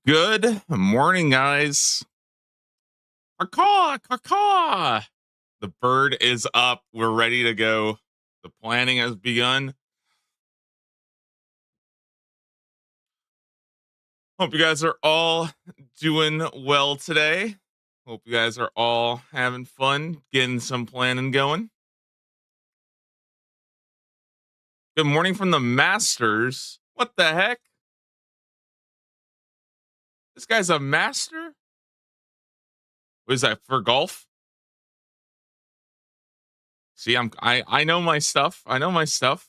Good morning, guys. Caw, caw, caw. The bird is up. We're ready to go. The planning has begun. Hope you guys are all doing well today. Hope you guys are all having fun, getting some planning going. Good morning from the Masters. What the heck? This guy's a master? What is that for golf? See, I know my stuff. I know my stuff.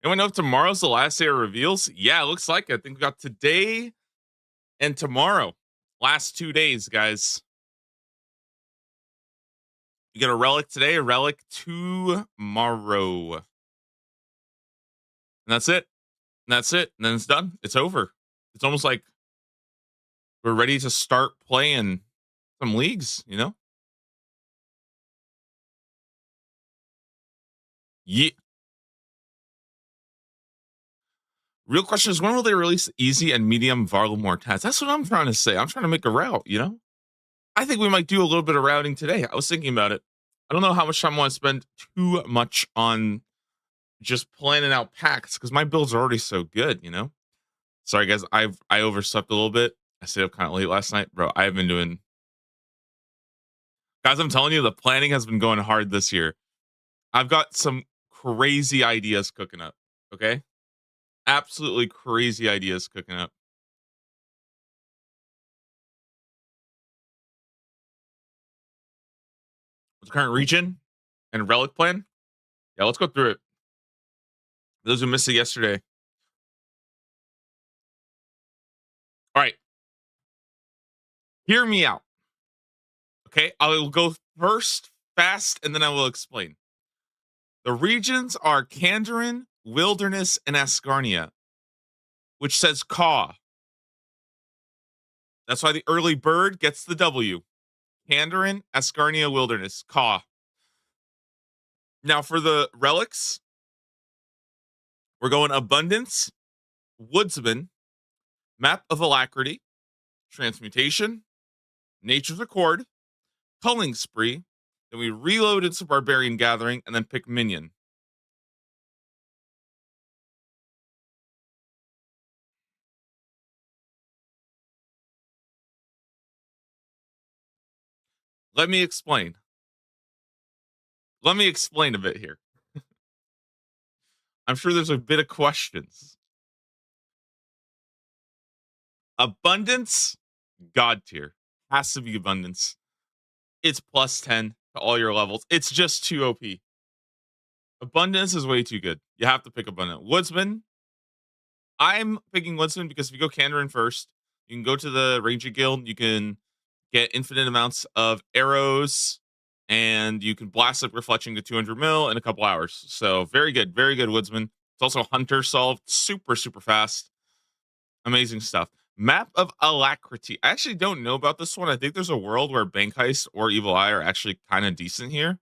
Anyone know if tomorrow's the last day of reveals? Yeah, it looks like it. I think we got today and tomorrow. Last 2 days, guys. You get a relic today, a relic tomorrow. And that's it. And that's it. And then it's done. It's over. It's almost like we're ready to start playing some leagues, you know? Yeah. Real question is when will they release easy and medium Varlamore tats? That's what I'm trying to say. I'm trying to make a route, you know? I think we might do a little bit of routing today. I was thinking about it. I don't know how much time I want to spend too much on just planning out packs because my builds are already so good, you know? Sorry guys, I overslept a little bit. I stayed up kind of late last night, bro. I've been doing guys, I'm telling you, the planning has been going hard this year. I've got some crazy ideas cooking up. Okay. Absolutely crazy ideas cooking up. What's the current region and relic plan? Yeah, let's go through it. Those who missed it yesterday. All right. Hear me out. Okay. I will go first fast and then I will explain. The regions are Kandarin, Wilderness, and Asgarnia, which says Caw. That's why the early bird gets the W. Kandarin, Asgarnia, Wilderness, Caw. Now for the relics, we're going Abundance, Woodsman, Map of Alacrity, Transmutation, Nature's Accord, Culling Spree. Then we reloaded some Barbarian Gathering and then pick Minion. Let me explain. Let me explain a bit here. I'm sure there's a bit of questions. Abundance, God tier. Has to be Abundance. It's plus 10 to all your levels. It's just too OP. Abundance is way too good. You have to pick Abundant. Woodsman. I'm picking Woodsman because if you go Kandarin first, you can go to the Ranger Guild. You can get infinite amounts of arrows, and you can blast up Reflection to 200 mil in a couple hours. So very good Woodsman. It's also Hunter solved, super super fast, amazing stuff. Map of Alacrity. I actually don't know about this one. I think there's a world where Bank Heist or Evil Eye are actually kind of decent here.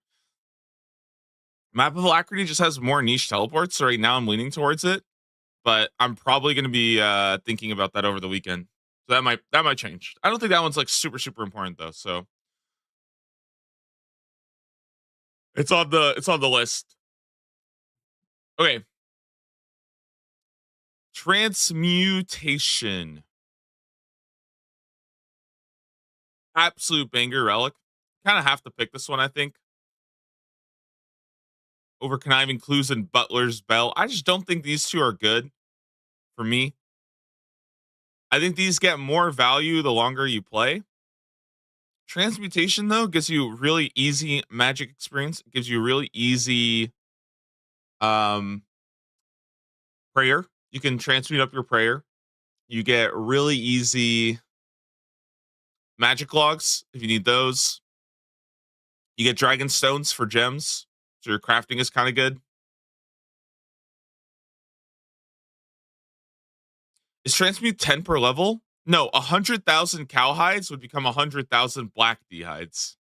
Map of Alacrity just has more niche teleports, so right now I'm leaning towards it, but I'm probably going to be thinking about that over the weekend. So that might change. I don't think that one's like super super important though. So it's on the list. Okay. Transmutation. Absolute banger relic. Kind of have to pick this one, I think. Over Conniving Clues and Butler's Bell. I just don't think these two are good for me. I think these get more value the longer you play. Transmutation though gives you really easy magic experience. It gives you really easy um prayer. You can transmute up your prayer. You get really easy magic logs if you need those. You get dragon stones for gems. So your crafting is kind of good. Is transmute 10 per level? No, 100,000 cow hides would become 100,000 black D hides.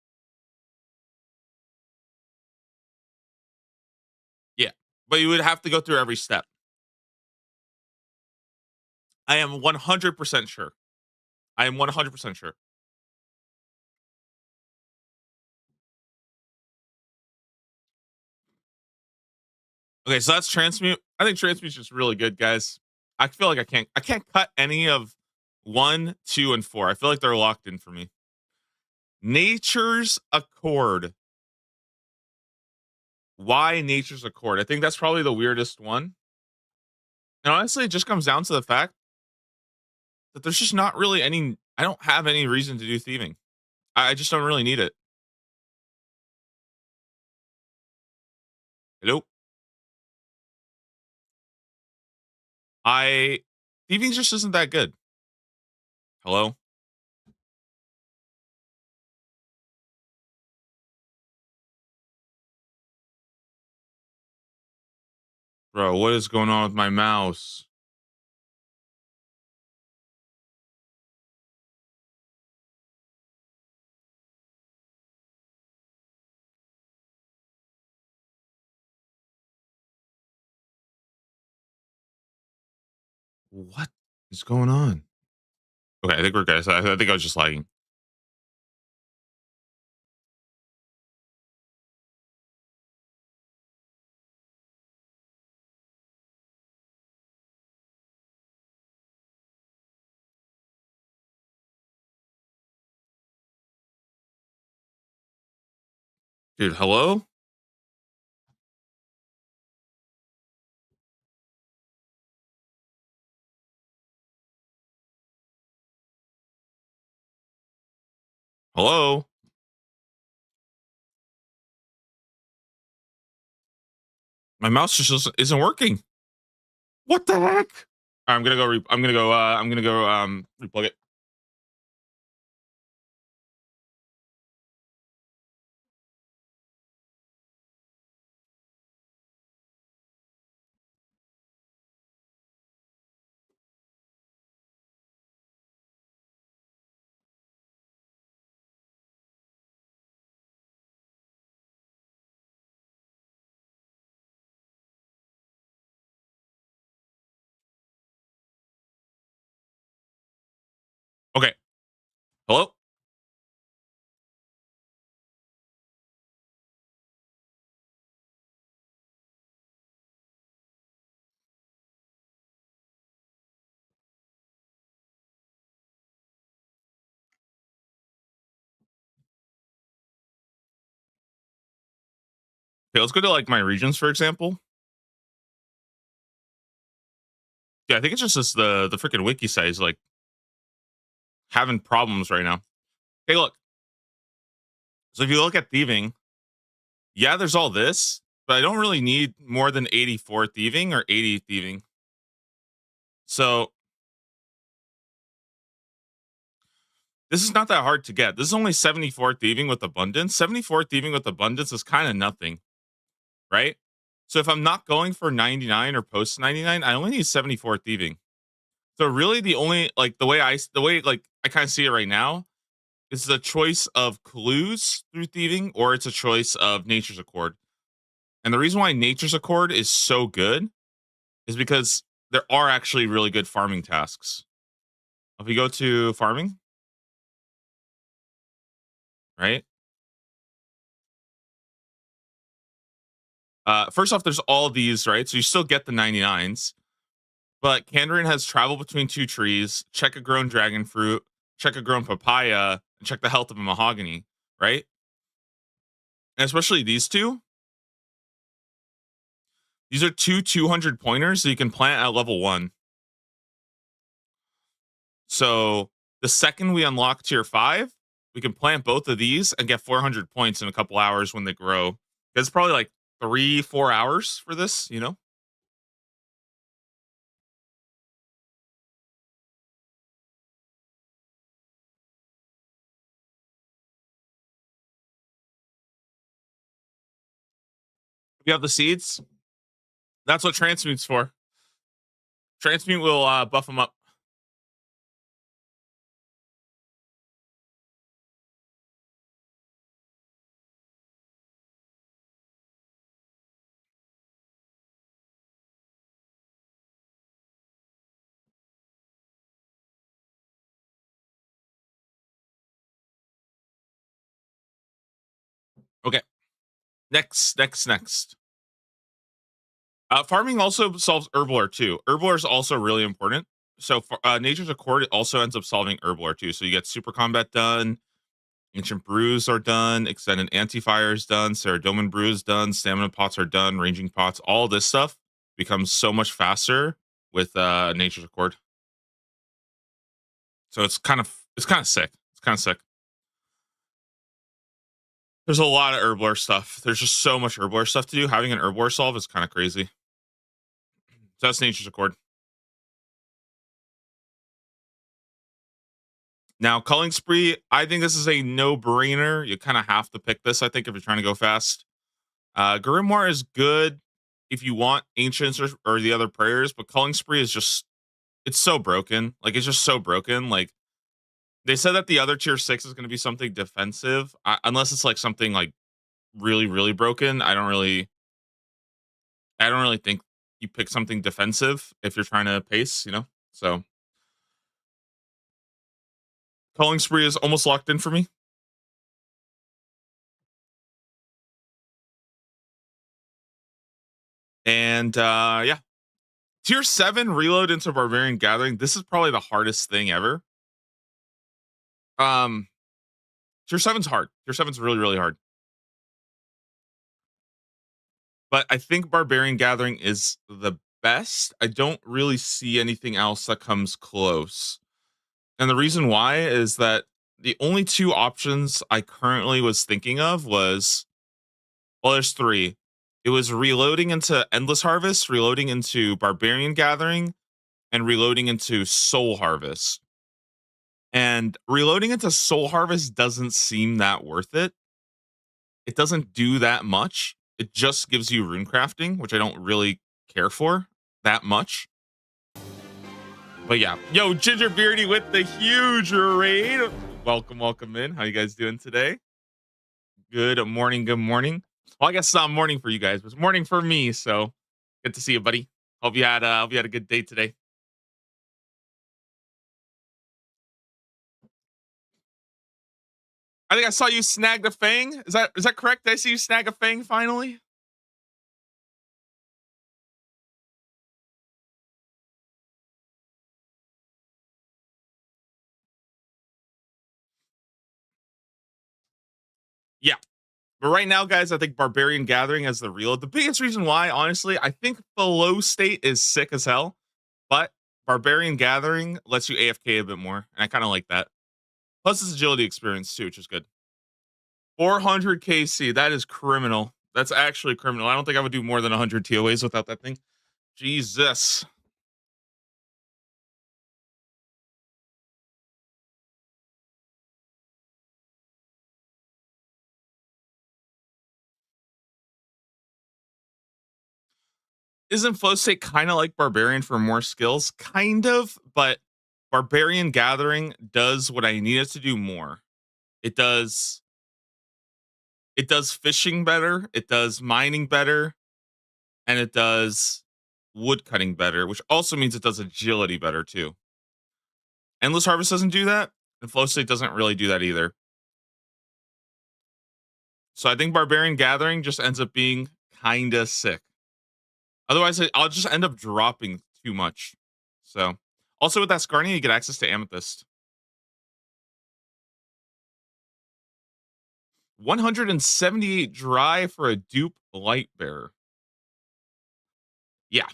Yeah. but you would have to go through every step. I am 100% sure. I am 100% sure. Okay, so that's transmute. I think transmute's just really good, guys. I feel like I can't cut any of 1, 2, and 4. I feel like they're locked in for me. Nature's Accord. Why Nature's Accord? I think that's probably the weirdest one. And honestly, it just comes down to the fact that there's just not really any I don't have any reason to do thieving. I just don't really need it. Hello? I thieving just isn't that good. Hello? Bro, what is going on with my mouse? What is going on? Okay, I think we're good. I think I was just lagging. Dude, hello? Hello? My mouse just isn't working. What the heck? I'm gonna go. I'm gonna go. I'm gonna go. Replug it. Okay. Hello. Okay, let's go to like my regions, for example. Yeah, I think it's just this, the freaking wiki site is like having problems right now. Hey, look. So if you look at thieving, yeah, there's all this, but I don't really need more than 84 thieving or 80 thieving. So this is not that hard to get. This is only 74 thieving with abundance. 74 thieving with abundance is kind of nothing, right? So if I'm not going for 99 or post 99, I only need 74 thieving. So really the only like the way like I kind of see it right now is the choice of clues through thieving or it's a choice of nature's accord. And the reason why nature's accord is so good is because there are actually really good farming tasks. If we go to farming, right? First off, there's all these, right? So you still get the 99s, but Kandarin has travel between two trees, check a grown dragon fruit, check a grown papaya, and check the health of a mahogany, right? And especially these two. These are two 200 pointers that you can plant at level 1. So the second we unlock tier 5, we can plant both of these and get 400 points in a couple hours when they grow. It's probably like 3-4 hours for this, you know? If you have the seeds, that's what transmute's for. Transmute will buff them up. Next. Farming also solves Herblore too. Herblore is also really important. So Nature's Accord also ends up solving Herblore too. So you get Super Combat done, Ancient Brews are done, Extended Anti-Fire is done, Saradomin Brews done, Stamina Pots are done, Ranging Pots, all this stuff becomes so much faster with Nature's Accord. So it's kind of sick. It's kind of sick. There's a lot of Herblore stuff. There's just so much Herblore stuff to do. Having an Herblore solve is kind of crazy. So that's Nature's Accord. Now, Culling Spree, I think this is a no-brainer. You kind of have to pick this, I think, if you're trying to go fast. Grimoire is good if you want Ancients or the other prayers, but Culling Spree is just, it's so broken. Like, it's just so broken. Like, they said that the other tier 6 is going to be something defensive, unless it's like something like really, really broken. I don't really think you pick something defensive if you're trying to pace, So Culling Spree is almost locked in for me. And yeah. Tier 7 reload into Barbarian Gathering. This is probably the hardest thing ever. Um Tier 7's hard. Tier 7's really, really hard. But I think Barbarian Gathering is the best. I don't really see anything else that comes close. And the reason why is that the only two options I currently was thinking of was, well, there's three. It was reloading into Endless Harvest, reloading into Barbarian Gathering, and reloading into Soul Harvest. And reloading into Soul Harvest doesn't seem that worth it. It doesn't do that much. It just gives you rune crafting, which I don't really care for that much. But yeah, yo, Ginger Beardy with the huge raid. Welcome in. How you guys doing today? Good morning. Good morning. Well, I guess it's not morning for you guys, but it's morning for me. So good to see you, buddy. Hope you had a good day today. I think I saw you snag a fang. Is that correct? Did I see you snag a fang finally? Yeah. But right now, guys, I think Barbarian Gathering has the reload. The biggest reason why, honestly, I think Flow State is sick as hell, but Barbarian Gathering lets you AFK a bit more, and I kind of like that. Plus, it's agility experience too, which is good. 400 KC, that is criminal. That's actually criminal. I don't think I would do more than 100 TOAs without that thing. Jesus. Isn't Flow State kind of like Barbarian for more skills? Kind of, but Barbarian Gathering does what I need it to do more. It does fishing better, it does mining better, and it does wood cutting better, which also means it does agility better too. Endless Harvest doesn't do that, and Flow State doesn't really do that either. So I think Barbarian Gathering just ends up being kind of sick. Otherwise, I'll just end up dropping too much. So, also with that Scarnia, you get access to Amethyst. 178 dry for a dupe light bearer. Yeah.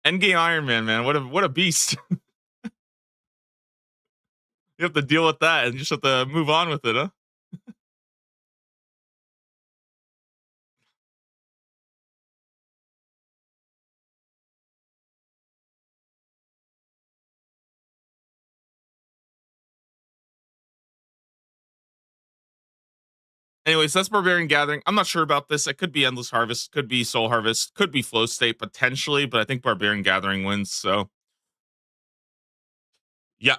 Endgame Iron Man. What a beast. You have to deal with that and you just have to move on with it, huh? Anyways, that's Barbarian Gathering. I'm not sure about this. It could be Endless Harvest, could be Soul Harvest, could be Flow State potentially, but I think Barbarian Gathering wins. So, yeah.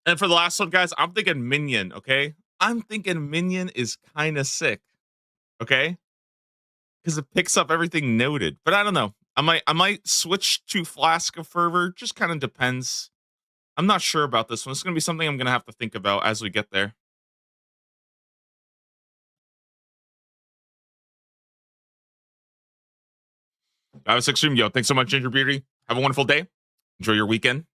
And for the last one, guys, I'm thinking Minion. Okay, I'm thinking Minion is kind of sick. Okay, because it picks up everything noted. But I don't know. I might switch to Flask of Fervor. Just kind of depends. I'm not sure about this one. It's gonna be something I'm gonna have to think about as we get there. I was extreme. Yo, thanks so much, Ginger Beauty. Have a wonderful day. Enjoy your weekend.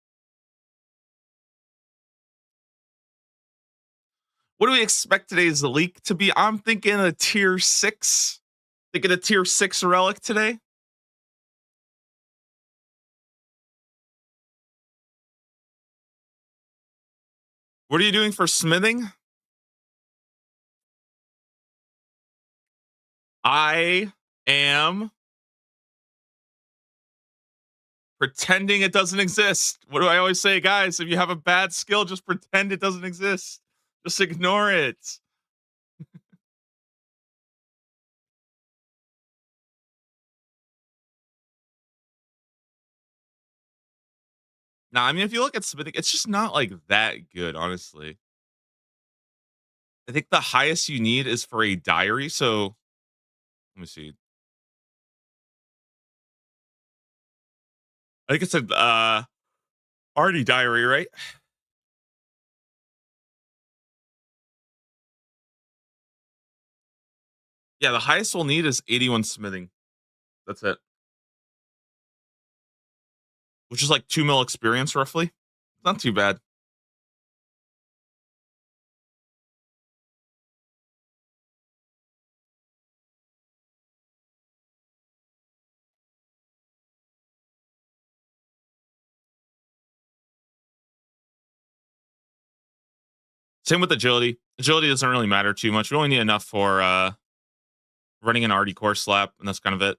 What do we expect today's leak to be? I'm thinking a tier 6. Thinking a tier 6 relic today. What are you doing for smithing? I am pretending it doesn't exist. What do I always say, guys? If you have a bad skill, just pretend it doesn't exist. Just ignore it. Nah, I mean, if you look at smithing, it's just not like that good, honestly. I think the highest you need is for a diary. So let me see. I think it's a Artie diary, right? Yeah, the highest we'll need is 81 smithing. That's it. Which is like 2 mil experience roughly. Not too bad. Same with agility. Agility doesn't really matter too much. We only need enough for running an Artie core slap, and that's kind of it.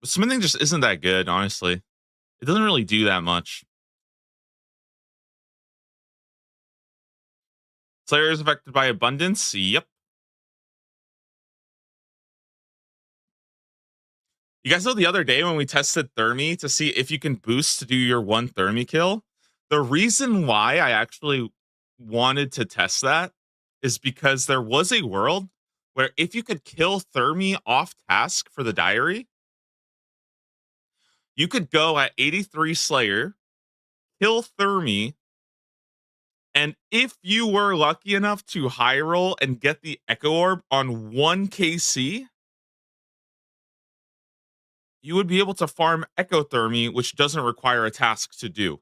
But smithing just isn't that good, honestly. It doesn't really do that much. Slayer is affected by abundance. Yep. You guys know the other day when we tested Thermi to see if you can boost to do your one Thermi kill? The reason why I actually wanted to test that is because there was a world where if you could kill Thermi off task for the diary, you could go at 83 Slayer, kill Thermi, and if you were lucky enough to high roll and get the Echo Orb on 1 KC, you would be able to farm Ectothermy, which doesn't require a task to do.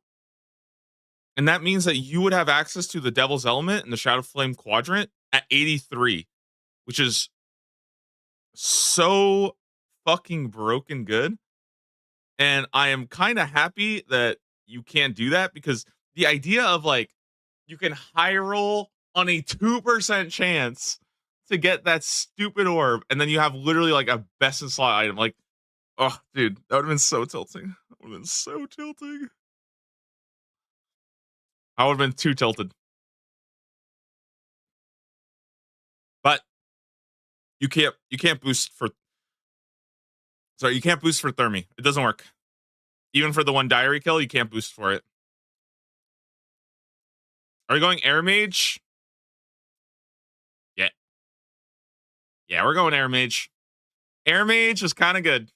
And that means that you would have access to the Devil's Element and the Shadow Flame Quadrant at 83, which is so fucking broken good. And I am kind of happy that you can't do that because the idea of like you can high roll on a 2% chance to get that stupid orb, and then you have literally like a best in slot item. Like, oh, dude, that would have been so tilting. That would have been so tilting. I would have been too tilted. But you can't boost for sorry, you can't boost for Thermi. It doesn't work. Even for the one diary kill, you can't boost for it. Are we going Air Mage? Yeah. Yeah, we're going Air Mage. Air Mage is kind of good.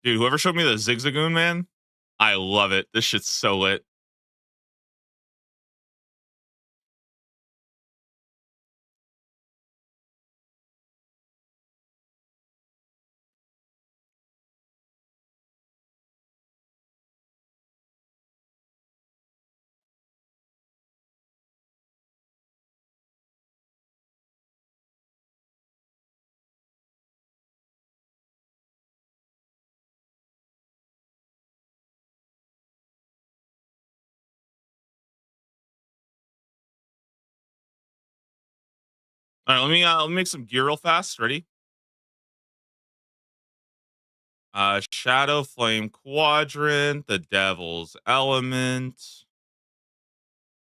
Dude, whoever showed me the Zigzagoon, man, I love it. This shit's so lit. All right, let me make some gear real fast. Ready? Shadow Flame Quadrant, the Devil's Element.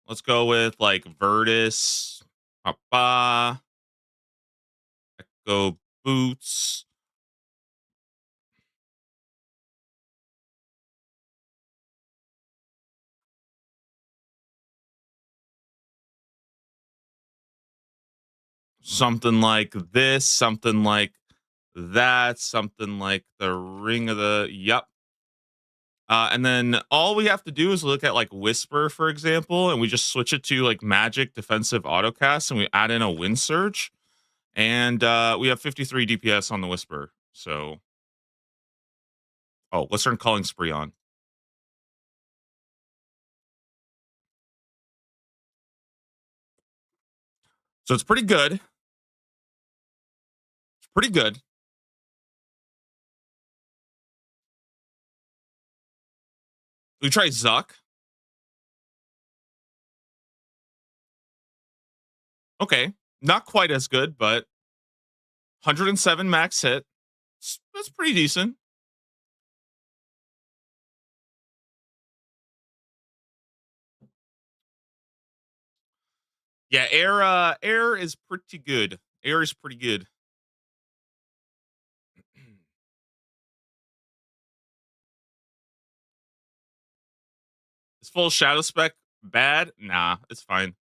Let's go with like Virtus, Papa, Echo Boots, something like this, something like that, something like the Ring of the Yup. And then all we have to do is look at like Whisper, for example, and we just switch it to like Magic Defensive Autocast, and we add in a Wind Surge, and we have 53 DPS on the Whisper. So, oh, let's turn Calling Spree on. So it's pretty good. It's pretty good. We try Zuck. Okay, not quite as good, but 107 max hit. That's pretty decent. Yeah, air is pretty good. Air is pretty good. Is full shadow spec bad? Nah, it's fine.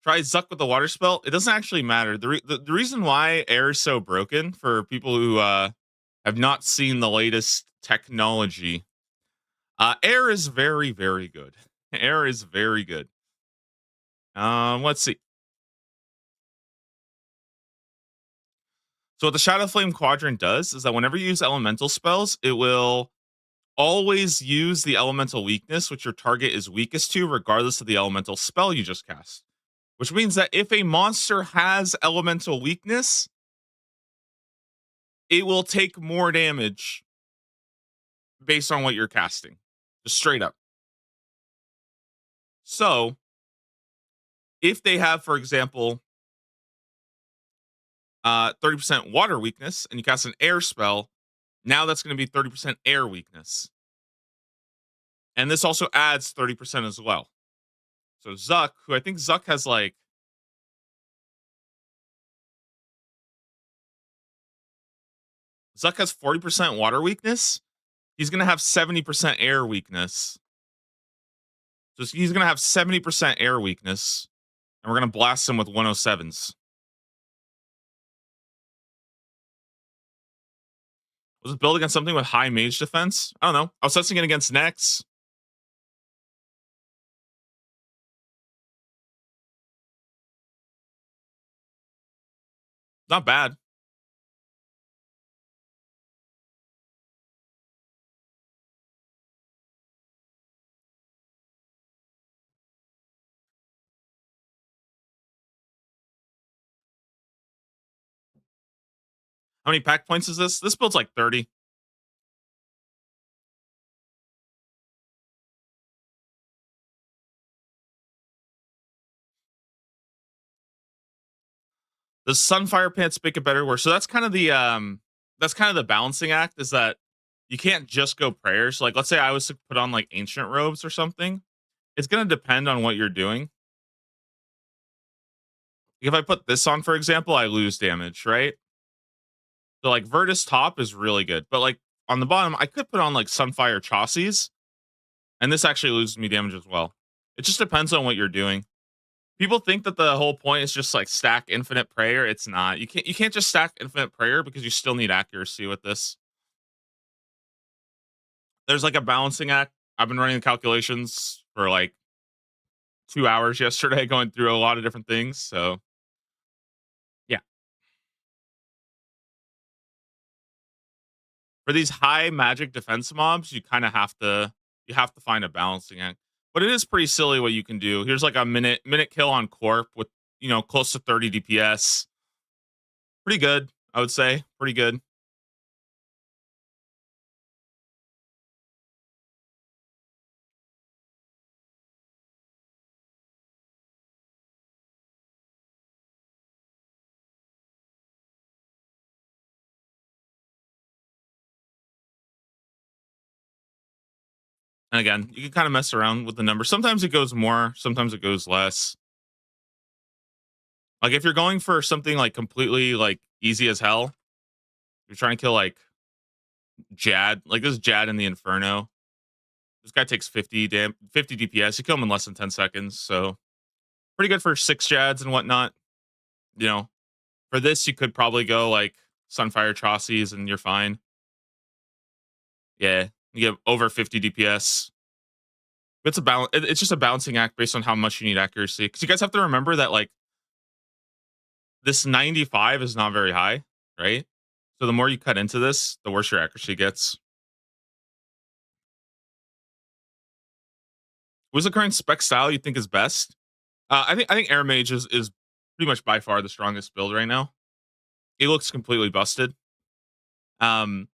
Try Zuck with the water spell. It doesn't actually matter. The reason why air is so broken for people who have not seen the latest technology, air is very, very good. Air is very good. Let's see. So what the Shadow Flame Quadrant does is that whenever you use elemental spells, it will always use the elemental weakness which your target is weakest to, regardless of the elemental spell you just cast. Which means that if a monster has elemental weakness, it will take more damage based on what you're casting. Just straight up. So, if they have, for example, 30% water weakness and you cast an air spell, now that's going to be 30% air weakness. And this also adds 30% as well. So Zuck, who I think Zuck has like Zuck has 40% water weakness. He's going to have 70% air weakness. So he's going to have 70% air weakness. And we're going to blast him with 107s. Was it built against something with high mage defense? I don't know. I was testing it against Nex. Not bad. How many pack points is this? This build's like 30. The Sunfire Pants make it better worse. So that's kind of the balancing act, is that you can't just go prayers. Like let's say I was to put on like ancient robes or something. It's gonna depend on what you're doing. If I put this on, for example, I lose damage, right? So like Virtus top is really good. But like on the bottom, I could put on like Sunfire Chauces, and this actually loses me damage as well. It just depends on what you're doing. People think that the whole point is just like stack infinite prayer. It's not. You can't just stack infinite prayer because you still need accuracy with this. There's like a balancing act. I've been running the calculations for like 2 hours yesterday, going through a lot of different things. So yeah, for these high magic defense mobs, you have to find a balancing act. But it is pretty silly what you can do. Here's like a minute kill on Corp with close to 30 DPS. Pretty good, I would say. Pretty good. And again, you can kind of mess around with the number. Sometimes it goes more, sometimes it goes less. Like if you're going for something like completely like easy as hell, you're trying to kill like Jad, like this is Jad in the Inferno. This guy takes 50 DPS. You kill him in less than 10 seconds. So pretty good for 6 Jads and whatnot. You know, for this, you could probably go like Sunfire Chaucies and you're fine. Yeah, you get over 50 DPS. It's a balance. It's just a balancing act based on how much you need accuracy. Because you guys have to remember that like this 95 is not very high, right? So the more you cut into this, the worse your accuracy gets. What's the current spec style you think is best? I think Air Mage is pretty much by far the strongest build right now. It looks completely busted. Um,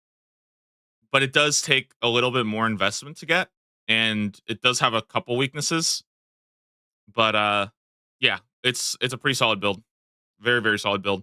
but it does take a little bit more investment to get, and it does have a couple weaknesses. But yeah, it's a pretty solid build. Very, very solid build.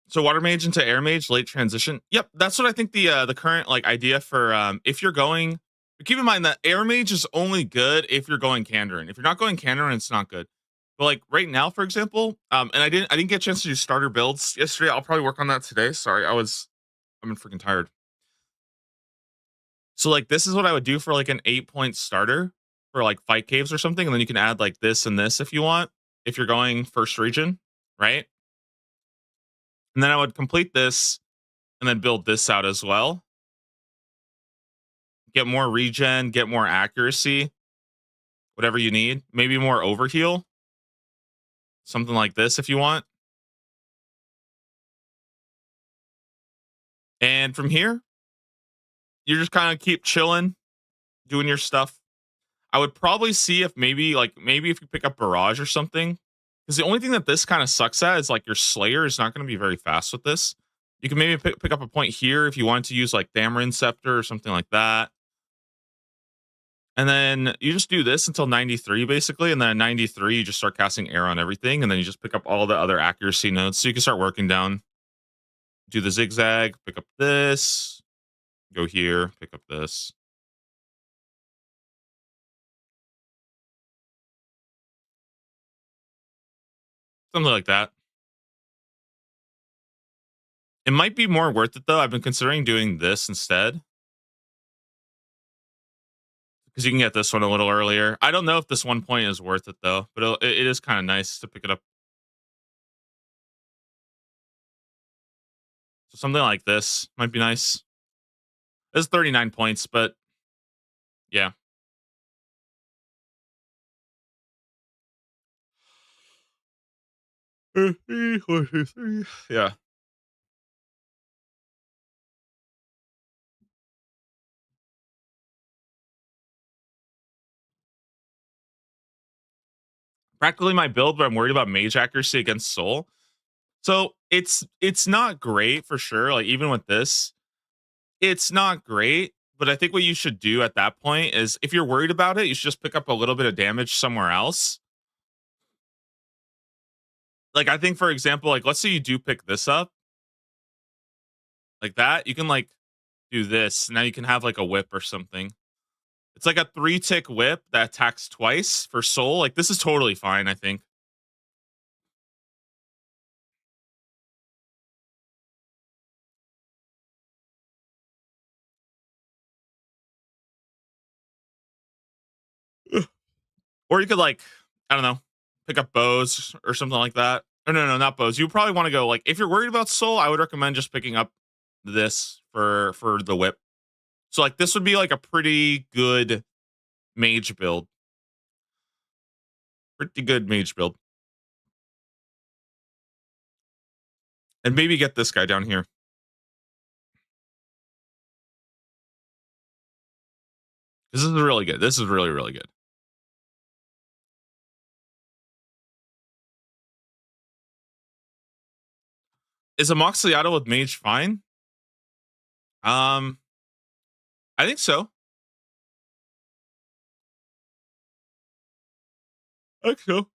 So water mage into air mage, late transition. Yep, that's what I think the current like idea for if you're going. Keep in mind that air mage is only good if you're going Kandarin. If you're not going Kandarin, it's not good. But like right now, for example, and I didn't get a chance to do starter builds yesterday. I'll probably work on that today. Sorry, I'm freaking tired. So like this is what I would do for like an 8 point starter for like fight caves or something, and then you can add like this and this if you want. If you're going first region, right? And then I would complete this and then build this out as well. Get more regen, get more accuracy, whatever you need. Maybe more overheal, something like this if you want. And from here, you just kind of keep chilling, doing your stuff. I would probably see if maybe if you pick up Barrage or something. Because the only thing that this kind of sucks at is like your Slayer is not going to be very fast with this. You can maybe pick up a point here if you wanted to use like Damarin Scepter or something like that. And then you just do this until 93, basically. And then at 93, you just start casting air on everything. And then you just pick up all the other accuracy nodes. So you can start working down. Do the zigzag, pick up this, go here, pick up this. Something like that. It might be more worth it, though. I've been considering doing this instead. Because you can get this one a little earlier. I don't know if this 1 point is worth it, though. But it is kind of nice to pick it up. So something like this might be nice. It's 39 points, but yeah. Yeah. Practically my build, but I'm worried about mage accuracy against soul. So it's not great for sure. Like even with this, it's not great. But I think what you should do at that point is if you're worried about it, you should just pick up a little bit of damage somewhere else. Like I think for example, like let's say you do pick this up like that, you can like do this. Now you can have like a whip or something. It's like a 3 tick whip that attacks twice for soul. Like this is totally fine, I think. Or you could like, I don't know, pick up bows or something like that. Or no, not bows. You probably want to go like if you're worried about soul, I would recommend just picking up this for the whip. So like this would be like a pretty good mage build. Pretty good mage build. And maybe get this guy down here. This is really good. This is really, really good. Is a Moxliato with mage fine? Um, I think so. Okay. So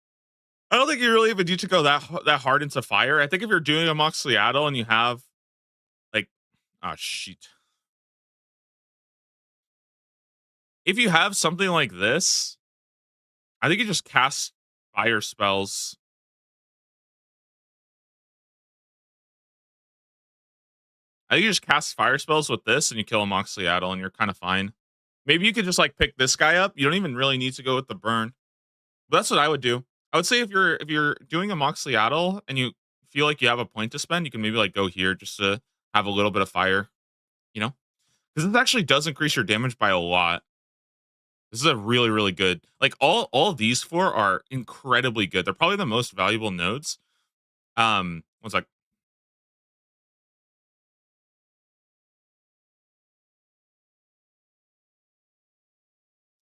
I don't think you really even need to go that hard into fire. I think if you're doing a Mox Seattle and you have like, oh shit, if you have something like this, I think you just cast fire spells. I think you just cast fire spells with this and you kill a Mox Seattle and you're kind of fine. Maybe you could just like pick this guy up. You don't even really need to go with the burn. But that's what I would do. I would say if you're doing a Mox Seattle and you feel like you have a point to spend, you can maybe like go here just to have a little bit of fire, you know? Because this actually does increase your damage by a lot. This is a really, really good. Like all of these four are incredibly good. They're probably the most valuable nodes. One sec.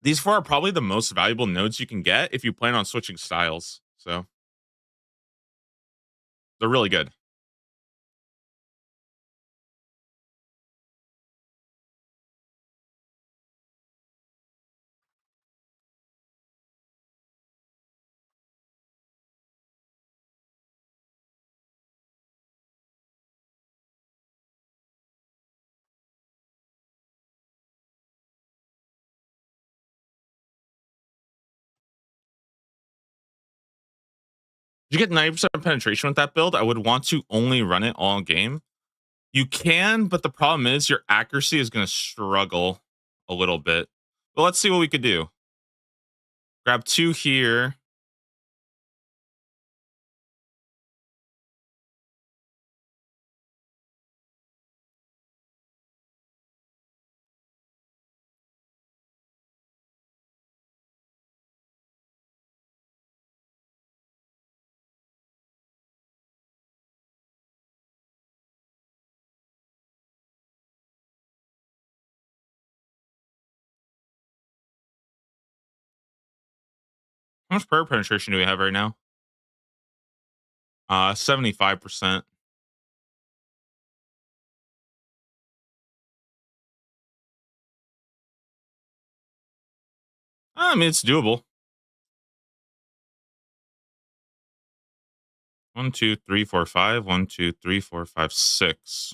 These four are probably the most valuable nodes you can get if you plan on switching styles. So they're really good. Did you get 90% penetration with that build? I would want to only run it all game. You can, but the problem is your accuracy is going to struggle a little bit. But let's see what we could do. Grab two here. How much prayer penetration do we have right now? 75%. I mean, it's doable. 1, 2, 3, 4, 5. 1, 2, 3, 4, 5, 6.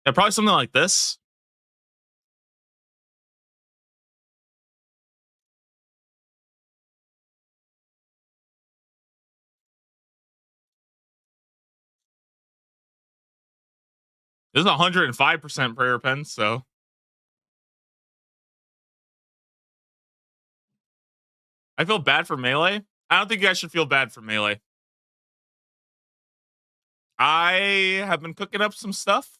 Yeah, probably something like this. This is 105% prayer pen, so I feel bad for melee. I don't think you guys should feel bad for melee. I have been cooking up some stuff.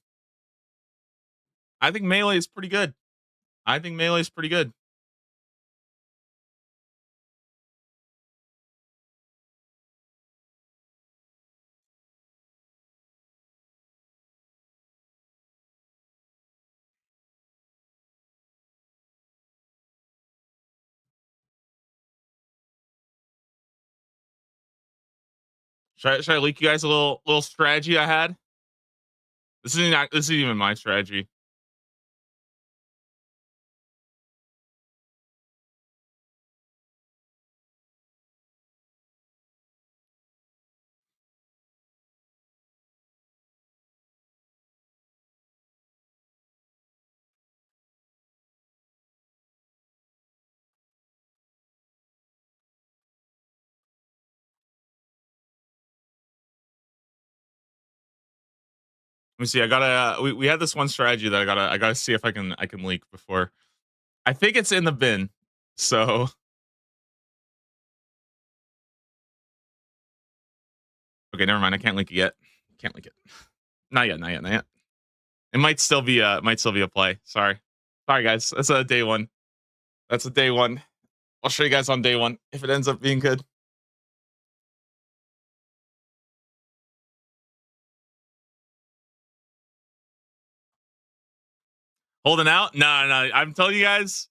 I think melee is pretty good. I think melee is pretty good. Should I leak you guys a little strategy I had? This isn't even my strategy. Let me see. I gotta. We had this one strategy that I gotta see if I can leak before. I think it's in the bin. So okay, never mind. I can't leak it yet. Can't leak it. Not yet. Not yet. Not yet. It might still be a play. Sorry guys. That's a day one. That's a day one. I'll show you guys on day one if it ends up being good. Holding out? No, no. I'm telling you guys,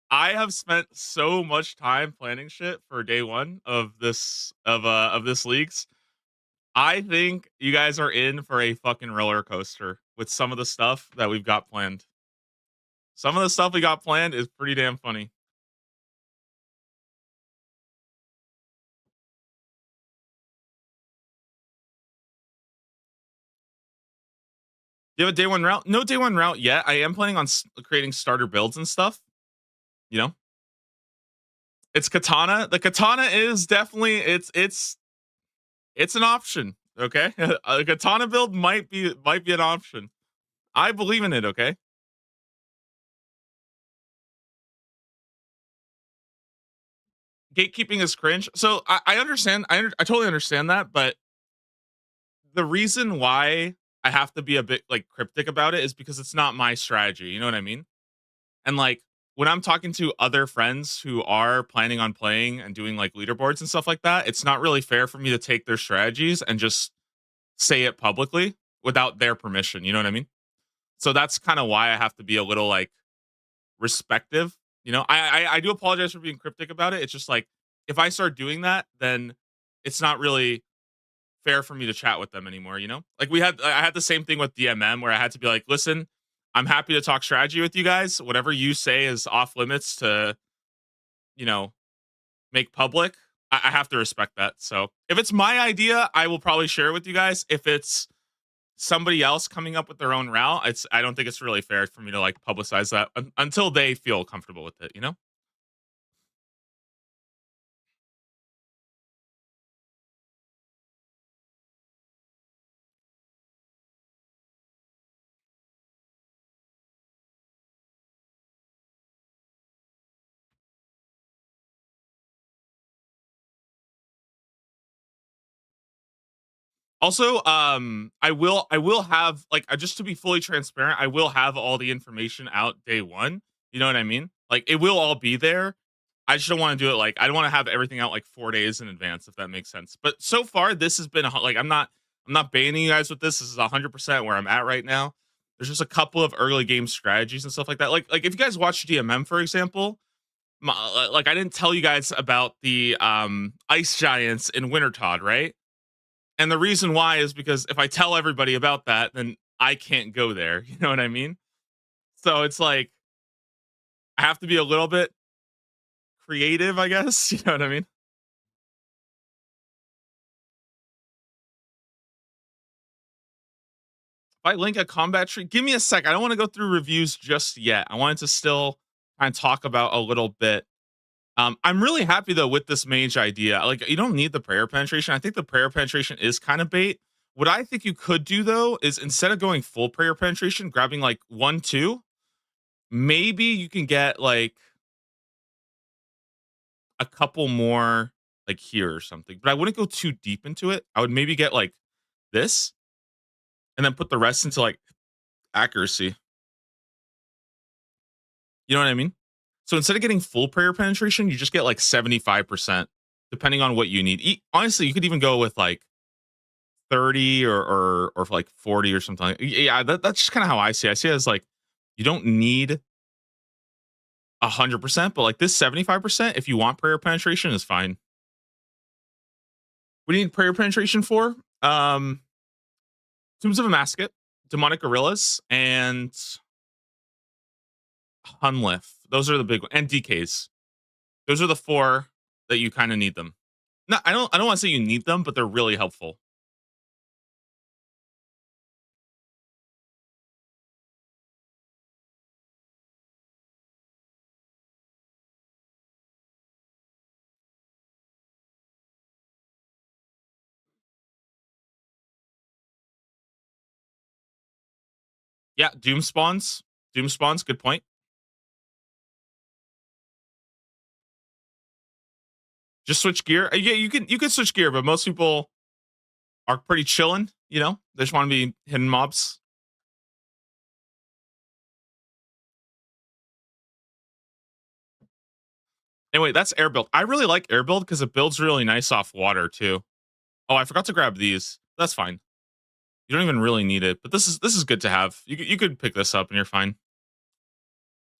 I have spent so much time planning shit for day one of this leagues. I think you guys are in for a fucking roller coaster with some of the stuff that we've got planned. Some of the stuff we got planned is pretty damn funny. You have a day one route? No day one route yet. I am planning on creating starter builds and stuff. You know, it's katana. The katana is definitely it's an option. Okay, a katana build might be an option. I believe in it. Okay, gatekeeping is cringe. So I understand. I totally understand that, but the reason why I have to be a bit like cryptic about it is because it's not my strategy. You know what I mean? And like when I'm talking to other friends who are planning on playing and doing like leaderboards and stuff like that, it's not really fair for me to take their strategies and just say it publicly without their permission. You know what I mean? So that's kind of why I have to be a little like respective. You know, I do apologize for being cryptic about it. It's just like if I start doing that, then it's not really fair for me to chat with them anymore, you know? Like I had the same thing with DMM where I had to be like, "Listen, I'm happy to talk strategy with you guys. Whatever you say is off limits to, you know, make public. I have to respect that." So, if it's my idea, I will probably share it with you guys. If it's somebody else coming up with their own route, I don't think it's really fair for me to like publicize that until they feel comfortable with it, you know? Also, I will have like just to be fully transparent, I will have all the information out day one. You know what I mean? Like it will all be there. I just don't want to do it like I don't want to have everything out like 4 days in advance, if that makes sense. But so far, this has been like I'm not banning you guys with this. This is 100% where I'm at right now. There's just a couple of early game strategies and stuff like that. Like if you guys watch DMM for example, like I didn't tell you guys about the ice giants in Wintertodd, right? And the reason why is because if I tell everybody about that, then I can't go there. You know what I mean? So it's like I have to be a little bit creative, I guess. You know what I mean? If I link a combat tree, give me a sec. I don't want to go through reviews just yet. I wanted to still kind of talk about a little bit. I'm really happy though with this mage idea. Like you don't need the prayer penetration. I think the prayer penetration is kind of bait. What I think you could do though is instead of going full prayer penetration, grabbing like 1, 2, maybe you can get like a couple more like here or something, but I wouldn't go too deep into it. I would maybe get like this and then put the rest into like accuracy. You know what I mean? So instead of getting full prayer penetration, you just get like 75%, depending on what you need. Honestly, you could even go with like 30 or like 40 or something. Yeah, that's just kind of how I see it. I see it as like you don't need 100%, but like this 75%, if you want prayer penetration, is fine. What do you need prayer penetration for? Tombs of a Mascot, Demonic Gorillas, and Hunlith. Those are the big and DKs. Those are the four that you kind of need them. No, I don't want to say you need them, but they're really helpful. Yeah, Doom spawns. Doom spawns, good point. Just switch gear. Yeah, you can switch gear, but most people are pretty chilling, you know? They just want to be hidden mobs. Anyway, that's air build. I really like air build because it builds really nice off water too. Oh, I forgot to grab these. That's fine. You don't even really need it, but this is good to have. You could pick this up and you're fine.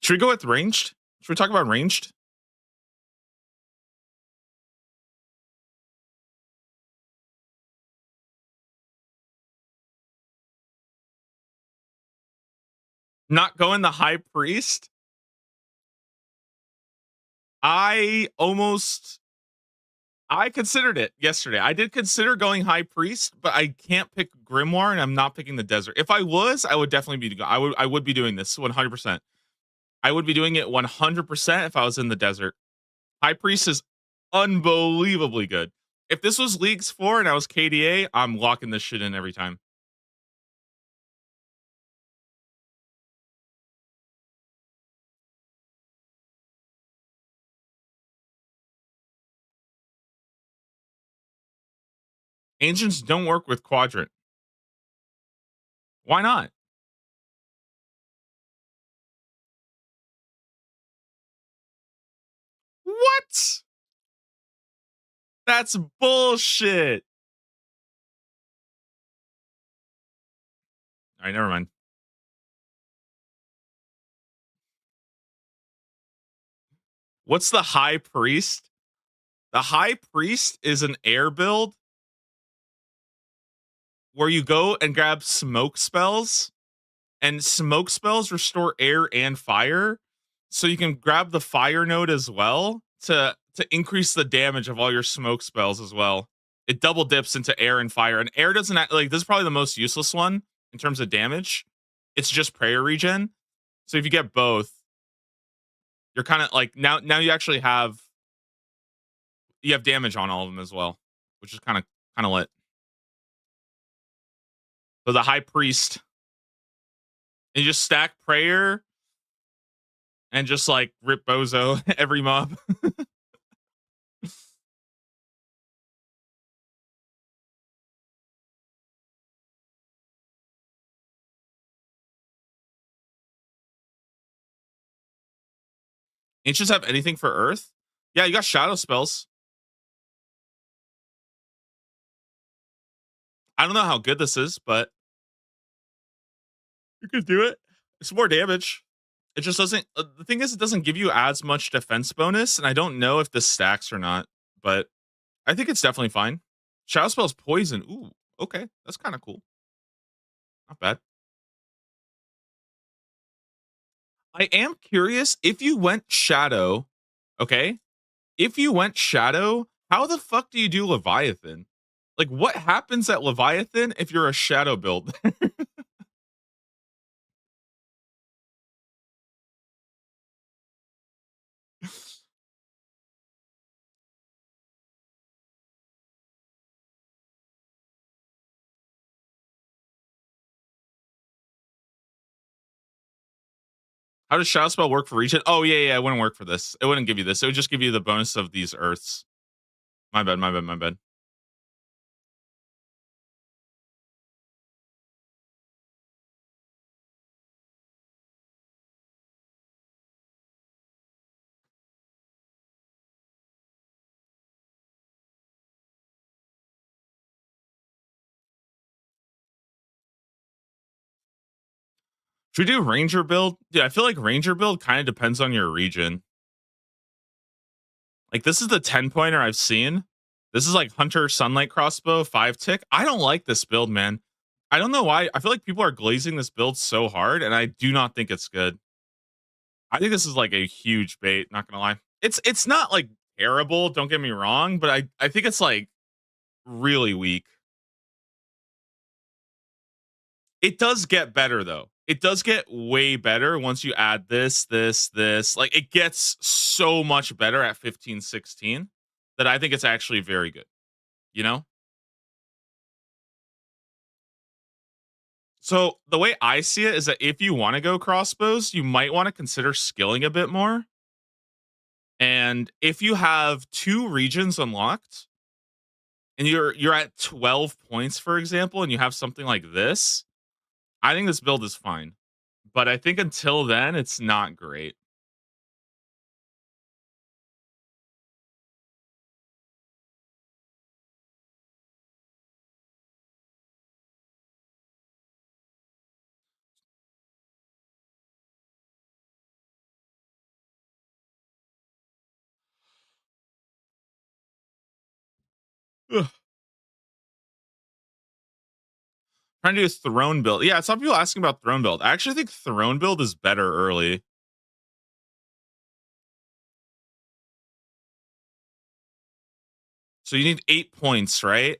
Should we go with ranged? Should we talk about ranged? Not going the high priest? I almost I considered it yesterday. I did consider going High Priest, but I can't pick Grimoire, and I'm not picking the desert. If I was, I would definitely be. I would be doing this 100%. I would be doing it 100% if I was in the desert. High Priest is unbelievably good. If this was Leagues 4 and I was KDA, I'm locking this shit in every time. Ancients don't work with Quadrant. Why not? What? That's bullshit. All right, never mind. What's the High Priest? The High Priest is an air build where you go and grab smoke spells, and smoke spells restore air and fire. So you can grab the fire node as well to increase the damage of all your smoke spells as well. It double dips into air and fire, and air doesn't like this is probably the most useless one in terms of damage. It's just prayer regen. So if you get both, you're kind of like now you have damage on all of them as well, which is kind of lit. So the High Priest, and you just stack prayer and just like rip bozo every mob. Ancients have anything for Earth? Yeah, you got shadow spells. I don't know how good this is, but you could do it. It's more damage. It just doesn't. The thing is, it doesn't give you as much defense bonus, and I don't know if this stacks or not. But I think it's definitely fine. Shadow spells poison. Ooh, okay, that's kind of cool. Not bad. I am curious if you went shadow. Okay, if you went shadow, how the fuck do you do Leviathan? Like, what happens at Leviathan if you're a shadow build? How does shadow spell work for regen? Oh yeah, it wouldn't work for this. It wouldn't give you this. It would just give you the bonus of these earths. My bad, my bad, my bad. Should we do ranger build? Yeah, I feel like ranger build kind of depends on your region. Like this is the 10 pointer I've seen. This is like Hunter Sunlight Crossbow 5 tick. I don't like this build, man. I don't know why. I feel like people are glazing this build so hard, and I do not think it's good. I think this is like a huge bait, not gonna lie. It's not like terrible, don't get me wrong, but I think it's like really weak. It does get better though. It does get way better once you add this. Like it gets so much better at 15, 16 that I think it's actually very good. You know? So the way I see it is that if you want to go crossbows, you might want to consider skilling a bit more. And if you have two regions unlocked and you're at 12 points, for example, and you have something like this, I think this build is fine. But I think until then, it's not great. Ugh. Trying to do a throne build. Yeah, some people asking about throne build. I actually think throne build is better early. So you need 8 points, right?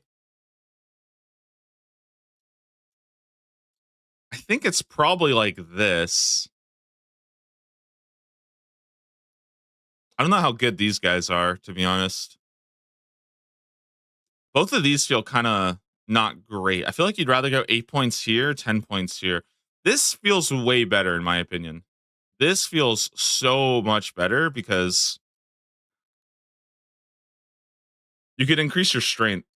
I think it's probably like this. I don't know how good these guys are, to be honest. Both of these feel kind of not great. I feel like you'd rather go 8 points here, 10 points here. This feels way better, in my opinion. This feels so much better because you could increase your strength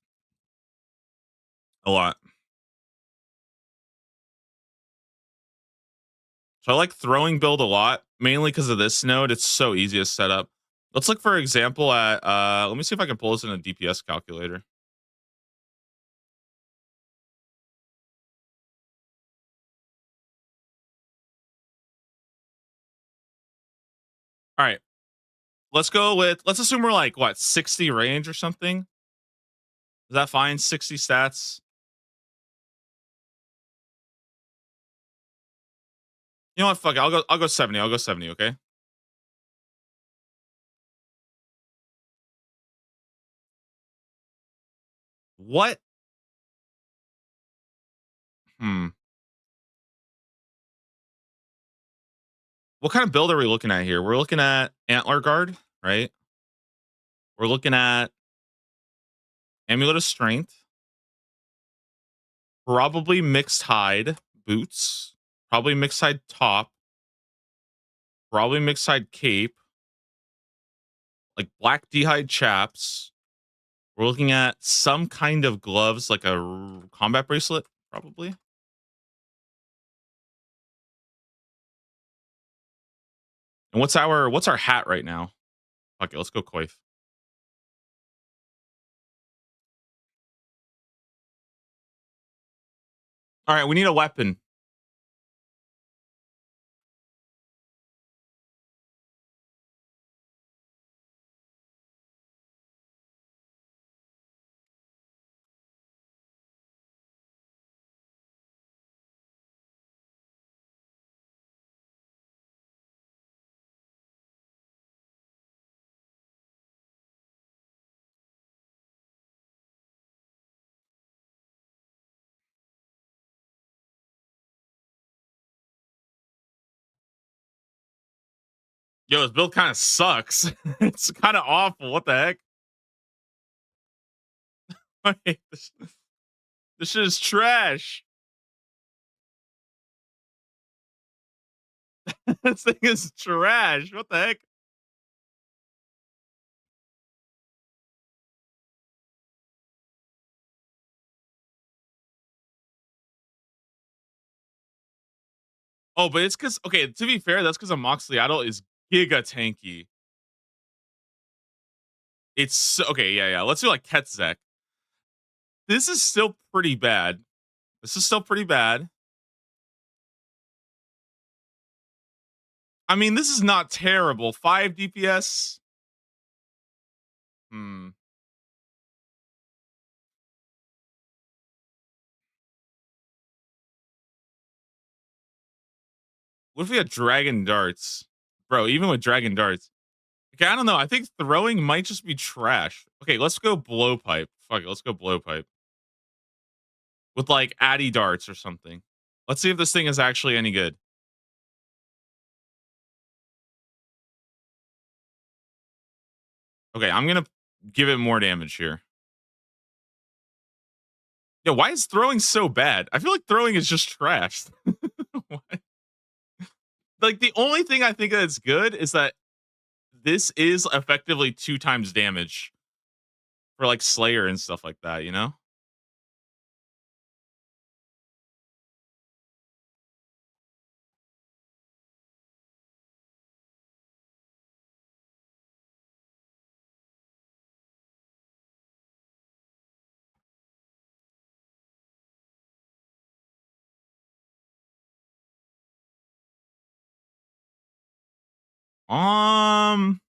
a lot. So I like throwing build a lot, mainly because of this node. It's so easy to set up. Let's look for example at let me see if I can pull this in a DPS calculator. All right. Let's assume we're like what 60 range or something. Is that fine? 60 stats. You know what? Fuck it. I'll go 70. I'll go 70, okay? What? Hmm. What kind of build are we looking at here? We're looking at Antler Guard, right? We're looking at Amulet of Strength, probably mixed hide boots, probably mixed hide top, probably mixed hide cape, like black d'hide chaps. We're looking at some kind of gloves, like a combat bracelet, probably. And what's our hat right now? Okay, let's go coif. All right, we need a weapon. Yo, this build kind of sucks. It's kind of awful. What the heck? Wait, this shit is trash. This thing is trash. What the heck? Oh, but it's because okay. To be fair, that's because a Moxley Idol is giga tanky. Okay. Yeah, yeah. Let's do like Ketzek. This is still pretty bad. This is still pretty bad. I mean, this is not terrible. 5 DPS. Hmm. What if we had Dragon Darts, bro? Even with Dragon Darts, okay, I don't know. I think throwing might just be trash. Okay, let's go blowpipe. Fuck it, let's go blowpipe with like Addy darts or something. Let's see if this thing is actually any good. Okay, I'm gonna give it more damage here. Yeah, why is throwing so bad? I feel like throwing is just trash. Why- like the only thing I think that's good is that this is effectively 2 times damage for like Slayer and stuff like that, you know? Um,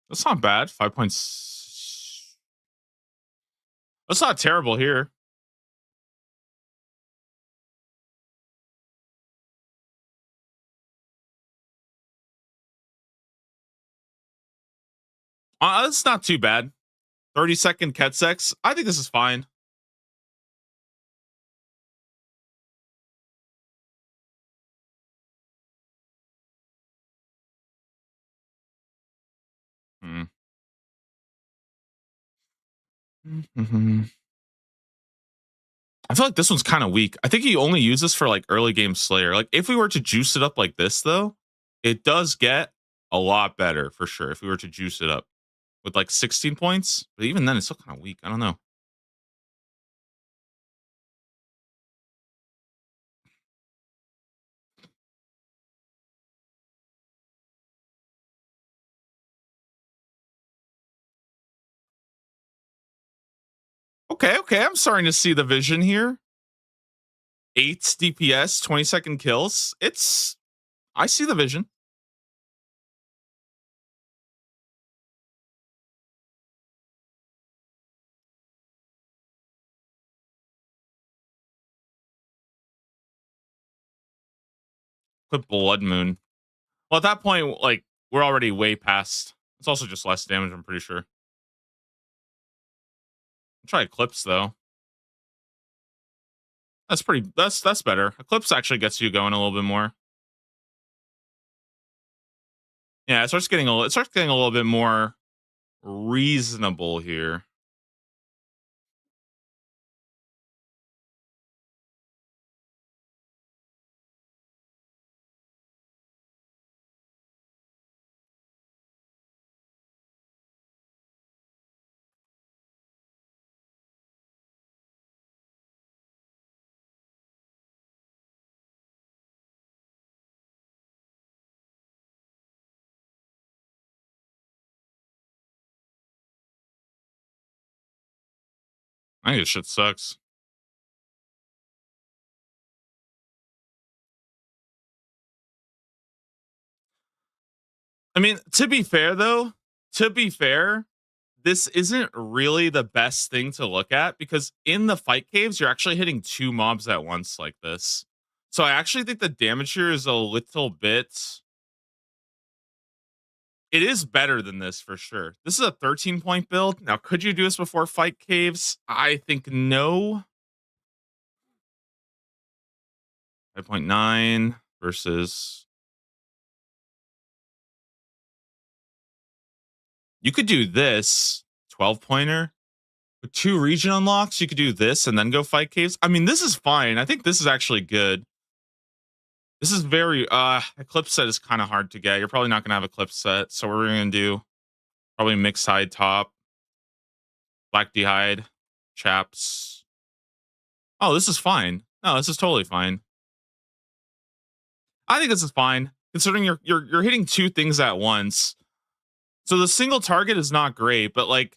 that's not bad. 5 points. That's not terrible here. It's not too bad. 30-second Ketsex. I think this is fine. Hmm. Mhm. I feel like this one's kind of weak. I think you only use this for like early game Slayer. Like if we were to juice it up like this, though, it does get a lot better for sure. If we were to juice it up with like 16 points, but even then, it's still kind of weak. I don't know. Okay, okay. I'm starting to see the vision here. 8 DPS, 20-second kills. I see the vision. Put Blood Moon. Well, at that point, like we're already way past. It's also just less damage. I'm pretty sure. Try Eclipse though. That's pretty. That's better. Eclipse actually gets you going a little bit more. Yeah, it starts getting a little bit more reasonable here. I think this shit sucks. I mean, to be fair though, to be fair, this isn't really the best thing to look at because in the fight caves, you're actually hitting two mobs at once like this. So I actually think the damage here is a little bit. It is better than this for sure. This is a 13-point build. Now, could you do this before fight caves? I think no. 5.9 versus. You could do this 12-pointer with 2 region unlocks. You could do this and then go fight caves. I mean, this is fine. I think this is actually good. This is very Eclipse set is kind of hard to get. You're probably not gonna have Eclipse set. So what we're gonna do, probably mix hide top, black d'hide, chaps. Oh, this is fine. No, this is totally fine. I think this is fine. Considering you're hitting two things at once. So the single target is not great, but like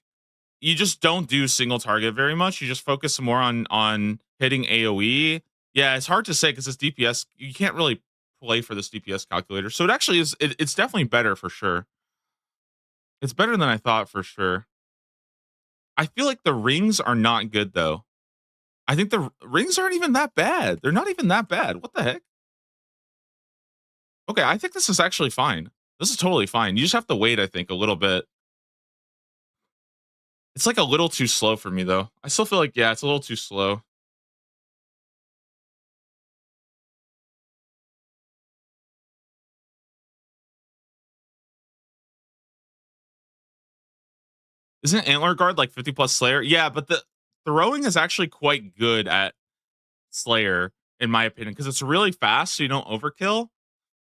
you just don't do single target very much. You just focus more on hitting AoE. Yeah, it's hard to say because this DPS you can't really play for this DPS calculator. So it actually is. It's definitely better for sure. It's better than I thought for sure. I feel like the rings are not good though. I think the rings aren't even that bad. They're not even that bad. What the heck? Okay, I think this is actually fine. This is totally fine. You just have to wait. I think a little bit. It's like a little too slow for me though. I still feel like yeah, it's a little too slow. Isn't Antler Guard like 50 plus Slayer? Yeah, but the throwing is actually quite good at Slayer, in my opinion, because it's really fast, so you don't overkill.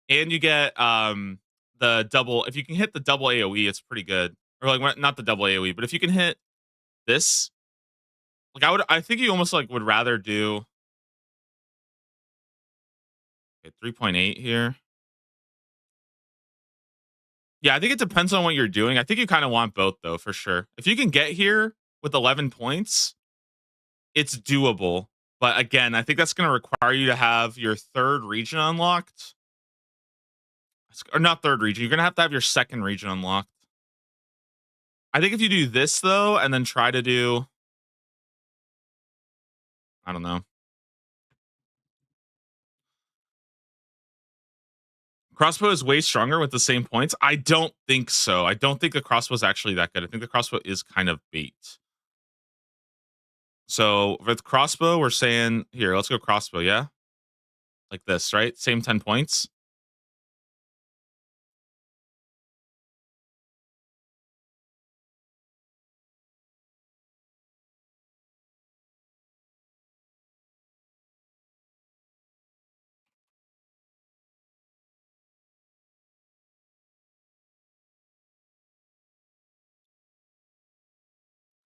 And you get the double if you can hit the double AoE, it's pretty good. Or like not the double AoE, but if you can hit this, like I think you almost like would rather do okay, 3.8 here. Yeah, I think it depends on what you're doing. I think you kind of want both though, for sure. If you can get here with 11 points, it's doable. But again, I think that's going to require you to have your third region unlocked. Or not third region. You're going to have your second region unlocked. I think if you do this though, and then try to do, I don't know, Crossbow is way stronger with the same points. I don't think so. I don't think the crossbow is actually that good. I think the crossbow is kind of bait. So with crossbow, we're saying here, let's go crossbow, yeah? Like this, right? Same 10 points.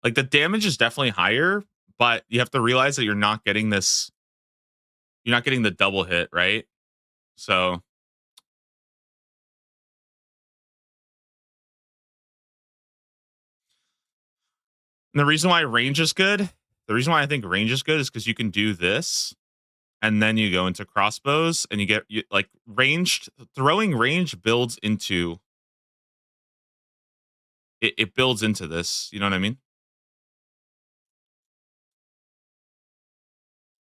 Like the damage is definitely higher, but you have to realize that you're not getting the double hit, right? So the reason why range is good, the reason why I think range is good is because you can do this and then you go into crossbows and like ranged throwing range builds into it builds into this. You know what I mean?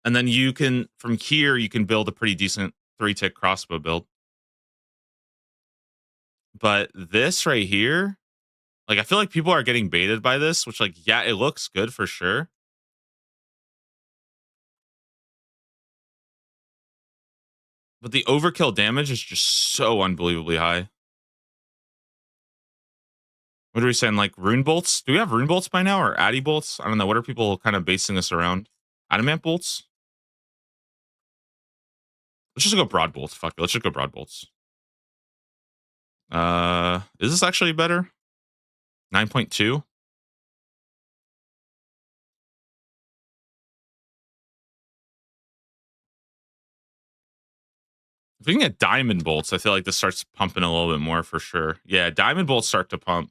And then you can from here you can build a pretty decent 3-tick crossbow build. But this right here, like I feel like people are getting baited by this, which like yeah, it looks good for sure. But the overkill damage is just so unbelievably high. What are we saying? Like rune bolts? Do we have rune bolts by now or addy bolts? I don't know. What are people kind of basing this around? Adamant bolts? Let's just go broad bolts. Fuck it. Let's just go broad bolts. Is this actually better? 9.2? If we can get diamond bolts, I feel like this starts pumping a little bit more for sure. Yeah, diamond bolts start to pump.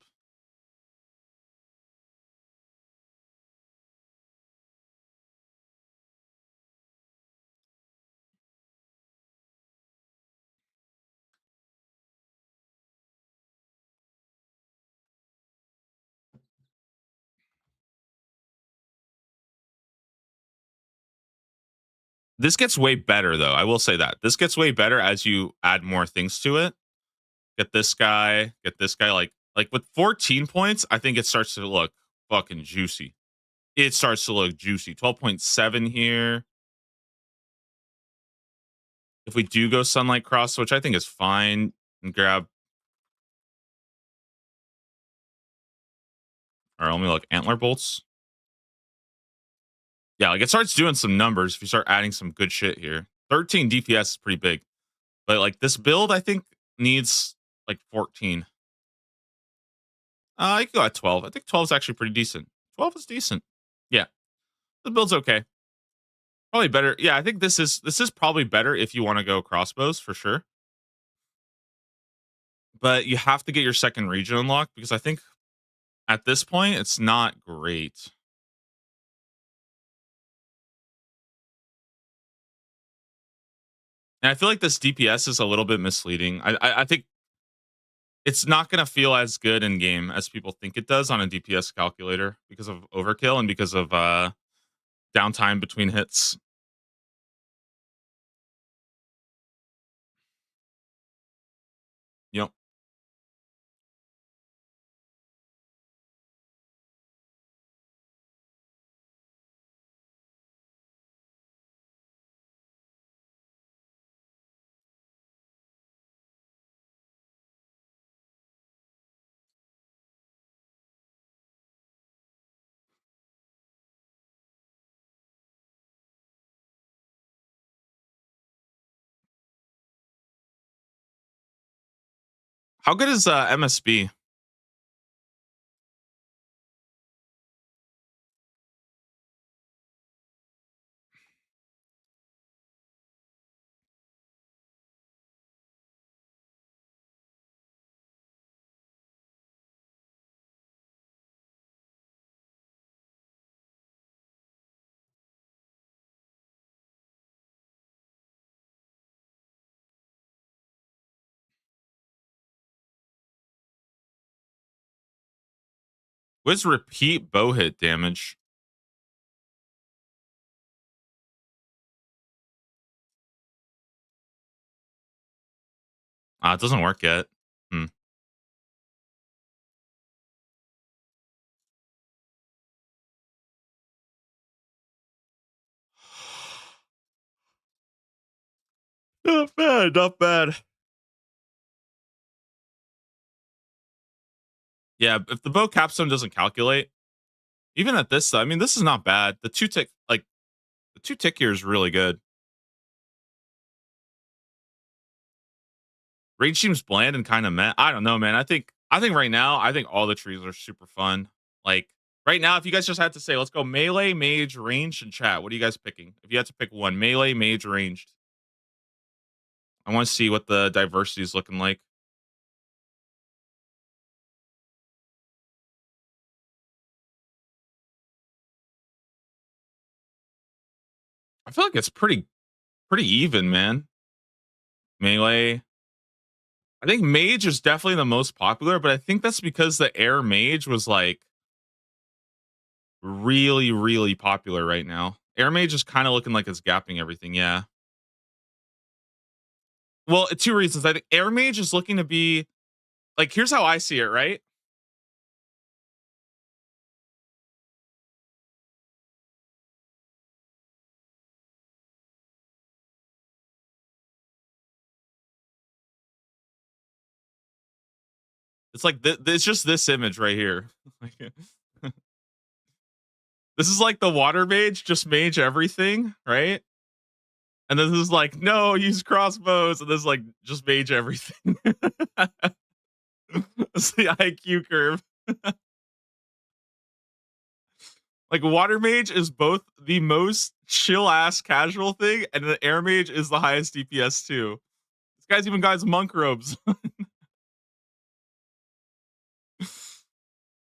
This gets way better though. I will say that. This gets way better as you add more things to it. Get this guy, get this guy like with 14 points, I think it starts to look fucking juicy. It starts to look juicy. 12.7 here. If we do go Sunlight Cross, which I think is fine, and grab or let me look Antler Bolts. Yeah, like it starts doing some numbers if you start adding some good shit here. 13 DPS is pretty big. But like this build, I think needs like 14. I could go at 12. I think 12 is actually pretty decent. 12 is decent. Yeah. The build's okay. Probably better. Yeah, I think this is probably better if you want to go crossbows for sure. But you have to get your second region unlocked because I think at this point it's not great. And I feel like this DPS is a little bit misleading. I think it's not going to feel as good in game as people think it does on a DPS calculator because of overkill and because of downtime between hits. Yep. How good is MSB? What's repeat bow hit damage? It doesn't work yet. Hmm. Not bad, not bad. Yeah, if the bow capstone doesn't calculate, even at this, I mean, this is not bad. The two tick, like the two tick here is really good. Range seems bland and kind of meh. I don't know, man. I think right now, I think all the trees are super fun. Like right now, if you guys just had to say, let's go melee, mage, ranged, and chat. What are you guys picking? If you had to pick one, melee, mage, ranged. I want to see what the diversity is looking like. I feel like it's pretty even, man. Melee. I think mage is definitely the most popular, but I think that's because the air mage was like really, really popular right now. Air mage is kind of looking like it's gapping everything. Yeah. Well, two reasons. I think air mage is looking to be like, here's how I see it, right? It's like it's just this image right here. Like, this is like the water mage, just mage everything, right? And then this is like, no, use crossbows, and this is like just mage everything. It's the IQ curve. Like water mage is both the most chill ass casual thing, and the air mage is the highest DPS too. This guy's even got his monk robes.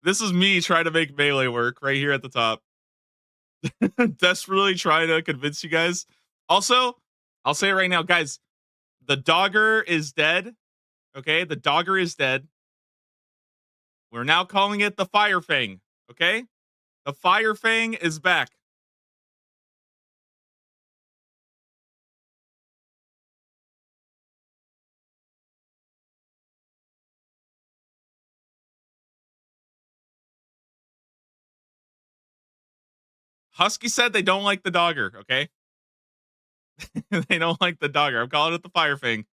This is me trying to make melee work right here at the top. Desperately trying to convince you guys. Also, I'll say it right now, guys. The dogger is dead. Okay, the dogger is dead. We're now calling it the Fire Fang. Okay, the Fire Fang is back. Husky said they don't like the dogger. Okay, they don't like the dogger. I'm calling it the Fire Fang.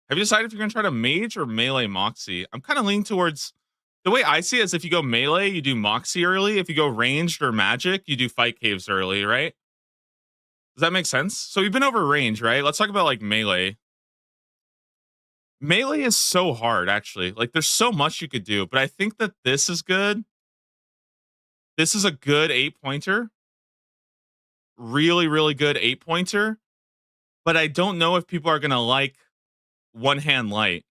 Have you decided if you're gonna try to mage or melee Moxie? I'm kind of leaning towards the way I see it is if you go melee, you do Moxie early. If you go ranged or magic, you do fight caves early, right? Does that make sense? So we've been over range, right? Let's talk about like melee. Melee is so hard, actually. Like there's so much you could do, but I think that this is good. This is a good 8 pointer. Really, really good 8 pointer. But I don't know if people are gonna like one hand light.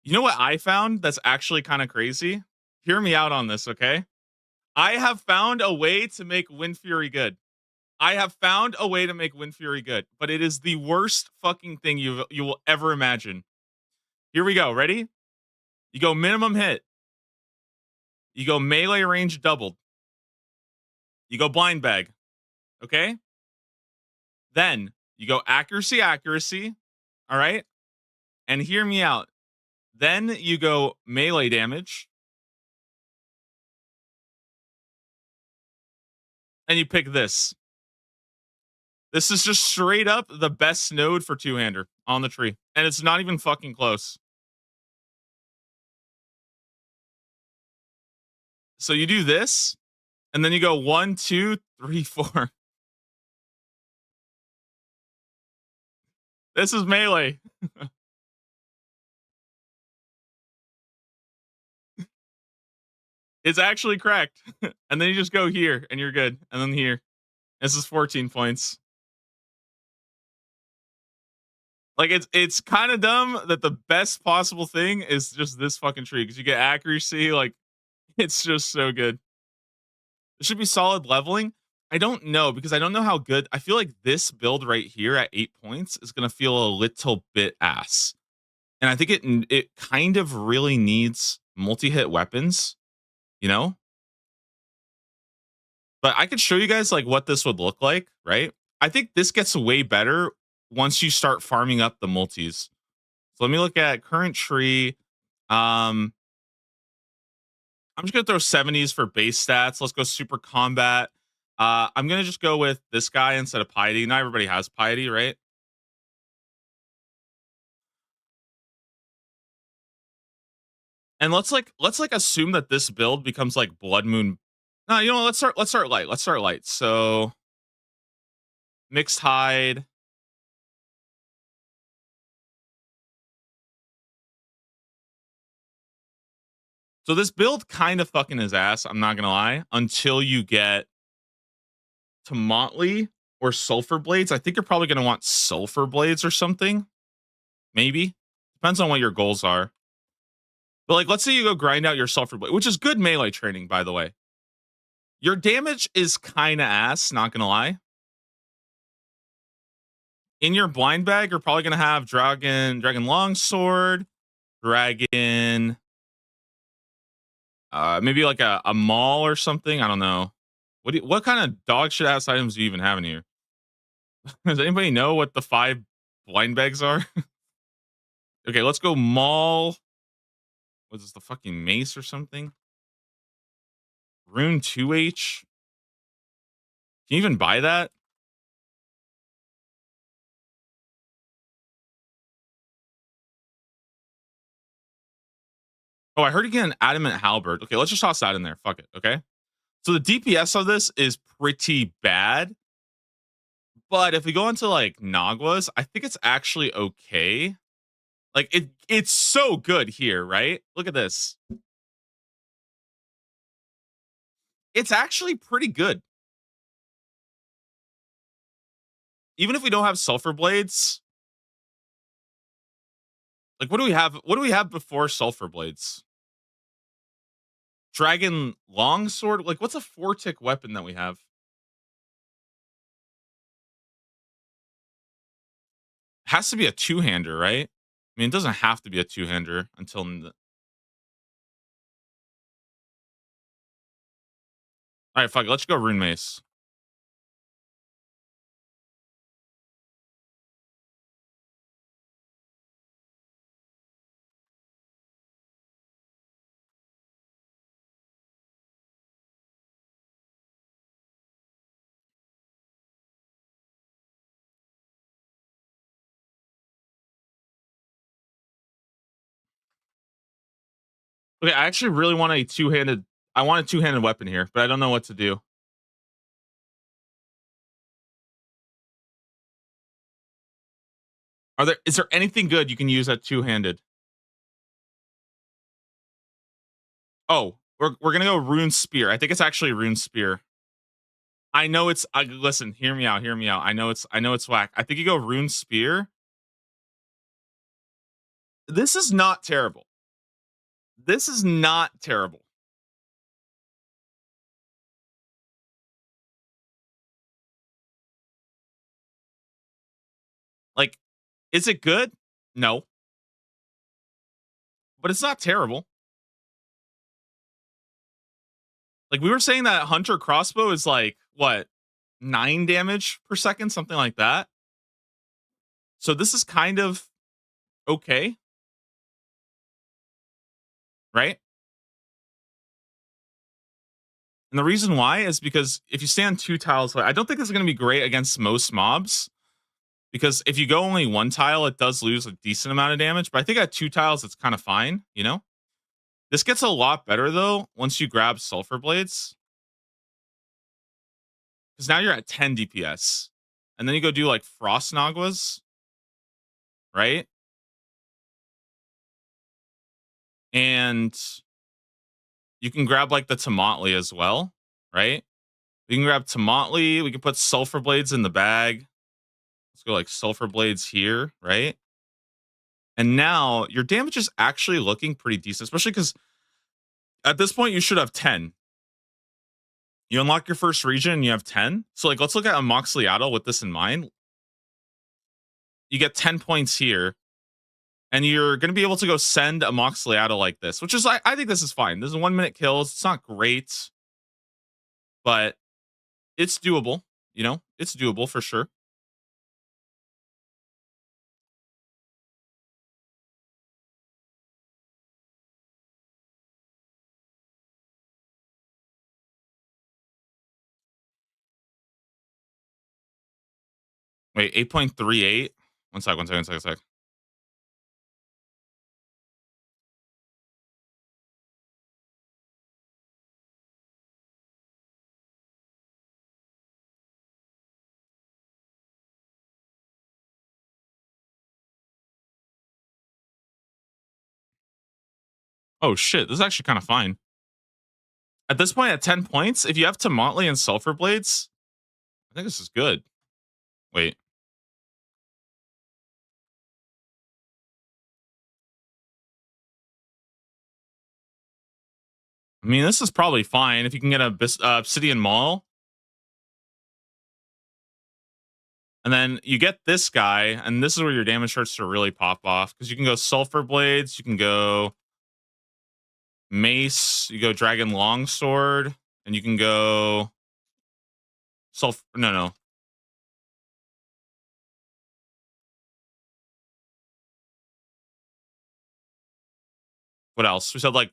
You know what I found that's actually kind of crazy? Hear me out on this, okay? I have found a way to make Wind Fury good. I have found a way to make Wind Fury good, but it is the worst fucking thing you will ever imagine. Here we go. Ready? You go minimum hit. You go melee range doubled. You go blind bag. Okay? Then you go accuracy, accuracy. All right? And hear me out. Then you go melee damage. And you pick this. This is just straight up the best node for two-hander on the tree. And it's not even fucking close. So you do this, and then you go 1, 2, 3, 4. This is melee. It's actually correct. And then you just go here and you're good. And then here. This is 14 points. Like it's kind of dumb that the best possible thing is just this fucking tree because you get accuracy. Like it's just so good. It should be solid leveling. I don't know because I don't know how good. I feel like this build right here at 8 points is gonna feel a little bit ass. And I think it kind of really needs multi-hit weapons, you know? But I could show you guys like what this would look like, right? I think this gets way better once you start farming up the multis. So let me look at current tree. Um, I'm just gonna throw 70s for base stats. Let's go super combat. I'm gonna just go with this guy instead of piety. Not everybody has piety, right? And let's like assume that this build becomes like Blood Moon. No, you know what? Let's start light. Let's start light. So mixed hide. So this build kind of fucking his ass. I'm not gonna lie. Until you get to Motley or Sulfur Blades. I think you're probably gonna want Sulfur Blades or something. Maybe depends on what your goals are. But like, let's say you go grind out your Sulfur Blade, which is good melee training, by the way. Your damage is kind of ass. Not gonna lie. In your blind bag, you're probably gonna have Dragon Longsword, Dragon, maybe like a Maul or something. I don't know. What kind of dog shit ass items do you even have in here? Does anybody know what the 5 blind bags are? Okay, let's go Maul. Was this the fucking mace or something? Rune 2H. Can you even buy that? Oh, I heard you get an adamant halberd. Okay, let's just toss that in there. Fuck it. Okay. So the DPS of this is pretty bad. But if we go into like Naguas, I think it's actually okay. Like it's so good here, right? Look at this. It's actually pretty good. Even if we don't have sulfur blades, like what do we have? What do we have before sulfur blades? Dragon longsword? Like what's a 4-tick weapon that we have? Has to be a two-hander, right? I mean, it doesn't have to be a two-hander until all right, fuck it. Let's go rune mace. Okay, I actually really want a two-handed. I want a two-handed weapon here, but I don't know what to do. Is there anything good you can use at two-handed? Oh, we're gonna go rune spear. I think it's actually rune spear. I know it's. Listen, hear me out. Hear me out. I know it's whack. I think you go rune spear. This is not terrible. This is not terrible. Like, is it good? No, but it's not terrible. Like we were saying that hunter crossbow is like what 9 damage per second, something like that. So this is kind of okay, right? And the reason why is because if you stand 2 tiles, I don't think this is going to be great against most mobs. Because if you go only 1 tile, it does lose a decent amount of damage. But I think at 2 tiles, it's kind of fine, you know? This gets a lot better though once you grab sulfur blades. Because now you're at 10 DPS. And then you go do like frost naguas, right? And you can grab like the Tomatli as well, right? We can grab Tomatli. We can put sulfur blades in the bag. Let's go like sulfur blades here, right? And now your damage is actually looking pretty decent, especially because at this point you should have 10. You unlock your first region and you have 10. So like let's look at a Moxliaddle with this in mind. You get 10 points here. And you're going to be able to go send a Moxliato like this, which is, I think this is fine. This is 1 minute kills. It's not great, but it's doable. You know, it's doable for sure. Wait, 8.38. One sec. Oh shit, this is actually kind of fine. At this point, at 10 points, if you have Tomotley and Sulfur Blades, I think this is good. Wait. I mean, this is probably fine if you can get a Obsidian Maul. And then you get this guy, and this is where your damage starts to really pop off. Because you can go Sulfur Blades, you can go Mace, you go Dragon Longsword, and you can go Sulfur. No. What else? We said like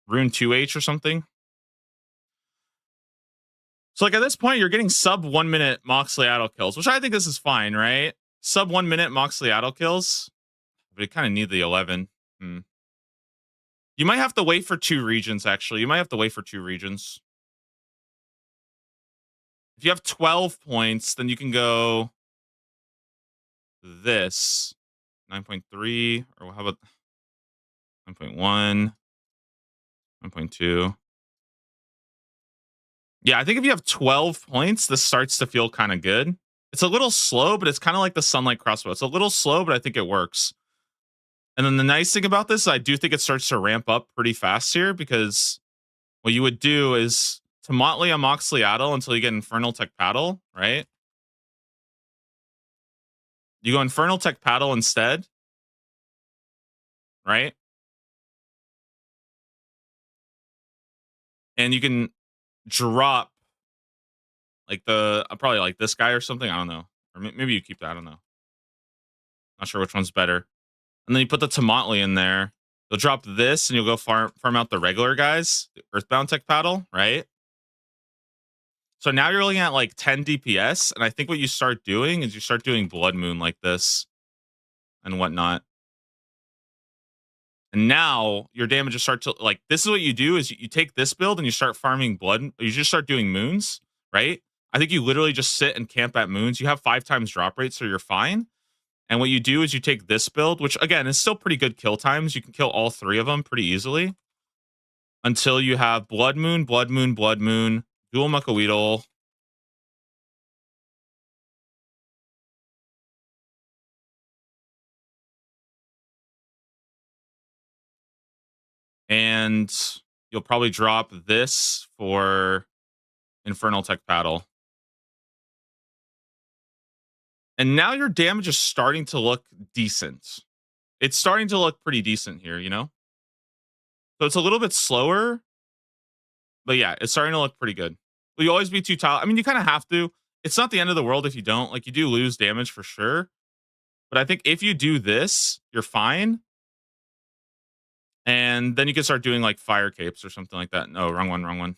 Rune 2H or something. So like at this point, you're getting sub 1 minute Moxliato kills, which I think this is fine, right? Sub 1 minute Moxliato kills, but you kind of need the 11. You might have to wait for 2 regions. Actually, you might have to wait for 2 regions. If you have 12 points, then you can go this 9.3, or how about 9.1, 9.2. Yeah, I think if you have 12 points, this starts to feel kind of good. It's a little slow, but it's kind of like the Sunlight Crossbow. It's a little slow, but I think it works. And then the nice thing about this, I do think it starts to ramp up pretty fast here, because what you would do is to Motley a Moxliato until you get Infernal Tech Paddle, right? You go Infernal Tech Paddle instead, right? And you can drop like the probably like this guy or something. I don't know. Or maybe you keep that. I don't know. Not sure which one's better. And then you put the Tomotley in there. You'll drop this and you'll go farm out the regular guys, the Earthbound Tech Paddle, right? So now you're looking at like 10 DPS. And I think what you start doing is you start doing Blood Moon like this and whatnot. And now your damages start to like, this is what you do is you take this build and you start farming blood. You just start doing moons, right? I think you literally just sit and camp at moons. You have 5 times drop rate, so you're fine. And what you do is you take this build, which again is still pretty good kill times. You can kill all 3 of them pretty easily until you have Blood Moon, Blood Moon, Blood Moon, dual Muckweedle. And you'll probably drop this for Infernal Tech Paddle. And now your damage is starting to look decent. It's starting to look pretty decent here, you know? So it's a little bit slower. But yeah, it's starting to look pretty good. Will you always be 2 tile? I mean, you kind of have to. It's not the end of the world if you don't. Like, you do lose damage for sure. But I think if you do this, you're fine. And then you can start doing like fire capes or something like that. No, wrong one.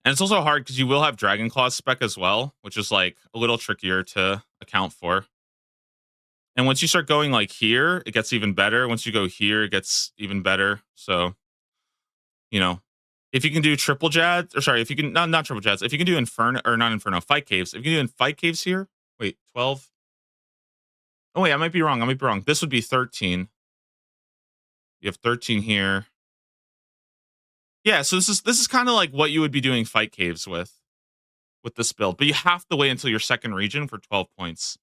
And it's also hard because you will have Dragon Claw spec as well, which is like a little trickier to account for. And once you start going like here, it gets even better. Once you go here, it gets even better. So, you know, if you can do triple jazz, or sorry, if you can not triple jazz, if you can do inferno or not inferno, fight caves. If you can do in fight caves here, wait, 12. Oh wait, I might be wrong. This would be 13. You have 13 here. Yeah, so this is kind of like what you would be doing fight caves with this build, but you have to wait until your second region for 12 points.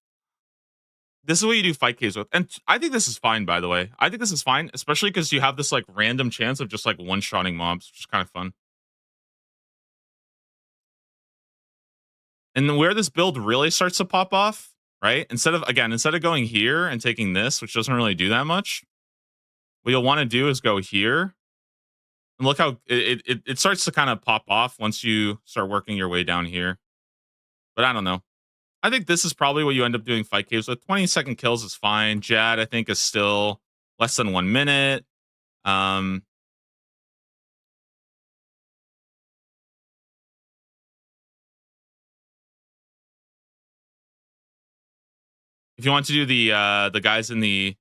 this is what you do fight caves with, and I think this is fine. By the way, I think this is fine, especially because you have this like random chance of just like one shotting mobs, which is kind of fun. And where this build really starts to pop off, right? Instead of going here and taking this, which doesn't really do that much, what you'll want to do is go here and look how it starts to kind of pop off once you start working your way down here. But I don't know. I think this is probably what you end up doing fight caves with. 20-second kills is fine. Jad, I think, is still less than 1 minute. Um, if you want to do the guys in the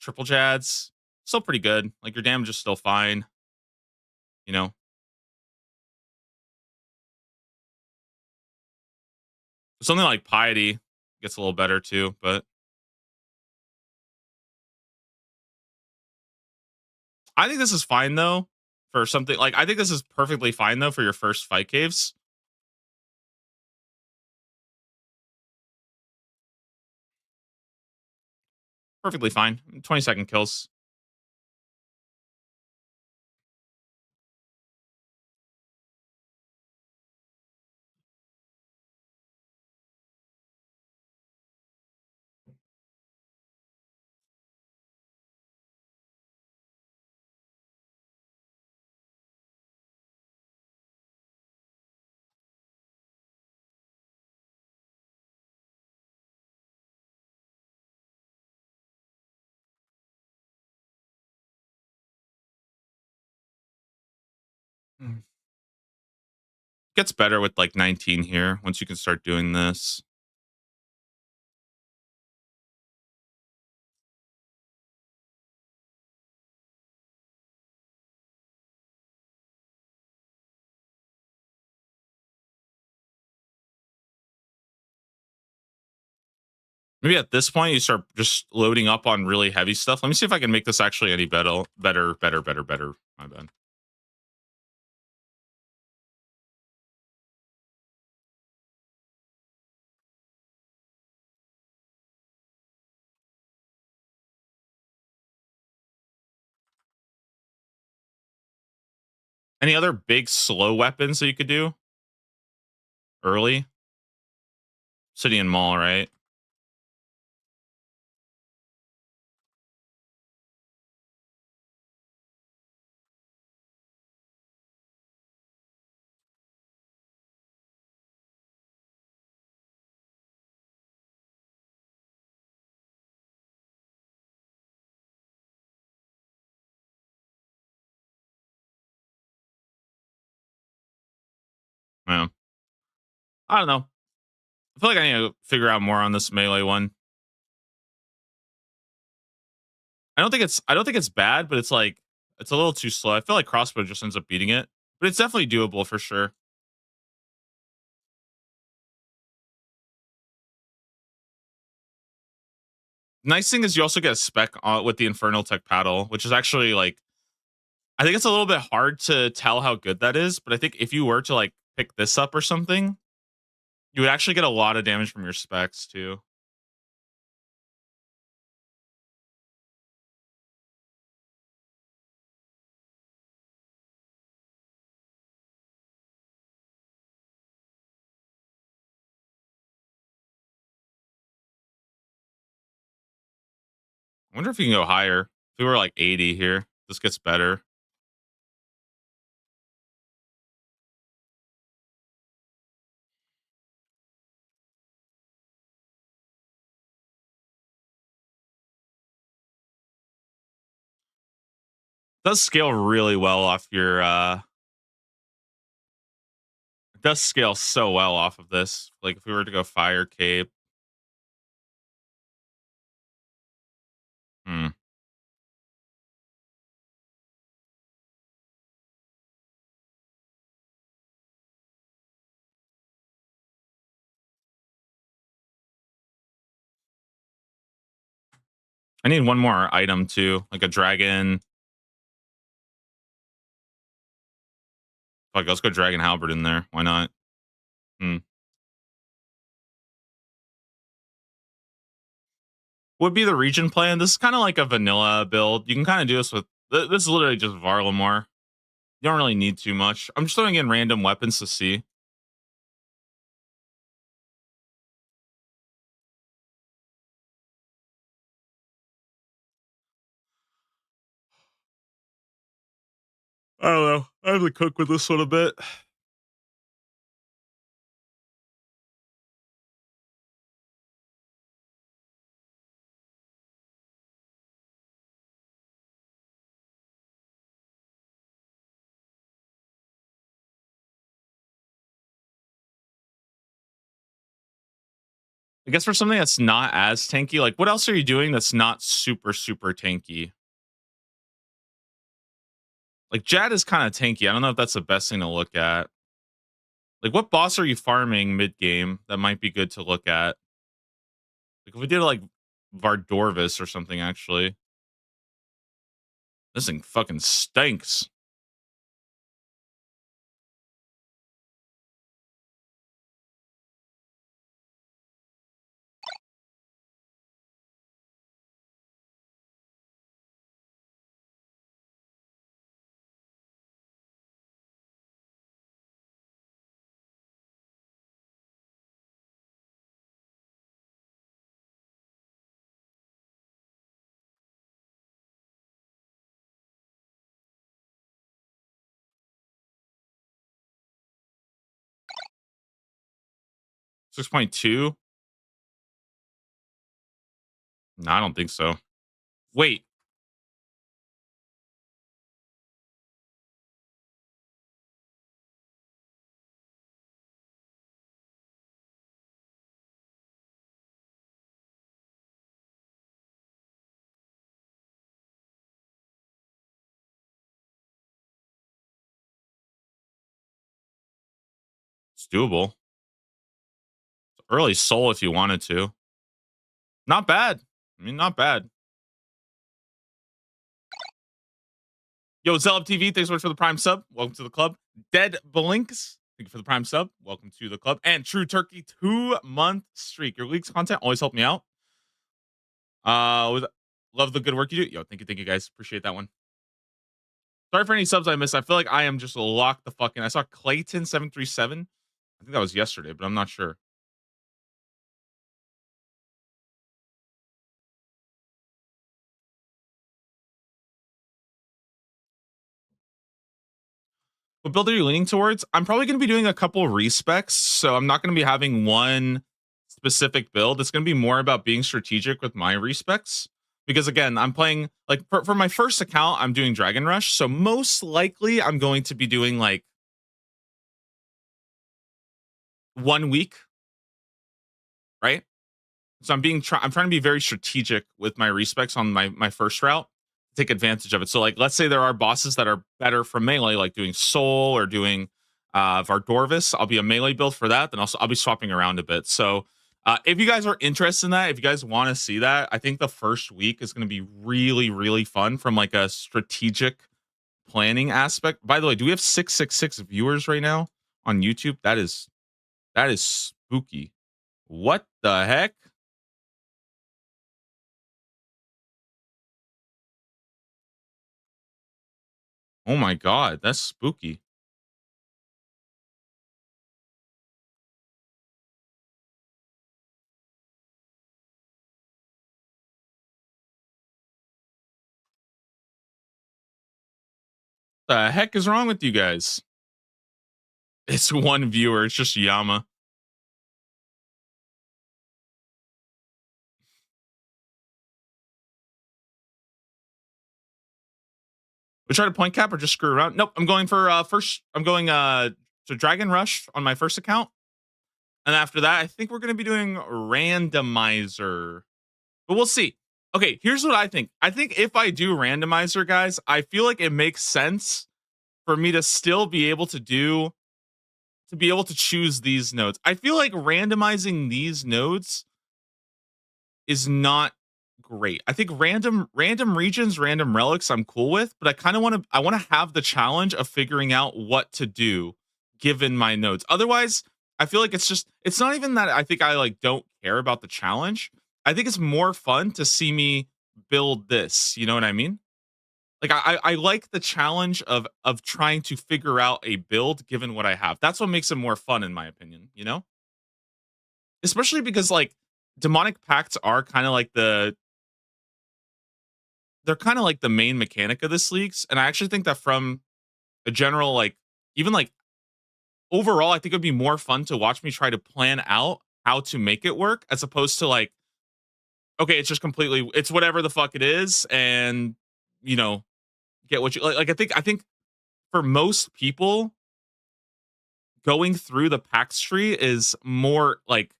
triple Jads, still pretty good. Like your damage is still fine. You know, something like Piety gets a little better too. But I think this is fine though for something like I think this is perfectly fine though for your first fight caves. Perfectly fine. 20-second kills. Mm. Gets better with like 19 here once you can start doing this. Maybe at this point you start just loading up on really heavy stuff. Let me see if I can make this actually any better. Better. My bad. Any other big slow weapons that you could do early? City and Mall, right? Yeah. I don't know. I feel like I need to figure out more on this melee one. I don't think it's bad, but it's like it's a little too slow. I feel like crossbow just ends up beating it, but it's definitely doable for sure. Nice thing is you also get a spec with the Infernal Tech paddle, which is actually like I think it's a little bit hard to tell how good that is, but I think if you were to like pick this up or something, you would actually get a lot of damage from your specs too. I wonder if you can go higher. If we were like 80 here, this gets better. Does scale really well off your it does scale so well off of this. Like if we were to go fire cape. Hmm. I need one more item too, like a dragon. Fuck, let's go dragon halberd in there. Why not? Hmm. would be the region plan. This is kind of like a vanilla build. You can kind of do this with this is literally just Varlamore. You don't really need too much. I'm just throwing in random weapons to see. I don't know. I have to cook with this one a bit. I guess for something that's not as tanky, like what else are you doing that's not super super tanky? Like Jad is kind of tanky. I don't know if that's the best thing to look at. Like what boss are you farming mid game that might be good to look at? Like if we did like Vardorvis or something, actually, this thing fucking stinks. 6.2? No, I don't think so. Wait, it's doable. Early soul if you wanted to. Not bad. I mean, not bad. Yo, Zelub TV, thanks so much for the Prime sub. Welcome to the club. Dead Blinks, thank you for the Prime sub. Welcome to the club. And True Turkey, 2-month streak. Your leaks content always help me out. With love the good work you do. Yo, thank you guys. Appreciate that one. Sorry for any subs I missed. I feel like I am just locked the fuck in. I saw Clayton737. I think that was yesterday, but I'm not sure. What build are you leaning towards? I'm probably going to be doing a couple respecs, so I'm not going to be having one specific build. It's going to be more about being strategic with my respecs. Because again, I'm playing like for my first account, I'm doing Dragon Rush. So most likely I'm going to be doing like 1 week, right? So I'm trying to be very strategic with my respecs on my first route, take advantage of it. So like let's say there are bosses that are better from melee, like doing Soul or doing Vardorvis. I'll be a melee build for that. Then also I'll be swapping around a bit. So if you guys are interested in that, if you guys want to see that, I think the first week is going to be really, really fun from like a strategic planning aspect. By the way, do we have 666 viewers right now on YouTube? That is spooky. What the heck? Oh my god, that's spooky. The heck is wrong with you guys? It's one viewer. It's just Yama. We try to point cap or just screw around. Nope. I'm going for first. I'm going to Dragon Rush on my first account, and after that, I think we're going to be doing randomizer. But we'll see. Okay, here's what I think. I think if I do randomizer, guys, I feel like it makes sense for me to still be able to choose these nodes. I feel like randomizing these nodes is not great. I think random regions, random relics I'm cool with, but I want to have the challenge of figuring out what to do given my nodes. Otherwise, I feel like it's not even that I think I like don't care about the challenge. I think it's more fun to see me build this. You know what I mean? Like I like the challenge of trying to figure out a build given what I have. That's what makes it more fun in my opinion, you know? Especially because like demonic pacts are kind of like they're kind of like the main mechanic of this leagues and I actually think that from a general like even like overall I think it'd be more fun to watch me try to plan out how to make it work as opposed to like okay, it's just completely it's whatever the fuck it is and you know, get what you like I think for most people going through the packs tree is more like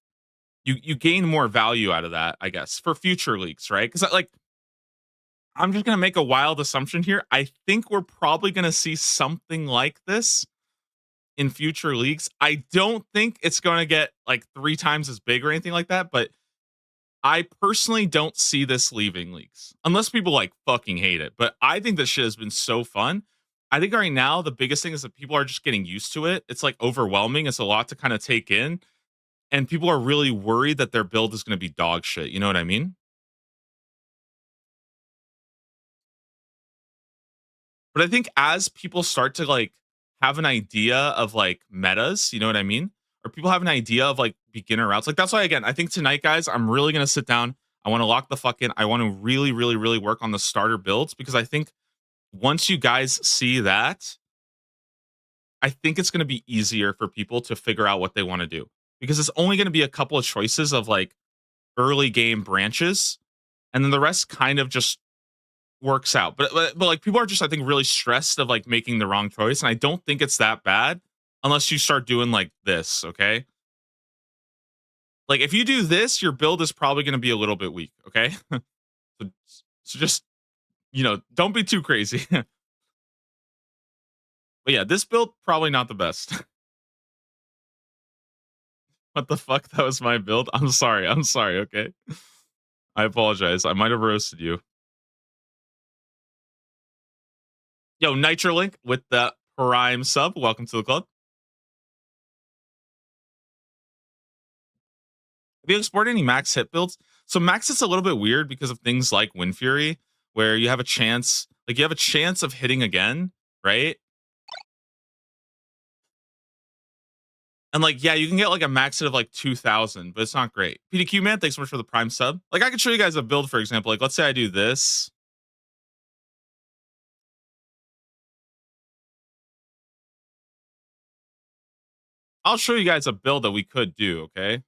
you gain more value out of that, I guess, for future leagues, right? Because like I'm just gonna make a wild assumption here. I think we're probably gonna see something like this in future leagues. I don't think it's gonna get like 3 times as big or anything like that, but I personally don't see this leaving leagues unless people like fucking hate it. But I think this shit has been so fun. I think right now the biggest thing is that people are just getting used to it. It's like overwhelming. It's a lot to kind of take in and people are really worried that their build is going to be dog shit. You know what I mean? But I think as people start to like have an idea of like metas, you know what I mean? Or people have an idea of like beginner routes. Like that's why again, I think tonight, guys, I'm really going to sit down. I want to lock the fuck in. I want to really, really, really work on the starter builds because I think once you guys see that, I think it's going to be easier for people to figure out what they want to do because it's only going to be a couple of choices of like early game branches and then the rest kind of just works out. But like people are just I think really stressed of like making the wrong choice, and I don't think it's that bad unless you start doing like this. Okay, like if you do this, your build is probably going to be a little bit weak. Okay, so, so just don't be too crazy. But yeah, this build probably not the best. What the fuck? That was my build. I'm sorry. I'm sorry. Okay, I apologize. I might have roasted you. Yo, Nitrolink with the Prime sub. Welcome to the club. Have you explored any max hit builds? So max is a little bit weird because of things like Wind Fury, where you have a chance, like you have a chance of hitting again, right? And like, yeah, you can get like a max hit of like 2,000, but it's not great. PDQ man, thanks so much for the Prime sub. Like, I could show you guys a build, for example. Like, let's say I do this. I'll show you guys a build that we could do. Okay.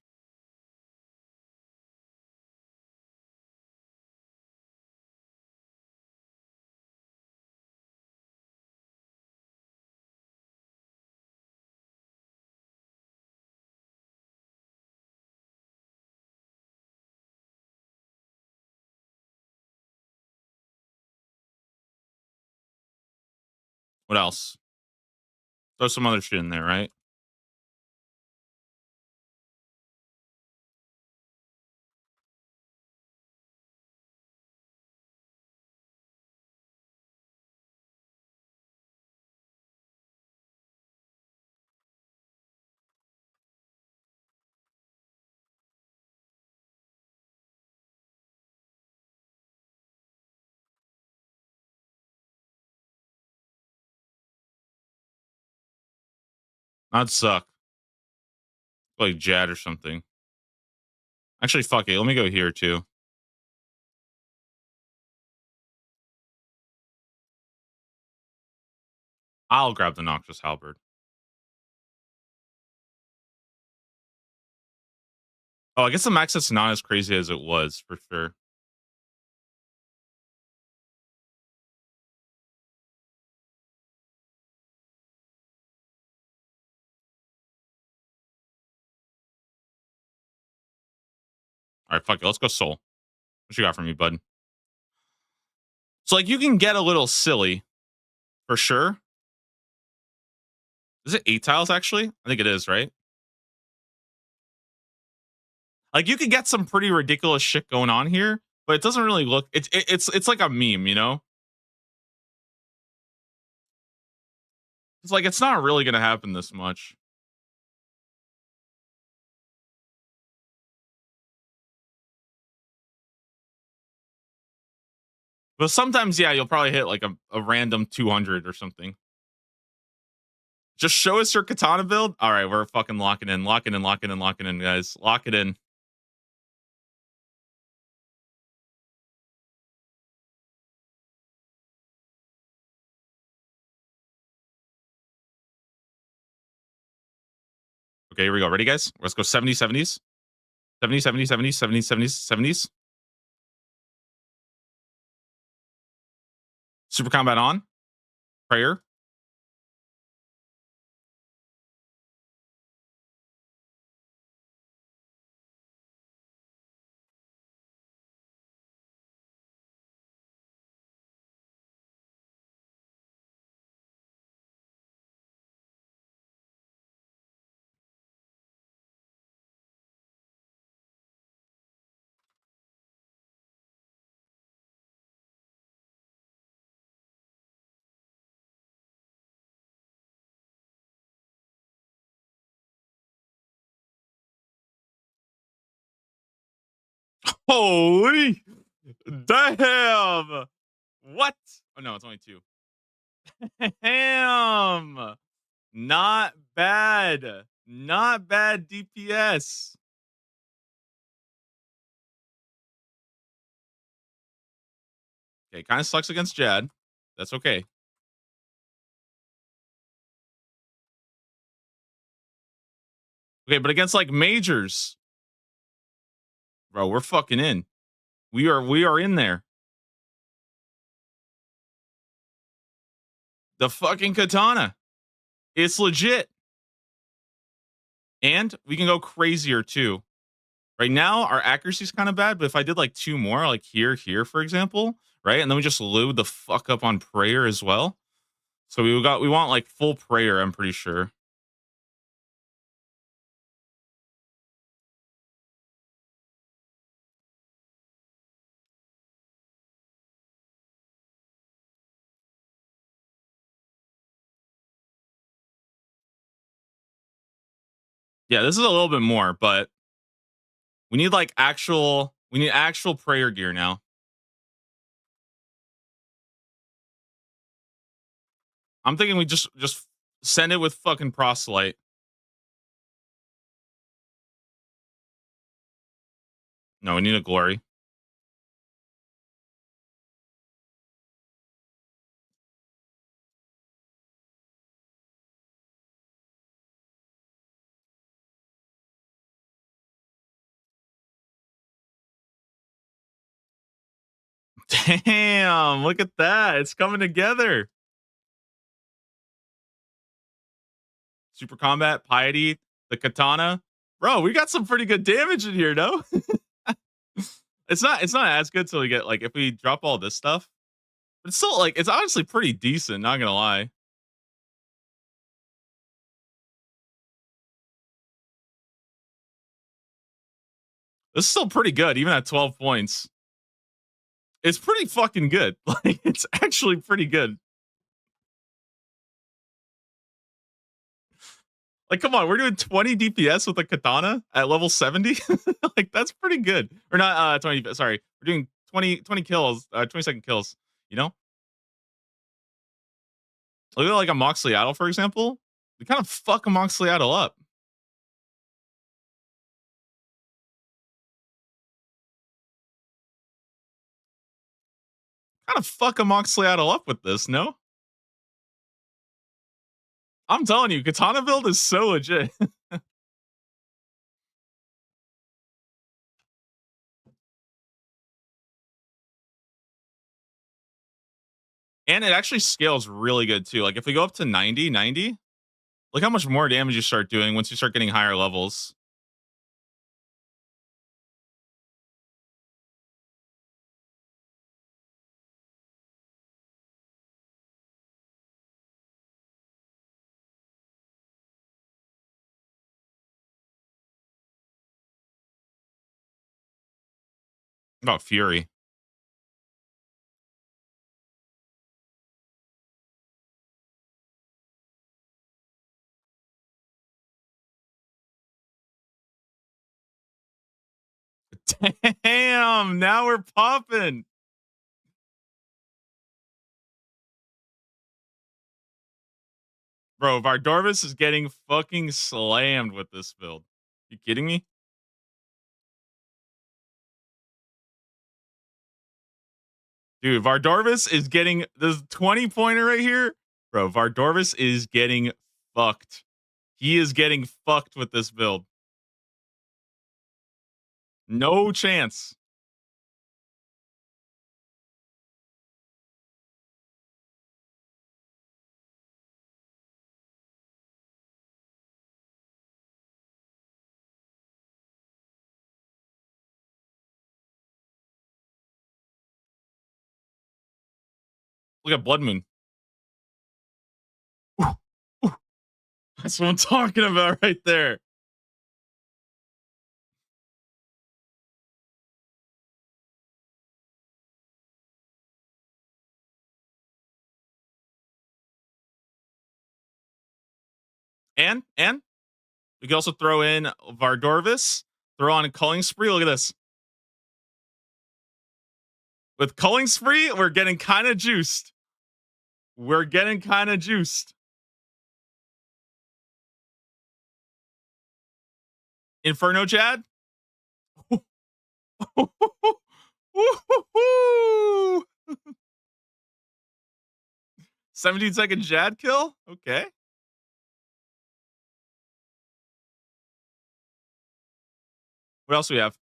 What else? Throw some other shit in there, right? That'd suck. Like Jad or something. Actually, fuck it. Let me go here too. I'll grab the Noxious Halberd. Oh, I guess the max hit's not as crazy as it was for sure. All right, fuck it. Let's go Soul. What you got for me, bud? So like you can get a little silly for sure. Is it 8 tiles actually? I think it is, right? Like you can get some pretty ridiculous shit going on here, but it doesn't really look it's like a meme, you know? It's like it's not really gonna happen this much. But sometimes, yeah, you'll probably hit like a random 200 or something. Just show us your katana build. All right, we're fucking locking in, locking in, locking in, locking in, guys. Lock it in. Okay, here we go. Ready, guys? Let's go 70s, 70s, 70s, 70s, 70s, 70s, 70s, 70s. Super combat on. Prayer. Holy damn! What? Oh no, it's only two. Damn! Not bad. Not bad DPS. Okay, kind of sucks against Jad. That's okay. Okay, but against like majors, bro, we're fucking in. We are in there. The fucking katana. It's legit. And we can go crazier too. Right now, our accuracy is kind of bad, but if I did like two more, like here, for example, right? And then we just load the fuck up on prayer as well. So we want like full prayer, I'm pretty sure. Yeah, this is a little bit more, but we need actual prayer gear now. I'm thinking we just send it with fucking proselyte. No, we need a glory. Damn, look at that. It's coming together. Super combat, piety, the katana. Bro, we got some pretty good damage in here, no? It's not as good till we get like if we drop all this stuff. But it's still like it's honestly pretty decent, not gonna lie. This is still pretty good, even at 12 points. It's pretty fucking good. Like it's actually pretty good. Like, come on, we're doing 20 DPS with a katana at level 70. Like, that's pretty good. Or not 20, sorry. We're doing 20 kills, 20-second kills, you know? Look at like a Moxliaddle, for example. We kind of fuck a Moxliaddle up. Kind of fuck a Moxliaddle up with this, no? I'm telling you, katana build is so legit. And it actually scales really good too. Like if we go up to 90, look how much more damage you start doing once you start getting higher levels. About Fury. Damn, now we're popping. Bro, Vardorvis is getting fucking slammed with this build. You kidding me? Dude, Vardorvis is getting this 20-pointer right here. Bro, Vardorvis is getting fucked. He is getting fucked with this build. No chance. Look at Blood Moon. Ooh, ooh. That's what I'm talking about right there. And we can also throw in Vardorvis, throw on a Culling Spree. Look at this. With Culling Spree, we're getting kind of juiced. We're getting kind of juiced. Inferno Jad. 17-second Jad kill. Okay. What else do we have?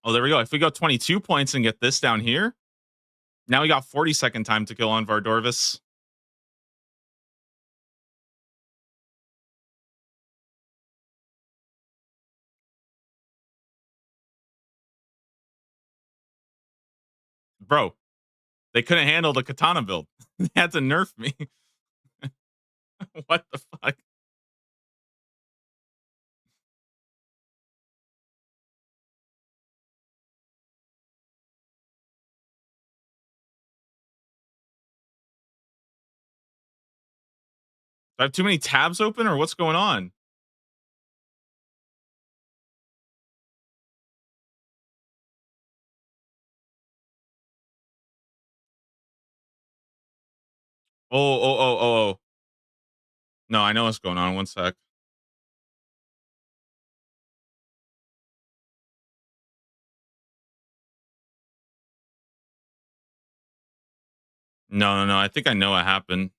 Oh, there we go. If we go 22 points and get this down here, now we got 40-second time to kill on Vardorvis. Bro, they couldn't handle the katana build. They had to nerf me. What the fuck? Do I have too many tabs open or what's going on? Oh. No, I know what's going on. One sec. No. I think I know what happened.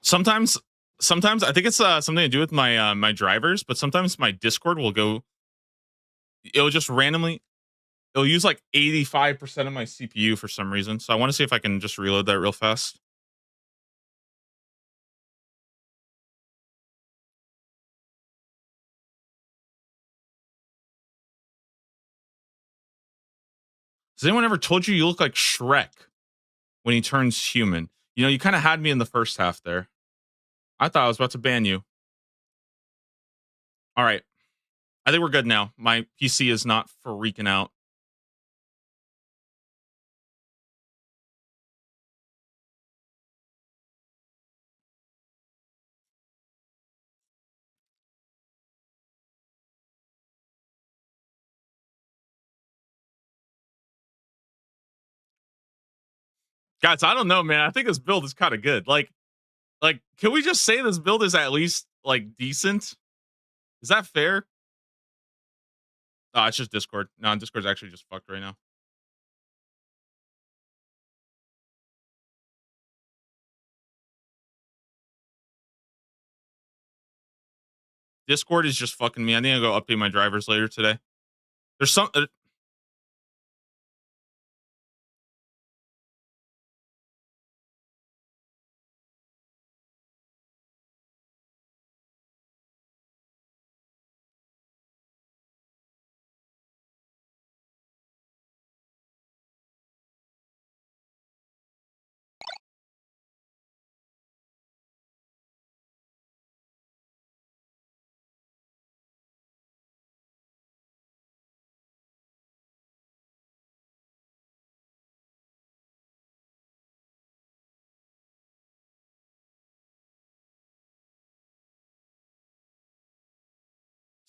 Sometimes, sometimes I think it's something to do with my my drivers, but sometimes my Discord will go. It'll just randomly. It'll use like 85% of my CPU for some reason. So I want to see if I can just reload that real fast. Has anyone ever told you you look like Shrek when he turns human? You know, you kind of had me in the first half there. I thought I was about to ban you. All right. I think we're good now. My PC is not freaking out. Guys, I don't know, man. I think this build is kind of good. Like, can we just say this build is at least like decent? Is that fair? Oh, it's just Discord. No, Discord's actually just fucked right now. Discord is just fucking me. I need to go update my drivers later today. There's some.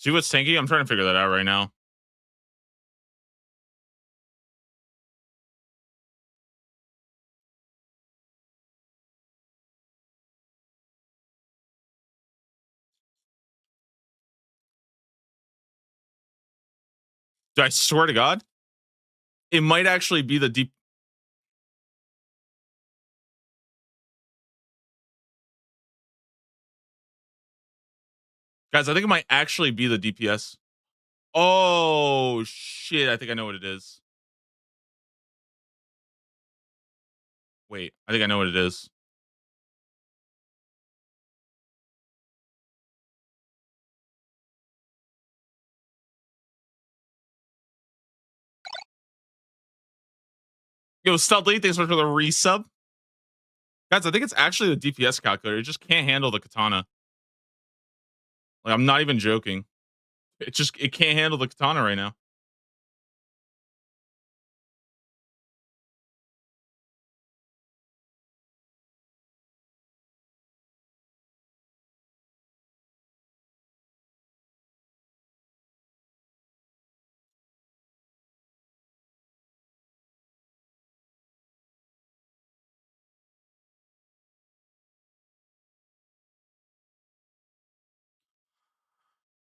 See what's tanky? I'm trying to figure that out right now. I swear to God, it might actually be the deep. Guys, I think it might actually be the DPS. Oh shit! I think I know what it is. Wait, I think I know what it is. Yo, Studley, thanks so much for the resub. Guys, I think it's actually the DPS calculator. It just can't handle the katana. Like, I'm not even joking. It can't handle the katana right now.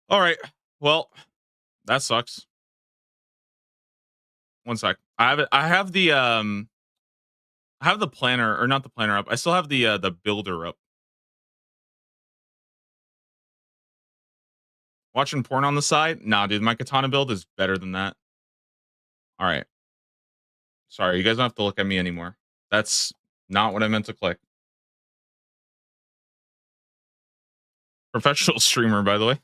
All right. Well, that sucks. One sec. I have it. I have the planner or not the planner up. I still have the builder up. Watching porn on the side? Nah, dude, my katana build is better than that. All right. Sorry, you guys don't have to look at me anymore. That's not what I meant to click. Professional streamer, by the way.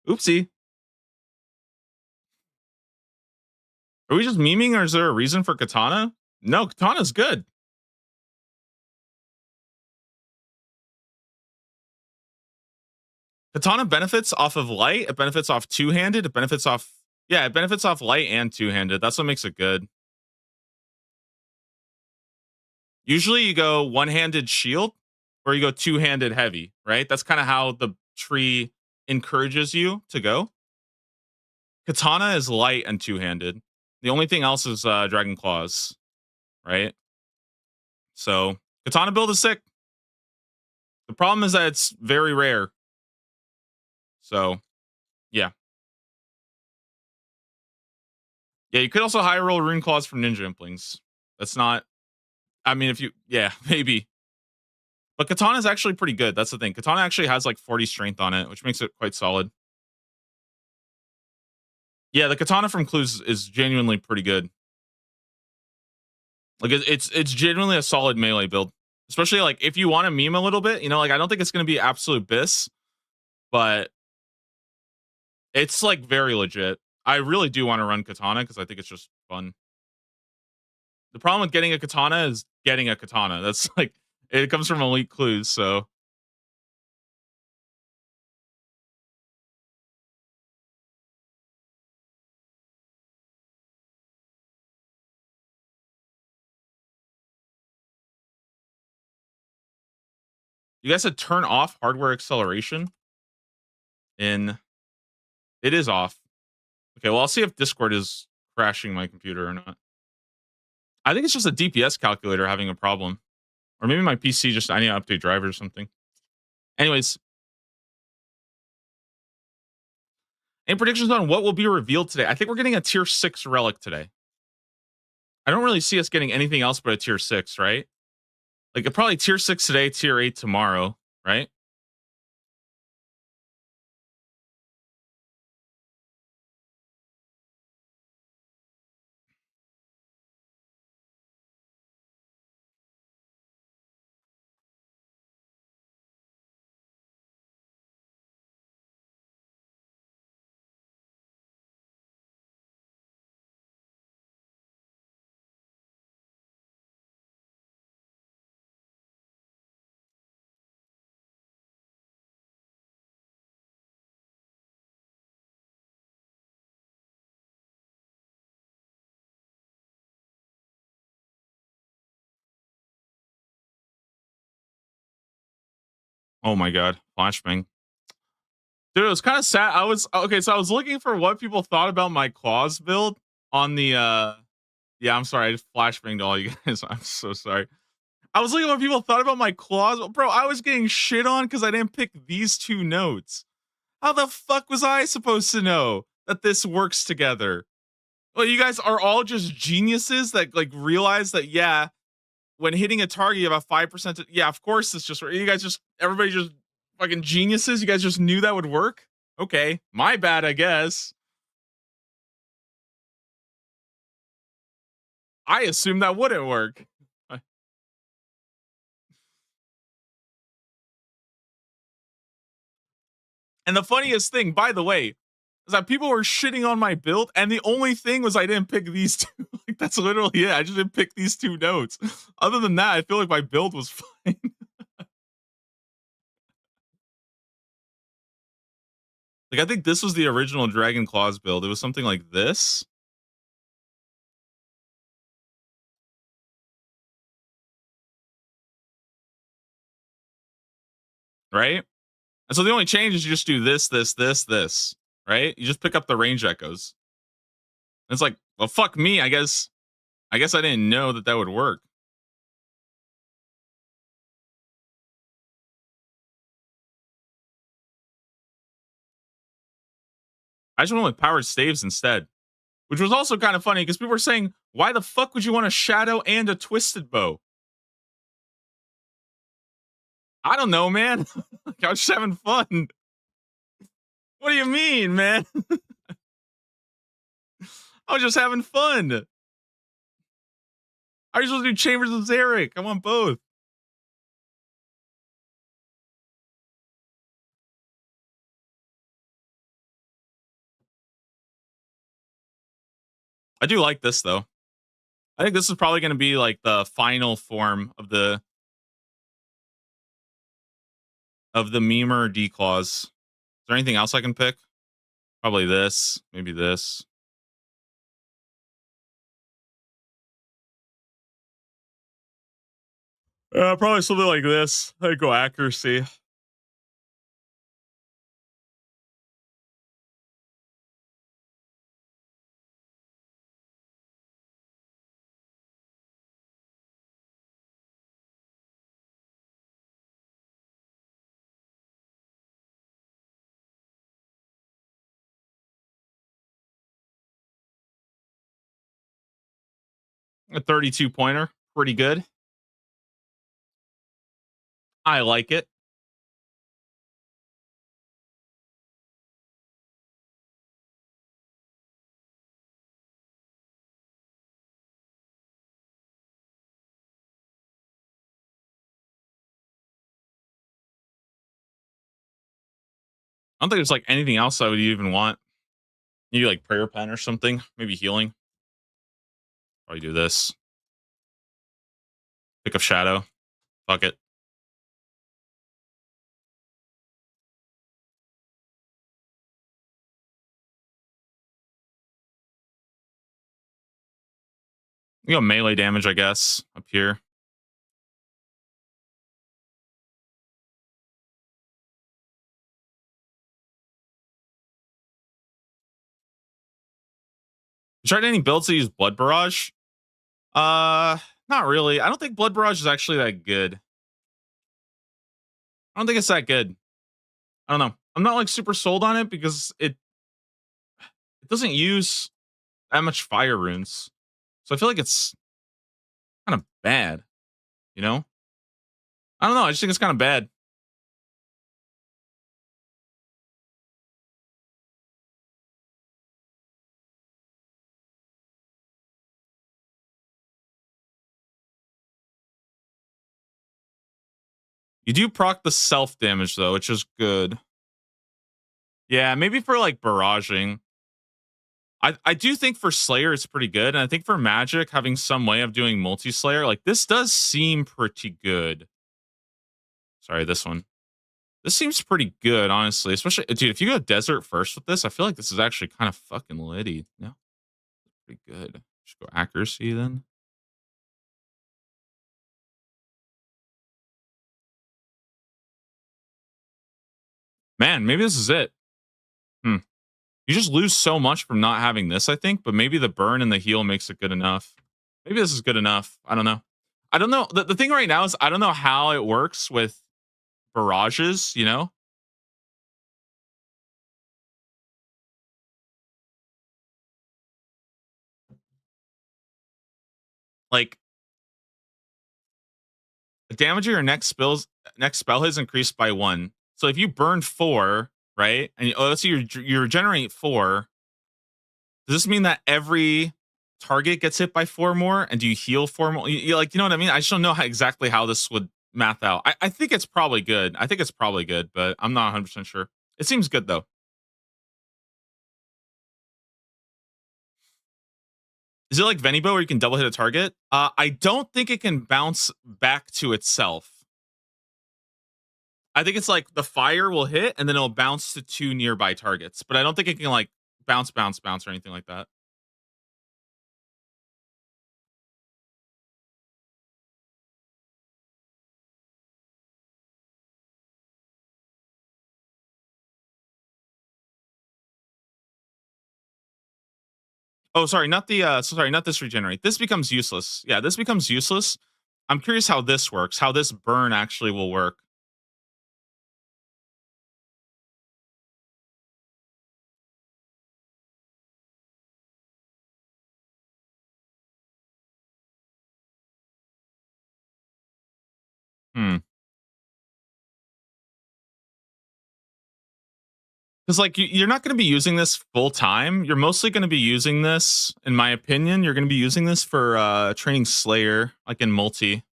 Oopsie. Are we just memeing or is there a reason for katana? No, katana's good. Katana benefits off of light. It benefits off two-handed. It benefits off it benefits off light and two-handed. That's what makes it good. Usually you go one-handed shield or you go two-handed heavy, right? That's kind of how the tree encourages you to go. Katana is light and two-handed. The only thing else is Dragon Claws, right? So katana build is sick. The problem is that it's very rare. So yeah. Yeah, you could also high roll rune claws from ninja implings. That's not I mean if you yeah, maybe. But katana is actually pretty good. That's the thing. Katana actually has like 40 strength on it, which makes it quite solid. Yeah, the katana from Clues is genuinely pretty good. Like it's genuinely a solid melee build. Especially like if you want to meme a little bit, you know, like I don't think it's gonna be absolute bis, but it's like very legit. I really do want to run katana because I think it's just fun. The problem with getting a katana is getting a katana. That's like it comes from Elite Clues, so you guys said turn off hardware acceleration. In it is off. Okay, well I'll see if Discord is crashing my computer or not. I think it's just a DPS calculator having a problem. Or maybe my PC just I need to update drivers or something. Anyways, any predictions on what will be revealed today? I think we're getting a tier 6 relic today. I don't really see us getting anything else but a tier 6, right? Like probably tier 6 today, tier 8 tomorrow, right? Oh my god, flashbang. Dude, it was kind of sad. I was okay, so I was looking for what people thought about my claws build on the yeah, I'm sorry, I just flashbanged all you guys. I'm so sorry. I was looking at what people thought about my claws. Bro, I was getting shit on because I didn't pick these two notes. How the fuck was I supposed to know that this works together? Well, you guys are all just geniuses that like realize that yeah, when hitting a target, you have a 5%. Yeah, of course, it's just you guys just everybody just fucking geniuses. You guys just knew that would work. Okay, my bad, I guess. I assumed that wouldn't work. And the funniest thing, by the way, is that people were shitting on my build, and the only thing was I didn't pick these two. Like that's literally it. I just didn't pick these two notes. Other than that, I feel like my build was fine. Like I think this was the original Dragon Claws build. It was something like this, right? And so the only change is you just do this, right? You just pick up the range echoes. And it's like, well, fuck me. I guess I didn't know that that would work. I just went with powered staves instead, which was also kind of funny because people were saying, why the fuck would you want a shadow and a twisted bow? I don't know, man. I was just having fun. What do you mean, man? I was just having fun. I was supposed to do Chambers of Zarek. I want both. I do like this though. I think this is probably going to be like the final form of the Memer D clause. Is there anything else I can pick? Probably this, maybe this. Probably something like this. I go accuracy. A 32 pointer, pretty good. I like it. I don't think there's like anything else I would even want. Maybe like prayer pen or something. Maybe healing. Probably do this. Pick up shadow. Fuck it. You go melee damage, I guess, up here. You tried any builds that use Blood Barrage? Uh, Not really. I don't think Blood Barrage is actually that good. I don't think it's that good. I don't know. I'm not like super sold on it because it doesn't use that much fire runes. So I feel like it's kind of bad, you know? I don't know. I just think it's kind of bad. You do proc the self damage though, which is good. Yeah, maybe for like barraging. I do think for Slayer it's pretty good, and I think for Magic having some way of doing multi Slayer, like this does seem pretty good. Sorry, this one. This seems pretty good, honestly. Especially, dude, if you go desert first with this, I feel like this is actually kind of fucking litty. No, pretty good. Just go accuracy then. Man, maybe this is it. Hmm. You just lose so much from not having this, I think, but maybe the burn and the heal makes it good enough. Maybe this is good enough. I don't know. I don't know. The thing right now is I don't know how it works with barrages, you know? Like the damage of your next spell is increased by 1. So if you burn 4, right? And let's say you regenerate 4, does this mean that every target gets hit by 4 more? And do you heal 4 more? Like, you know what I mean? I just don't know exactly how this would math out. I think it's probably good. I think it's probably good, but I'm not 100% sure. It seems good though. Is it like Venibo where you can double hit a target? I don't think it can bounce back to itself. I think it's like the fire will hit and then it'll bounce to 2 nearby targets, but I don't think it can like bounce or anything like that. Oh, sorry, not the sorry, not this regenerate. This becomes useless. Yeah, this becomes useless. I'm curious how this works, how this burn actually will work. 'Cause, like, you're not gonna be using this full time. You're mostly gonna be using this, in my opinion, you're gonna be using this for, training Slayer, like, in multi.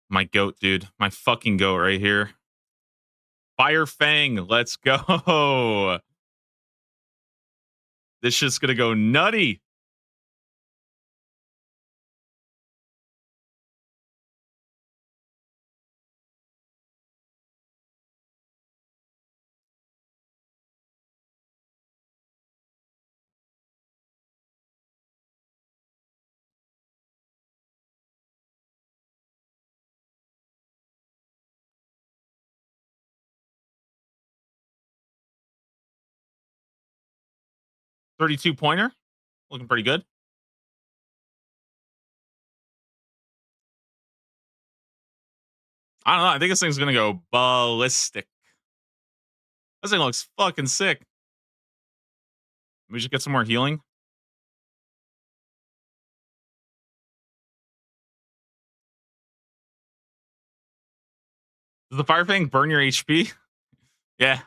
'My goat, dude. My fucking goat right here. Fire Fang, let's go. This shit's gonna go nutty. 32 pointer, looking pretty good. I don't know, I think this thing's gonna go ballistic. This thing looks fucking sick. We should get some more healing. Does the Fire Fang burn your HP? Yeah.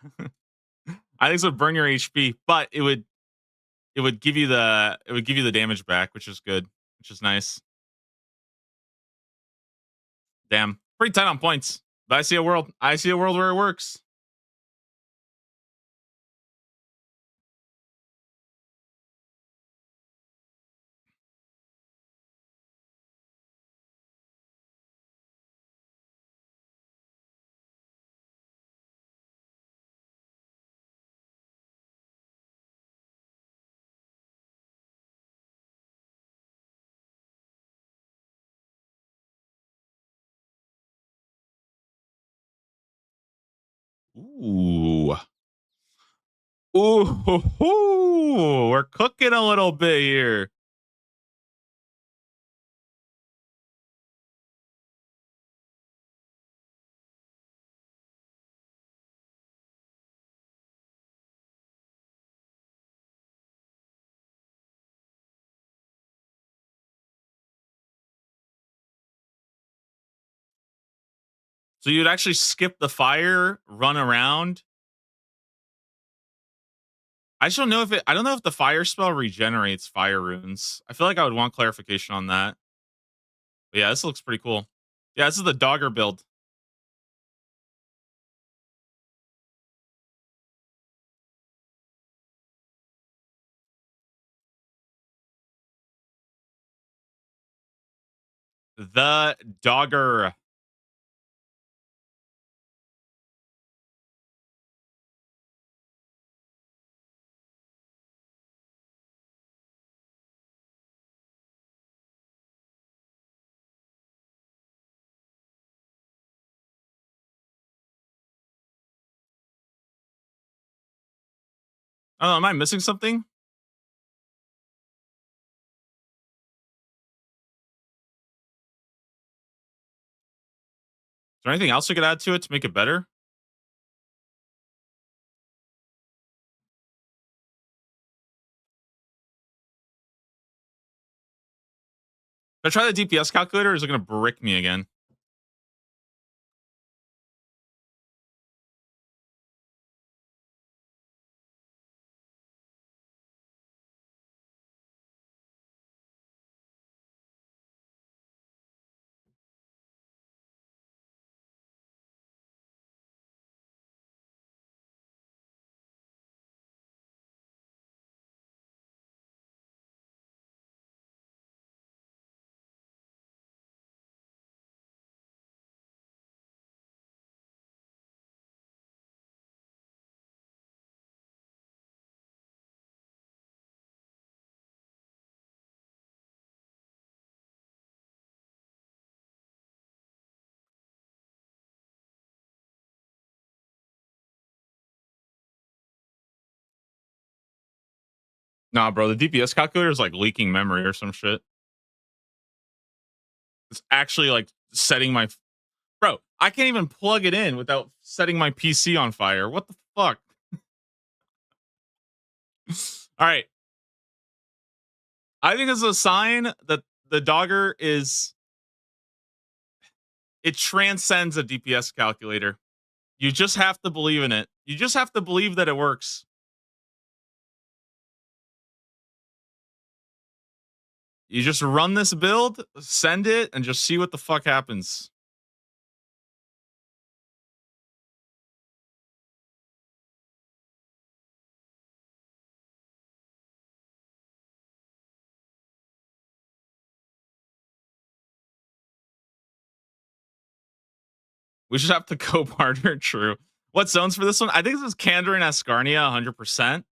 I think this would burn your HP, but it would give you the damage back, which is good, which is nice. Damn, pretty tight on points. But I see a world where it works. Ooh. Ooh, hoo, hoo. We're cooking a little bit here. So you'd actually skip the fire, run around. I don't know if the fire spell regenerates fire runes. I feel like I would want clarification on that. But yeah, this looks pretty cool. Yeah, this is the dogger build. The Dogger. Oh, am I missing something? Is there anything else we could add to it to make it better? Should I try the DPS calculator, or is it gonna brick me again? Nah, bro, the DPS calculator is like leaking memory or some shit. It's actually like setting my bro. I can't even plug it in without setting my PC on fire. What the fuck? All right, I think it's a sign that the Dogger is it transcends a DPS calculator. You just have to believe in it. You just have to believe that it works. You just run this build, send it, and just see what the fuck happens. We should have to go partner. True. What zones for this one? I think this is Candor and Ascarnia 100%.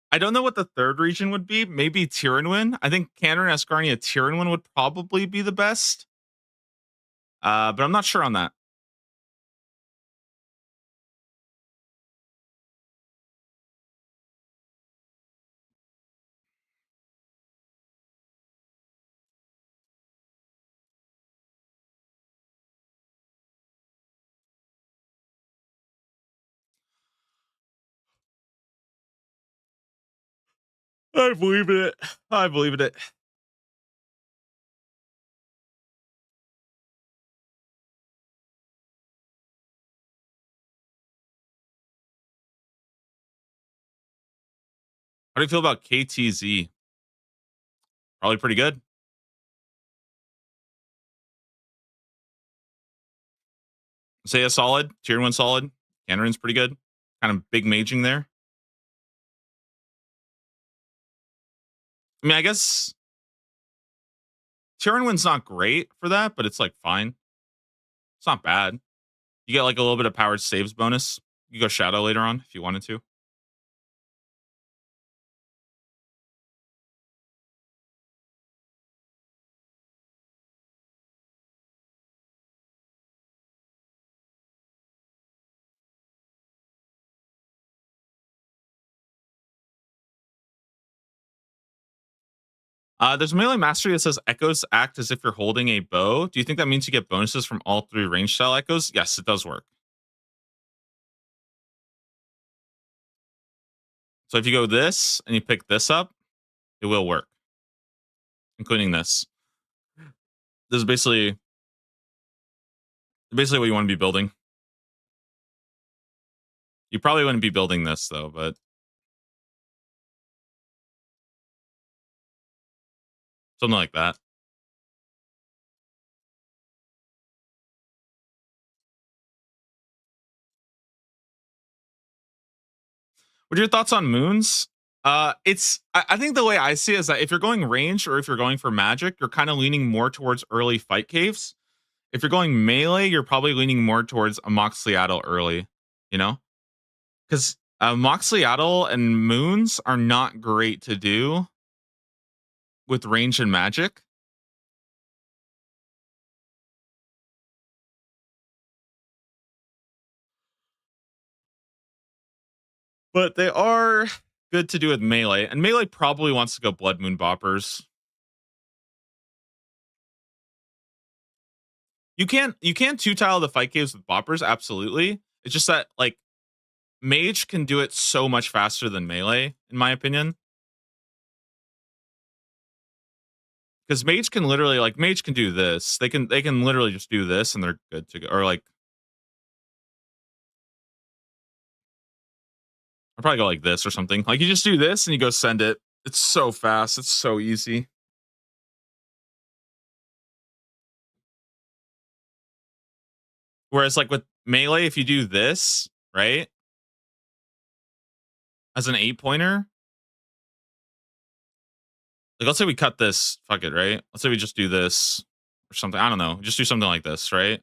I don't know what the third region would be. Maybe Tiranwin. I think Candor and Ascarnia Tiranwin would probably be the best. But I'm not sure on that. I believe in it. I believe in it. How do you feel about KTZ? Probably pretty good. Say a solid. Tier one solid. Candorin's pretty good. Kind of big maging there. I mean, I guess Tyrannwin's not great for that, but it's like fine. It's not bad. You get like a little bit of powered saves bonus. You go Shadow later on if you wanted to. There's a melee mastery that says echoes act as if you're holding a bow. Do you think that means you get bonuses from all three range style echoes? Yes, it does work. So if you go this and you pick this up, it will work, including this. This is basically what you want to be building. You probably wouldn't be building this though, but something like that. What are your thoughts on moons? I think the way I see it is that if you're going range or if you're going for magic, you're kind of leaning more towards early fight caves. If you're going melee, you're probably leaning more towards a Moxliaddle early, you know? Because Moxliaddle and Moons are not great to do with range and magic. But they are good to do with melee, and melee probably wants to go Blood Moon Boppers. You can two tile the fight caves with Boppers, absolutely. It's just that like Mage can do it so much faster than melee, in my opinion. Because Mage can literally like Mage can do this. They can literally just do this and they're good to go. Or like I'll probably go like this or something. Like you just do this and you go send it. It's so fast. It's so easy. Whereas like with melee, if you do this, right? As an 8 pointer, like let's say we cut this, fuck it, right? Let's say we just do this or something. I don't know. Just do something like this, right?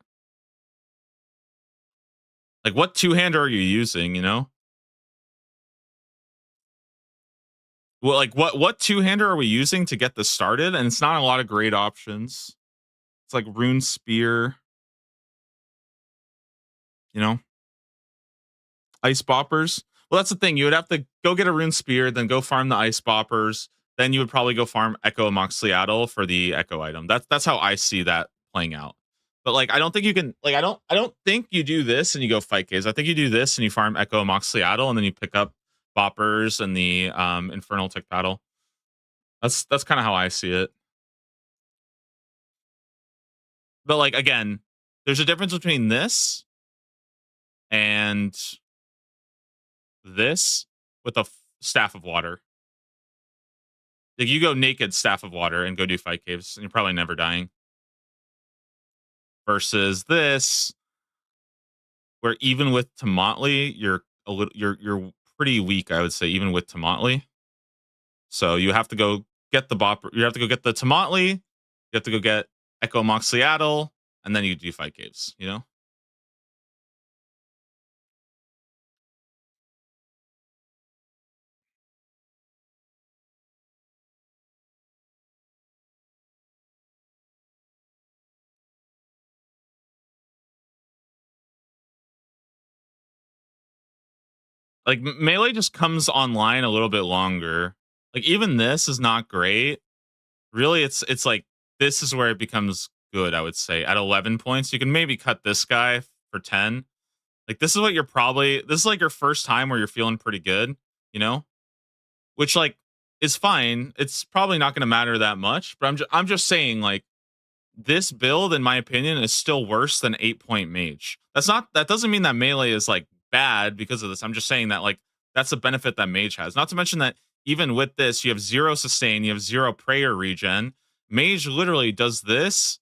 Like what two-hander are you using, you know? Well, like what two-hander are we using to get this started? And it's not a lot of great options. It's like Rune Spear, you know? Ice Boppers. Well, that's the thing. You would have to go get a Rune Spear, then go farm the Ice Boppers. Then you would probably go farm Echo Moxliaddle for the Echo item. That's how I see that playing out. But like, I don't think you can. Like, I don't think you do this and you go fight caves. I think you do this and you farm Echo Moxliaddle, and then you pick up Boppers and the Infernal Tick Paddle. That's kind of how I see it. But like again, there's a difference between this and this with a staff of water. Like you go naked staff of water and go do fight caves, and you're probably never dying. Versus this, where even with Tomatli, you're a little you're pretty weak, I would say, even with Tomatli. So you have to go get the bopper. You have to go get the Tomatli. You have to go get Echo Moxliaddle, and then you do fight caves. You know, like melee just comes online a little bit longer. Like even this is not great. Really, it's like this is where it becomes good. I would say at 11 points, you can maybe cut this guy for 10. Like this is what you're probably this is like your first time where you're feeling pretty good, you know? Which like is fine. It's probably not going to matter that much, but I'm just saying like this build in my opinion is still worse than 8-point mage. That doesn't mean that melee is like bad because of this. I'm just saying that like that's a benefit that mage has. Not to mention that even with this you have 0 sustain, you have 0 prayer regen. Mage literally does this,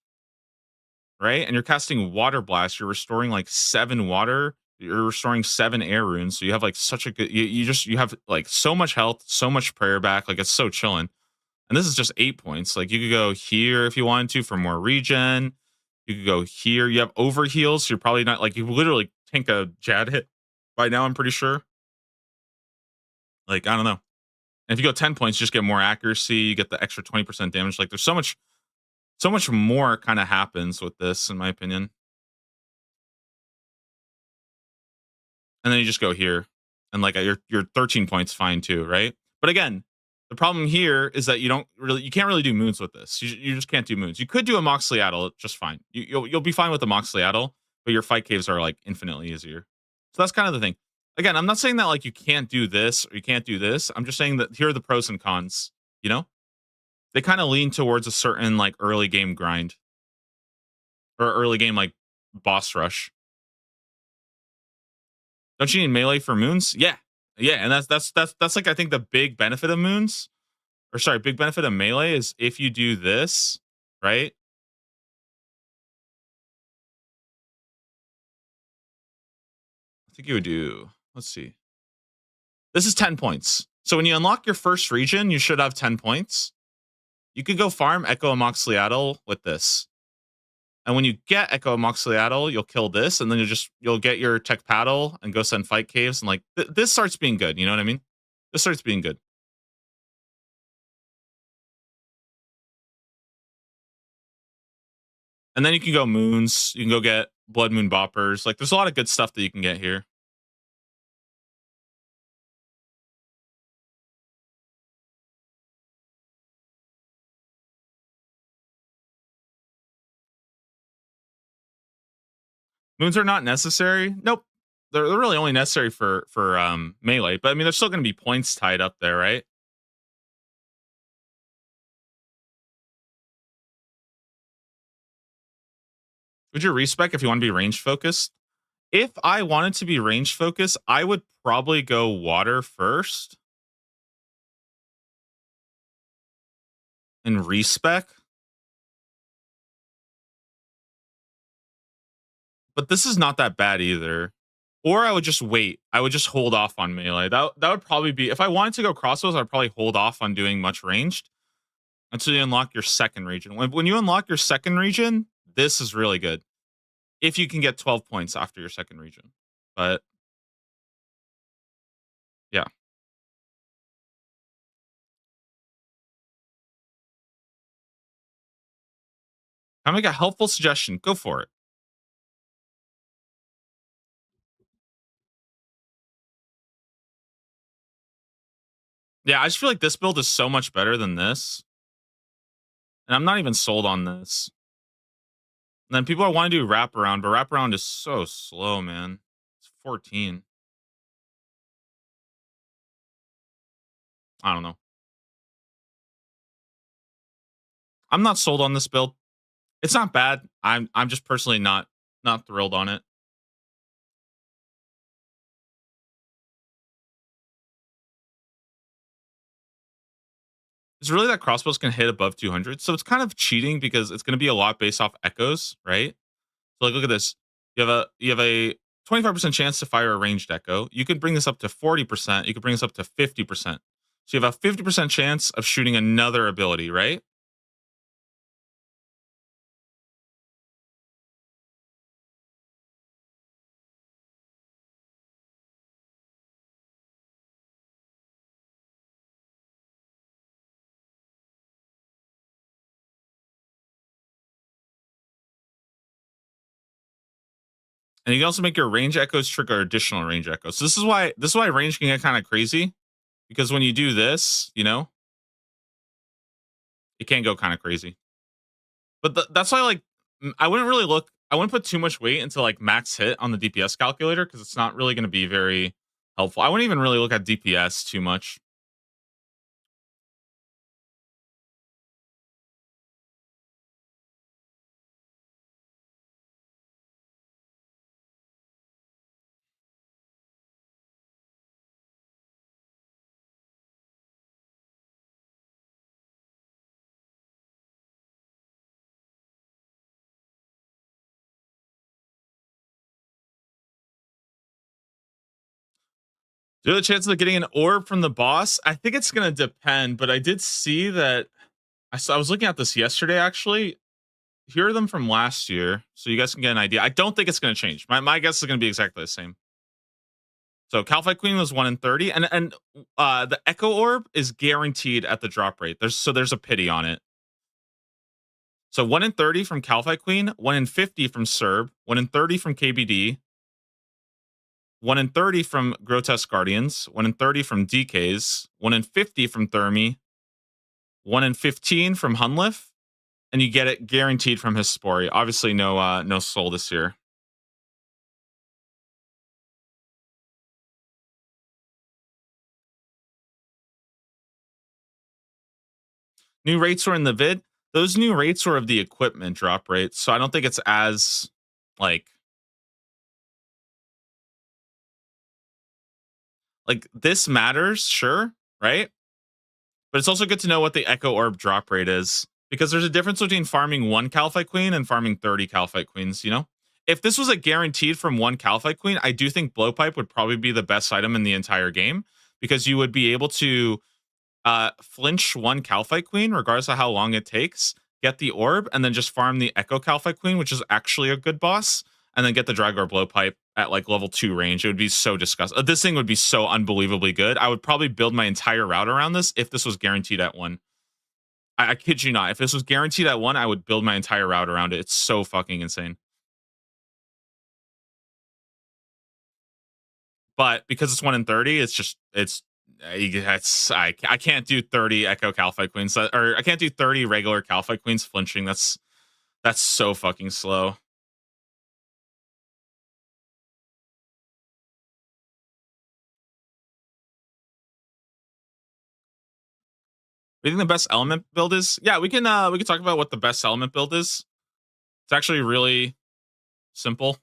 right? And you're casting Water Blast. You're restoring like 7 water. You're restoring 7 air runes. So you have like such a good. You have like so much health, so much prayer back. Like it's so chilling. And this is just 8 points. Like you could go here if you wanted to for more regen. You could go here. You have overheals. So you're probably not like you literally tank a Jad hit by now. I'm pretty sure. Like I don't know. And if you go 10 points, you just get more accuracy. You get the extra 20% damage. Like there's so much more kind of happens with this, in my opinion. And then you just go here, and like your 13 points fine too, right? But again, the problem here is that you can't really do moons with this. You just can't do moons. You could do a Moxliaddle just fine. You'll be fine with the Moxliaddle, but your fight caves are like infinitely easier. So that's kind of the thing. Again, I'm not saying that like you can't do this or you can't do this. I'm just saying that here are the pros and cons. You know, they kind of lean towards a certain like early game grind or early game like boss rush. Don't you need melee for moons? Yeah. Yeah, and that's like I think the big benefit of moons, or sorry, big benefit of melee is if you do this, right? I think you would do let's see. This is 10 points. So when you unlock your first region, you should have 10 points. You could go farm Echo Amoxiclatel with this. And when you get Echo Amoxiclatel, you'll kill this, and then you'll get your Tech Paddle and go send Fight Caves, and like this starts being good. You know what I mean? This starts being good. And then you can go moons. You can go get Blood Moon Boppers. Like there's a lot of good stuff that you can get here. Moons are not necessary. Nope. They're really only necessary for melee, but I mean there's still going to be points tied up there, right? Would you respec if you want to be range focused? If I wanted to be range focused, I would probably go water first and respec. But this is not that bad either. Or I would just wait. I would just hold off on melee. That would probably be if I wanted to go crossbows, I'd probably hold off on doing much ranged until you unlock your second region. When you unlock your second region, this is really good. If you can get 12 points after your second region. But yeah. I make a helpful suggestion. Go for it. Yeah, I just feel like this build is so much better than this. And I'm not even sold on this. And then people want to do wraparound, but wraparound is so slow, man. It's 14. I don't know. I'm not sold on this build. It's not bad. I'm just personally not thrilled on it. It's really that crossbows can hit above 200, so it's kind of cheating because it's going to be a lot based off echoes, right? So like, look at this. You have a 25% chance to fire a ranged echo. You can bring this up to 40%. You can bring this up to 50%. So you have a 50% chance of shooting another ability, right? And you can also make your range echoes trigger additional range echoes. So this is why range can get kind of crazy because when you do this, it can go kind of crazy. But that's why like I wouldn't really look. I wouldn't put too much weight into like max hit on the DPS calculator because it's not really going to be very helpful. I wouldn't even really look at DPS too much. Do you have the chance of getting an orb from the boss? I think it's going to depend, but I did see that I was looking at this yesterday actually. Here are them from last year, so you guys can get an idea. I don't think it's going to change. My guess is going to be exactly the same. So Calphite Queen was 1 in 30, and the Echo Orb is guaranteed at the drop rate. There's a pity on it. So 1 in 30 from Calphite Queen, 1 in 50 from Serb, 1 in 30 from KBD, 1 in 30 from Grotesque Guardians, 1 in 30 from DKs, 1 in 50 from Thermi, 1 in 15 from Hunlif, and you get it guaranteed from Hispori. Obviously, no soul this year. New rates were in the vid. Those new rates were of the equipment drop rates, so I don't think it's as like this matters, sure, right? But it's also good to know what the Echo Orb drop rate is because there's a difference between farming 1 Calphite Queen and farming 30 Calphite Queens, If this was a guaranteed from 1 Calphite Queen, I do think Blowpipe would probably be the best item in the entire game because you would be able to flinch one Calphite Queen, regardless of how long it takes, get the orb, and then just farm the Echo Calphite Queen, which is actually a good boss, and then get the Dragor Blowpipe at like level 2 range. It would be so disgusting. This thing would be so unbelievably good. I would probably build my entire route around this if this was guaranteed at 1. I kid you not. If this was guaranteed at 1, I would build my entire route around it. It's so fucking insane. But because it's 1 in 30, I can't do 30 Echo Calphite Queens, or I can't do 30 regular Calphite Queens flinching. That's so fucking slow. What do you think the best element build is? Yeah, we can talk about what the best element build is. It's actually really simple.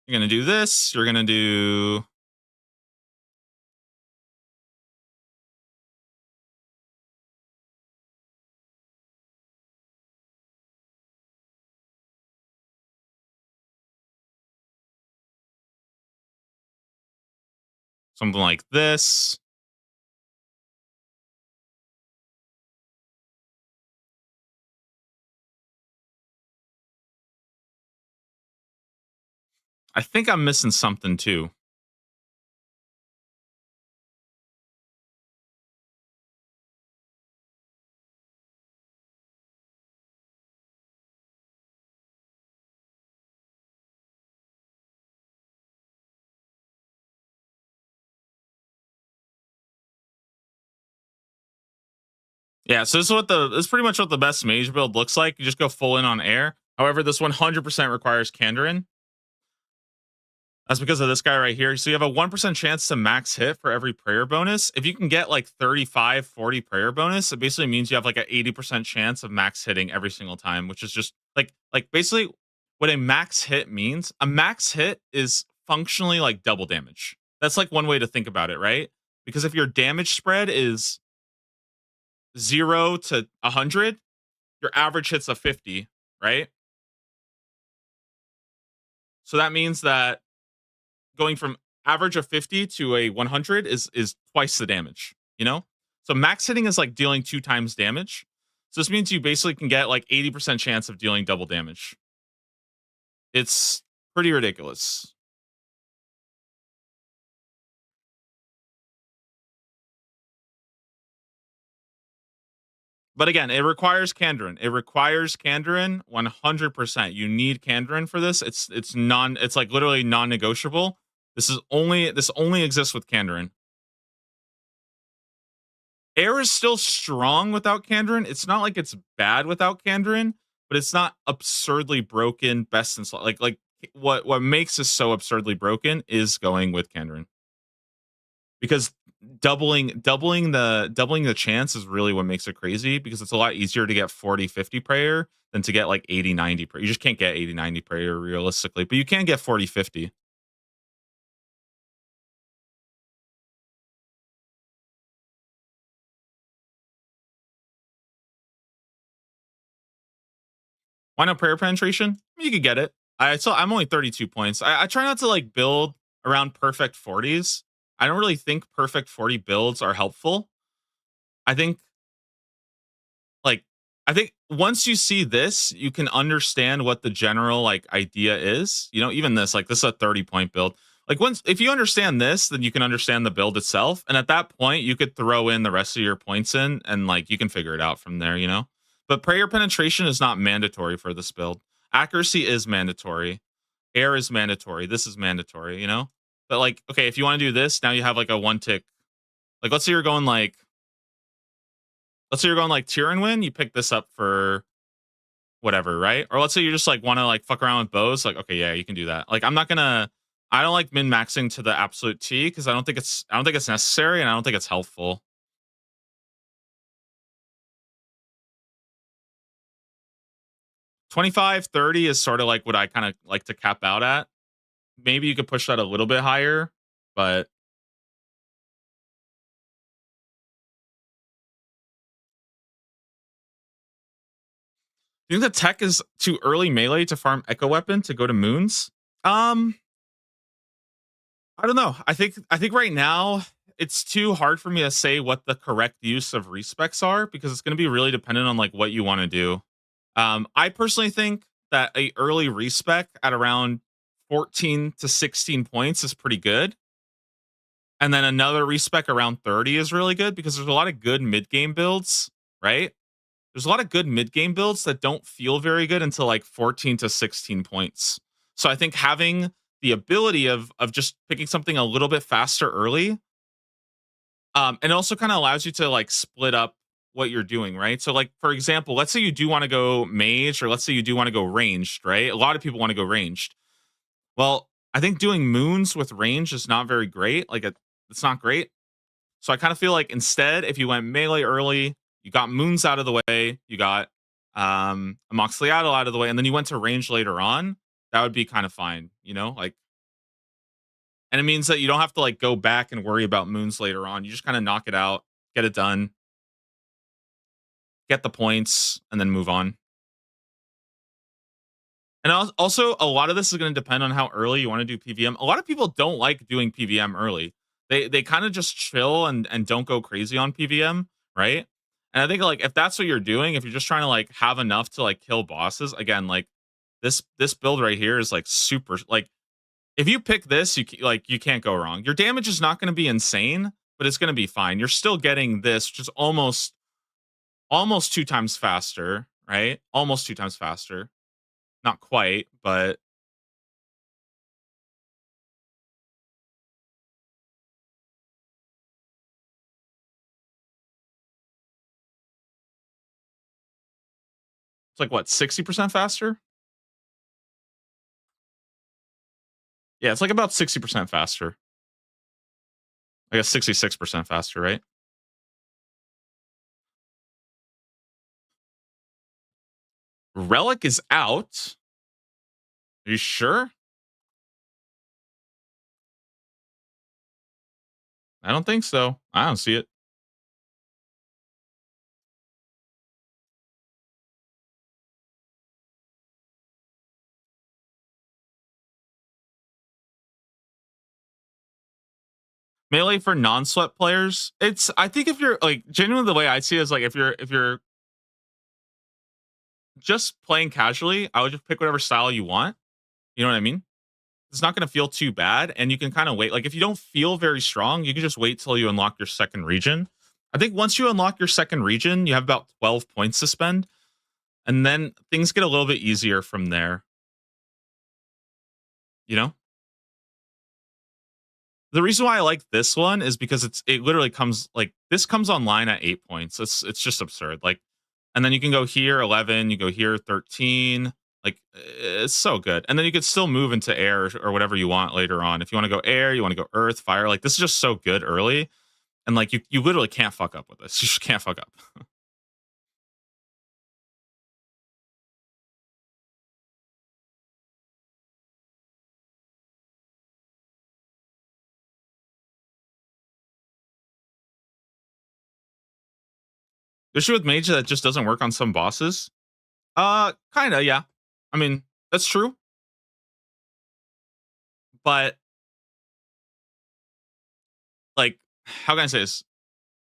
You're gonna do this. You're gonna do something like this. I think I'm missing something too. Yeah, so this is pretty much what the best mage build looks like. You just go full in on air. However, this 100% requires Kandarin. That's because of this guy right here. So you have a 1% chance to max hit for every prayer bonus. If you can get like 35, 40 prayer bonus, it basically means you have like an 80% chance of max hitting every single time, which is just like basically what a max hit means. A max hit is functionally like double damage. That's like one way to think about it, right? Because if your damage spread is 0 to 100, your average hits a 50, right? So that means that going from average of 50 to a 100 is twice the damage, you know? So max hitting is like dealing 2 times damage. So this means you basically can get like 80% chance of dealing double damage. It's pretty ridiculous. But again, it requires Kandarin. It requires Kandarin 100%. You need Kandarin for this. It's like literally non-negotiable. This only exists with Kandarin. Air is still strong without Kandarin. It's not like it's bad without Kandarin, but it's not absurdly broken. Best in slot. Like what makes this so absurdly broken is going with Kandarin, because doubling the chance is really what makes it crazy, because it's a lot easier to get 40, 50 prayer than to get like 80, 90 prayer. You just can't get 80, 90 prayer realistically, but you can get 40, 50. Why not prayer penetration? You could get it. I'm only 32 points. I try not to like build around perfect 40s. I don't really think perfect 40 builds are helpful. I think like I think once you see this, you can understand what the general like idea is. You know, even this is a 30-point build. Like once if you understand this, then you can understand the build itself. And at that point, you could throw in the rest of your points in and like you can figure it out from there, you know? But prayer penetration is not mandatory for this build. Accuracy is mandatory. Air is mandatory. This is mandatory, you know? But like, okay, if you want to do this, now you have like a one tick. Like let's say you're going like Tyrion win, you pick this up for whatever, right? Or let's say you just like want to like fuck around with bows, like okay, yeah, you can do that. Like I don't like min maxing to the absolute T because I don't think it's necessary and I don't think it's helpful. 25, 30 is sort of like what I kind of like to cap out at. Maybe you could push that a little bit higher, but do you think the tech is too early melee to farm Echo Weapon to go to moons? Um, I don't know. I think right now it's too hard for me to say what the correct use of respecs are because it's going to be really dependent on like what you want to do. I personally think that a early respec at around 14 to 16 points is pretty good. And then another respec around 30 is really good because there's a lot of good mid game builds, right? There's a lot of good mid game builds that don't feel very good until like 14 to 16 points. So I think having the ability of just picking something a little bit faster early, and it also kind of allows you to like split up what you're doing, right? So like for example, let's say you do want to go mage, or let's say you do want to go ranged, right? A lot of people want to go ranged. Well, I think doing moons with range is not very great. It's not great. So I kind of feel like instead, if you went melee early, you got moons out of the way, you got Amoxicillado out of the way, and then you went to range later on, that would be kind of fine, like, and it means that you don't have to like go back and worry about moons later on. You just kind of knock it out, get it done, get the points, and then move on. And also, a lot of this is going to depend on how early you want to do PVM. A lot of people don't like doing PVM early. They kind of just chill and don't go crazy on PVM, right? And I think like if that's what you're doing, if you're just trying to like have enough to like kill bosses, again, like this build right here is like super like if you pick this, you can't go wrong. Your damage is not going to be insane, but it's going to be fine. You're still getting this, which is almost two times faster, right? Almost two times faster. Not quite, but it's like what, 60% faster? Yeah, it's like about 60% faster. I guess 66% faster, right? Relic is out. Are you sure? I don't think so. I don't see it. Melee for non-sweat players. It's I think if you're like genuinely the way I see it is like if you're just playing casually, I would just pick whatever style you want. You know what I mean? It's not going to feel too bad, and you can kind of wait. Like if you don't feel very strong, you can just wait till you unlock your second region. I think once you unlock your second region, you have about 12 points to spend, and then things get a little bit easier from there. You know, the reason why I like this one is because it literally comes like this comes online at 8 points. It's just absurd. Like, and then you can go here 11, you go here 13. Like it's so good, and then you could still move into air or whatever you want later on. If you want to go air, you want to go earth, fire. Like this is just so good early, and like you literally can't fuck up with this. You just can't fuck up. The issue with mage that just doesn't work on some bosses. Kind of, yeah. I mean, that's true, but like, how can I say this?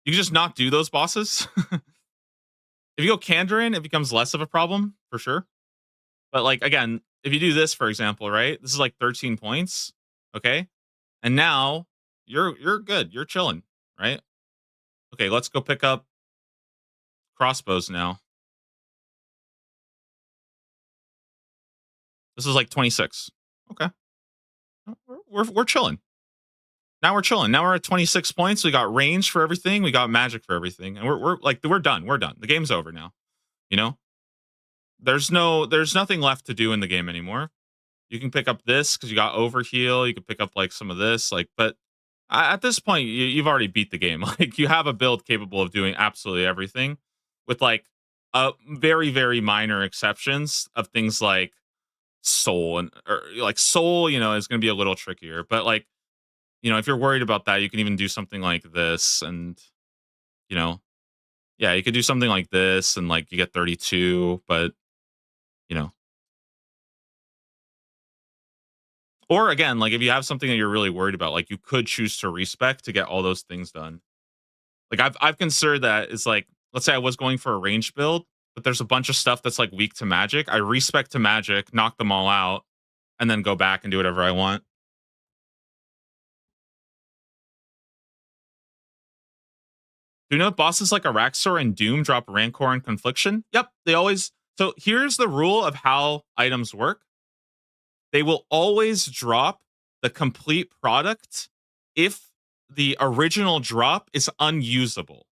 You can just not do those bosses. If you go Kandarin, it becomes less of a problem for sure. But like again, if you do this, for example, right? This is like 13 points. Okay. And now you're good. You're chilling, right? Okay, let's go pick up crossbows now. This is like 26. Okay. We're chilling. Now we're chilling. Now we're at 26 points. We got range for everything. We got magic for everything. And we're like we're done. We're done. The game's over now. You know? There's nothing left to do in the game anymore. You can pick up this because you got overheal. You can pick up like some of this, like, but at this point, you've already beat the game. Like, you have a build capable of doing absolutely everything, with like very very minor exceptions of things like soul and or like soul. Is going to be a little trickier, but like if you're worried about that, you can even do something like this, and you know, yeah, you could do something like this, and like you get 32, but you know Or again, like if you have something that you're really worried about, like you could choose to respec to get all those things done. Like I've considered that it's like, let's say I was going for a range build, but there's a bunch of stuff that's like weak to magic. I respec to magic, knock them all out, and then go back and do whatever I want. Do you know bosses like Araxor and Doom drop Rancor and Confliction? Yep, they always. So here's the rule of how items work. They will always drop the complete product if the original drop is unusable.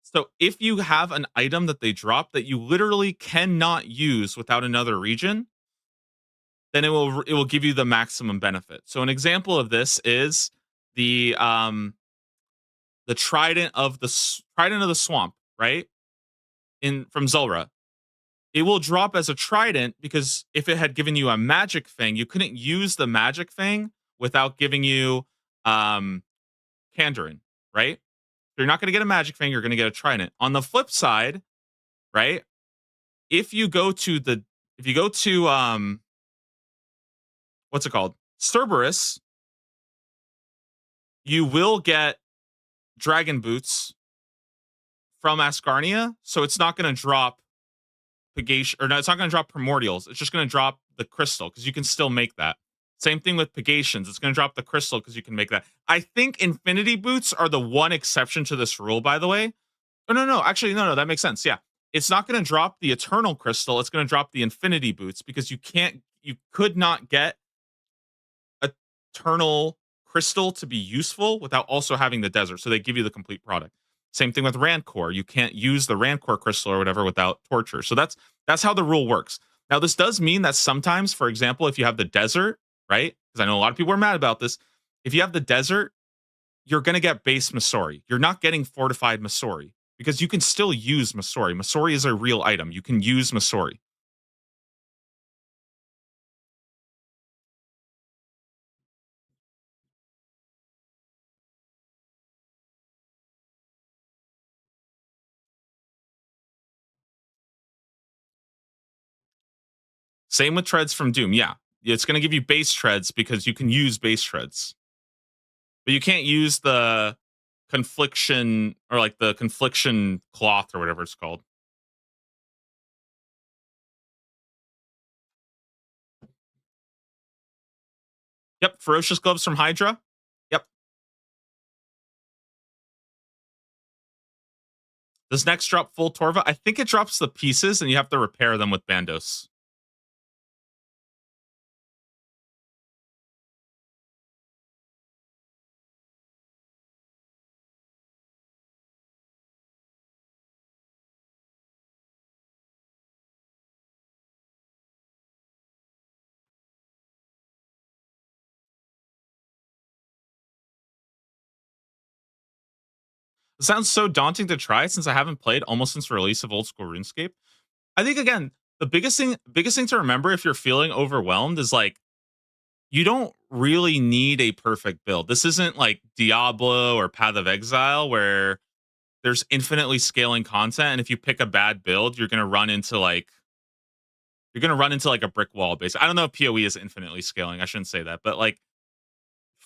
So if you have an item that they drop that you literally cannot use without another region, then it will give you the maximum benefit. So an example of this is the trident of the swamp, right? In from Zulrah. It will drop as a trident because if it had given you a magic thing, you couldn't use the magic thing without giving you um Kandarin, right? You're not going to get a magic thing, you're going to get a trident. On the flip side, right? If you go to the if you go to what's it called? Cerberus, you will get dragon boots from Asgarnia, so it's not going to drop Pagation, or no, it's not going to drop primordials. It's just going to drop the crystal because you can still make that. Same thing with Pagations. It's going to drop the crystal because you can make that. I think Infinity Boots are the one exception to this rule, by the way. Oh, no. Actually, no. That makes sense. Yeah. It's not going to drop the Eternal Crystal. It's going to drop the Infinity Boots because you could not get Eternal Crystal to be useful without also having the desert. So they give you the complete product. Same thing with Rancor. You can't use the Rancor crystal or whatever without torture. So that's how the rule works. Now, this does mean that sometimes, for example, if you have the desert, right? Because I know a lot of people are mad about this. If you have the desert, you're going to get base Masori. You're not getting fortified Masori because you can still use Masori. Masori is a real item. You can use Masori. Same with treads from Doom. Yeah. It's going to give you base treads because you can use base treads. But you can't use the confliction or like the confliction cloth or whatever it's called. Yep, ferocious gloves from Hydra. Yep. Does next drop full Torva? I think it drops the pieces and you have to repair them with Bandos. It sounds so daunting to try since I haven't played almost since release of old school RuneScape. I think again, the biggest thing to remember if you're feeling overwhelmed is like you don't really need a perfect build. This isn't like Diablo or Path of Exile where there's infinitely scaling content and if you pick a bad build, you're going to run into like a brick wall basically. I don't know if PoE is infinitely scaling. I shouldn't say that, but like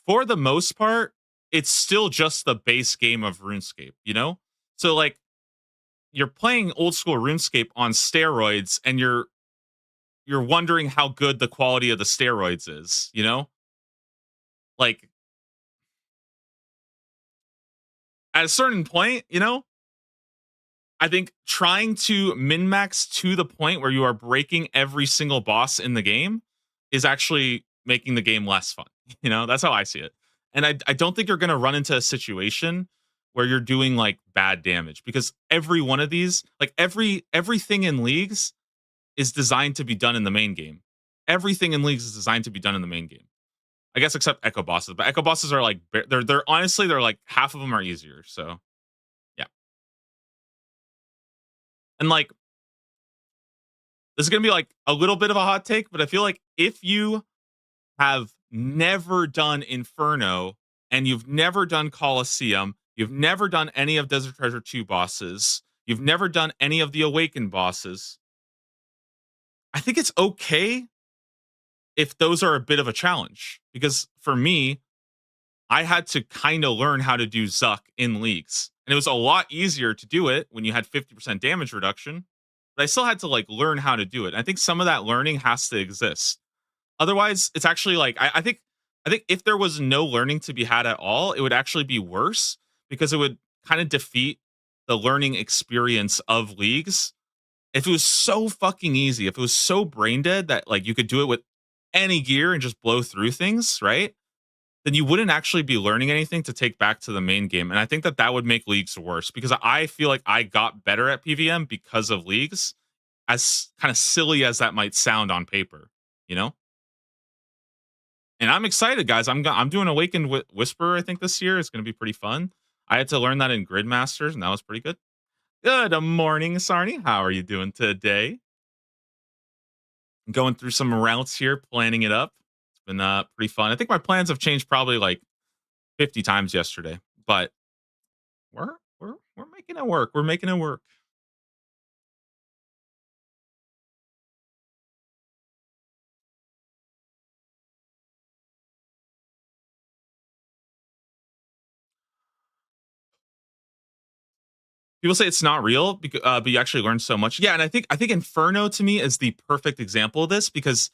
for the most part, it's still just the base game of RuneScape, you know? So like you're playing old school RuneScape on steroids and you're wondering how good the quality of the steroids is, you know? Like at a certain point, you know, I think trying to min max to the point where you are breaking every single boss in the game is actually making the game less fun. You know, that's how I see it. And I don't think you're going to run into a situation where you're doing like bad damage because every one of these, like everything in leagues is designed to be done in the main game. Everything in leagues is designed to be done in the main game. I guess except echo bosses, but echo bosses are like they're honestly they're like half of them are easier. So yeah, and like this is gonna be like a little bit of a hot take, but I feel like if you have never done Inferno and you've never done Colosseum, you've never done any of Desert Treasure 2 bosses, you've never done any of the Awakened bosses, I think it's okay if those are a bit of a challenge. Because for me, I had to kind of learn how to do Zuck in leagues. And it was a lot easier to do it when you had 50% damage reduction. But I still had to like learn how to do it. I think some of that learning has to exist. Otherwise, it's actually like I think if there was no learning to be had at all, it would actually be worse because it would kind of defeat the learning experience of leagues. If it was so fucking easy, if it was so brain dead that like you could do it with any gear and just blow through things, right? Then you wouldn't actually be learning anything to take back to the main game. And I think that that would make leagues worse because I feel like I got better at PVM because of leagues, as kind of silly as that might sound on paper, you know? And I'm excited, guys. I'm doing Awakened Whisper. I think this year is going to be pretty fun. I had to learn that in Grid Masters, and that was pretty good. Good morning, Sarni. How are you doing today? Going through some routes here, planning it up. It's been pretty fun. I think my plans have changed probably like 50 times yesterday, but we're making it work. We're making it work. People say it's not real, but you actually learn so much. Yeah, and I think Inferno to me is the perfect example of this because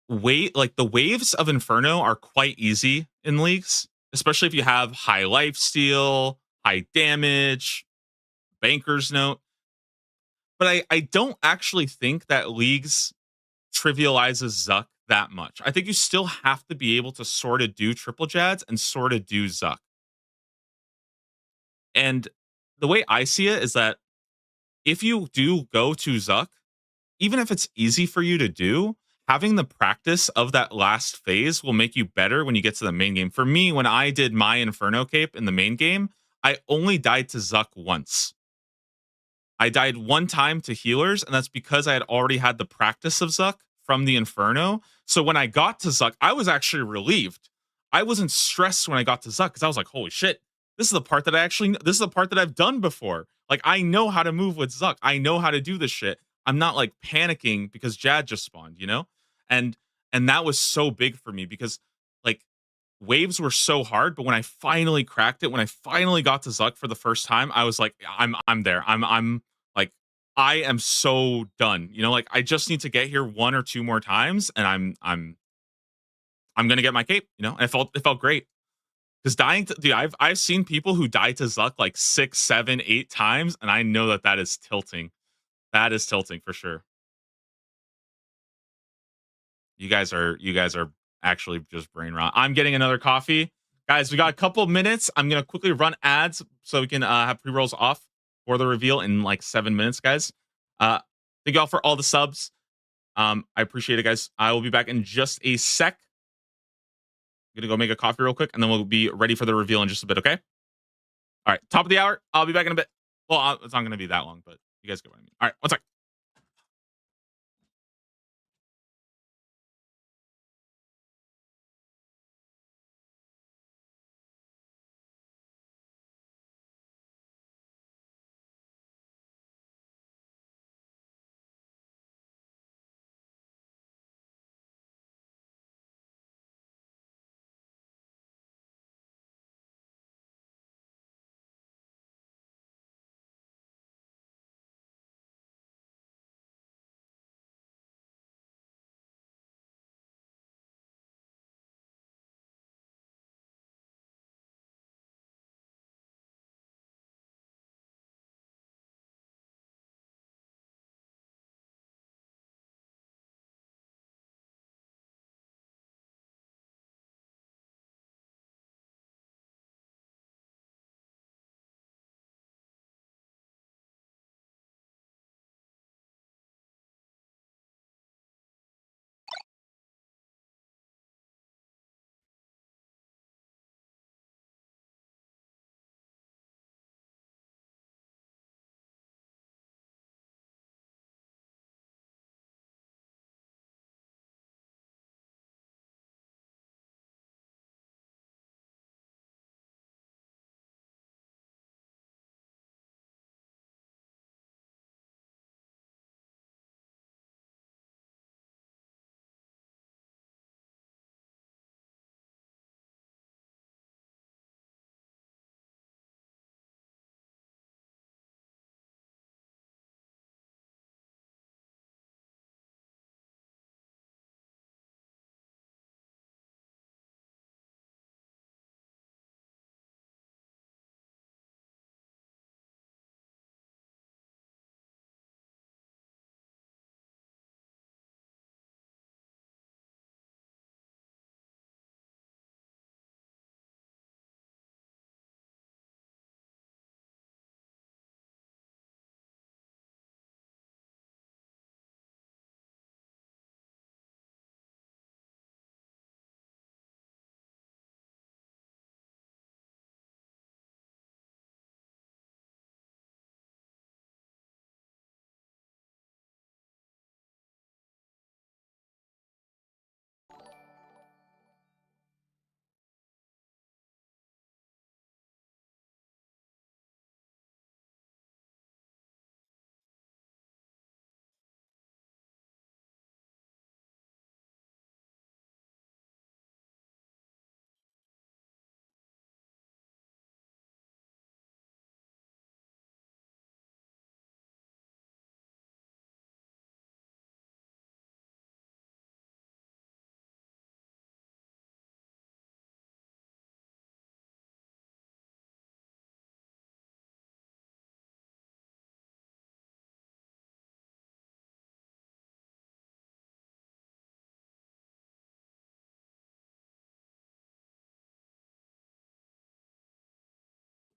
like the waves of Inferno are quite easy in leagues, especially if you have high life steal, high damage, banker's note. But I don't actually think that leagues trivializes Zuck that much. I think you still have to be able to sort of do triple jads and sort of do Zuck. And the way I see it is that if you do go to Zuck, even if it's easy for you to do, having the practice of that last phase will make you better when you get to the main game. For me, when I did my Inferno Cape in the main game, I only died to Zuck once. I died one time to healers, and that's because I had already had the practice of Zuck from the Inferno. So when I got to Zuck, I was actually relieved. I wasn't stressed when I got to Zuck because I was like, holy shit, this is the part that this is the part that I've done before. Like, I know how to move with Zuck. I know how to do this shit. I'm not like panicking because Jad just spawned, you know? And and that was so big for me because like waves were so hard, but when I finally cracked it, when I finally got to Zuck for the first time, I was like, I'm there. I'm like I am so done. You know, like I just need to get here one or two more times, and I'm gonna get my cape. You know, and it felt great because dying to dude, I've seen people who die to Zuck like 6, 7, 8 times, and I know that that is tilting. That is tilting for sure. You guys are actually just brain rot. I'm getting another coffee. Guys, we got a couple minutes. I'm gonna quickly run ads so we can have pre-rolls off for the reveal in like 7 minutes, guys. Thank you all for all the subs. I appreciate it, guys. I will be back in just a sec. I'm gonna go make a coffee real quick, and then we'll be ready for the reveal in just a bit, okay? All right, top of the hour. I'll be back in a bit. Well, it's not gonna be that long, but you guys get what I mean. All right, one sec.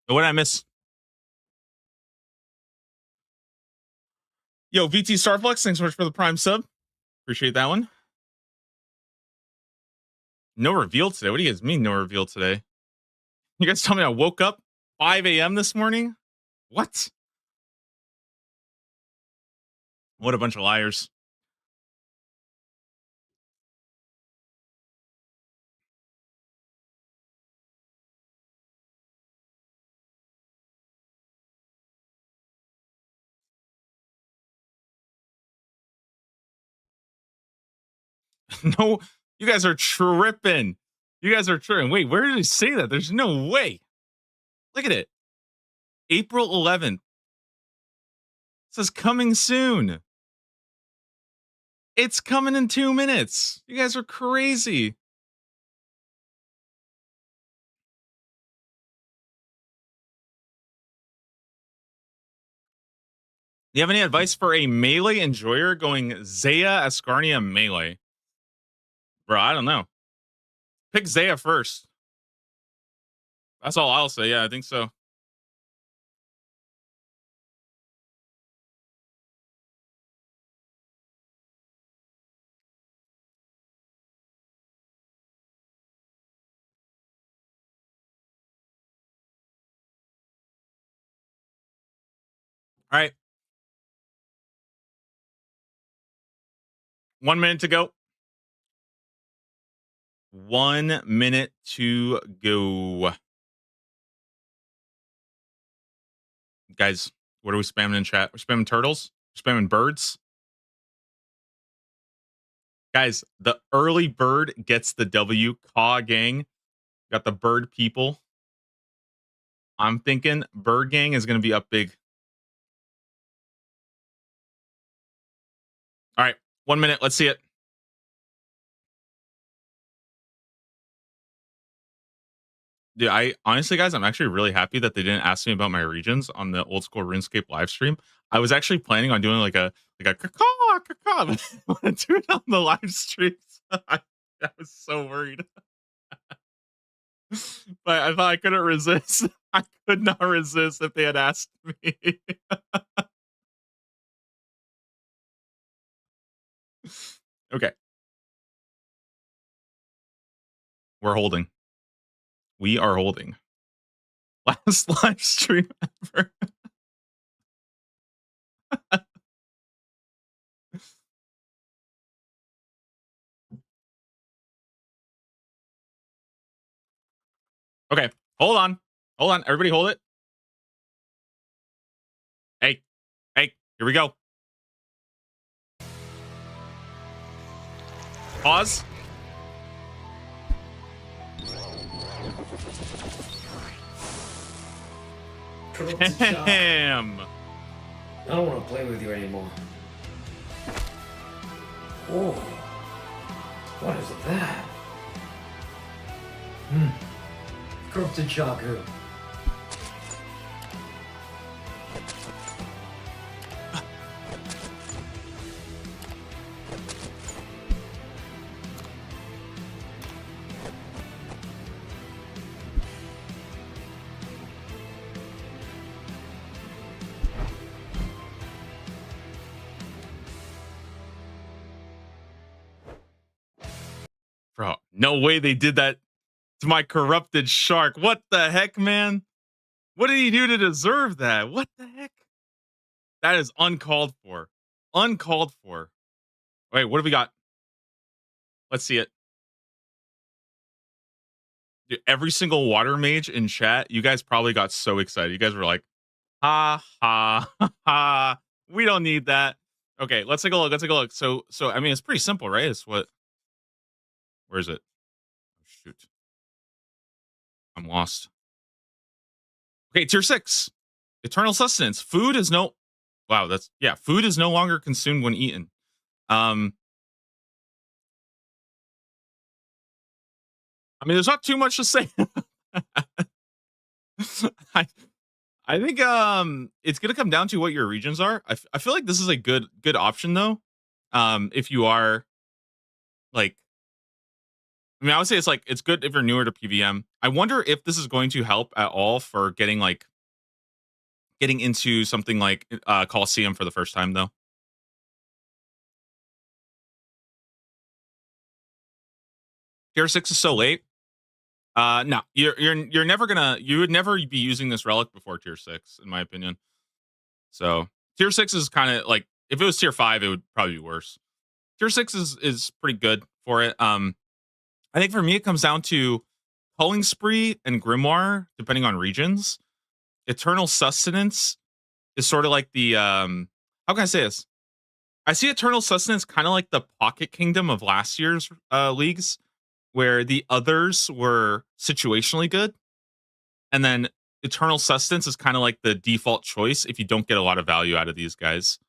What did I miss? Yo, VT Starflux, thanks so much for the Prime sub. Appreciate that one. No reveal today. What do you guys mean, no reveal today? You guys tell me I woke up 5 a.m. this morning? What? What a bunch of liars. No, you guys are tripping. You guys are tripping. Wait, where did he say that? There's no way. Look at it. April 11th. It says coming soon. It's coming in 2 minutes. You guys are crazy. Do you have any advice for a melee enjoyer going Zaya, Ascarnia, melee? Bro, I don't know. Pick Zaya first. That's all I'll say. Yeah, I think so. All right. 1 minute to go. 1 minute to go. Guys, what are we spamming in chat? We're spamming turtles? We're spamming birds? Guys, the early bird gets the W. Caw gang. Got the bird people. I'm thinking bird gang is going to be up big. All right. 1 minute. Let's see it. Dude, I honestly, guys, I'm actually really happy that they didn't ask me about my regions on the old school RuneScape live stream. I was actually planning on doing like a caw, caw, but I want to do it on the live streams. I was so worried. But I thought I couldn't resist. I could not resist if they had asked me. Okay. We're holding. We are holding. Last live stream ever. Okay. Hold on. Hold on. Everybody hold it. Hey. Hey. Here we go. Pause. Damn. I don't want to play with you anymore. Oh, what is that? Corrupted Shaku. Bro, no way they did that to my corrupted shark. What the heck, man? What did he do to deserve that? What the heck? That is uncalled for. Uncalled for. Wait, what do we got? Let's see it. Dude, every single water mage in chat, you guys probably got so excited. You guys were like, ha ha ha. We don't need that. Okay, let's take a look. Let's take a look. So I mean, it's pretty simple, right? It's what? Where is it? Oh, shoot. I'm lost. Okay, tier 6. Eternal sustenance. Food is no Wow, that's yeah, food is no longer consumed when eaten. I mean, there's not too much to say. I I think it's gonna come down to what your regions are. I feel like this is a good option though. If you are like I mean, I would say it's good if you're newer to PVM. I wonder if this is going to help at all for getting into something like Coliseum for the first time though. Tier 6 is so late. No, you're never gonna you would never be using this relic before tier 6, in my opinion. So tier 6 is kind of like if it was tier 5, it would probably be worse. Tier 6 is pretty good for it. I think for me it comes down to Culling Spree and Grimoire, depending on regions. Eternal Sustenance is sort of like the how can I say this? I see Eternal Sustenance kind of like the Pocket Kingdom of last year's leagues, where the others were situationally good, and then Eternal Sustenance is kind of like the default choice if you don't get a lot of value out of these guys.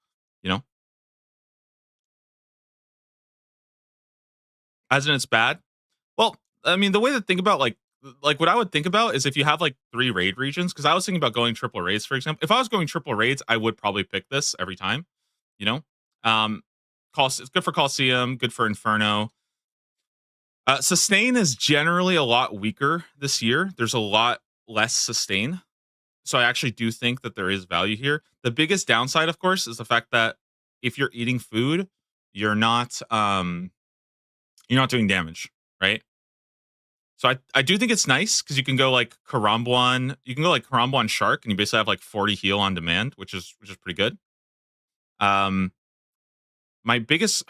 You know, as in it's bad. Well, I mean, the way to think about like what I would think about is if you have like 3 raid regions, because I was thinking about going triple raids, for example. If I was going triple raids, I would probably pick this every time. You know, um, it's good for Coliseum, good for Inferno. Sustain is generally a lot weaker this year. There's a lot less sustain. So I actually do think that there is value here. The biggest downside, of course, is the fact that if you're eating food, you're not you're not doing damage, right? So I do think it's nice because you can go like Karambuan, you can go like Karambuan Shark, and you basically have like 40 heal on demand, which is pretty good. Um, my biggest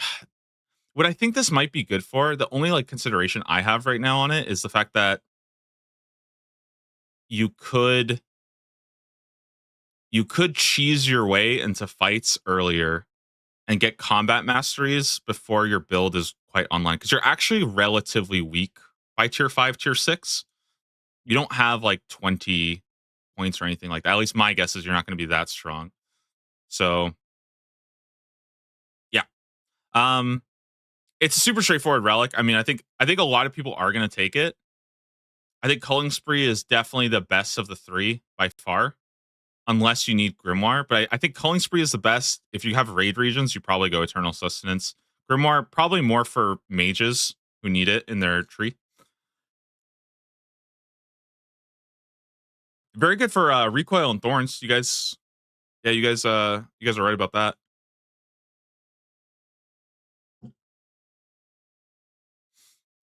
what I think this might be good for, the only like consideration I have right now on it is the fact that you could you could cheese your way into fights earlier and get combat masteries before your build is quite online because you're actually relatively weak by tier 5, tier 6. You don't have like 20 points or anything like that. At least my guess is you're not going to be that strong. So, yeah. Um it's a super straightforward relic. I mean, I think a lot of people are going to take it. I think Culling Spree is definitely the best of the 3 by far, unless you need Grimoire. But I think Culling Spree is the best. If you have raid regions, you probably go Eternal Sustenance. Grimoire, probably more for mages who need it in their tree. Very good for Recoil and Thorns. You guys, yeah, you guys are right about that.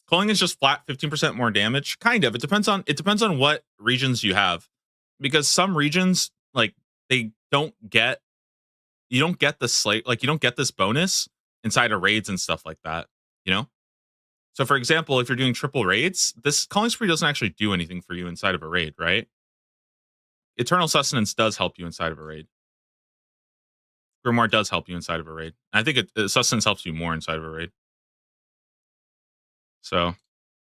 Culling is just flat 15% more damage. Kind of. It depends on what regions you have. Because some regions, like, they don't get you don't get the slate like you don't get this bonus inside of raids and stuff like that, you know? So for example, if you're doing triple raids, this calling spree doesn't actually do anything for you inside of a raid, right? Eternal Sustenance does help you inside of a raid. Grimoire does help you inside of a raid. I think Sustenance helps you more inside of a raid. So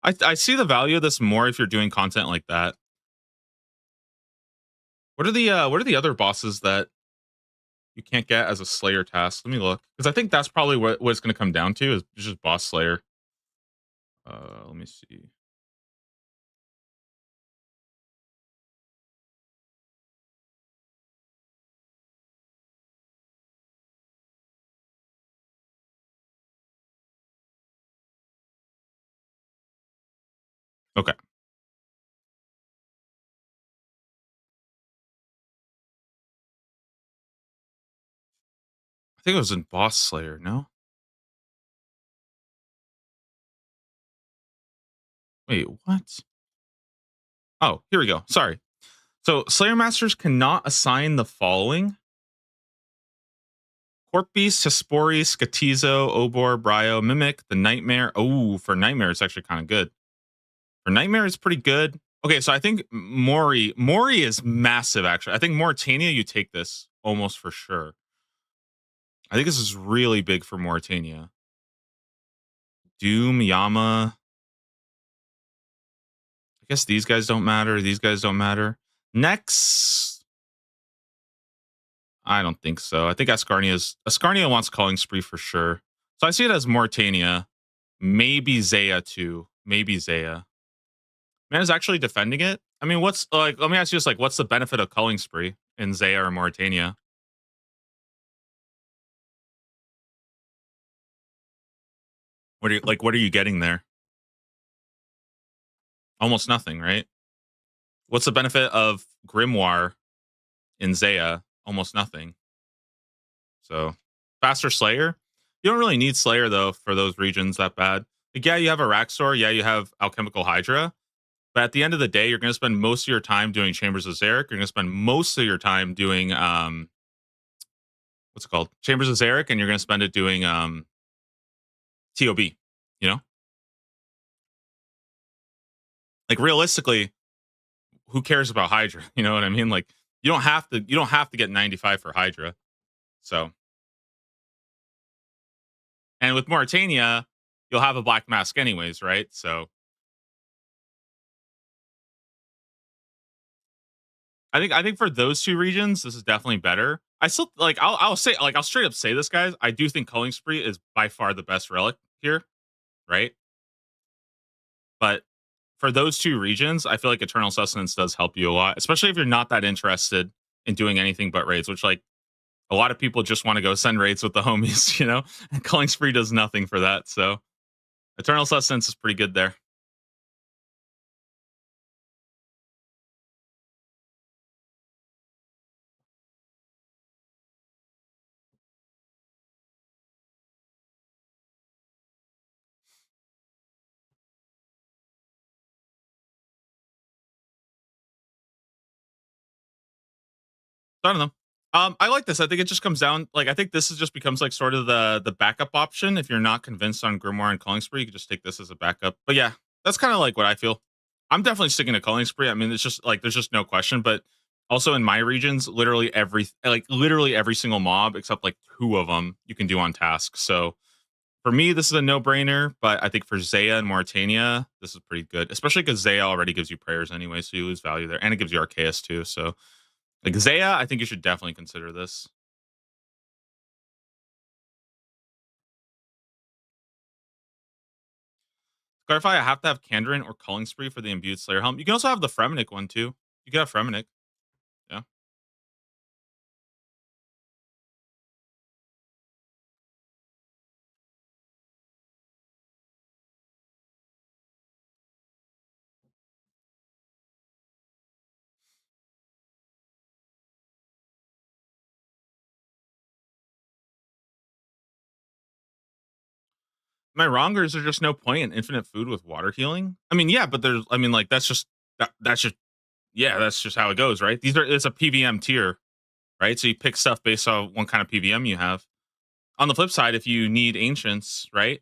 I see the value of this more if you're doing content like that. What are the other bosses that you can't get as a Slayer task? Let me look because I think that's probably what it's going to come down to is just boss Slayer. Let me see. Okay, I think it was in Boss Slayer. No, wait, what? Oh, here we go. Sorry. So Slayer Masters cannot assign the following: Corp Beast, Hespori, Skatizo, Obor, Bryo, Mimic, the Nightmare. Oh, for Nightmare, it's actually kind of good. For Nightmare, it's pretty good. Okay, so I think Mori is massive. Actually, I think Mauritania, you take this almost for sure. I think this is really big for Mauritania. Doom, Yama. I guess these guys don't matter. These guys don't matter. Next, I don't think so. I think Ascarnia wants Calling Spree for sure. So I see it as Mauritania. Maybe Zaya too. Maybe Zaya. Man is actually defending it. I mean, what's like? Let me ask you this: like, what's the benefit of Culling Spree in Zaya or Mauritania? What are you getting there? Almost nothing, right? What's the benefit of Grimoire in Zaya? Almost nothing. So faster Slayer. You don't really need Slayer though for those regions that bad. Like, yeah, you have Araxor. Yeah, you have Alchemical Hydra. But at the end of the day, you're going to spend most of your time doing Chambers of Zarek. You're going to spend most of your time doing what's it called? Chambers of Zarek, and you're going to spend it doing TOB. You know, like realistically, who cares about Hydra? You know what I mean? Like you don't have to get 95 for Hydra. So and with Mauritania, you'll have a black mask anyways, right? So I think for those two regions, this is definitely better. I still like I'll say like I'll straight up say this, guys. I do think Culling Spree is by far the best relic here, right? But for those two regions, I feel like Eternal Sustenance does help you a lot, especially if you're not that interested in doing anything but raids, which like a lot of people just want to go send raids with the homies, you know? And Culling Spree does nothing for that. So Eternal Sustenance is pretty good there. I don't know. I like this. I think it just comes down like I think this is just becomes like sort of the backup option. If you're not convinced on Grimoire and Calling Spree, you can just take this as a backup. But yeah, that's kind of like what I feel. I'm definitely sticking to Calling Spree. I mean, it's just like there's just no question. But also in my regions, literally every single mob except like two of them you can do on task. So for me, this is a no brainer. But I think for Zaya and Mauritania, this is pretty good, especially because Zaya already gives you prayers anyway, so you lose value there, and it gives you Arceus too. So like Zaya, I think you should definitely consider this. Clarify, I have to have Kandarin or Culling Spree for the imbued Slayer helm. You can also have the Fremenic one too. You can have Fremenic. Yeah. Am I wrong, or is there just no point in infinite food with water healing? I mean, yeah, but there's I mean, like that's just yeah, that's just how it goes, right? These are it's a PVM tier, right? So you pick stuff based on what kind of PVM you have. On the flip side, if you need ancients, right,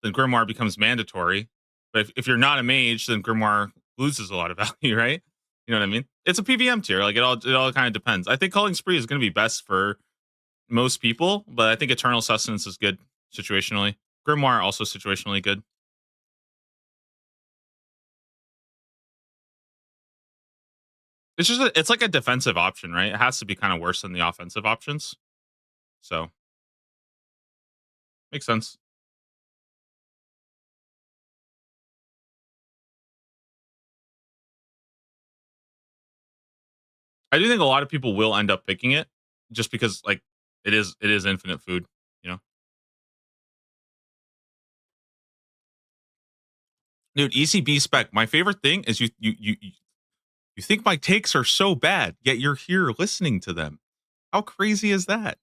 then Grimoire becomes mandatory. But if you're not a mage, then Grimoire loses a lot of value, right? You know what I mean? It's a PVM tier. Like it all kind of depends. I think Calling Spree is going to be best for most people, but I think Eternal Sustenance is good situationally. Grimoire also situationally good. It's like a defensive option, right? It has to be kind of worse than the offensive options. So makes sense. I do think a lot of people will end up picking it just because like it is infinite food, you know. Dude, ECB spec. My favorite thing is you think my takes are so bad, yet you're here listening to them. How crazy is that?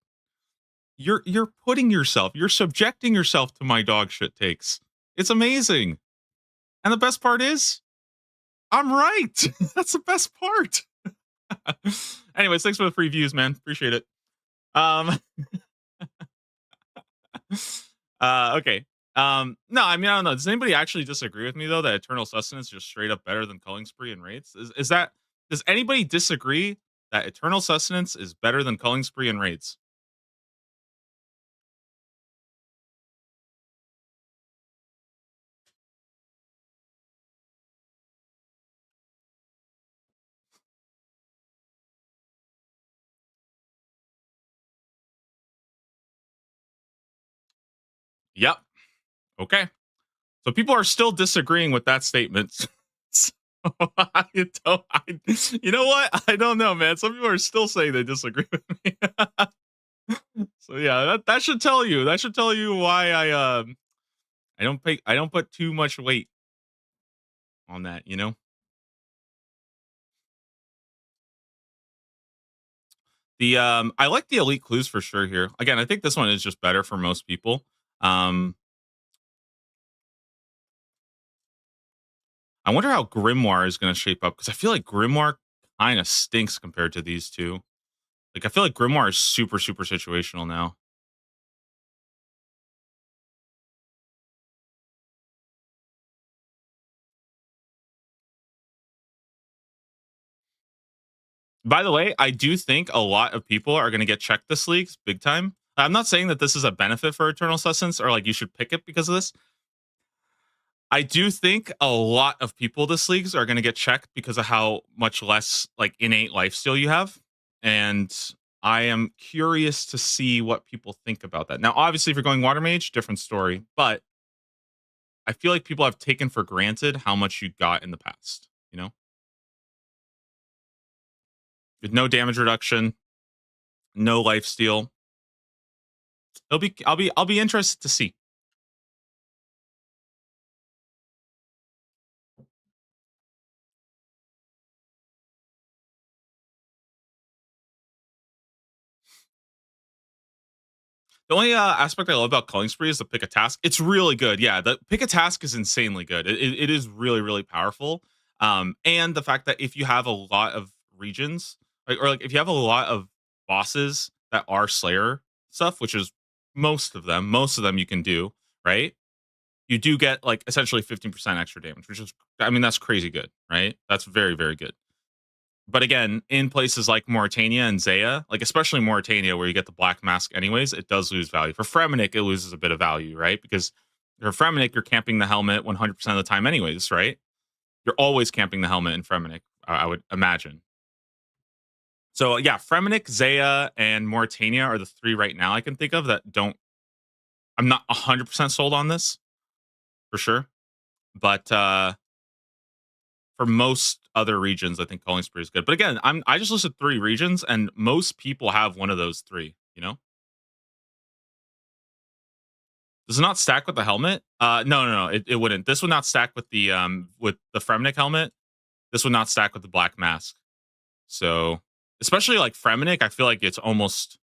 You're putting yourself, you're subjecting yourself to my dog shit takes. It's amazing. And the best part is, I'm right. That's the best part. Anyways, thanks for the free views, man. Appreciate it. Um okay. No, I mean I don't know. Does anybody actually disagree with me though that Eternal Sustenance is just straight up better than Culling Spree and Raids? Is that does anybody disagree that Eternal Sustenance is better than Culling Spree and Raids? Yep. Okay. So people are still disagreeing with that statement. So I don't, I, you know what? I don't know, man. Some people are still saying they disagree with me. So yeah, that should tell you. That should tell you why I don't put too much weight on that, you know? I like the elite clues for sure here. Again, I think this one is just better for most people. Um, I wonder how Grimoire is going to shape up because I feel like Grimoire kind of stinks compared to these two. Like, I feel like Grimoire is super, super situational now. By the way, I do think a lot of people are going to get checked this league big time. I'm not saying that this is a benefit for Eternal Sustenance or like you should pick it because of this. I do think a lot of people this leagues are going to get checked because of how much less like innate lifesteal you have, and I am curious to see what people think about that. Now, obviously, if you're going Water Mage, different story, but I feel like people have taken for granted how much you got in the past. You know, with no damage reduction, no lifesteal. I'll be interested to see. The only aspect I love about Culling Spree is the pick a task. It's really good. Yeah, the pick a task is insanely good. It is really, really powerful. And the fact that if you have a lot of regions, or like if you have a lot of bosses that are Slayer stuff, which is most of them you can do, right? You do get like essentially 15% extra damage, which is, I mean, that's crazy good, right? That's very, very good. But again, in places like Mauritania and Zaya, like especially Mauritania, where you get the black mask anyways, it does lose value. For Fremenic, it loses a bit of value, right? Because for Fremenic, you're camping the helmet 100% of the time anyways, right? You're always camping the helmet in Fremenic, I would imagine. So yeah, Fremenic, Zaya, and Mauritania are the three right now I can think of that don't. I'm not 100% sold on this for sure, but for most other regions, I think Calling Spree is good. But again, I just listed three regions, and most people have one of those three. You know, does it not stack with the helmet? No, no, no, it wouldn't. This would not stack with the Fremenic helmet. This would not stack with the Black Mask. So, especially like Fremenic, I feel like it's almost.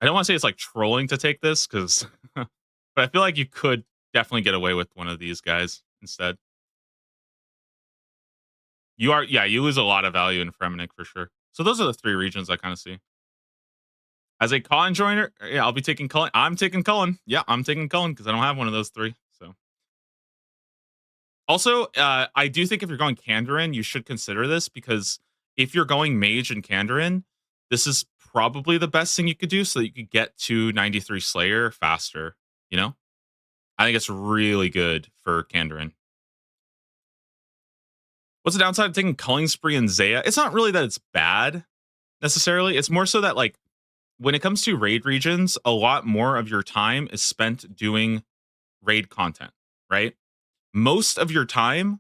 I don't want to say it's like trolling to take this because, but I feel like you could definitely get away with one of these guys instead. You are, yeah, you lose a lot of value in Fremenic for sure. So those are the three regions I kind of see. As a Cullen joiner, yeah, I'll be taking Cullen. I'm taking Cullen. Yeah, I'm taking Cullen because I don't have one of those three. So also, I do think if you're going Kandarin, you should consider this because if you're going Mage and Kandarin, this is probably the best thing you could do so that you could get to 93 Slayer faster. You know, I think it's really good for Kandarin. What's the downside of taking Culling Spree and Zaya? It's not really that it's bad necessarily. It's more so that like when it comes to raid regions, a lot more of your time is spent doing raid content, right? Most of your time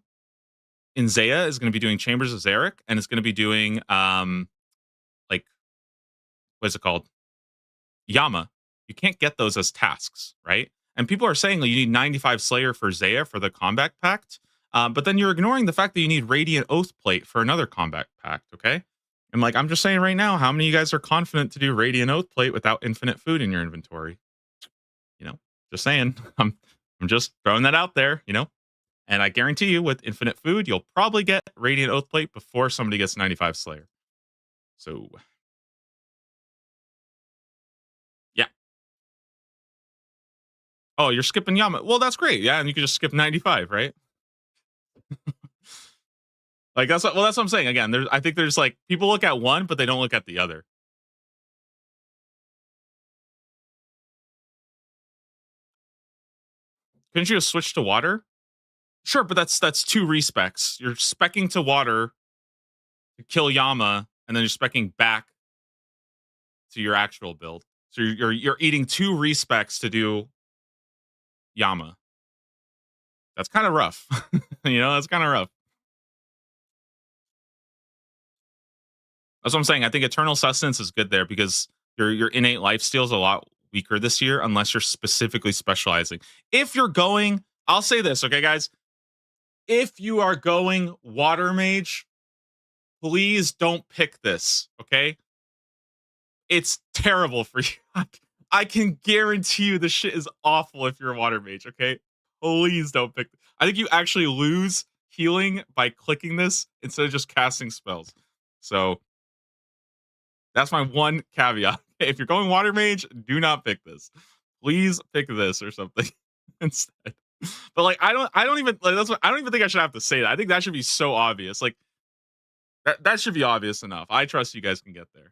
in Zaya is going to be doing Chambers of Zarek, and it's going to be doing like what's it called? Yama. You can't get those as tasks, right? And people are saying like, you need 95 Slayer for Zaya for the Combat Pact, but then you're ignoring the fact that you need Radiant Oath Plate for another Combat Pact, okay? And like I'm just saying right now, how many of you guys are confident to do Radiant Oath Plate without infinite food in your inventory? You know, just saying. I'm just throwing that out there, you know. And I guarantee you, with infinite food, you'll probably get Radiant Oath Plate before somebody gets 95 Slayer. So yeah. Oh, you're skipping Yama. Well, that's great. Yeah, and you can just skip 95, right? Like that's what I'm saying. Again, I think there's like people look at one, but they don't look at the other. Couldn't you just switch to water? Sure, but that's two respecs. You're specking to water to kill Yama, and then you're specking back to your actual build. So you're eating two respecs to do Yama. That's kind of rough. You know, that's kind of rough. That's what I'm saying. I think Eternal Sustenance is good there because your innate life steal is a lot weaker this year unless you're specifically specializing. If you're going, I'll say this, okay, guys. if you are going water mage, please don't pick this, okay? It's terrible for you. I can guarantee you the shit is awful if you're a water mage, okay? Please don't pick. I think you actually lose healing by clicking this instead of just casting spells. So that's my one caveat. If you're going water mage, do not pick this. Please pick this or something instead. But like I don't even like that's what I don't even think I should have to say that. I think that should be so obvious. Like that should be obvious enough. I trust you guys can get there.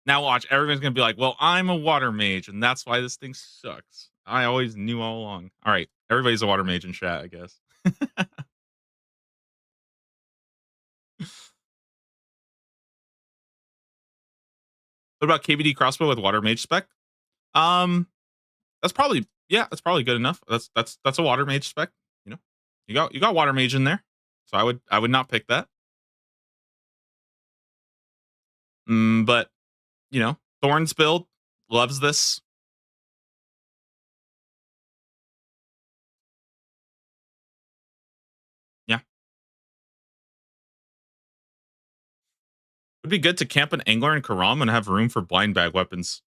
Now watch, everyone's gonna be like, "Well, I'm a water mage, and that's why this thing sucks." I always knew all along. All right, everybody's a water mage in chat, I guess. What about KBD crossbow with water mage spec? Um, that's probably yeah, that's probably good enough. That's a water mage spec. You know, you got water mage in there, so I would not pick that. But Thorn's build loves this. Yeah, it'd be good to camp an angler and Karam and have room for blind bag weapons.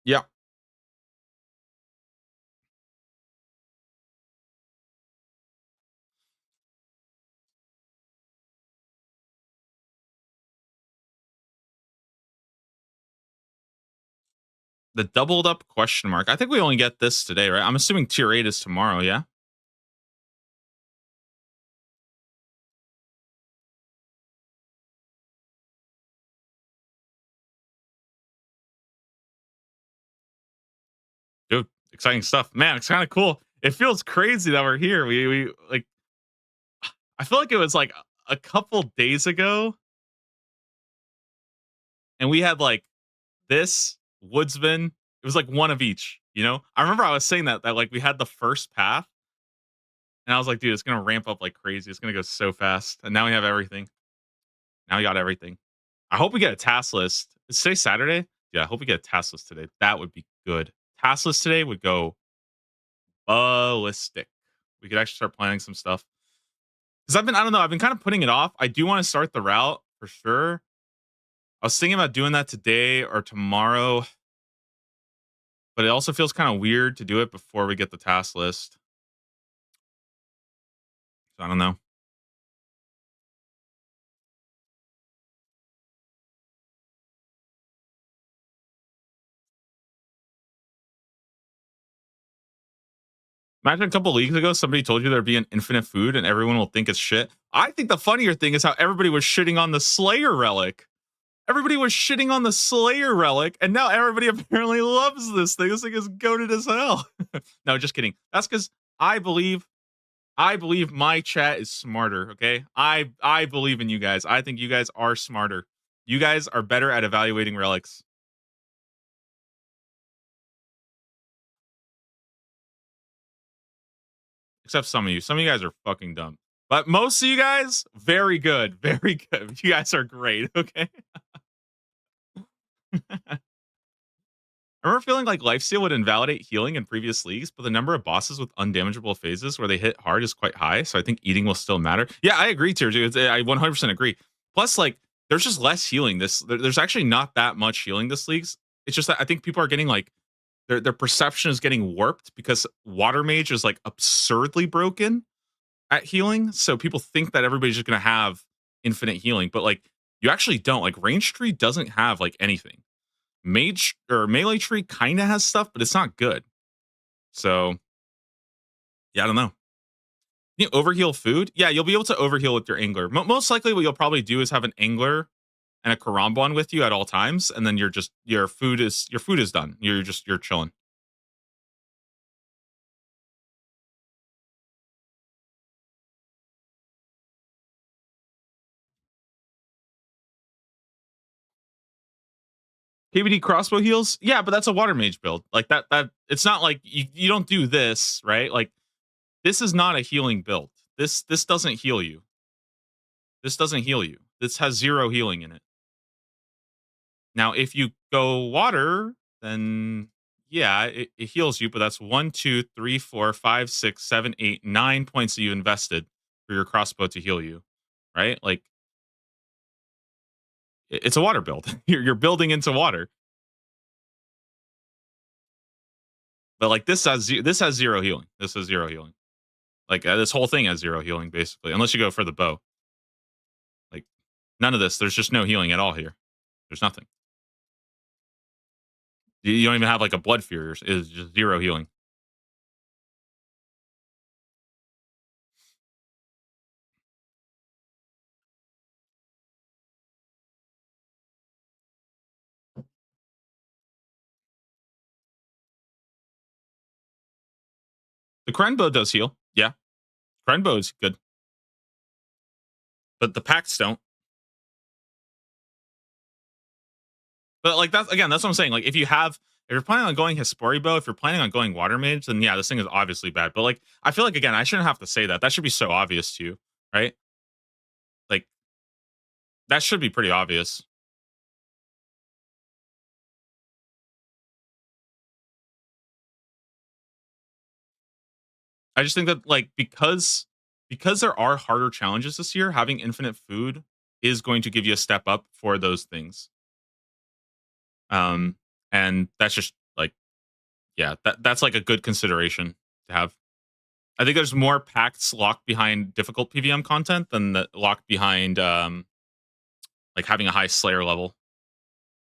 Yeah, the doubled up question mark. I think we only get this today, right? I'm assuming tier 8 is tomorrow. Yeah. Dude, exciting stuff, man. It's kind of cool. It feels crazy that we're here. We like. I feel like it was like a couple days ago, and we had like this woodsman. It was like one of each. I remember I was saying that like we had the first path, and I was like, dude, it's gonna ramp up like crazy. It's gonna go so fast, and now we have everything. Now we got everything. I hope we get a task list. Is today Saturday? Yeah, I hope we get a task list today. That would be good. Task list today would go ballistic. We could actually start planning some stuff. Because I don't know, I've been kind of putting it off. I do want to start the route for sure. I was thinking about doing that today or tomorrow, but it also feels kind of weird to do it before we get the task list. So I don't know. Imagine a couple leagues ago, somebody told you there'd be an infinite food and everyone will think it's shit. I think the funnier thing is how everybody was shitting on the Slayer relic. Everybody was shitting on the Slayer relic, and now everybody apparently loves this thing. This thing is goated as hell. No, just kidding. That's because I believe my chat is smarter. Okay, I believe in you guys. I think you guys are smarter. You guys are better at evaluating relics. Except some of you. Some of you guys are fucking dumb. But most of you guys, very good. Very good. You guys are great. Okay. I remember feeling like lifesteal would invalidate healing in previous leagues, but the number of bosses with undamageable phases where they hit hard is quite high. So I think eating will still matter. Yeah, I agree, Tier 2. I 100% agree. Plus, like, there's just less healing. There's actually not that much healing this leagues. It's just that I think people are getting like their perception is getting warped because Water Mage is like absurdly broken at healing. So people think that everybody's just gonna have infinite healing, but like you actually don't. Like Range Tree doesn't have like anything. Mage or Melee Tree kind of has stuff, but it's not good. So yeah, I don't know. Can you overheal food? Yeah, you'll be able to overheal with your angler. Most likely, what you'll probably do is have an angler and a Karambwan with you at all times, and then your food is done. You're chilling. KBD crossbow heals, yeah, but that's a water mage build. Like that it's not like you don't do this, right? Like this is not a healing build. This doesn't heal you. This doesn't heal you. This has zero healing in it. Now, if you go water, then Yeah, it heals you, but that's 1, 2, 3, 4, 5, 6, 7, 8, 9 points that you invested for your crossbow to heal you, right? Like it's a water build. You're building into water, but like this has zero healing. This has zero healing. Like this whole thing has zero healing basically, unless you go for the bow. Like none of this. There's just no healing at all here. There's nothing. You don't even have like a blood fear. It's just zero healing. The Krenbow does heal. Yeah, Krenbow is good, but the packs don't. But like that's again, that's what I'm saying. Like if you're planning on going Hespori bow, if you're planning on going Water Mage, then yeah, this thing is obviously bad. But like I feel like again, I shouldn't have to say that. That should be so obvious to you, right? Like that should be pretty obvious. I just think that like because there are harder challenges this year, having infinite food is going to give you a step up for those things. And that's just like yeah, that's like a good consideration to have. I think there's more pacts locked behind difficult PVM content than locked behind like having a high Slayer level.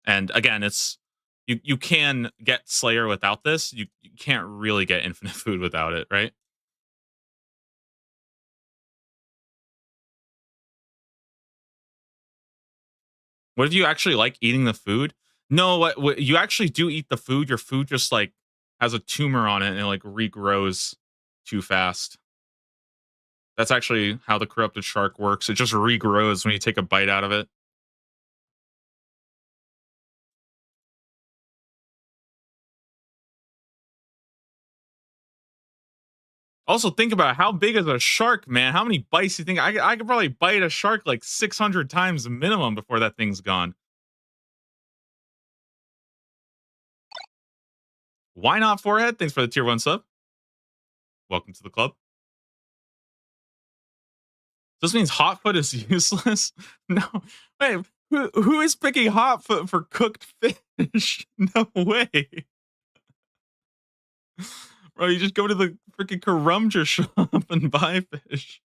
And again, it's you can get Slayer without this. You can't really get infinite food without it, right? What if you actually like eating the food? No, what you actually do eat the food. Your food just like has a tumor on it and it like regrows too fast. That's actually how the corrupted shark works. It just regrows when you take a bite out of it. Also, think about how big is a shark, man. How many bites do you think I could probably bite a shark like 600 times minimum before that thing's gone? Why not forehead? Thanks for the tier 1 sub. Welcome to the club. This means hotfoot is useless. No, wait. Who is picking hotfoot for cooked fish? No way, bro. You just go to the freaking Karumja shop and buy fish.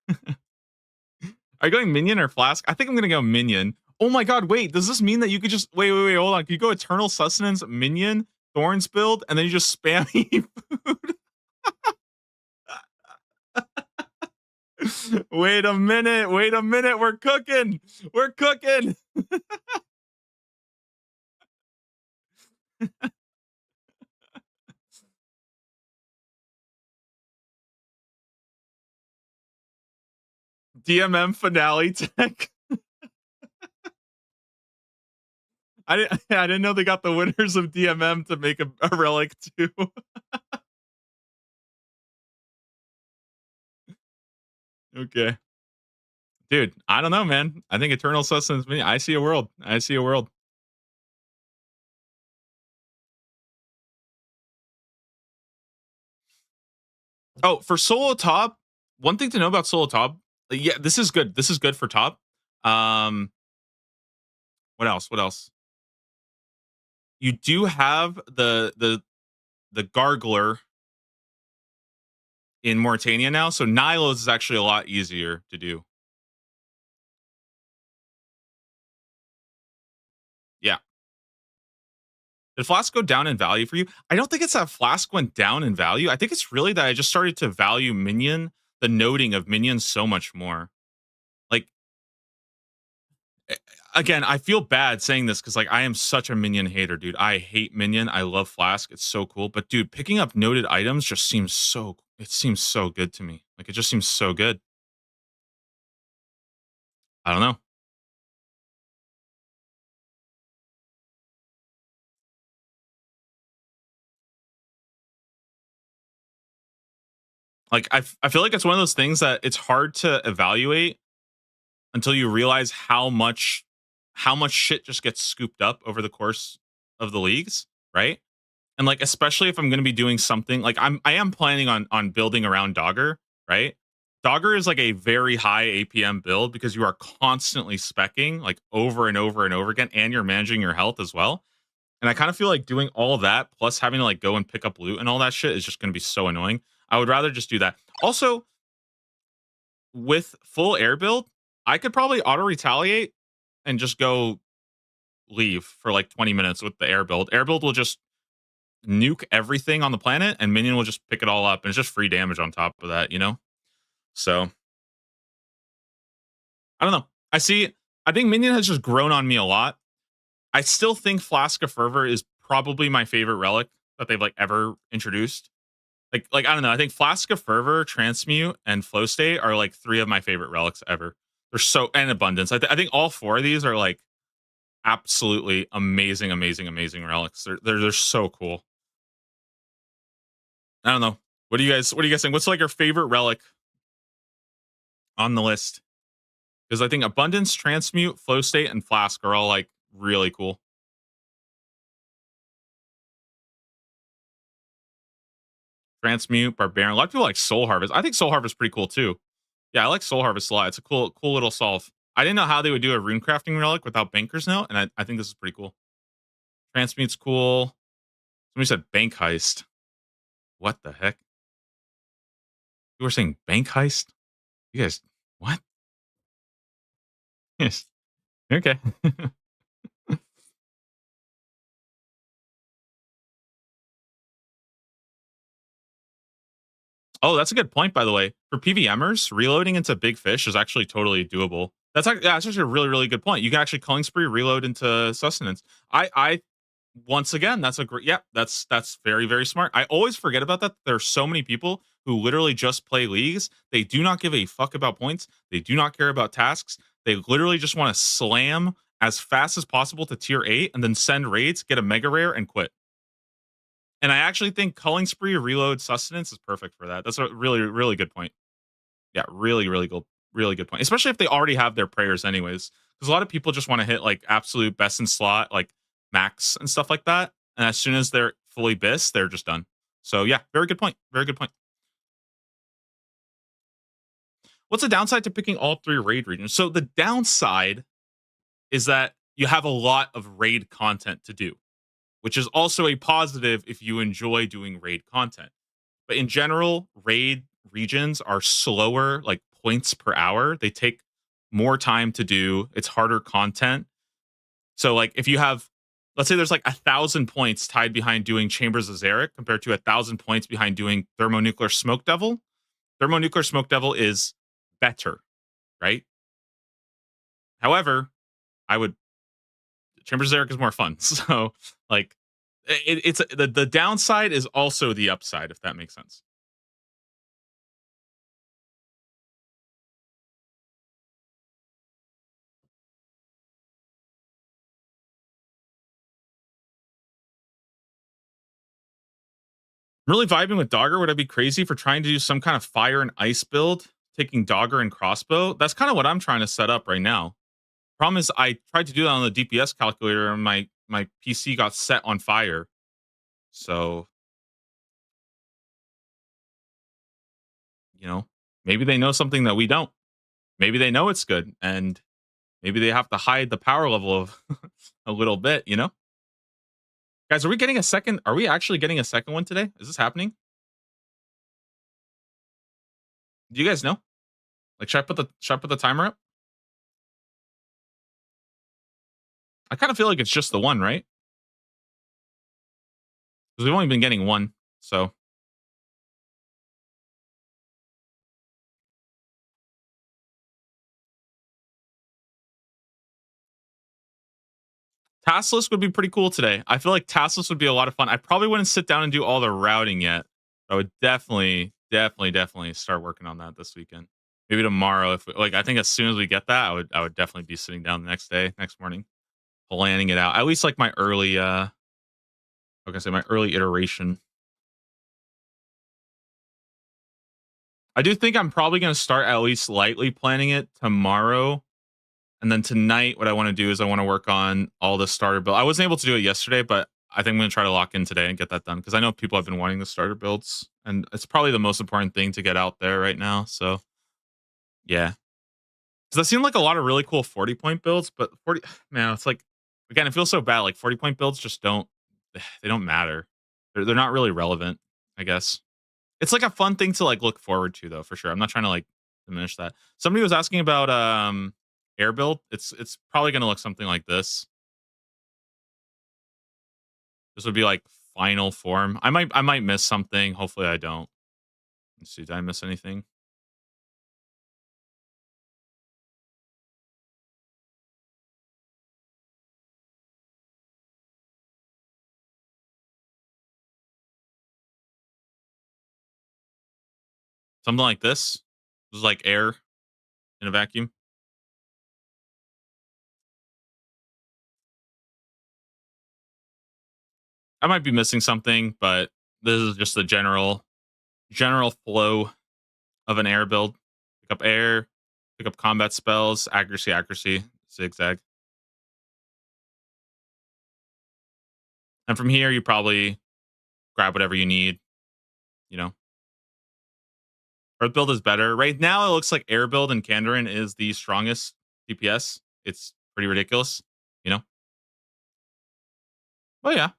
Are you going minion or flask? I think I'm gonna go minion. Oh my god, wait, does this mean that you could just wait, hold on. Can you go eternal sustenance, minion, thorns build, and then you just spam eat food? Wait a minute, we're cooking. We're cooking. DMM finale tech. I didn't know they got the winners of DMM to make a relic too. Okay. Dude, I don't know, man. I think eternal sustenance me. I see a world. I see a world. Oh, for solo top, one thing to know about solo top, yeah, this is good. This is good for top. Um, what else? What else? You do have the gargler in Mauritania now, so Nilos is actually a lot easier to do. Yeah. Did Flask go down in value for you? I don't think it's that Flask went down in value. I think it's really that I just started to value Minion, the noting of Minion so much more. Like, again, I feel bad saying this because like I am such a Minion hater, dude. I hate Minion. I love Flask. It's so cool. But dude, picking up noted items just seems so it seems so good to me. Like it just seems so good. I don't know. Like I feel like it's one of those things that it's hard to evaluate until you realize how much shit just gets scooped up over the course of the leagues, right? And like especially if I'm going to be doing something like I am planning on building around Dogger, right? Dogger is like a very high APM build because you are constantly specking like over and over and over again, and you're managing your health as well. And I kind of feel like doing all that plus having to like go and pick up loot and all that shit is just going to be so annoying. I would rather just do that. Also, with full air build, I could probably auto retaliate and just go leave for like 20 minutes with the air build. Air build will just nuke everything on the planet and minion will just pick it all up and it's just free damage on top of that, you know? So I don't know. I think minion has just grown on me a lot. I still think Flask of Fervor is probably my favorite relic that they've like ever introduced. Like I don't know. I think Flask of Fervor, Transmute, and Flow State are like three of my favorite relics ever. They're so and Abundance. I think all four of these are like absolutely amazing, amazing, amazing relics. They're so cool. I don't know. What do you guys think? What's like your favorite relic on the list? Because I think Abundance, Transmute, Flow State, and Flask are all like really cool. Transmute, Barbarian. A lot of people like Soul Harvest. I think Soul Harvest is pretty cool too. Yeah, I like Soul Harvest a lot. It's a cool little solve. I didn't know how they would do a rune crafting relic without Banker's Note, and I think this is pretty cool. Transmute's cool. Somebody said Bank Heist. What the heck? You were saying Bank Heist? You guys, what? Yes. Okay. Oh, that's a good point, by the way. For PVMers, reloading into Big Fish is actually totally doable. That's actually a really, really good point. You can actually Culling Spree reload into Sustenance. I once again, that's a great. Yeah, that's very, very smart. I always forget about that. There are so many people who literally just play leagues. They do not give a fuck about points. They do not care about tasks. They literally just want to slam as fast as possible to tier 8 and then send raids, get a mega rare, and quit. And I actually think Culling Spree, Reload, Sustenance is perfect for that. That's a really, really good point. Yeah, really, really good point. Especially if they already have their prayers anyways. Because a lot of people just want to hit like absolute best in slot, like max and stuff like that. And as soon as they're fully bis, they're just done. So yeah, very good point. Very good point. What's the downside to picking all 3 raid regions? So the downside is that you have a lot of raid content to do, which is also a positive if you enjoy doing raid content. But in general, raid regions are slower, like points per hour. They take more time to do. It's harder content. So, like, if you have, let's say there's like 1,000 points tied behind doing Chambers of Xeric compared to 1,000 points behind doing Thermonuclear Smoke Devil. Thermonuclear Smoke Devil is better, right? However, Chambers of Xeric is more fun. So, like, it's the downside is also the upside, if that makes sense. Really vibing with Dogger. Would I be crazy for trying to do some kind of fire and ice build, taking Dogger and crossbow? That's kind of what I'm trying to set up right now. Problem is, I tried to do that on the DPS calculator, and my PC got set on fire. So, you know, maybe they know something that we don't. Maybe they know it's good, and maybe they have to hide the power level of a little bit. You know, guys, are we getting a second? Are we actually getting a second one today? Is this happening? Do you guys know? Like, should I put the timer up? I kind of feel like it's just the one, right? Because we've only been getting one. So Taskless would be pretty cool today. I feel like Taskless would be a lot of fun. I probably wouldn't sit down and do all the routing yet. I would definitely start working on that this weekend. Maybe tomorrow. If like, I think as soon as we get that, I would definitely be sitting down the next day, next morning, planning it out. At least like my early, my early iteration. I do think I'm probably going to start at least lightly planning it tomorrow. And then tonight, what I want to do is I want to work on all the starter build. I wasn't able to do it yesterday, but I think I'm gonna try to lock in today and get that done because I know people have been wanting the starter builds, and it's probably the most important thing to get out there right now. So yeah, because I've seen like a lot of really cool 40-point builds, but 40 man, it's like again, it feels so bad. Like 40-point builds just don't they don't matter. They're not really relevant. I guess it's like a fun thing to like look forward to though for sure. I'm not trying to like diminish that. Somebody was asking about air build. It's probably gonna look something like this. This would be like final form. I might miss something. Hopefully I don't. Let's see. Did I miss anything? Something like this. This is like air in a vacuum. I might be missing something, but this is just the general flow of an air build. Pick up air, pick up combat spells, accuracy, zigzag. And from here you probably grab whatever you need, you know. Earth build is better. Right now it looks like air build and Kandarin is the strongest DPS. It's pretty ridiculous, you know. Oh yeah.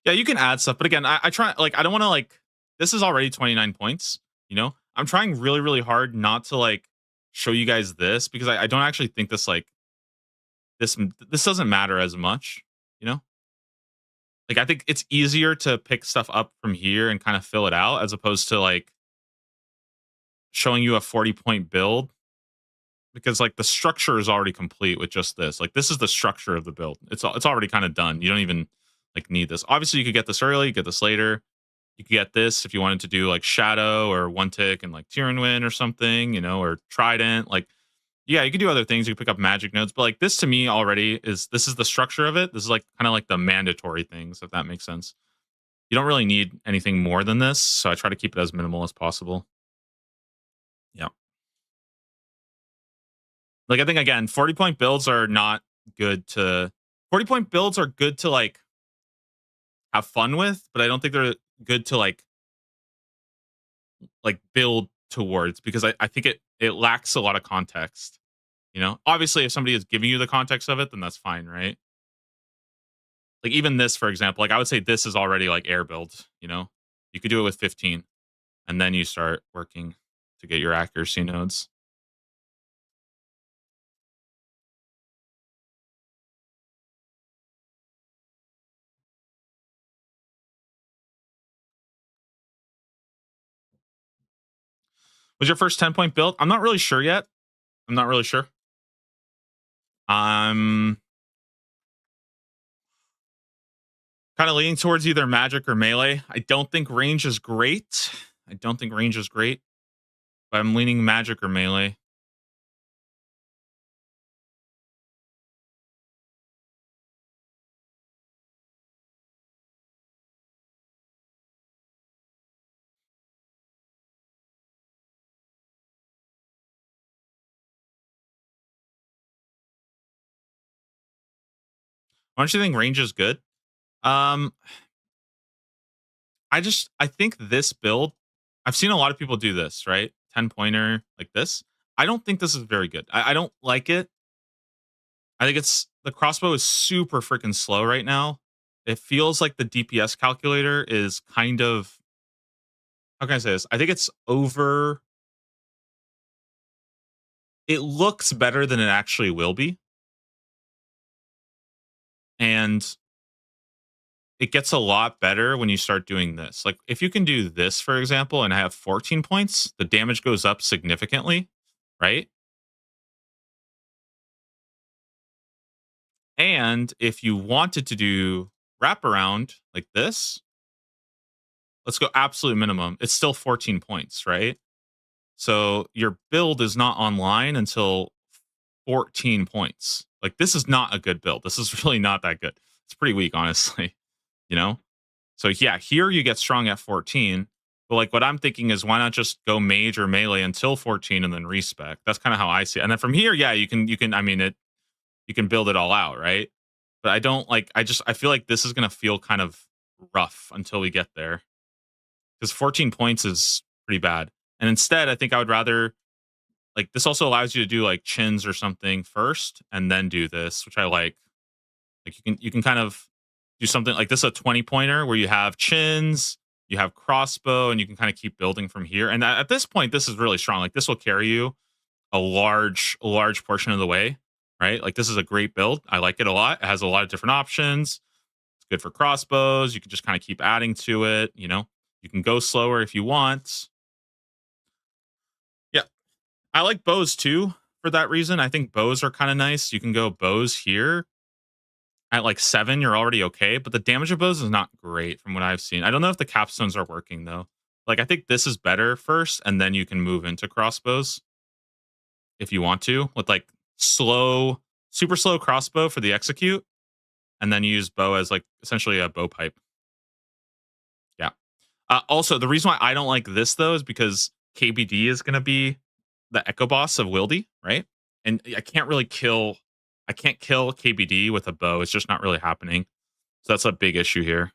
Yeah, you can add stuff, but again, I try like I don't want to like this is already 29 points, you know? I'm trying really, really hard not to like show you guys this because I don't actually think this like this doesn't matter as much, you know? Like I think it's easier to pick stuff up from here and kind of fill it out as opposed to like showing you a 40-point build because like the structure is already complete with just this. Like this is the structure of the build. It's already kind of done. You don't even like need this. Obviously, you could get this early, get this later. You could get this if you wanted to do like Shadow or One Tick and like Tyrannwyn or something, you know, or Trident. Like, yeah, you could do other things. You could pick up magic nodes, but like this to me already is this is the structure of it. This is like kind of like the mandatory things, if that makes sense. You don't really need anything more than this, so I try to keep it as minimal as possible. Yeah. Like I think again, 40-point builds are not good to 40-point builds are good to like have fun with, but I don't think they're good to like build towards because I think it lacks a lot of context. You know, obviously, if somebody is giving you the context of it, then that's fine, right? Like even this, for example, like I would say this is already like air build. You know, you could do it with 15, and then you start working to get your accuracy nodes. Was your first 10-point build? I'm not really sure yet. I'm not really sure. I'm kind of leaning towards either magic or melee. I don't think range is great. I don't think range is great, but I'm leaning magic or melee. Why don't you think range is good? Um, I think this build, I've seen a lot of people do this, right? 10-pointer like this. I don't think this is very good. I don't like it. I think it's the crossbow is super freaking slow right now. It feels like the DPS calculator is kind of how can I say this? I think it's over it looks better than it actually will be. And it gets a lot better when you start doing this. Like if you can do this, for example, and have 14 points, the damage goes up significantly, right? And if you wanted to do wraparound like this, let's go absolute minimum. It's still 14 points, right? So your build is not online until 14 points. Like this is not a good build. This is really not that good. It's pretty weak, honestly. You know? So yeah, here you get strong at 14. But like what I'm thinking is why not just go mage or melee until 14 and then respec? That's kind of how I see it. And then from here, yeah, you can I mean it you can build it all out, right? but I don't like. I feel like this is gonna feel kind of rough until we get there because 14 points is pretty bad. And instead, I think I would rather like this also allows you to do like chins or something first and then do this, which I like. Like you can kind of do something like this is a 20 pointer where you have chins, you have crossbow, and you can kind of keep building from here. And at this point, this is really strong. Like this will carry you a large portion of the way, right? Like this is a great build. I like it a lot. It has a lot of different options. It's good for crossbows. You can just kind of keep adding to it, you know. You can go slower if you want. Yeah. I like bows too for that reason. I think bows are kind of nice. You can go bows here at like 7, you're already okay, but the damage of bows is not great from what I've seen. I don't know if the capstones are working though. Like I think this is better first, and then you can move into crossbows if you want to, with like super slow crossbow for the execute, and then use bow as like essentially a bow pipe. Yeah. Also, the reason why I don't like this though is because KBD is going to be the echo boss of Wildy, right? And I can't kill KBD with a bow. It's just not really happening. So that's a big issue here.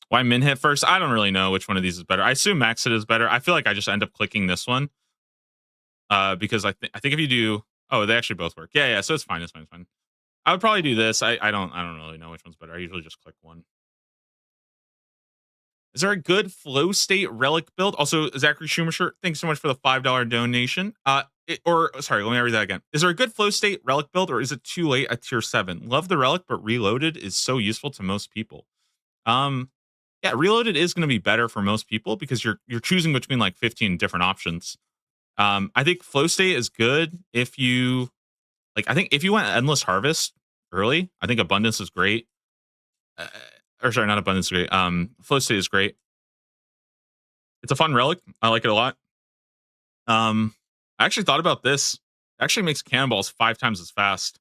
Why min hit first? I don't really know which one of these is better. I assume max hit is better. I feel like I just end up clicking this one. Because I think if you do, oh, they actually both work. Yeah, yeah. So it's fine. It's fine. It's fine. I would probably do this. I don't really know which one's better. I usually just click one. Is there a good flow state relic build? Also, Zachary Schumacher, thanks so much for the $5 donation. Sorry, let me read that again. Is there a good flow state relic build, or is it too late at tier 7? Love the relic, but reloaded is so useful to most people. Yeah, reloaded is going to be better for most people because you're choosing between like 15 different options. I think flow state is good if you like. I think if you went endless harvest early, I think abundance is great. Or sorry, not abundance is great. Flow state is great. It's a fun relic. I like it a lot. I actually thought about this. It actually makes cannonballs 5 times as fast.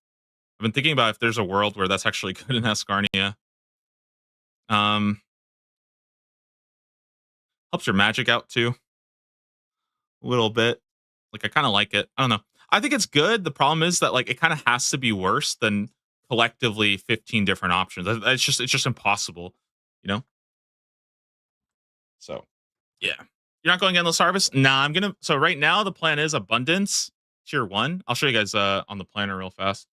I've been thinking about if there's a world where that's actually good in Ascarnia. Helps your magic out too. A little bit. Like I kind of like it. I don't know. I think it's good. The problem is that like it kind of has to be worse than collectively 15 different options. It's just impossible, you know? So yeah. You're not going endless harvest? Nah, I'm gonna so right now the plan is abundance, tier 1. I'll show you guys on the planner real fast.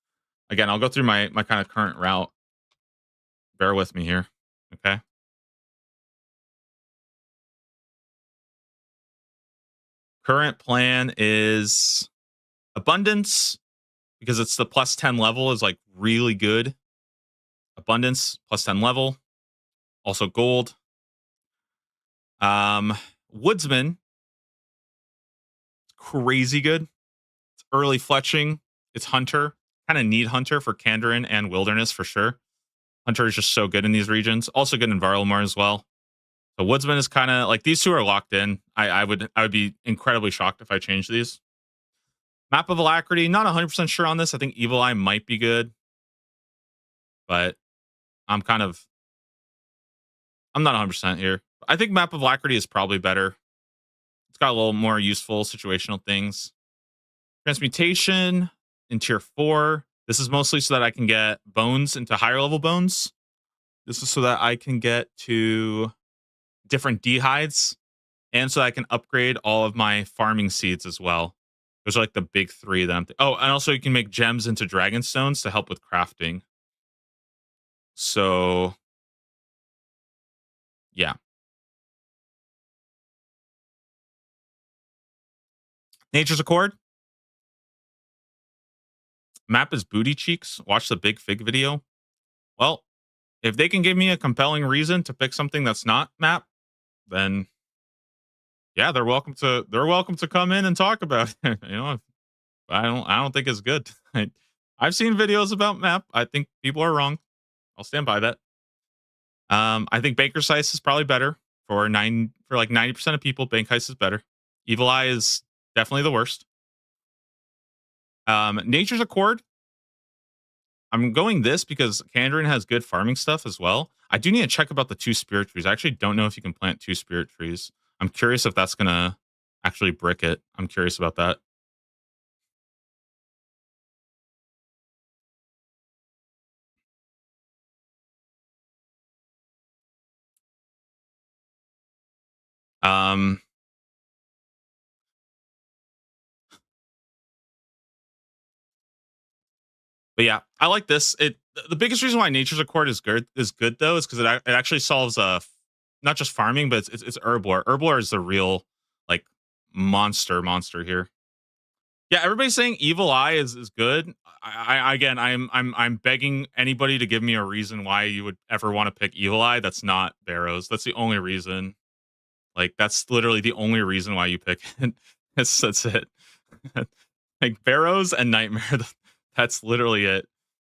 Again, I'll go through my kind of current route. Bear with me here. Okay. Current plan is abundance because it's the plus 10 level is like really good. Abundance plus 10 level. Also gold. Woodsman, crazy good. It's early fletching. It's hunter. Kind of need hunter for Kandarin and wilderness for sure. Hunter is just so good in these regions. Also good in Varlamar as well. So Woodsman is kind of like these two are locked in. I would be incredibly shocked if I changed these. Map of Alacrity, not 100% sure on this. I think Evil Eye might be good, but I'm not 100% here. I think Map of Alacrity is probably better. It's got a little more useful situational things. Transmutation in tier 4. This is mostly so that I can get bones into higher level bones. This is so that I can get to different dehides and so I can upgrade all of my farming seeds as well. Those are like the big 3 that and also you can make gems into dragon stones to help with crafting. So yeah. Nature's Accord. Map is booty cheeks. Watch the Big Fig video. Well, if they can give me a compelling reason to pick something that's not map, then yeah, they're welcome to come in and talk about it. You know, I don't think it's good. I've seen videos about map. I think people are wrong. I'll stand by that. I think Banker's Heist is probably better for like 90% of people. Bank Heist is better. Evil Eye is definitely the worst. Nature's Accord. I'm going this because Kandarin has good farming stuff as well. I do need to check about the 2 spirit trees. I actually don't know if you can plant 2 spirit trees. I'm curious if that's gonna actually brick it. I'm curious about that. Um, but yeah, I like this. The biggest reason why Nature's Accord is good though is because it actually solves not just farming, but it's Herblore. Herblore is the real like monster here. Yeah, everybody's saying Evil Eye is good. Again, I'm begging anybody to give me a reason why you would ever want to pick Evil Eye. That's not Barrows. That's the only reason. Like that's literally the only reason why you pick it. That's it. Like Barrows and Nightmare. That's literally it.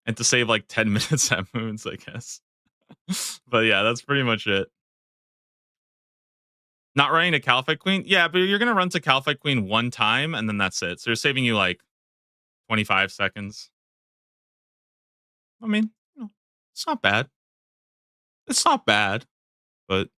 And to save like 10 minutes at Moons, I guess. But yeah, that's pretty much it. Not running to Calphite Queen? Yeah, but you're gonna run to Calphite Queen one time and then that's it. So you're saving you like 25 seconds. I mean, it's not bad. It's not bad, but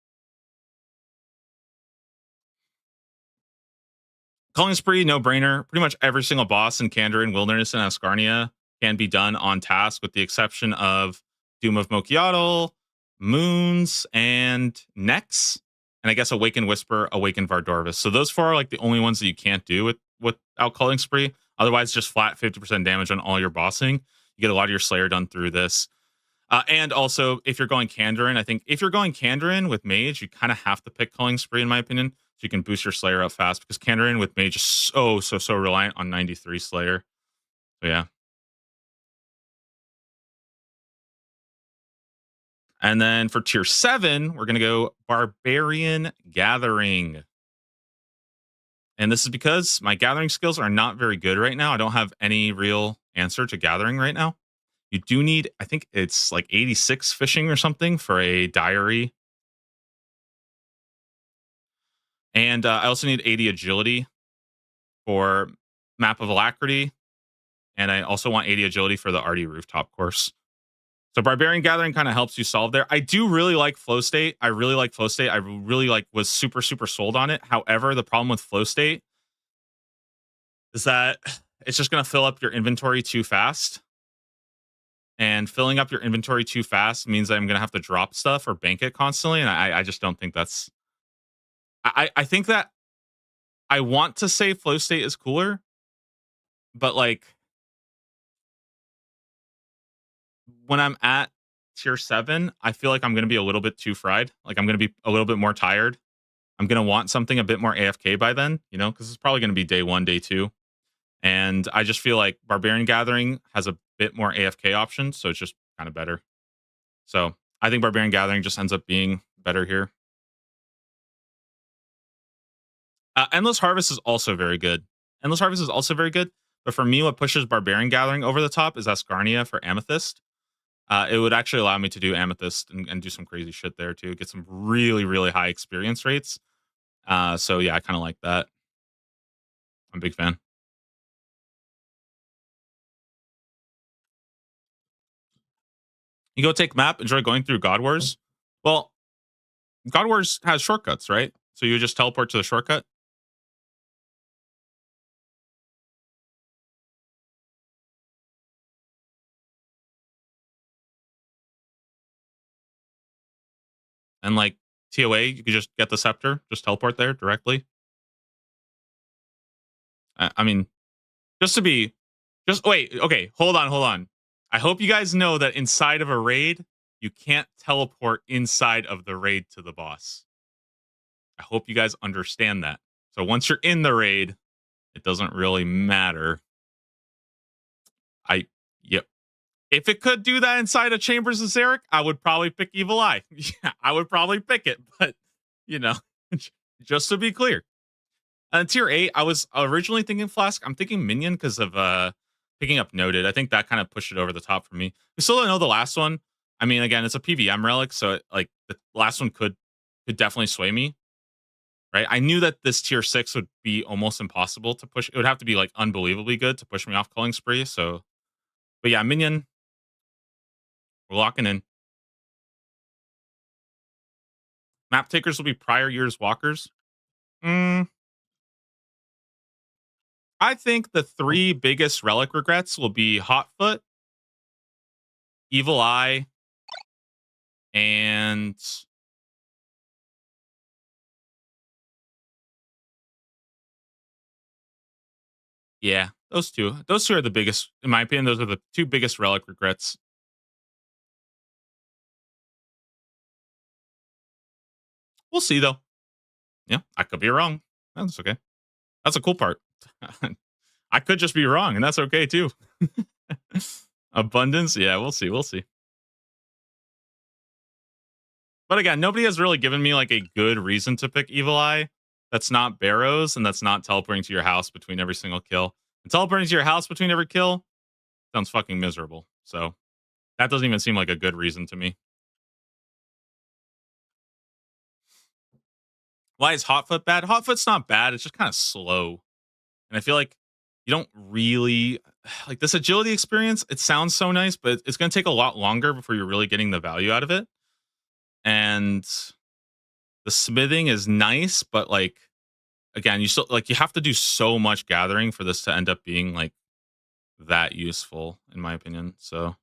Calling Spree, no brainer. Pretty much every single boss in Kandarin, Wilderness, and Ascarnia can be done on task, with the exception of Doom of Mokiatl, Moons, and Nex. And I guess Awaken Whisper, Awaken Vardorvis. So those four are like the only ones that you can't do without Calling Spree. Otherwise, just flat 50% damage on all your bossing. You get a lot of your Slayer done through this. And also, if you're going Kandarin, I think if you're going Kandarin with Mage, you kind of have to pick Calling Spree, in my opinion, so you can boost your Slayer up fast, because Kandarin with Mage is so reliant on 93 Slayer. So yeah. And then for tier 7, we're going to go Barbarian Gathering. And this is because my gathering skills are not very good right now. I don't have any real answer to gathering right now. You do need, I think it's like 86 fishing or something for a diary. And I also need 80 agility for Map of Alacrity. And I also want 80 agility for the Arty Rooftop course. So Barbarian Gathering kind of helps you solve there. I do really like Flow State. I really like Flow State. I really was super sold on it. However, the problem with Flow State is that it's just going to fill up your inventory too fast. And filling up your inventory too fast means that I'm going to have to drop stuff or bank it constantly. And I just don't think that's... I think that I want to say Flow State is cooler, but like when I'm at tier 7, I feel like I'm going to be a little bit too fried. Like I'm going to be a little bit more tired. I'm going to want something a bit more AFK by then, because it's probably going to be day 1, day 2. And I just feel like Barbarian Gathering has a bit more AFK options, so it's just kind of better. So I think Barbarian Gathering just ends up being better here. Endless Harvest is also very good. But for me, what pushes Barbarian Gathering over the top is Ascarnia for Amethyst. It would actually allow me to do Amethyst and do some crazy shit there too. Get some really high experience rates. So yeah, I kind of like that. I'm a big fan. You go take map, enjoy going through God Wars. Well, God Wars has shortcuts, right? So you just teleport to the shortcut. And like TOA, you could just get the scepter, just teleport there directly. I mean, just wait. Okay, hold on. I hope you guys know that inside of a raid, you can't teleport inside of the raid to the boss. I hope you guys understand that. So once you're in the raid, it doesn't really matter. Yep. If it could do that inside of Chambers of Zarek, I would probably pick Evil Eye. Yeah, I would probably pick it, but just to be clear. And tier 8, I was originally thinking Flask. I'm thinking Minion because of picking up Noted. I think that kind of pushed it over the top for me. We still don't know the last one. I mean, again, it's a PVM relic, so the last one could definitely sway me. Right? I knew that this tier 6 would be almost impossible to push. It would have to be like unbelievably good to push me off Calling Spree. So, but yeah, Minion, we're locking in. Map takers will be prior year's walkers. I think the 3 biggest relic regrets will be Hotfoot, Evil Eye, and Yeah, those two. Those two are the biggest, in my opinion. Those are the two biggest relic regrets. We'll see though. Yeah, I could be wrong. That's okay. That's a cool part. I could just be wrong, and that's okay too. Abundance, yeah, we'll see. We'll see. But again, nobody has really given me like a good reason to pick Evil Eye. That's not Barrows, and that's not teleporting to your house between every single kill. And teleporting to your house between every kill sounds fucking miserable. So that doesn't even seem like a good reason to me. Why is Hotfoot bad? Hotfoot's not bad. It's just kind of slow. And I feel like you don't really like this agility experience. It sounds so nice, but it's going to take a lot longer before you're really getting the value out of it. And the smithing is nice, but like again, you still like you have to do so much gathering for this to end up being like that useful, in my opinion. So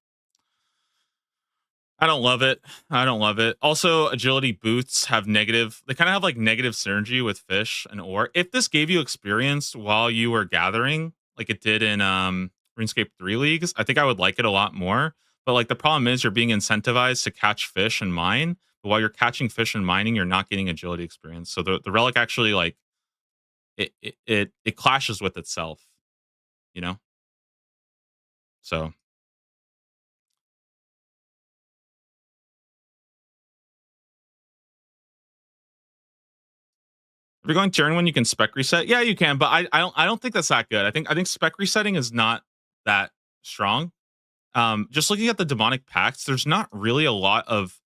I don't love it. I don't love it. Also, agility boots have negative, they kind of have like negative synergy with fish and ore. If this gave you experience while you were gathering, like it did in RuneScape 3 leagues, I think I would like it a lot more. But like the problem is you're being incentivized to catch fish and mine. But while you're catching fish and mining, you're not getting agility experience. So the relic actually like it clashes with itself, you know? So if you're going turn one, you can spec reset. Yeah, you can, but I don't think that's that good. I think spec resetting is not that strong. Just looking at the demonic pacts, there's not really a lot of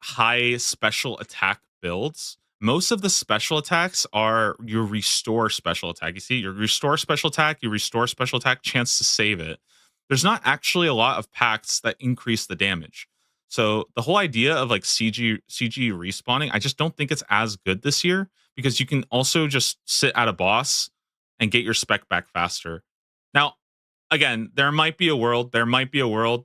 high special attack builds. Most of the special attacks are your restore special attack. You see, your restore special attack, you restore special attack, chance to save it. There's not actually a lot of pacts that increase the damage. So the whole idea of like CG respawning, I just don't think it's as good this year because you can also just sit at a boss and get your spec back faster. Now, again, there might be a world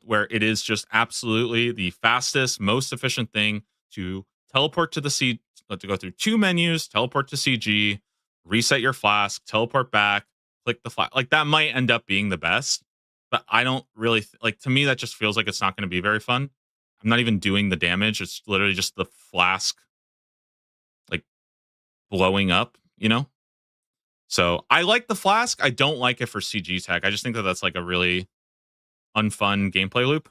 where it is just absolutely the fastest, most efficient thing to teleport to the C to go through two menus, teleport to CG, reset your flask, teleport back, click the flask. Like that might end up being the best, but I don't really like to me that just feels like it's not going to be very fun. I'm not even doing the damage. It's literally just the flask like blowing up, you know? So I like the flask. I don't like it for CG tech. I just think that that's like a really unfun gameplay loop.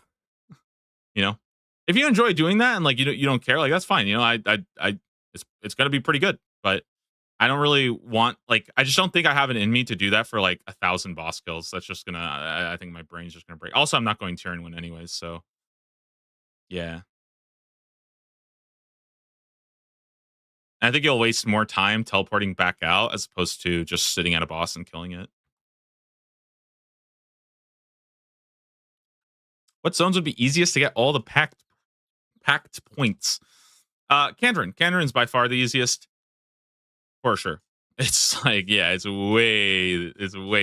You know, if you enjoy doing that and like you don't care, like that's fine. You know, it's gonna be pretty good, but I don't really want like I just don't think I have it in me to do that for like 1,000 boss kills. That's just gonna I think my brain's just gonna break. Also, I'm not going Tyrion win anyways, so yeah. I think you'll waste more time teleporting back out as opposed to just sitting at a boss and killing it. What zones would be easiest to get all the packed points? Kandrin. Kandrin's by far the easiest for sure. It's like, yeah, it's way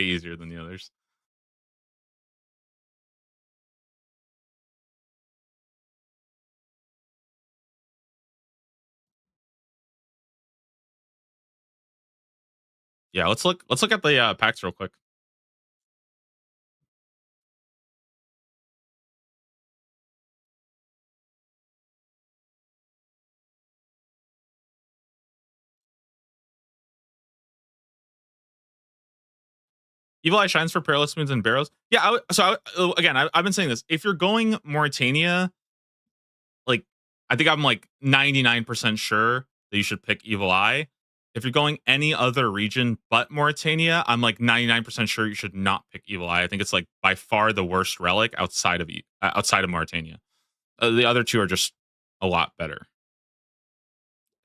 easier than the others. Yeah, let's look at the packs real quick. Evil Eye shines for Perilous Moons and Barrows. Yeah, again, I've been saying this. If you're going Mauritania, like I think I'm like 99% sure that you should pick Evil Eye. If you're going any other region but Mauritania, I'm like 99% sure you should not pick Evil Eye. I think it's like by far the worst relic outside of Mauritania. The other two are just a lot better.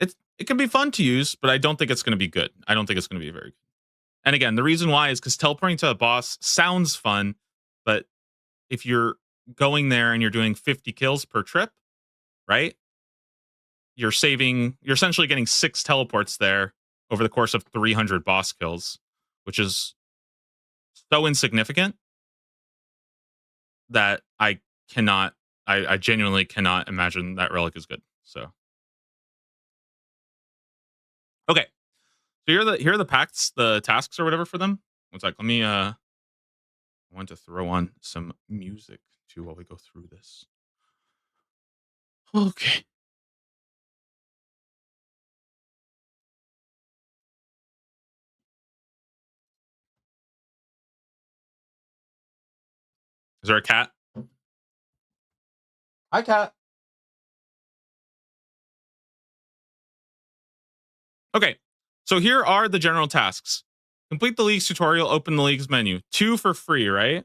It can be fun to use, but I don't think it's going to be good. I don't think it's going to be very good. And again, the reason why is because teleporting to a boss sounds fun, but if you're going there and you're doing 50 kills per trip, right? You're essentially getting 6 teleports there over the course of 300 boss kills, which is so insignificant that I genuinely cannot imagine that relic is good. So, okay. So here are the pacts, the tasks or whatever for them. One sec. Let me I want to throw on some music too while we go through this. Okay. Is there a cat? Hi, cat. Okay. So here are the general tasks. Complete the league's tutorial, open the league's menu. 2 for free, right?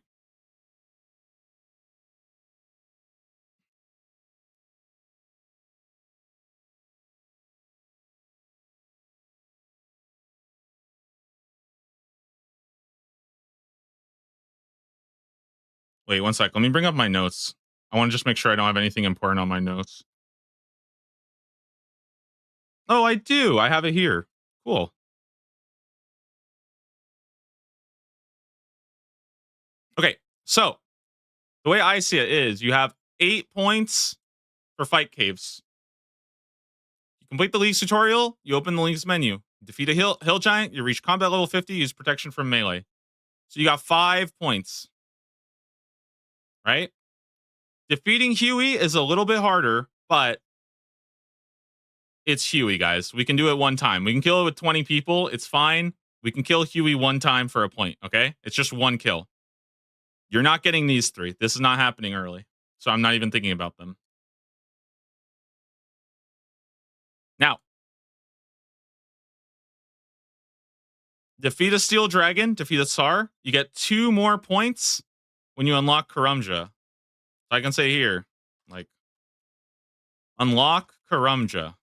Wait, one sec. Let me bring up my notes. I want to just make sure I don't have anything important on my notes. Oh, I do. I have it here. Cool. Okay. So the way I see it is you have 8 points for fight caves. You complete the league's tutorial, you open the league's menu. Defeat a hill giant, you reach combat level 50, use protection from melee. So you got 5 points. Right? Defeating Huey is a little bit harder, but it's Huey, guys. We can do it one time. We can kill it with 20 people. It's fine. We can kill Huey one time for a point, okay? It's just one kill. You're not getting these 3. This is not happening early. So I'm not even thinking about them. Now, defeat a steel dragon, defeat a Tsar. You get 2 more points when you unlock Karumja. I can say here, like, unlock Karumja.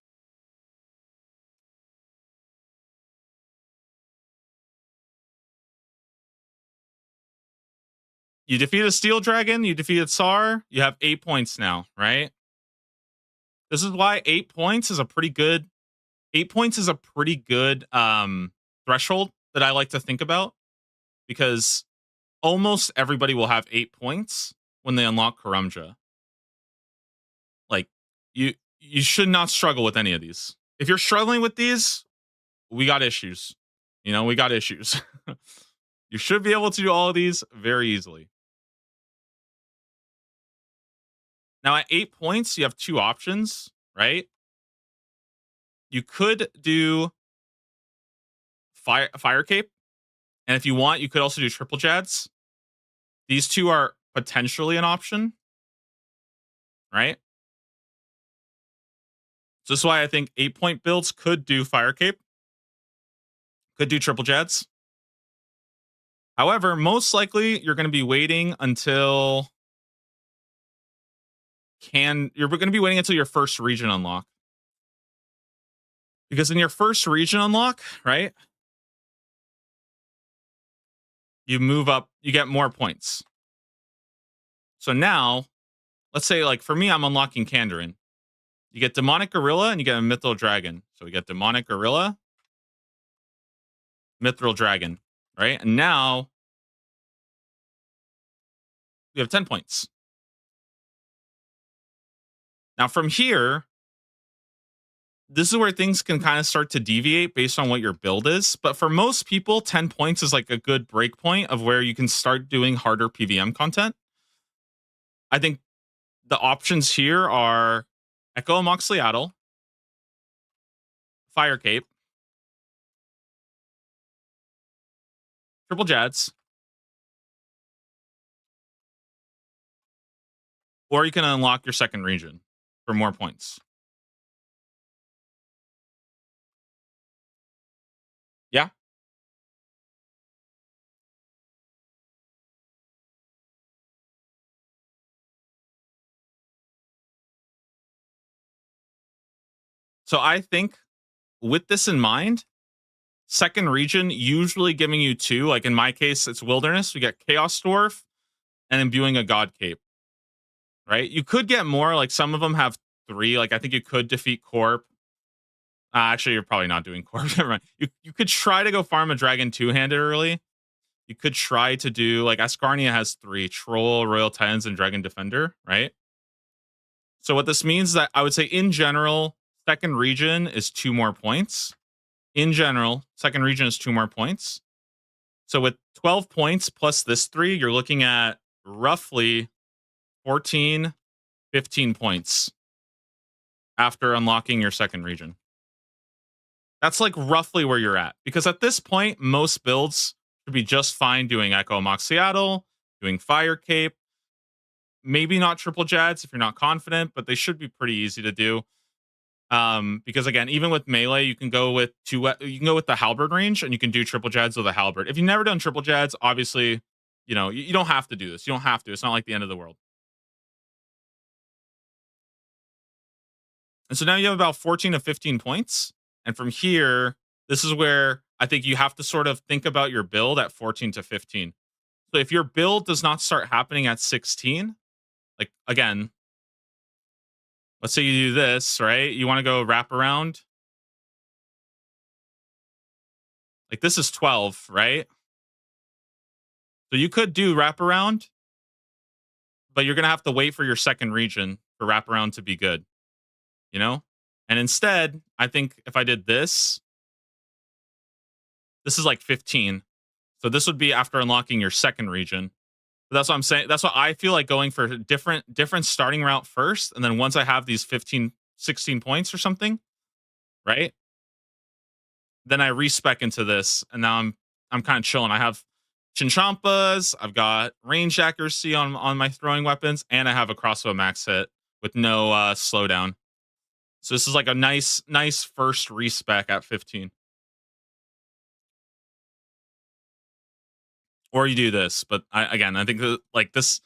You defeat a steel dragon, you defeat a Tsar, you have 8 points now, right? This is why 8 points is a pretty good 8 points is a pretty good threshold that I like to think about, because almost everybody will have 8 points when they unlock Karumja. Like, you should not struggle with any of these. If you're struggling with these, we got issues. You know, we got issues. You should be able to do all of these very easily. Now at 8 points, you have 2 options, right? You could do fire cape, and if you want, you could also do triple jads. These 2 are potentially an option, right? So this is why I think 8-point builds could do fire cape, could do triple jads. However, most likely you're going to be waiting until you're going to be waiting until your first region unlock. Because in your first region unlock, right? You move up, you get more points. So now, let's say, like, for me, I'm unlocking Kandarin. You get Demonic Gorilla and you get a Mithril Dragon. So we get Demonic Gorilla, Mithril Dragon, right? And now we have 10 points. Now from here, this is where things can kind of start to deviate based on what your build is. But for most people, 10 points is like a good break point of where you can start doing harder PVM content. I think the options here are Echo Amoxicliatl, Fire Cape, Triple Jads, or you can unlock your second region for more points. Yeah. So I think with this in mind, second region usually giving you 2. Like in my case, it's Wilderness. We get Chaos Dwarf and imbuing a God Cape. Right? You could get more. Like some of them have 3. Like I think you could defeat Corp. Actually, you're probably not doing Corp. Never mind. You could try to go farm a Dragon 2-handed early. You could try to do, like, Ascarnia has 3: Troll, Royal Titans, and Dragon Defender, right? So what this means is that I would say in general, second region is 2 more points. In general, second region is 2 more points. So with 12 points plus this 3, you're looking at roughly 14, 15 points after unlocking your second region. That's like roughly where you're at. Because at this point, most builds should be just fine doing Echo Moxiatl, doing Fire Cape. Maybe not triple Jads if you're not confident, but they should be pretty easy to do. Because again, even with melee, you can go with you can go with the halberd range, and you can do triple Jads with a halberd. If you've never done triple Jads, obviously, you don't have to do this. You don't have to. It's not like the end of the world. And so now you have about 14 to 15 points. And from here, this is where I think you have to sort of think about your build at 14 to 15. So if your build does not start happening at 16, like again, let's say you do this, right? You want to go wrap around. Like this is 12, right? So you could do wraparound, but you're going to have to wait for your second region for wraparound to be good, you know? And instead, I think if I did this is like 15. So this would be after unlocking your second region. But that's what I'm saying. That's what I feel like, going for different starting route first. And then once I have these 15, 16 points or something, right? Then I respec into this, and now I'm kind of chilling. I have Chinchampas, I've got range accuracy on my throwing weapons, and I have a crossbow max hit with no slowdown. So this is like a nice first respec at 15. Or you do this, but I think that like this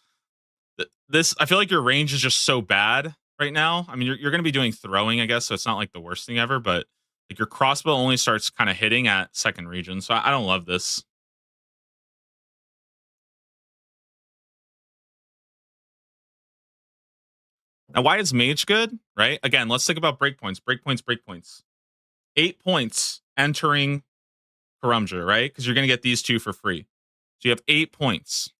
I feel like your range is just so bad right now. I mean, you're going to be doing throwing, I guess, so it's not like the worst thing ever, but like your crossbow only starts kind of hitting at second region. So I don't love this. Now, why is mage good? Right? Again, let's think about breakpoints. Breakpoints. 8 points entering Karumja, right? Because you're going to get these two for free. So you have 8 points.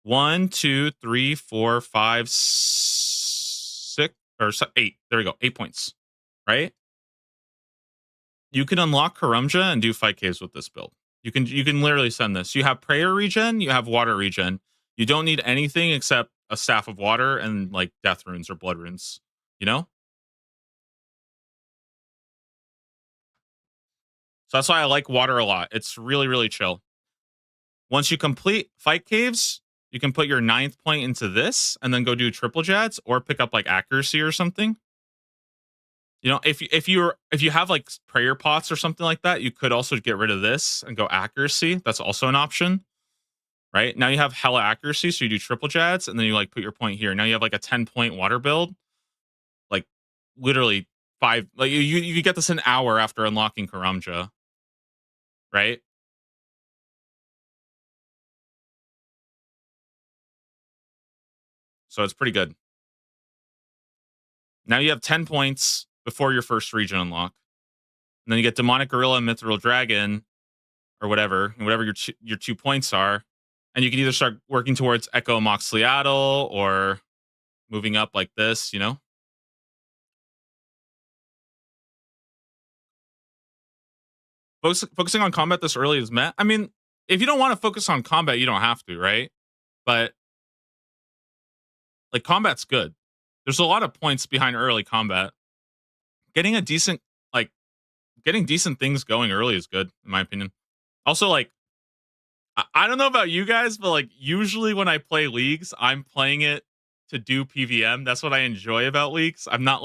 1, 2, 3, 4, 5, 6, or 8. There we go. 8 points, right? You can unlock Karumja and do fight caves with this build. You can literally send this. You have prayer regen, you have water regen. You don't need anything except a staff of water and like death runes or blood runes, you know? So that's why I like water a lot. It's really, really chill. Once you complete fight caves, you can put your 9th point into this and then go do triple jads or pick up like accuracy or something. You know, if you have like prayer pots or something like that, you could also get rid of this and go accuracy. That's also an option. Right? Now you have hella accuracy, so you do triple jads and then you like put your point here. Now you have like a 10-point water build. Like literally 5, like you get this an hour after unlocking Karumja. Right? So it's pretty good. Now you have 10 points before your first region unlock. And then you get Demonic Gorilla and Mithril Dragon or whatever your 2 points are. And you can either start working towards Echo Moxliatl or moving up like this, you know? Focusing on combat this early is met. I mean, if you don't want to focus on combat, you don't have to, right? But like combat's good. There's a lot of points behind early combat. Getting getting decent things going early is good, in my opinion. Also, like, I don't know about you guys, but like usually when I play leagues, I'm playing it to do PVM. That's what I enjoy about leagues. I'm not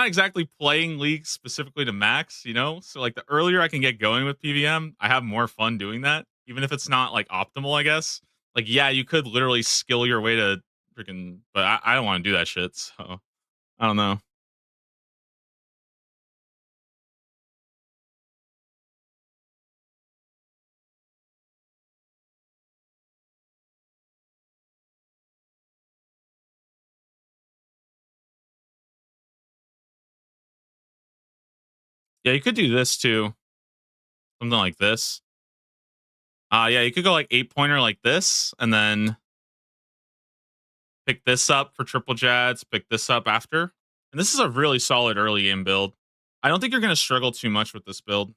exactly playing leagues specifically to max, you know? So like the earlier I can get going with PVM, I have more fun doing that, even if it's not like optimal, I guess. Like, yeah, you could literally skill your way to freaking, but I don't want to do that shit. So I don't know. Yeah, you could do this too. Something like this. Yeah, you could go like 8-pointer like this, and then pick this up for triple jads, pick this up after. And this is a really solid early game build. I don't think you're going to struggle too much with this build.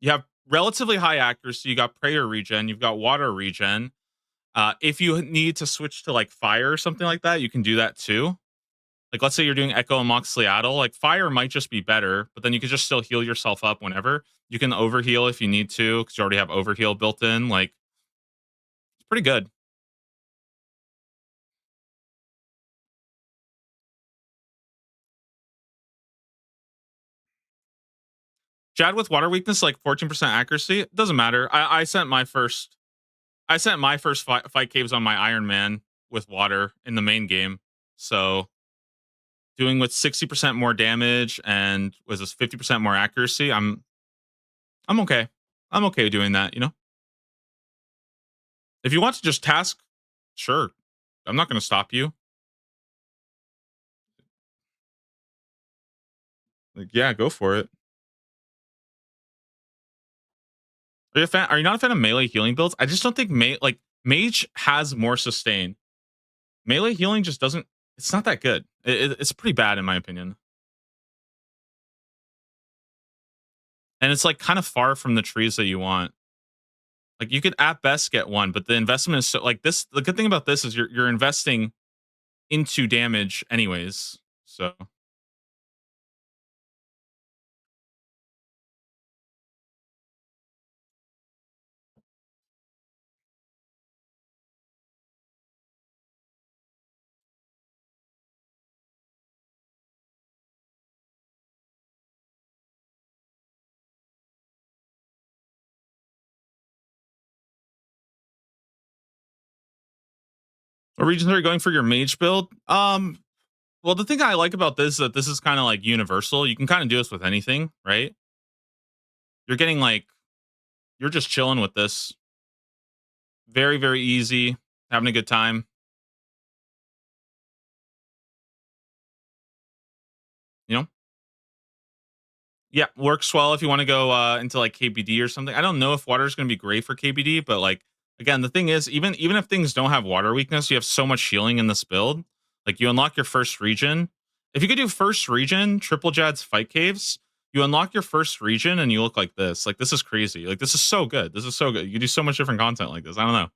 you have relatively high accuracy. You got prayer regen. You've got water regen. If you need to switch to like fire or something like that, you can do that too. Like, let's say you're doing Echo and Moxliaddle, like fire might just be better, but then you can just still heal yourself up whenever. You can overheal if you need to, because you already have overheal built in. Like, it's pretty good. Jad with water weakness, like 14% accuracy, it doesn't matter. I sent my first fight caves on my Iron Man with water in the main game. So doing with 60% more damage and was this 50% more accuracy, I'm okay. I'm okay doing that, you know? If you want to just task, sure. I'm not going to stop you. Like, yeah, go for it. Are you not a fan of melee healing builds? I just don't think like mage has more sustain. Melee healing just doesn't. It's not that good. It's pretty bad in my opinion, and it's like kind of far from the trees that you want. Like you could at best get one, but the investment is so like this. The good thing about this is you're investing into damage anyways. So what regions are you going for your mage build? Well, the thing I like about this is that this is kind of like universal. You can kind of do this with anything, right? You're getting like you're just chilling with this. Very, very easy. Having a good time. You know? Yeah, works well if you want to go into like KBD or something. I don't know if water is going to be great for KBD, but like again, the thing is, even if things don't have water weakness, you have so much healing in this build. Like you unlock your first region. If you could do first region, triple Jad's fight caves, you unlock your first region and you look like this. Like this is crazy. Like this is so good. This is so good. You can do so much different content like this. I don't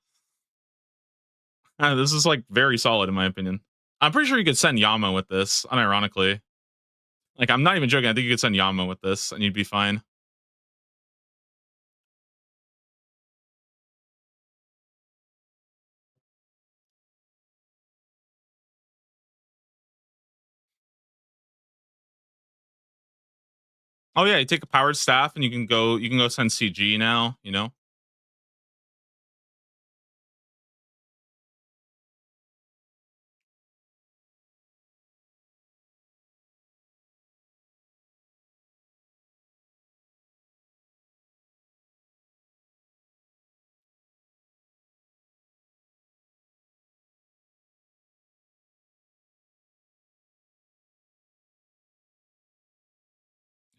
know. This is like very solid in my opinion. I'm pretty sure you could send Yama with this, unironically. Like I'm not even joking. I think you could send Yama with this and you'd be fine. Oh yeah, you take a powered staff and you can go send CG now, you know?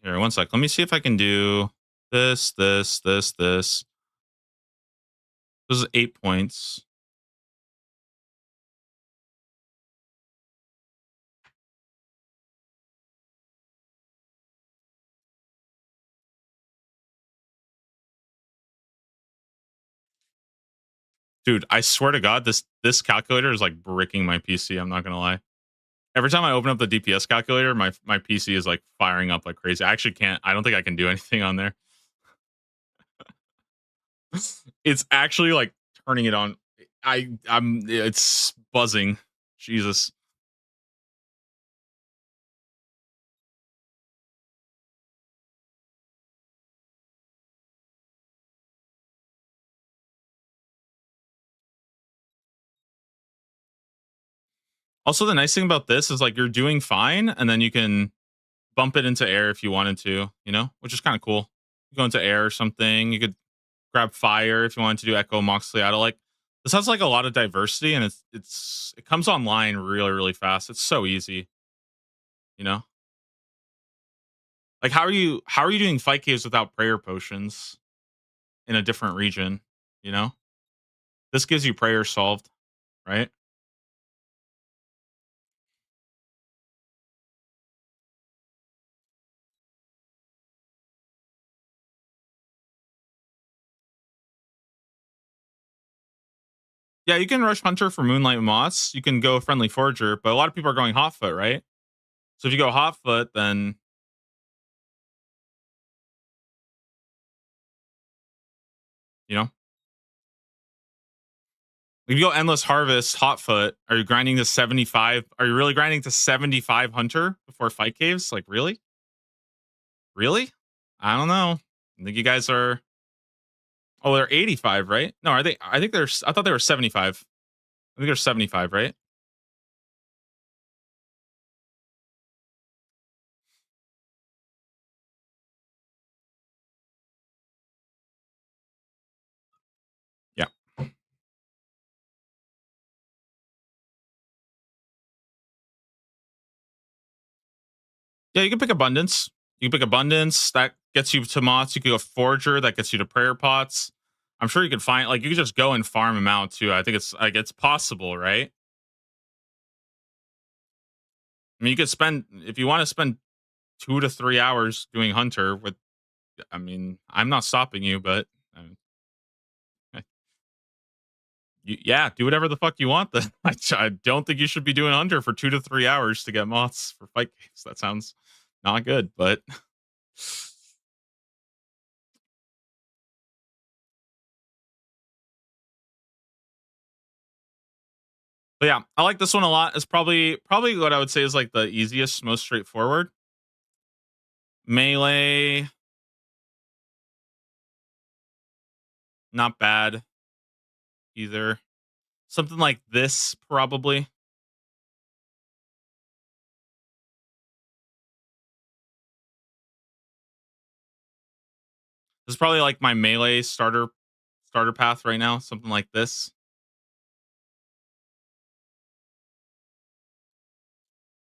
Here, one sec. Let me see if I can do this, this, this, this. This is 8 points. Dude, I swear to God, this calculator is like bricking my PC. I'm not gonna lie. Every time I open up the DPS calculator, my PC is like firing up like crazy. I actually can't. I don't think I can do anything on there. It's actually like turning it on. I'm. It's buzzing. Jesus. Also, the nice thing about this is like you're doing fine, and then you can bump it into air if you wanted to, you know, which is kind of cool. You go into air or something. You could grab fire if you wanted to do Echo Moxley out of like this has like a lot of diversity and it comes online really, really fast. It's so easy, you know? Like how are you doing fight caves without prayer potions in a different region, you know? This gives you prayer solved, right? Yeah, you can rush Hunter for Moonlight Moss. You can go Friendly Forager, but a lot of people are going Hotfoot, right? So if you go Hotfoot, then you know if you go Endless Harvest, Hotfoot, are you grinding to 75? Are you really grinding to 75 Hunter before Fight Caves? Like really? Really? I don't know. I think you guys are. Oh, they're 85, right? No, are they? I think they're. I thought they were 75. I think they're 75, right? Yeah. Yeah, you can pick Abundance. You can pick Abundance. That gets you to Moths. You can go Forager. That gets you to Prayer Pots. I'm sure you can find, like, you can just go and farm them out too. I think it's, like, it's possible, right? I mean, you could spend, if you want to spend 2 to 3 hours doing Hunter with, I mean, I'm not stopping you, but uh, yeah, do whatever the fuck you want. Then I don't think you should be doing Hunter for 2 to 3 hours to get Moths for Fight Games. That sounds not good, but But yeah, I like this one a lot. It's probably what I would say is like the easiest, most straightforward. Melee, not bad either. Something like this, probably. This is probably like my melee starter path right now. Something like this.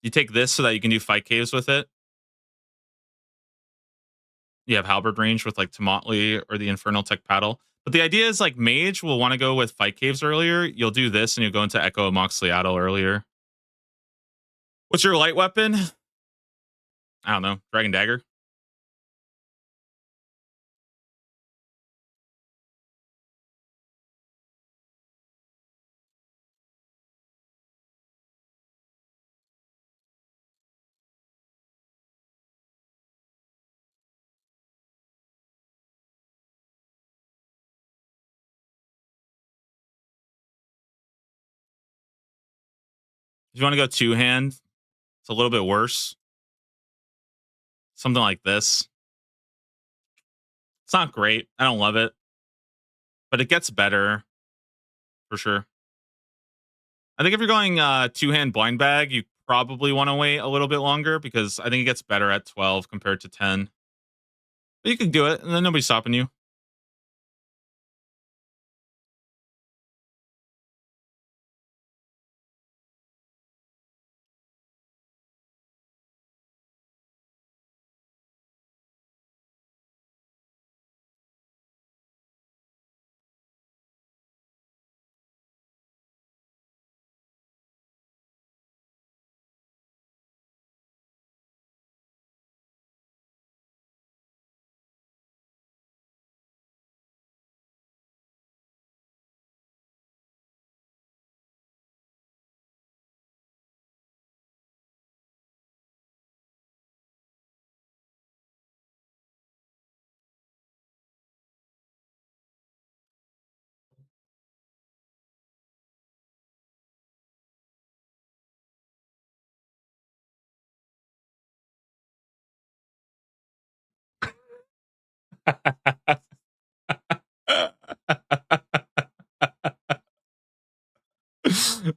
You take this so that you can do fight caves with it. You have halberd range with like Tomotley or the Infernal Tech Paddle. But the idea is like mage will want to go with fight caves earlier. You'll do this and you'll go into Echo of Moxliaddle earlier. What's your light weapon? I don't know. Dragon Dagger. If you want to go two hand, it's a little bit worse. Something like this. It's not great. I don't love it, but it gets better for sure. I think if you're going two hand blind bag, you probably want to wait a little bit longer because I think it gets better at 12 compared to 10. But you can do it, and then nobody's stopping you.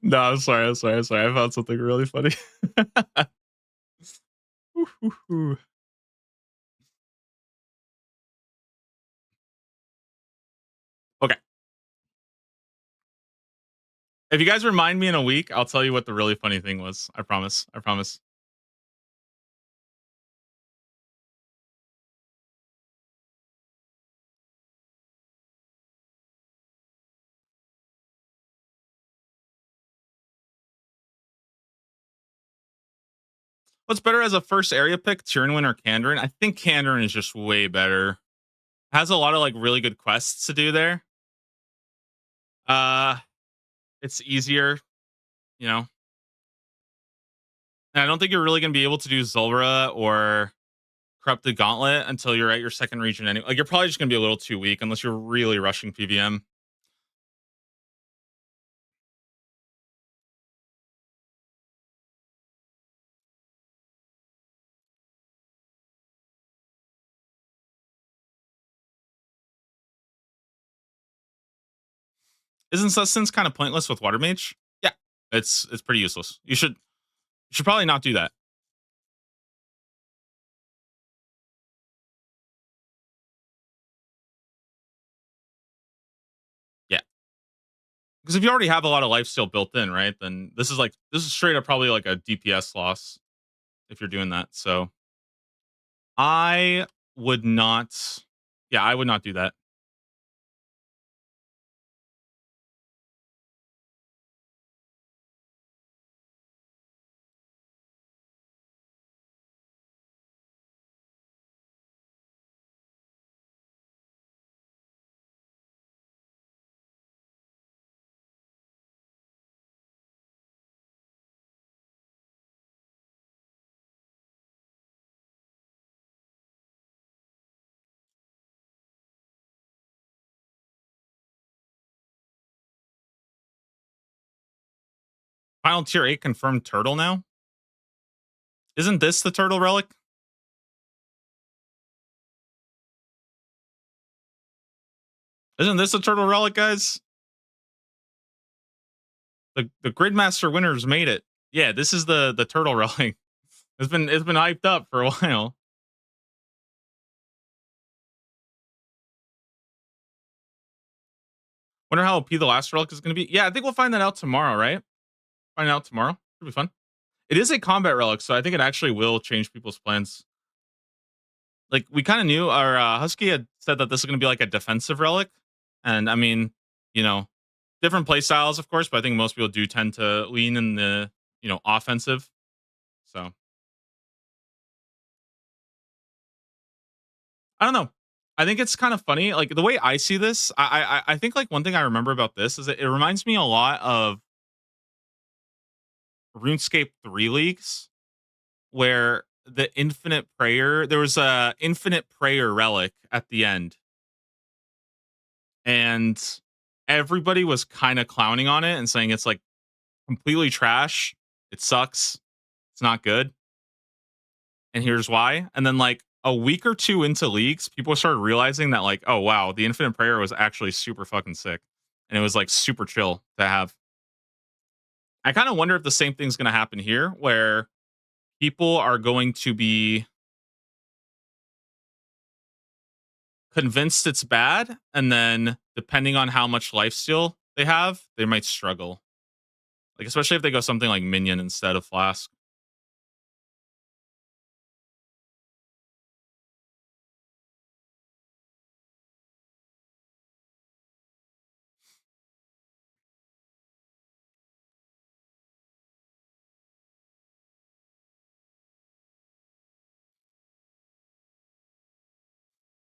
No, I'm sorry. I'm sorry. I'm sorry. I found something really funny. Okay. If you guys remind me in a week, I'll tell you what the really funny thing was. I promise. I promise. What's better as a first area pick, Tyrannwyn or Kandarin? I think Kandarin is just way better. Has a lot of like really good quests to do there. Uh It's easier, you know. And I don't think you're really gonna be able to do Zulrah or Corrupted Gauntlet until you're at your second region anyway. Like you're probably just gonna be a little too weak unless you're really rushing PVM. Isn't Sustenance kind of pointless with Water Mage? Yeah, it's pretty useless. You should probably not do that. Yeah, because if you already have a lot of life steal built in, right? Then this is straight up probably like a DPS loss if you're doing that. So I would not. Yeah, I would not do that. Final tier 8 confirmed turtle now. Isn't this the turtle relic? Isn't this a turtle relic, guys? The Gridmaster winners made it. Yeah, this is the turtle relic. It's been hyped up for a while. Wonder how OP the last relic is going to be. Yeah, I think we'll find that out tomorrow, right? Find out tomorrow. Should be fun. It is a combat relic, so I think it actually will change people's plans. Like we kind of knew, our Husky had said that this is going to be like a defensive relic, and I mean, you know, different play styles, of course, but I think most people do tend to lean in the offensive. So I don't know. I think it's kind of funny. Like the way I see this, I think like one thing I remember about this is that it reminds me a lot of RuneScape 3 leagues where the infinite prayer there was a infinite prayer relic at the end, and everybody was kind of clowning on it and saying it's like completely trash. It sucks. It's not good. And here's why. And then like a week or two into leagues, people started realizing that like, oh wow, the infinite prayer was actually super fucking sick. And it was like super chill to have. I kind of wonder if the same thing's going to happen here where people are going to be convinced it's bad, and then depending on how much lifesteal they have, they might struggle. Like especially if they go something like minion instead of flask.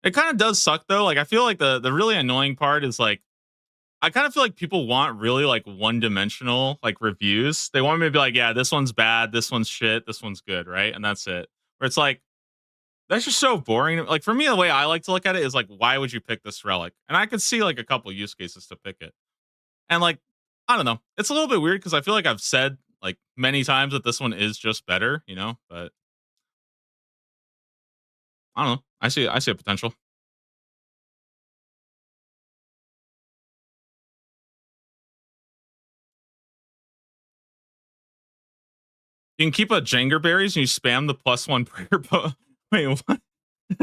It kind of does suck though. Like I feel like the really annoying part is like I kind of feel like people want really like one dimensional like reviews. They want me to be like, yeah, this one's bad, this one's shit, this one's good, right? And that's it. Where it's like that's just so boring. Like for me, the way I like to look at it is like, why would you pick this relic? And I could see like a couple use cases to pick it. And like, I don't know. It's a little bit weird because I feel like I've said like many times that this one is just better, but I don't know. I see a potential. You can keep a Janger berries and you spam the +1 prayer. Wait, what?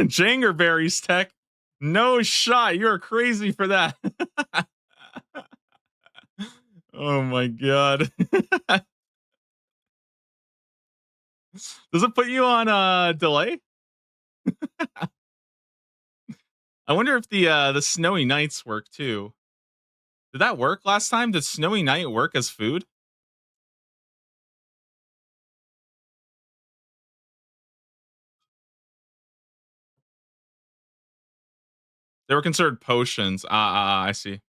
Janger berries tech? No shot. You're crazy for that. Oh my god. Does it put you on delay? I wonder if the snowy nights work too. Did that work last time? Did snowy night work as food? They were considered potions. I see.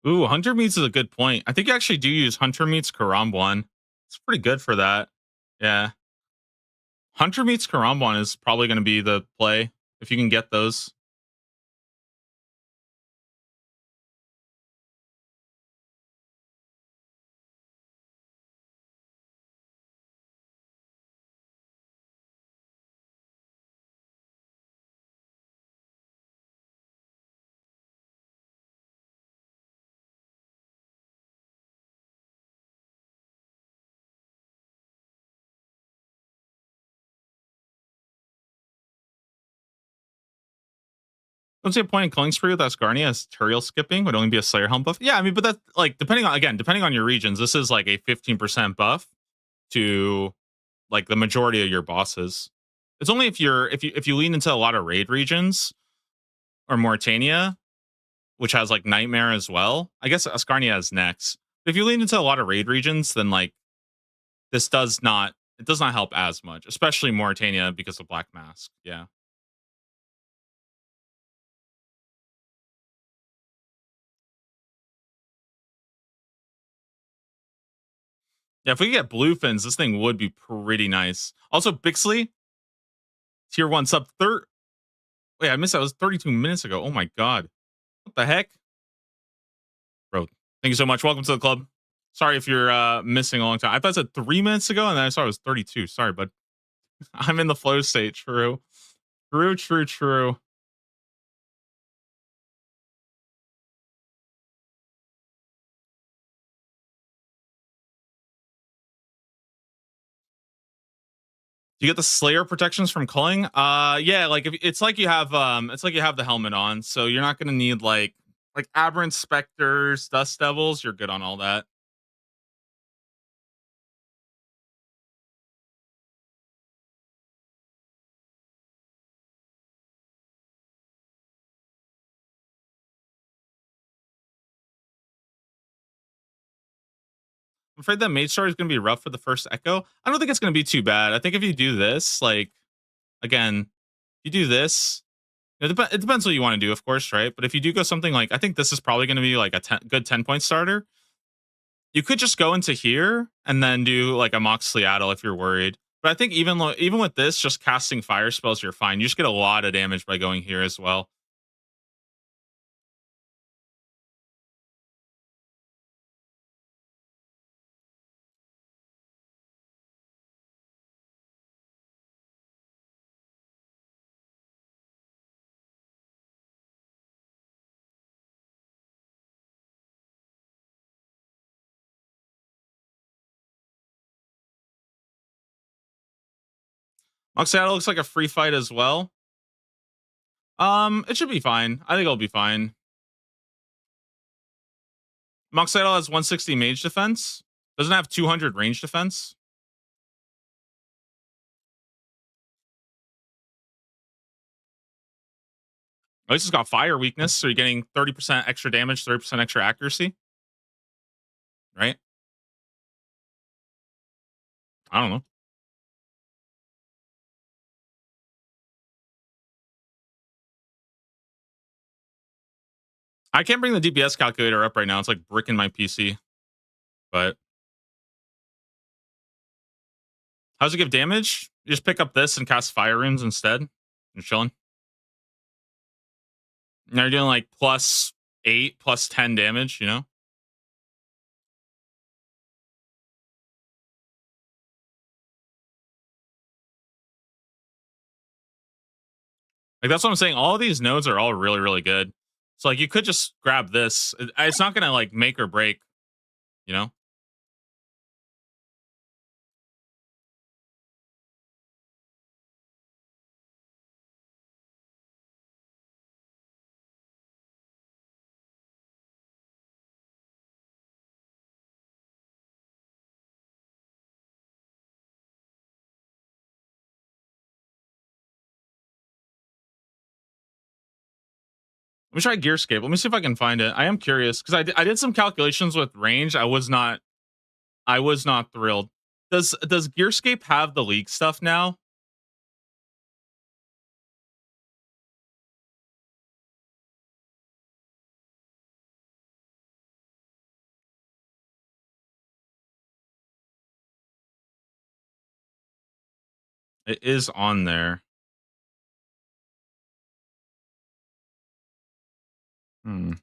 Ooh, Hunter Meats is a good point. I think you actually do use Hunter Meats Karambuan. It's pretty good for that. Yeah. Hunter Meats Karambuan is probably going to be the play if you can get those. Don't see a point in killing spree with Asgarnia as Turiel skipping would only be a Slayer helm buff. Yeah, I mean, but that's like depending on your regions, this is like a 15% buff to like the majority of your bosses. It's only if you lean into a lot of raid regions or Mauritania, which has like Nightmare as well. I guess Ascarnia is next. But if you lean into a lot of raid regions, then like this does not help as much, especially Mauritania because of Black Mask. Yeah. Yeah, if we could get blue fins, this thing would be pretty nice. Also, Bixley, tier one sub third. Wait, I missed that. It was 32 minutes ago. Oh my god. What the heck? Bro, thank you so much. Welcome to the club. Sorry if you're missing a long time. I thought it said 3 minutes ago, and then I saw it was 32. Sorry, bud. I'm in the flow state. True. True, true, true. Do you get the Slayer protections from culling? Yeah, like if it's like you have the helmet on, so you're not gonna need like aberrant specters, dust devils. You're good on all that. I'm afraid that Mage Star is gonna be rough for the first Echo. I don't think it's gonna be too bad. I think if you do this, like again, you do this. It depends what you want to do, of course, right? But if you do go something like, I think this is probably going to be like a good 10-point starter. You could just go into here and then do like a Moxley if you're worried. But I think even with this, just casting fire spells, you're fine. You just get a lot of damage by going here as well. Moxley looks like a free fight as well. It should be fine. I think it'll be fine. Moxley has 160 mage defense. Doesn't have 200 range defense. At least it's got fire weakness, so you're getting 30% extra damage, 30% extra accuracy. Right? I don't know. I can't bring the DPS calculator up right now. It's like bricking my PC. But how does it give damage? You just pick up this and cast fire runes instead. You're chilling. Now you're doing like +8, +10 damage, you know? Like that's what I'm saying. All of these nodes are all really, really good. So like you could just grab this. It's not gonna like make or break, you know? Let me try Gearscape. Let me see if I can find it. I am curious because I did some calculations with range. I was not thrilled. Does Gearscape have the league stuff now? It is on there. Hmm.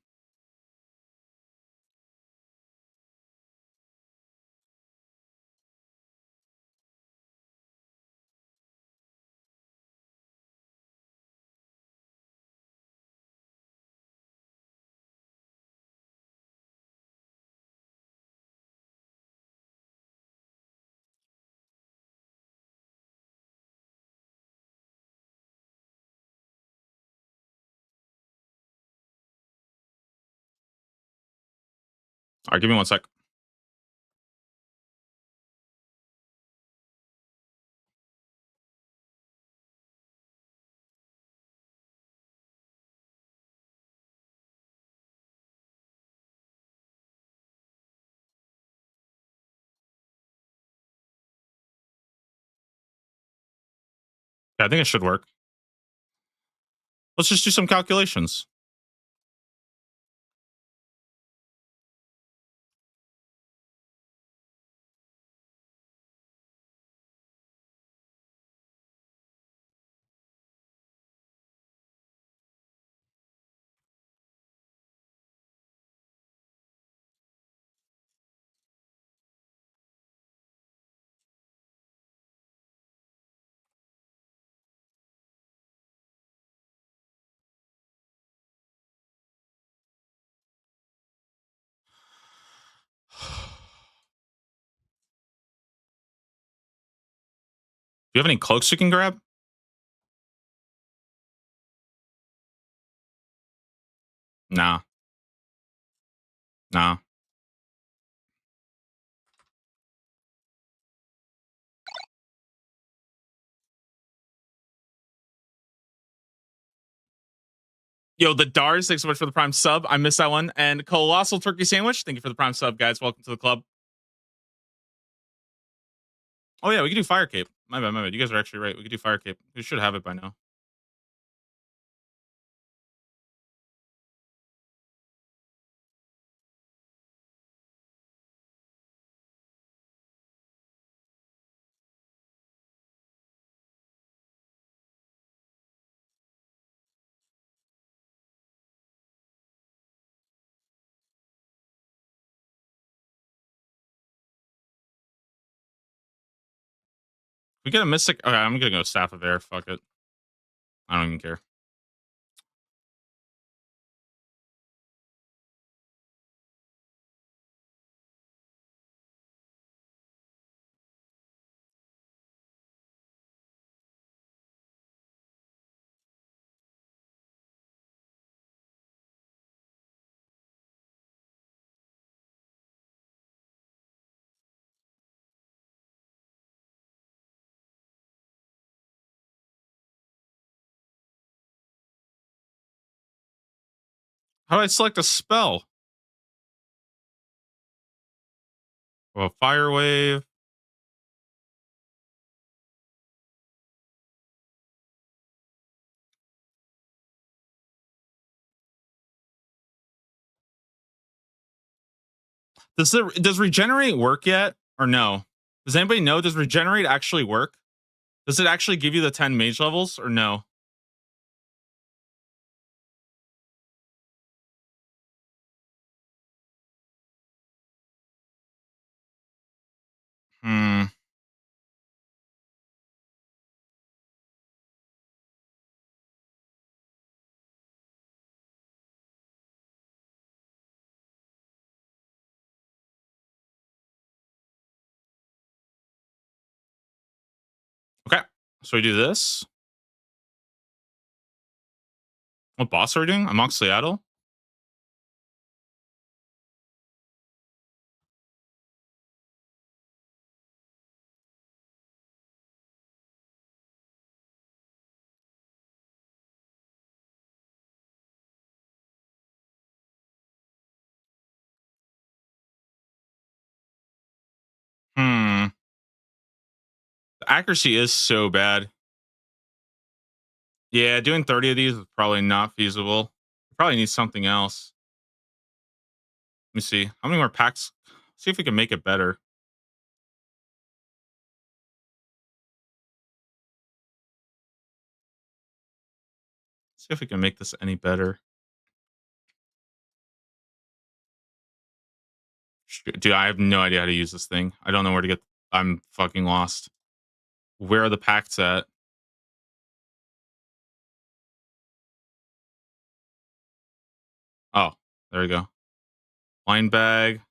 All right, give me 1 sec. Yeah, I think it should work. Let's just do some calculations. Do you have any cloaks you can grab? Nah, nah. Yo, the Dars, thanks so much for the prime sub. I missed that one. And Colossal Turkey Sandwich, thank you for the prime sub, guys. Welcome to the club. Oh, yeah, we can do Fire Cape. My bad, my bad. You guys are actually right. We could do Fire Cape. We should have it by now. We get a Mystic. Okay, I'm going to go Staff of Air. Fuck it. I don't even care. How do I select a spell? Well, Fire Wave. Does Regenerate work yet or no? Does anybody know? Does Regenerate actually work? Does it actually give you the 10 mage levels or no? Hmm. Okay. So we do this. What boss are we doing? Amok Seattle? Hmm. The accuracy is so bad. Yeah, doing 30 of these is probably not feasible. Probably need something else. Let me see. How many more packs? See if we can make it better. See if we can make this any better. Dude, I have no idea how to use this thing. I don't know where to get. I'm fucking lost. Where are the packs at? Oh, there we go. Wine bag.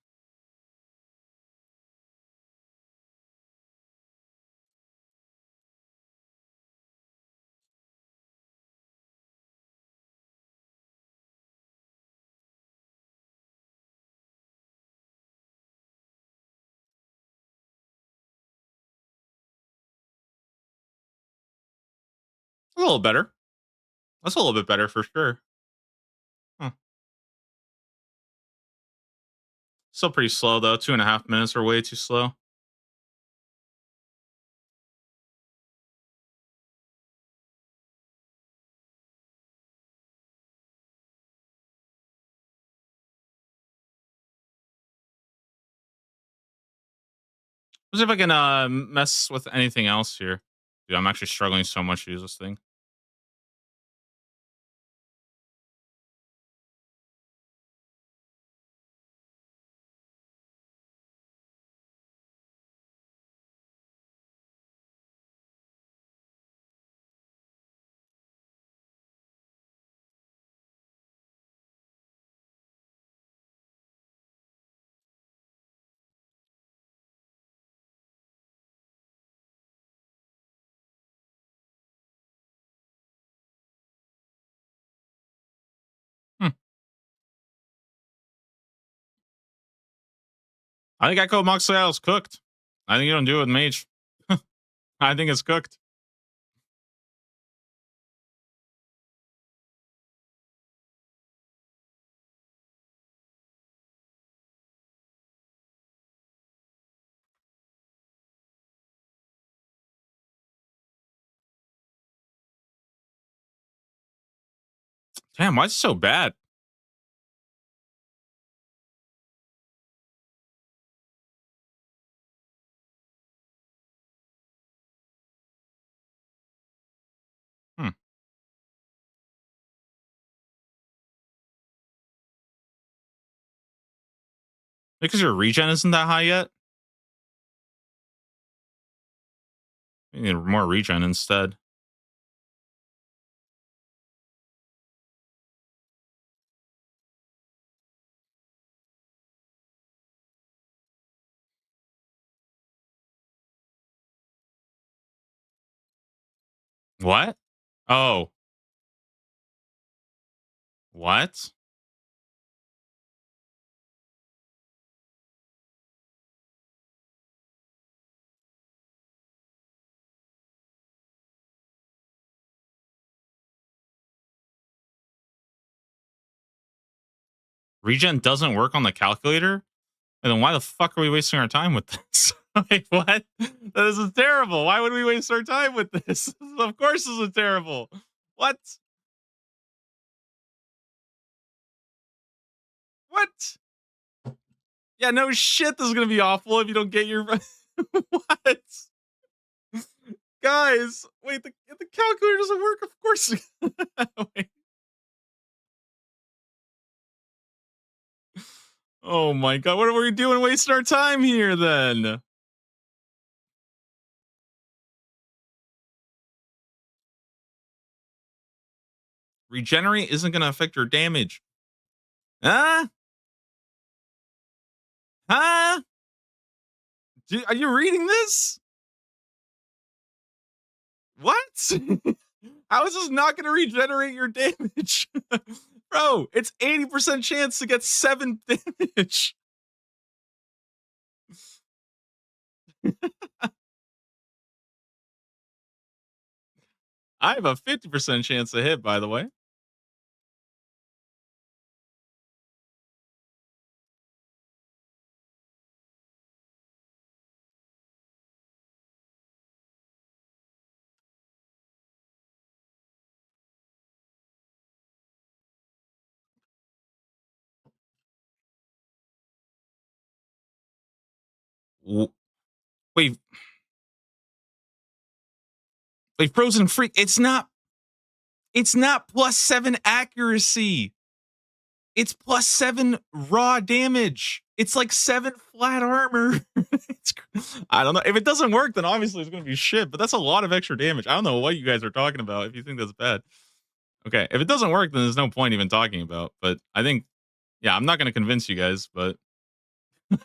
A little better. That's a little bit better for sure. Huh. Still pretty slow though. 2.5 minutes are way too slow. Let's see if I can mess with anything else here. Dude, I'm actually struggling so much to use this thing. Hmm. I think Echo Moxley is cooked. I think you don't do it with Mage. I think it's cooked. Damn, why is it so bad? Hmm. Because your regen isn't that high yet? You need more regen instead. What? Oh, what? Regen doesn't work on the calculator? And then why the fuck are we wasting our time with this? Like, what? This is terrible. Why would we waste our time with this? Of course, this is terrible. What? What? Yeah, no shit. This is gonna be awful if you don't get your. What? Guys, wait. The calculator doesn't work. Of course. Wait. Oh my god. What are we doing? Wasting our time here then. Regenerate isn't gonna affect your damage. Huh? Huh? Are you reading this? What? How is this not going to regenerate your damage? Bro, it's 80% chance to get 7 damage. I have a 50% chance to hit, by the way. W- Wait, wait, Frozen Freak. It's not. It's not +7 accuracy. It's +7 raw damage. It's like 7 flat armor. I don't know. If it doesn't work, then obviously it's gonna be shit, but that's a lot of extra damage. I don't know what you guys are talking about if you think that's bad. Okay, if it doesn't work, then there's no point even talking about. But I think, yeah, I'm not gonna convince you guys, but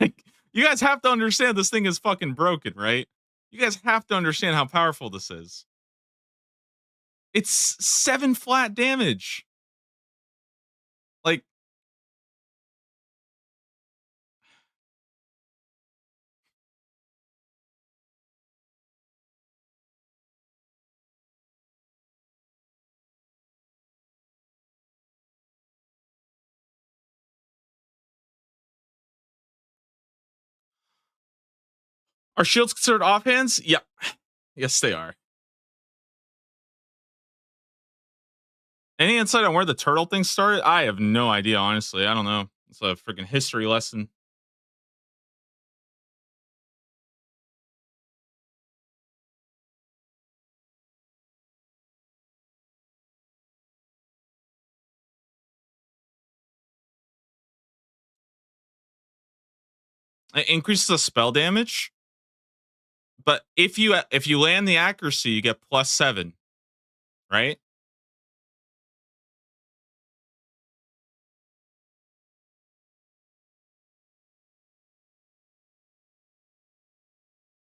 like, you guys have to understand this thing is fucking broken, right? You guys have to understand how powerful this is. It's 7 flat damage. Like, are shields considered offhands? Yeah. Yes, they are. Any insight on where the turtle thing started? I have no idea, honestly. I don't know. It's a freaking history lesson. It increases the spell damage, but if you land the accuracy, you get +7, right?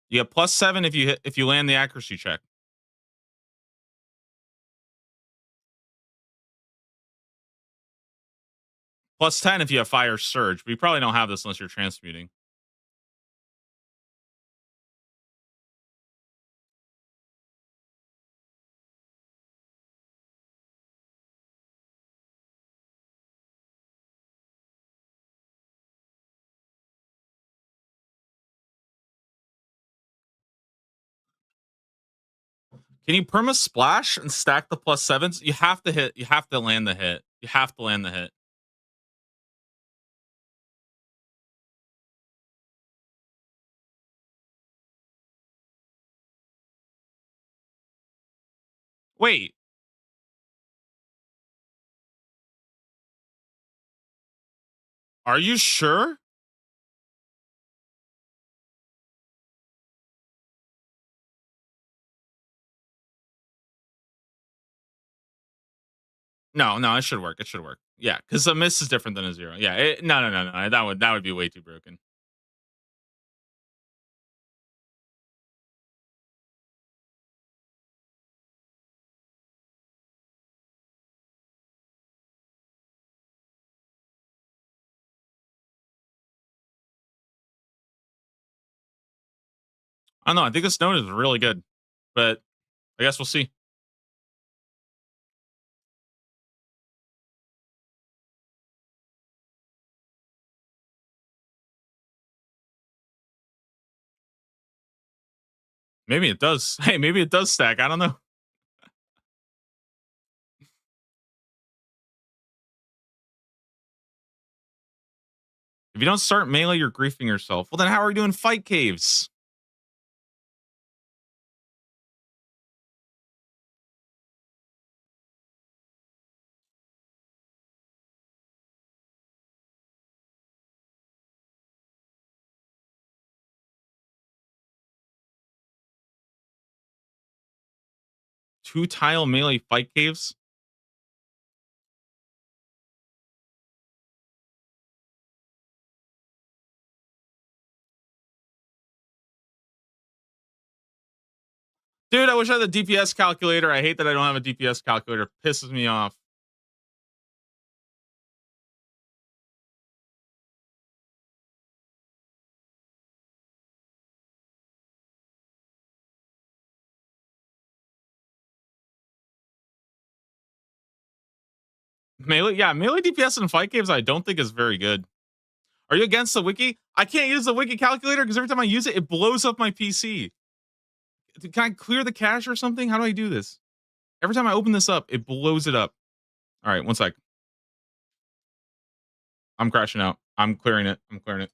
You get +7 if you land the accuracy check. +10 if you have fire surge. But you probably don't have this unless you're transmuting. Can you perma splash and stack the +7s? You have to hit. You have to land the hit. You have to land the hit. Wait, are you sure? No, no, it should work. It should work. Yeah, because a miss is different than a 0. Yeah, no, no, no, no. That would be way too broken. I don't know. I think this note is really good, but I guess we'll see. Maybe it does. Hey, maybe it does stack. I don't know. If you don't start melee, you're griefing yourself. Well, then how are we doing fight caves? Two tile melee fight caves? Dude, I wish I had a DPS calculator. I hate that I don't have a DPS calculator. It pisses me off. Melee, yeah, melee DPS in fight caves I don't think is very good. Are you against the wiki? I can't use the wiki calculator because every time I use it, it blows up my PC. Can I clear the cache or something? How do I do this? Every time I open this up, it blows it up. All right, one sec. I'm crashing out. I'm clearing it. I'm clearing it.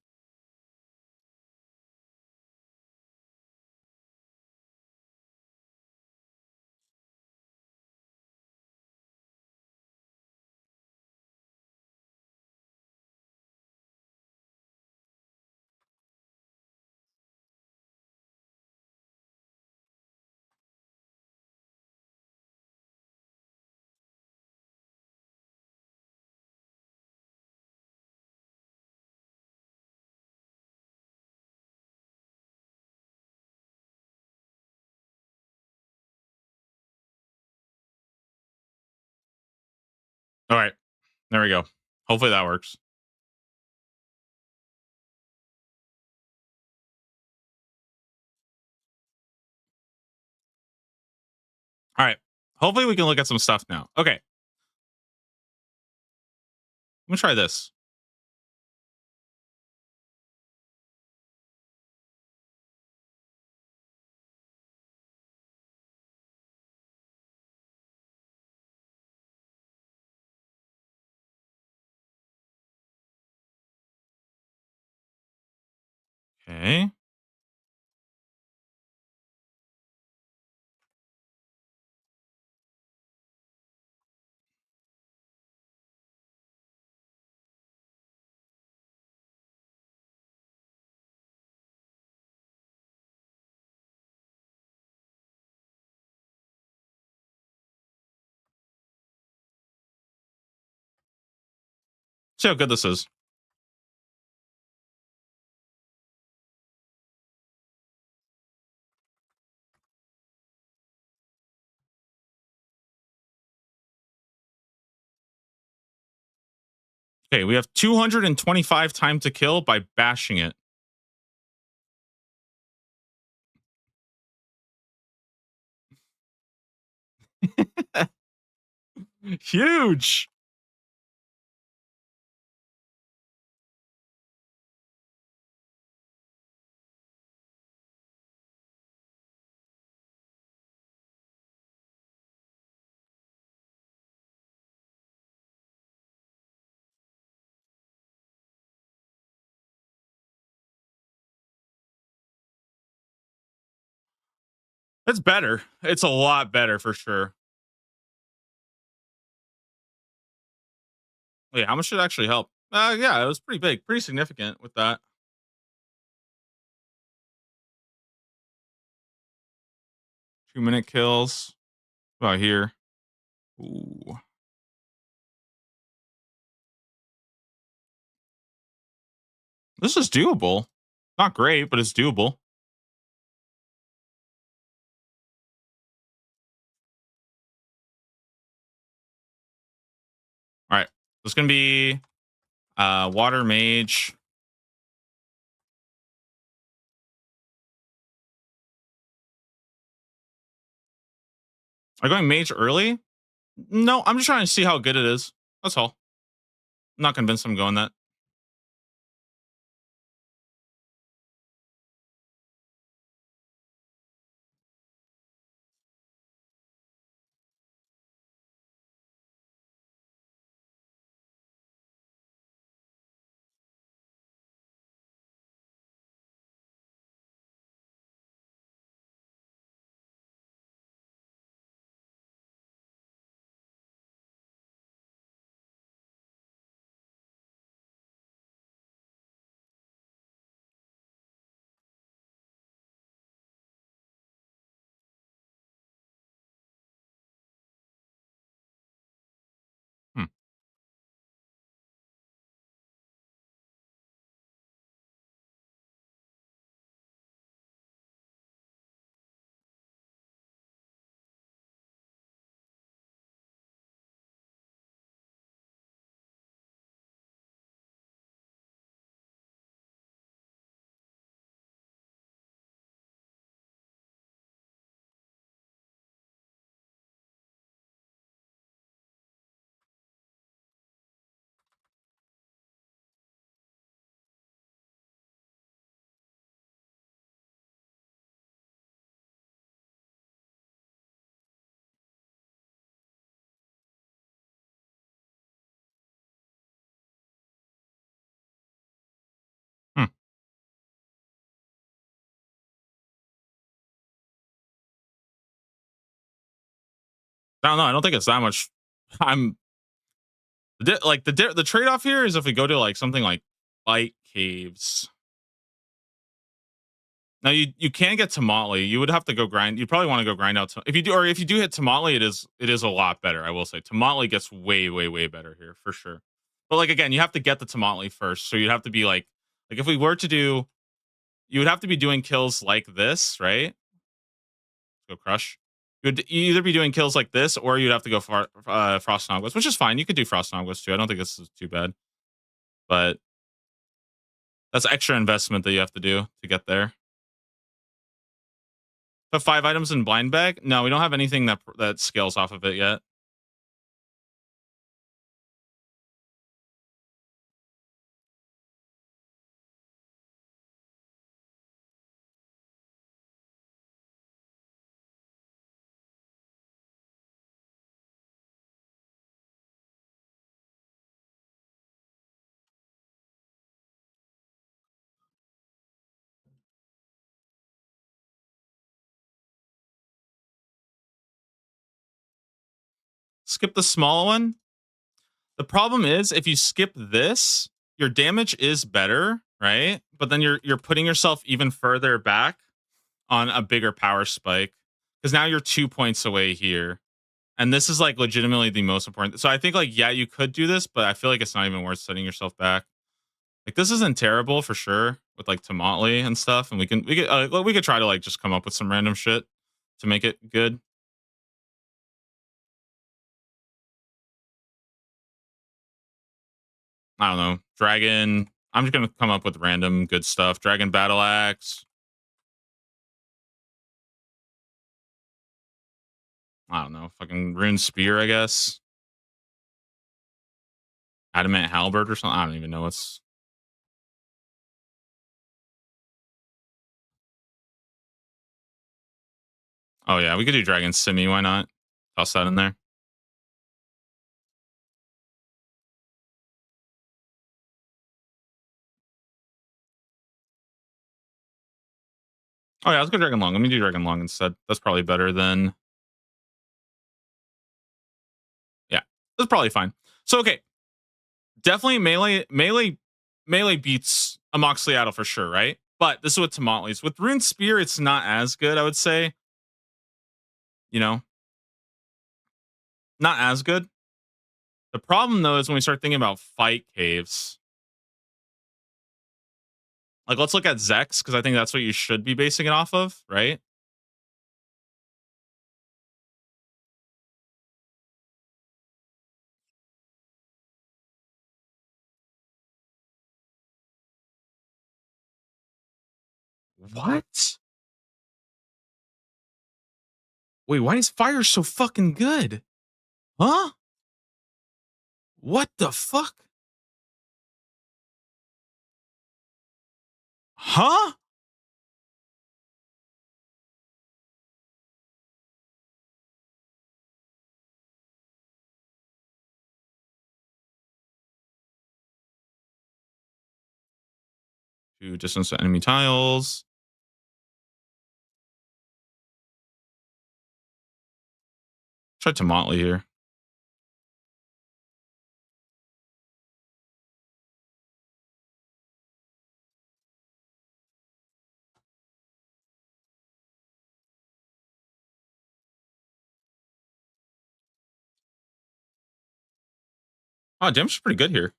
All right. There we go. Hopefully that works. All right. Hopefully we can look at some stuff now. Okay. Let me try this. Okay. See how good this is. Okay, we have 225 time to kill by bashing it. Huge. It's better. It's a lot better for sure. Wait, how much should it actually help? Yeah, it was pretty big, pretty significant with that. 2 minute kills. About here. Ooh. This is doable. Not great, but it's doable. All right. It's gonna be water mage. Are you going mage early? No, I'm just trying to see how good it is. That's all. I'm not convinced I'm going that. Hmm. Hmm. I don't know. I don't think it's that much. I'm like the trade off here is if we go to like something like light caves. Now you can get Tamale. You would have to go grind. You'd probably want to go grind out. If you do, or if you do hit Tamale, it is a lot better. I will say Tamale gets way better here for sure. But like again, you have to get the Tamale first. So you'd have to be like if we were to do, you would have to be doing kills like this, right? Go crush. You'd either be doing kills like this, or you'd have to go for Frost Nogwist, which is fine. You could do Frost Nogwist too. I don't think this is too bad, but that's extra investment that you have to do to get there. Put 5 items in blind bag. No, we don't have anything that scales off of it yet. Skip the small one. The problem is if you skip this, your damage is better, right? But then you're putting yourself even further back on a bigger power spike because now you're 2 points away here. And this is like legitimately the most important. So I think like yeah, you could do this, but I feel like it's not even worth setting yourself back. Like this isn't terrible for sure with like Tomatli and stuff, and we could try to like just come up with some random shit to make it good. I don't know. Dragon. I'm just gonna come up with random good stuff. Dragon Battle Axe. I don't know. Fucking Rune Spear, I guess. Adamant Halberd or something. I don't even know what's. Oh yeah, we could do Dragon Simi. Why not? Toss that in there. Oh yeah, let's go Dragon Long. Let me do Dragon Long instead. That's probably better than. Yeah, that's probably fine. So okay, definitely melee beats a Moxliaddle for sure, right? But this is with Tomatli's. With Rune Spear, it's not as good, I would say. You know, not as good. The problem though is when we start thinking about fight caves. Like let's look at Zex, because I think that's what you should be basing it off of, right? What? Wait, why is fire so fucking good? Huh? What the fuck? Huh? To distance to enemy tiles. Try Tomatli here. Oh, damage is pretty good here.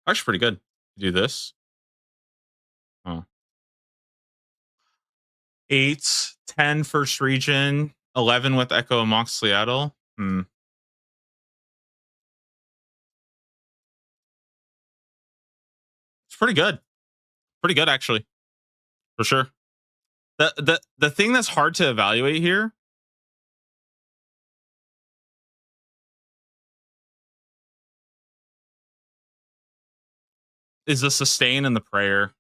Actually, pretty good. Do this. Oh. 8, 10 first region, 11 with Echo and Moxliaddle. It's pretty good. Pretty good, actually. For sure. The thing that's hard to evaluate here is the sustain and the prayer.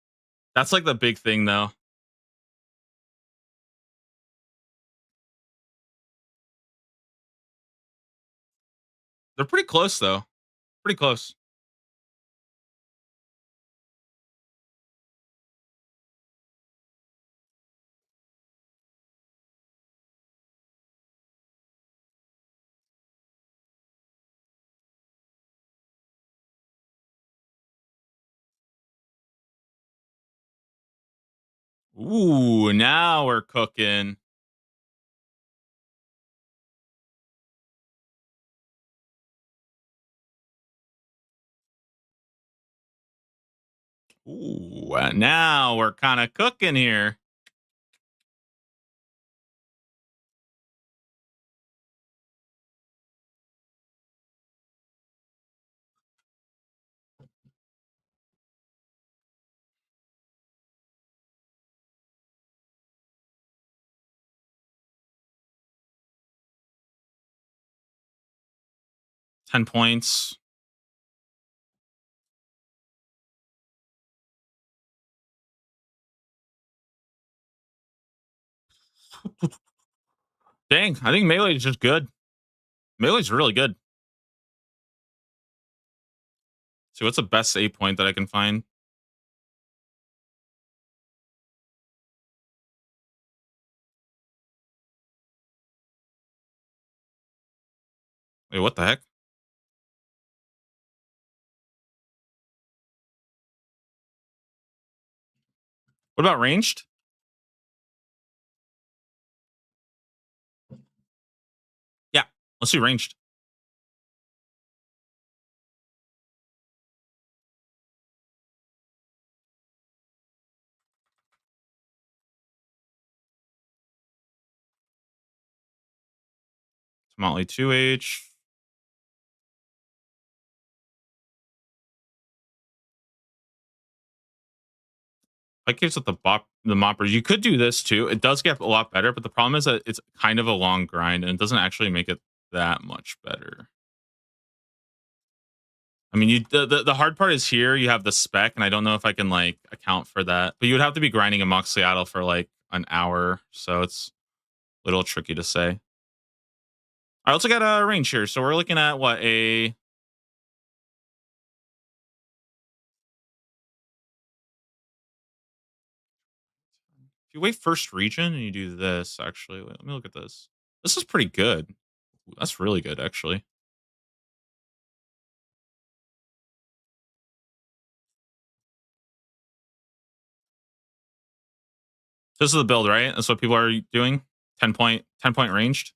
That's like the big thing, though. They're pretty close, though. Pretty close. Ooh, now we're cooking. Ooh, now we're kind of cooking here. 10 points. Dang, I think melee is just good. Melee's really good. So what's the best 8 point that I can find? Wait, what the heck? What about ranged? Yeah, let's do ranged. Motley 2H. Like gives with the moppers. You could do this too. It does get a lot better, but the problem is that it's kind of a long grind and it doesn't actually make it that much better. I mean, the hard part is here. You have the spec, and I don't know if I can like account for that. But you would have to be grinding a Mox Seattle for like an hour, so it's a little tricky to say. I also got a range here, so we're looking at what a. If you wait first region and you do this, actually, wait, let me look at this. This is pretty good. Ooh, that's really good, actually. This is the build, right? That's what people are doing. 10 point ranged.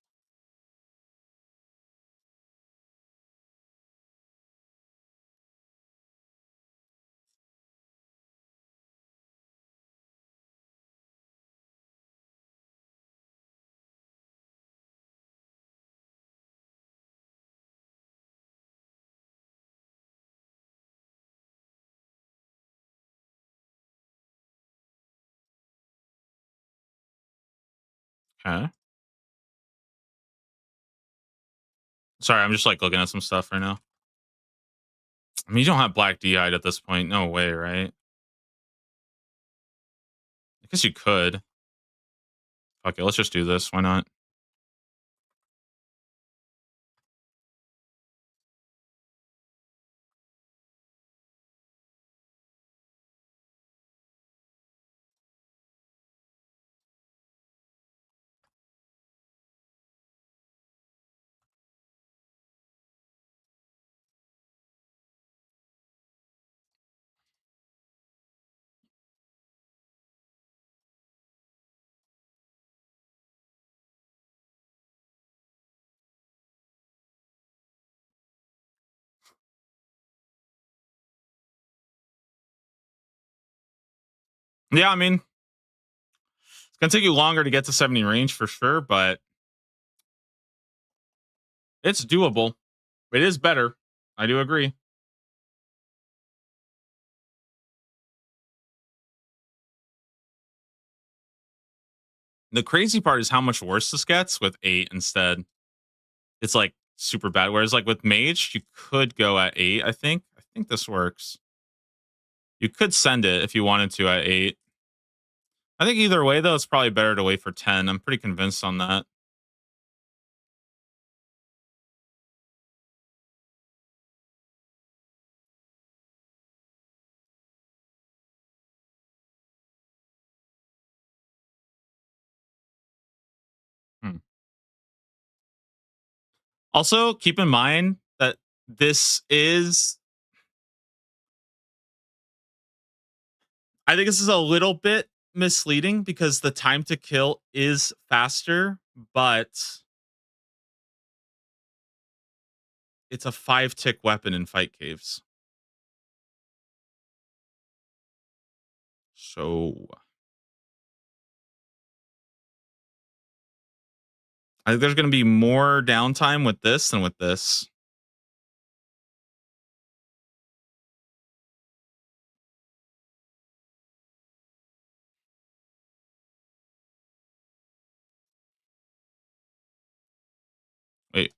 Okay. Sorry, I'm just like looking at some stuff right now. I mean, you don't have Black D'Hide at this point. No way, right? I guess you could. Okay, let's just do this. Why not? Yeah, I mean, it's gonna take you longer to get to 70 range for sure, but it's doable. It is better. I do agree. The crazy part is how much worse this gets with 8 instead. It's like super bad. Whereas like with Mage, you could go at 8, I think. I think this works. You could send it if you wanted to at 8. I think either way though, it's probably better to wait for 10. I'm pretty convinced on that. Hmm. Also, keep in mind that this is I think this is a little bit misleading because the time to kill is faster, but it's a 5 tick weapon in fight caves. So I think there's going to be more downtime with this than with this. Wait,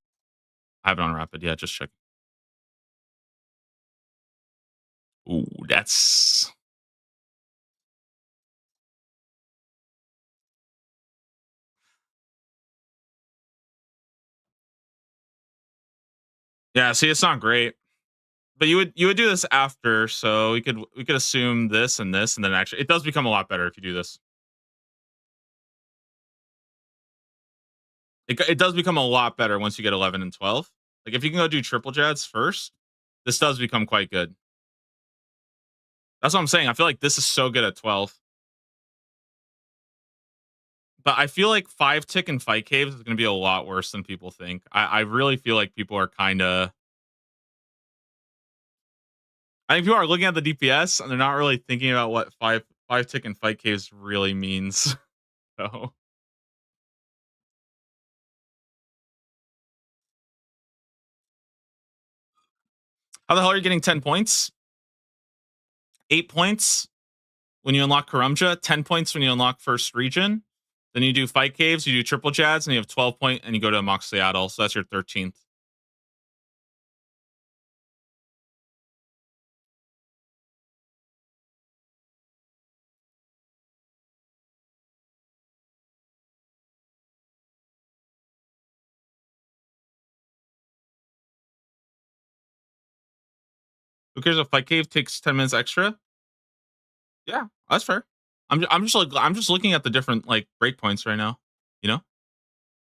I have it on rapid. Yeah, just check. That's yeah. See, it's not great, but you would do this after, so we could assume this and then actually it does become a lot better if you do this. It does become a lot better once you get 11 and 12. Like if you can go do triple jets first, this does become quite good. That's what I'm saying. I feel like this is so good at 12. But I feel like 5 tick and fight caves is going to be a lot worse than people think. I really feel like people are kind of. I think people are looking at the DPS and they're not really thinking about what 5 tick and fight caves really means. So how the hell are you getting 10 points? 8 points when you unlock Karumja, 10 points when you unlock first region. Then you do fight caves, you do triple jads, and you have 12 point, and you go to Mox Seattle. So that's your 13th. Who cares if fight cave takes 10 minutes extra? Yeah, that's fair. I'm just looking at the different like breakpoints right now. You know,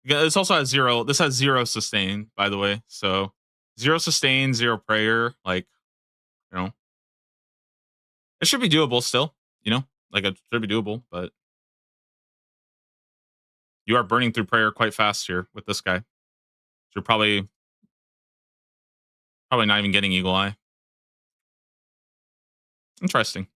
yeah, this also has zero. This has zero sustain, by the way. So zero sustain, zero prayer. Like you know, it should be doable still. You know, like it should be doable, but you are burning through prayer quite fast here with this guy. So you're probably not even getting eagle eye. Interesting.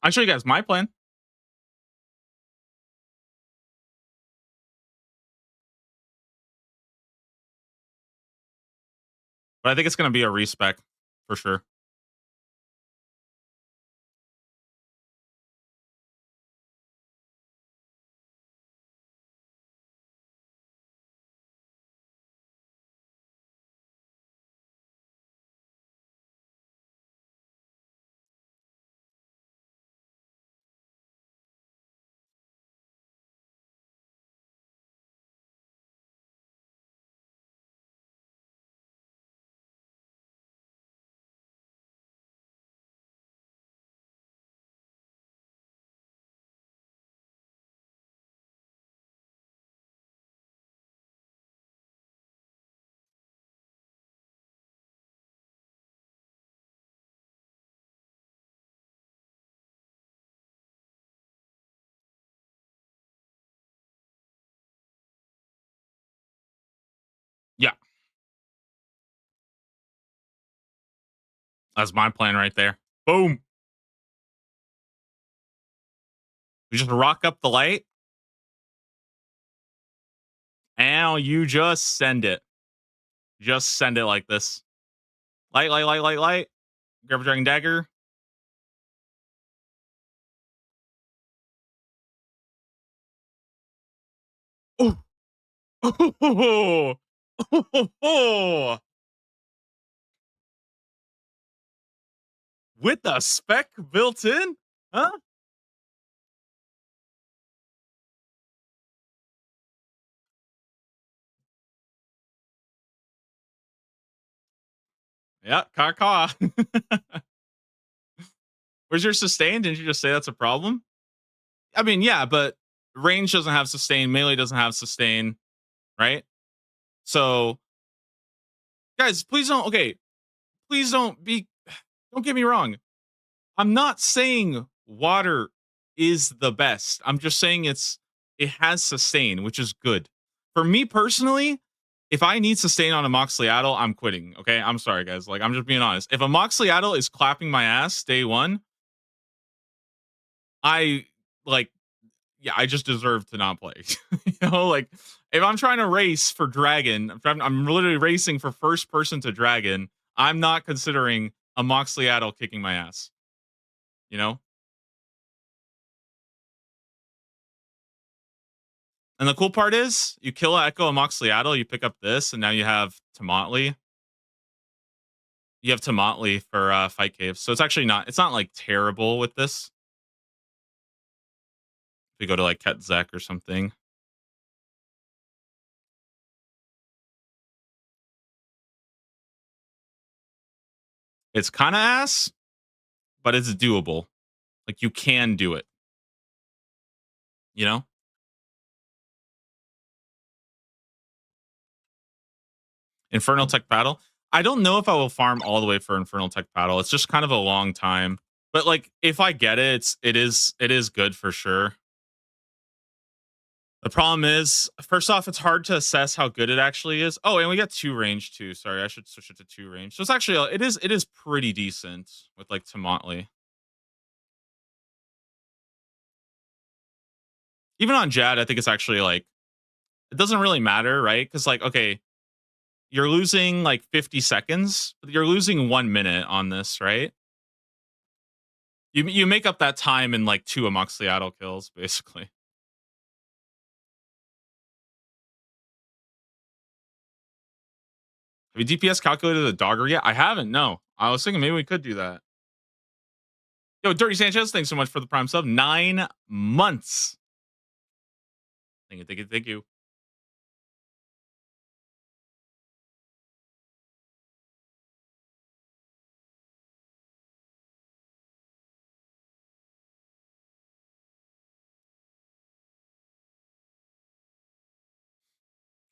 I'll show you guys my plan. But I think it's going to be a respec for sure. Yeah, that's my plan right there. Boom. You just rock up the light and you just send it. Just send it like this. Light, light, light, light, light. Grab a dragon dagger. Oh, oh, oh, with the spec built in, huh? Yeah, caw. Where's your sustain? Didn't you just say that's a problem? I mean, yeah, but range doesn't have sustain, melee doesn't have sustain, right? So, guys, please don't. Okay, please don't be. Don't get me wrong. I'm not saying water is the best. I'm just saying it has sustain, which is good. For me personally, if I need sustain on a Moxley I'm quitting. Okay, I'm sorry, guys. Like I'm just being honest. If a Moxley is clapping my ass day one, I like yeah, I just deserve to not play. Like if I'm trying to race for dragon, if I'm literally racing for first person to dragon, I'm not considering a Moxliaddle kicking my ass. You know? And the cool part is you kill Echo and Moxliaddle, you pick up this, and now you have Tomatli. You have Tomatli for Fight Cave. So it's not like terrible with this. If we go to like Ketzek or something. It's kind of ass, but it's doable. Like you can do it. You know? Infernal Tech Battle. I don't know if I will farm all the way for Infernal Tech Battle. It's just kind of a long time. But like if I get it, it is good for sure. The problem is, first off, it's hard to assess how good it actually is. Oh, and we got 2 range too. Sorry, I should switch it to 2 range. So it's actually it is pretty decent with like Tomatli. Even on Jad, I think it's actually like it doesn't really matter, right? Because like, okay, you're losing like 50 seconds, but you're losing 1 minute on this, right? You make up that time in like 2 Amoxicladdle kills, basically. Have you DPS calculated the dogger yet? I haven't. No, I was thinking maybe we could do that. Yo, Dirty Sanchez, thanks so much for the prime sub. 9 months. Thank you, thank you, thank you.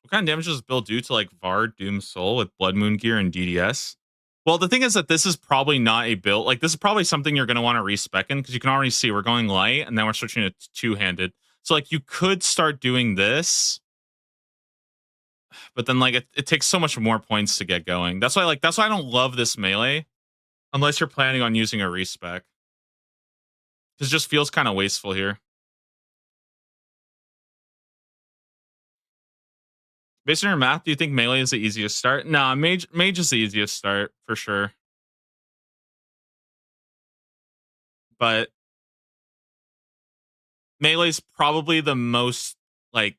What kind of damage does this build do to like Vard, Doom Soul with Blood Moon Gear and DDS? Well, the thing is that this is probably not a build. Like, this is probably something you're going to want to respec in because you can already see we're going light and then we're switching to 2-handed. So, like, you could start doing this, but then, like, it takes so much more points to get going. That's why I don't love this melee unless you're planning on using a respec. Because it just feels kind of wasteful here. Based on your math, do you think melee is the easiest start? Nah, mage is the easiest start for sure. But melee's probably the most like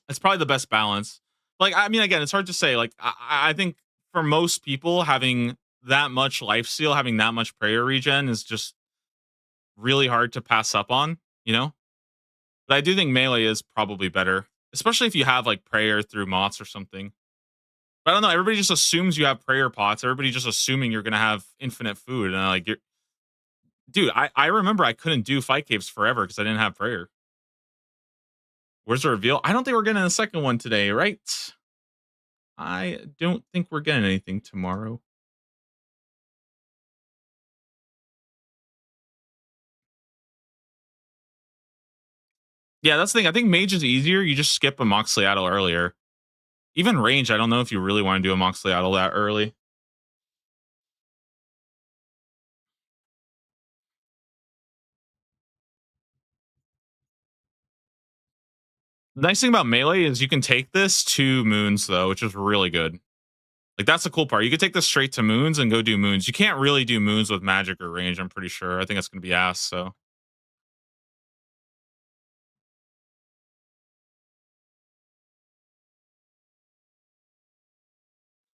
it's probably the best balance. Like, I mean, again, it's hard to say. Like, I think for most people, having that much life steal, having that much prayer regen is just really hard to pass up on, you know? But I do think melee is probably better, especially if you have like prayer through moths or something. But I don't know. Everybody just assumes you have prayer pots. Everybody just assuming you're gonna have infinite food, and like, dude, I remember I couldn't do fight caves forever because I didn't have prayer. Where's the reveal? I don't think we're getting a second one today, right? I don't think we're getting anything tomorrow. Yeah, that's the thing. I think mage is easier. You just skip a Moxliaddle earlier. Even range, I don't know if you really want to do a Moxliaddle that early. The nice thing about melee is you can take this to moons though, which is really good. Like, that's the cool part. You can take this straight to moons and go do moons. You can't really do moons with magic or range, I'm pretty sure. I think that's gonna be ass, so.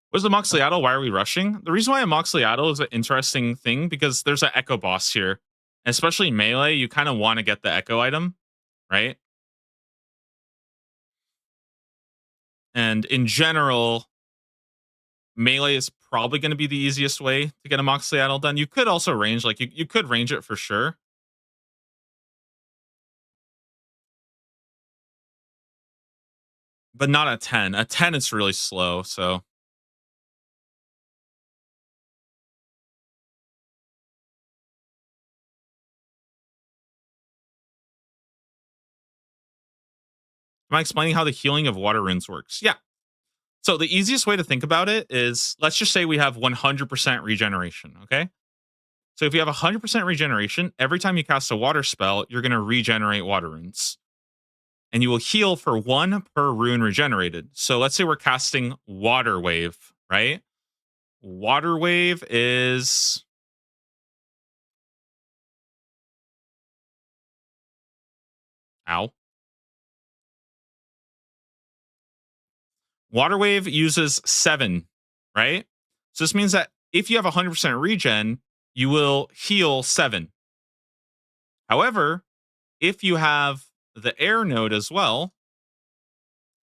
What's the Moxliaddle? Why are we rushing? The reason why a Moxliaddle is an interesting thing because there's an Echo boss here. And especially melee, you kind of want to get the Echo item, right? And in general, melee is probably going to be the easiest way to get a Moxliaddle done. You could also range, like you could range it for sure. But not a 10. A 10 is really slow, so. Am I explaining how the healing of water runes works? Yeah. So the easiest way to think about it is let's just say we have 100% regeneration, okay? So if you have 100% regeneration, every time you cast a water spell, you're going to regenerate water runes. And you will heal for 1 per rune regenerated. So let's say we're casting Water Wave, right? Water Wave is ow. Water Wave uses 7, right? So this means that if you have 100% regen, you will heal 7. However, if you have the air node as well,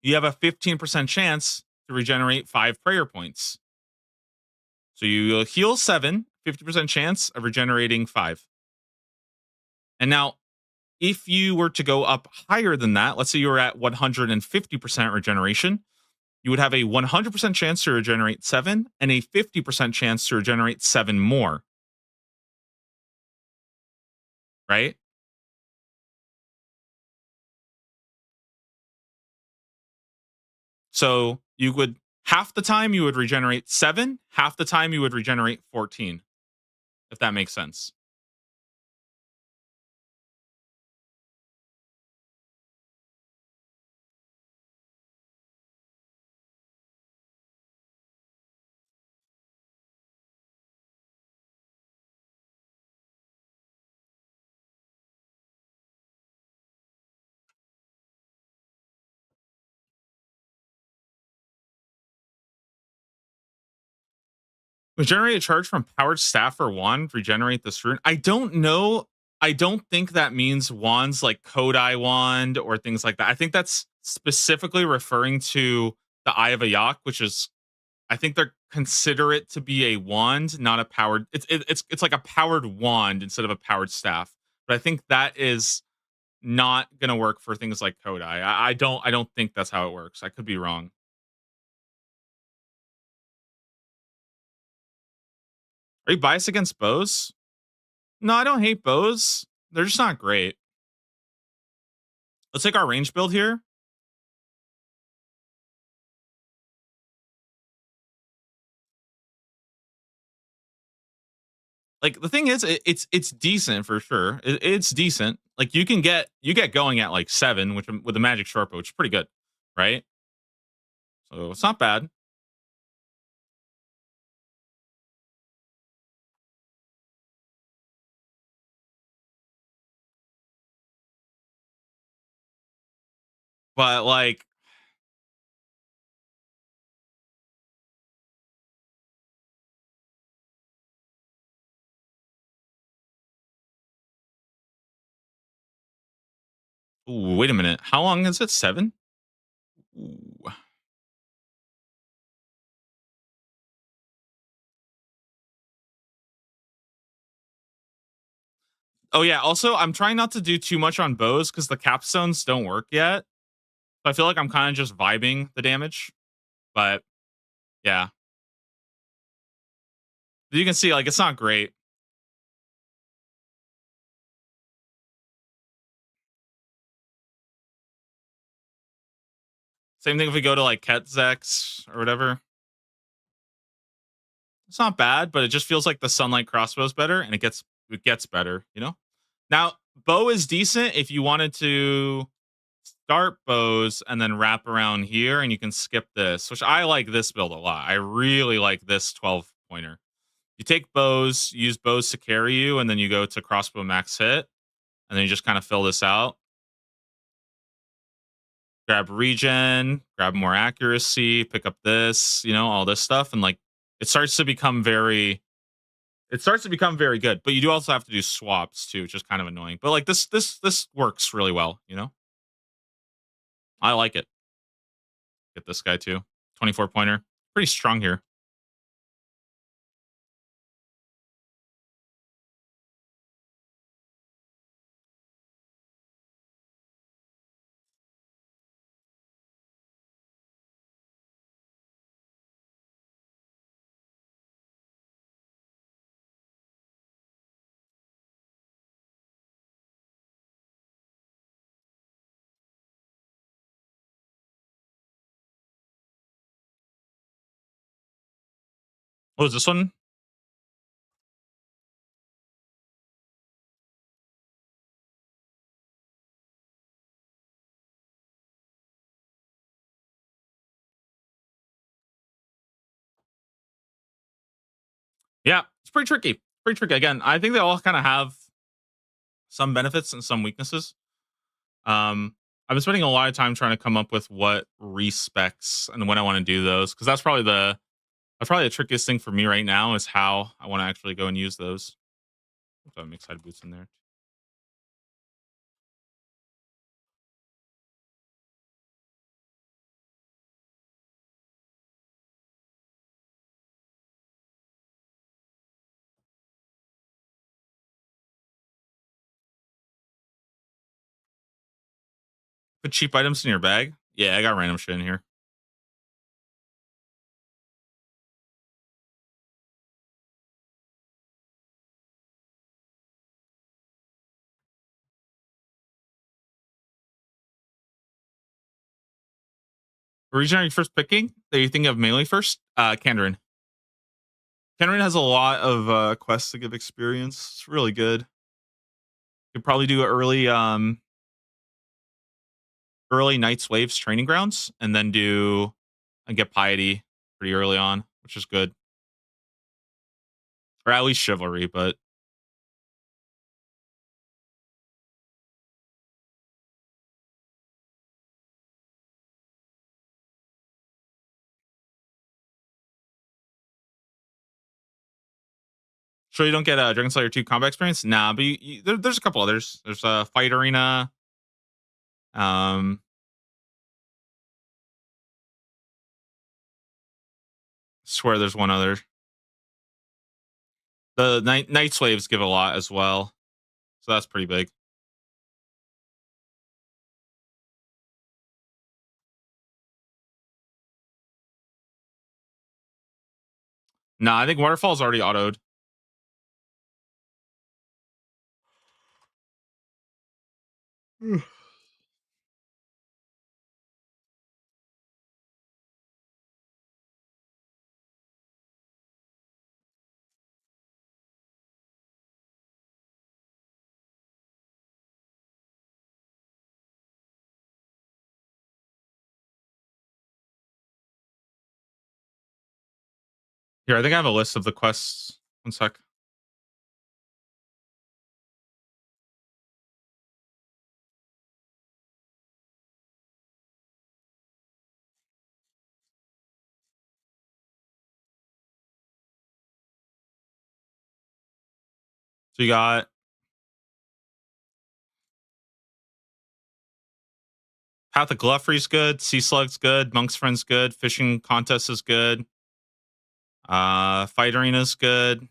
you have a 15% chance to regenerate 5 prayer points. So you will heal 7, 50% chance of regenerating 5. And now, if you were to go up higher than that, let's say you were at 150% regeneration, you would have a 100% chance to regenerate 7 and a 50% chance to regenerate 7 more, right? So you would half the time you would regenerate 7, half the time you would regenerate 14, if that makes sense. Regenerate a charge from powered staff or wand, regenerate this rune. I don't know. I don't think that means wands like Kodai wand or things like that. I think that's specifically referring to the Eye of Ayak, which is I think they're consider it to be a wand, not a powered. It's like a powered wand instead of a powered staff. But I think that is not going to work for things like Kodai. I don't think that's how it works. I could be wrong. Are you biased against bows? No, I don't hate bows. They're just not great. Let's take our range build here. Like the thing is, it's decent for sure. It's decent. Like you get going at like 7, which with the magic short bow, which is pretty good, right? So it's not bad. But like, ooh, wait a minute. How long is it? 7? Ooh. Oh yeah. Also, I'm trying not to do too much on bows because the capstones don't work yet. So I feel like I'm kind of just vibing the damage. But yeah, you can see like it's not great. Same thing if we go to like Ketzex or whatever. It's not bad, but it just feels like the sunlight crossbow's better, and it gets better. Now bow is decent if you wanted to start bows and then wrap around here, and you can skip this, which I like this build a lot. I really like this 12 pointer. You take bows, use bows to carry you, and then you go to crossbow max hit, and then you just kind of fill this out. Grab regen, grab more accuracy, pick up this, all this stuff, and like it starts to become very it starts to become very good. But you do also have to do swaps too, which is kind of annoying. But like this works really well. I like it. Get this guy too. 24 pointer. Pretty strong here. What was this one? Yeah, it's pretty tricky. Pretty tricky. Again, I think they all kind of have some benefits and some weaknesses. I've been spending a lot of time trying to come up with what respecs and when I want to do those because that's probably the trickiest thing for me right now is how I want to actually go and use those. So I'm excited boots in there. Put cheap items in your bag. Yeah, I got random shit in here. Region are you first picking? That you think of melee first? Kandarin. Kandarin has a lot of quests to give experience. It's really good. Could probably do early Knights Waves training grounds and then do and get piety pretty early on, which is good. Or at least chivalry, but sure you don't get a Dragon Slayer 2 combat experience? Nah, but there's a couple others. There's a Fight Arena. Um swear there's one other. The Night Slaves give a lot as well. So that's pretty big. Nah, I think Waterfall's already autoed. Here, I think I have a list of the quests. One sec. So you got Path of Gluffery's good, Sea Slug's good, Monk's Friend's good, Fishing Contest is good, Fight Arena's good.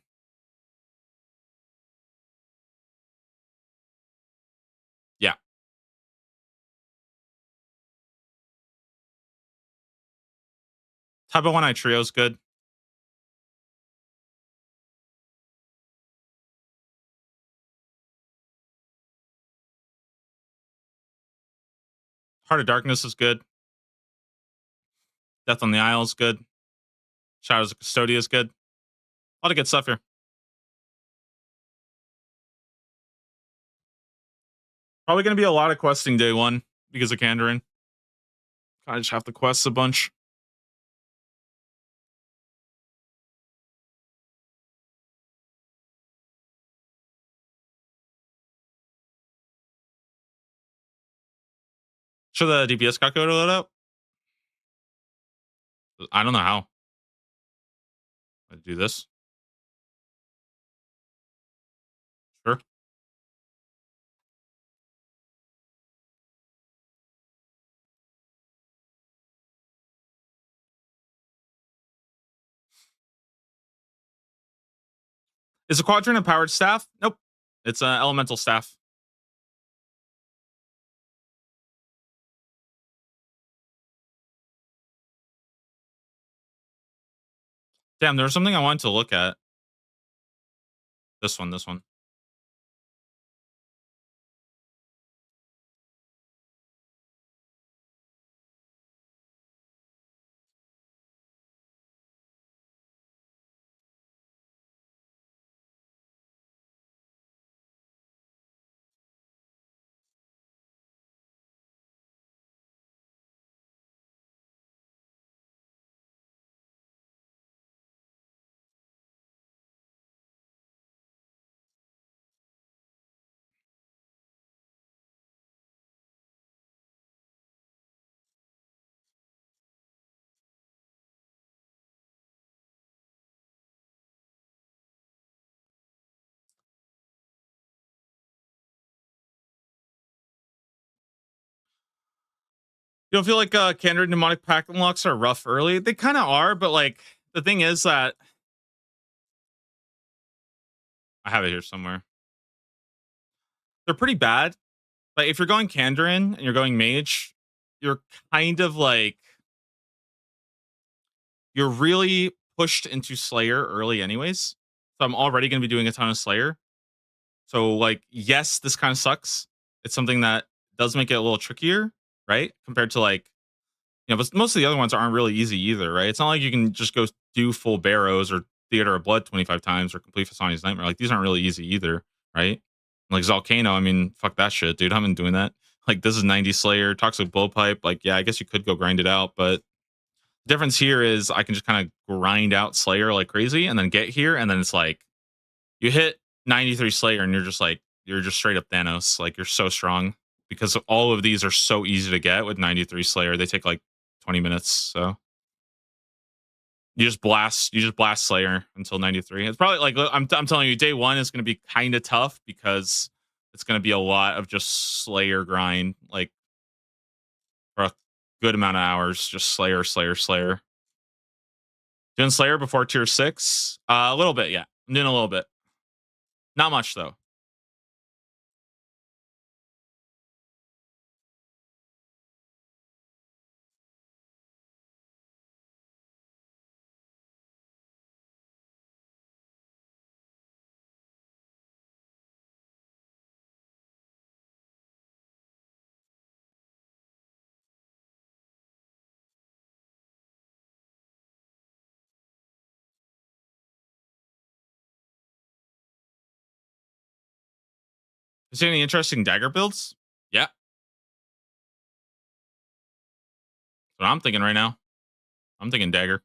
Yeah. Type of One Eye Trio's good. Heart of Darkness is good. Death on the Isle is good. Shadows of Custodia is good. A lot of good stuff here. Probably going to be a lot of questing day one because of Kandarin. I just have to quest a bunch. Should the DPS calculator load up? I don't know how. I do this. Sure. Is a quadrant a powered staff? Nope. It's an elemental staff. Damn, there's something I wanted to look at. This one, this one. You don't feel like Kindred Mnemonic Pact unlocks are rough early? They kind of are, but like the thing is that I have it here somewhere. They're pretty bad. Like if you're going Kandarin and you're going Mage, you're kind of like you're really pushed into Slayer early, anyways. So I'm already going to be doing a ton of Slayer. So like, yes, this kind of sucks. It's something that does make it a little trickier, right? Compared to like but most of the other ones aren't really easy either, right? It's not like you can just go do full Barrows or Theater of Blood 25 times or complete Fasani's Nightmare. Like these aren't really easy either, right? Like Zalcano, I mean, fuck that shit, dude. I've been doing that. Like this is 90 Slayer, Toxic Blowpipe. Like, yeah, I guess you could go grind it out, but the difference here is I can just kind of grind out Slayer like crazy and then get here, and then it's like you hit 93 Slayer and you're just straight up Thanos. Like you're so strong because all of these are so easy to get with 93 Slayer. They take like 20 minutes. So you just blast Slayer until 93. It's probably like I'm telling you, day one is going to be kind of tough because it's going to be a lot of just Slayer grind, like for a good amount of hours, just Slayer, Slayer, Slayer. Doing Slayer before tier 6, a little bit, yeah. I'm doing a little bit, not much though. Is there any interesting dagger builds? Yeah, that's what I'm thinking right now. I'm thinking dagger.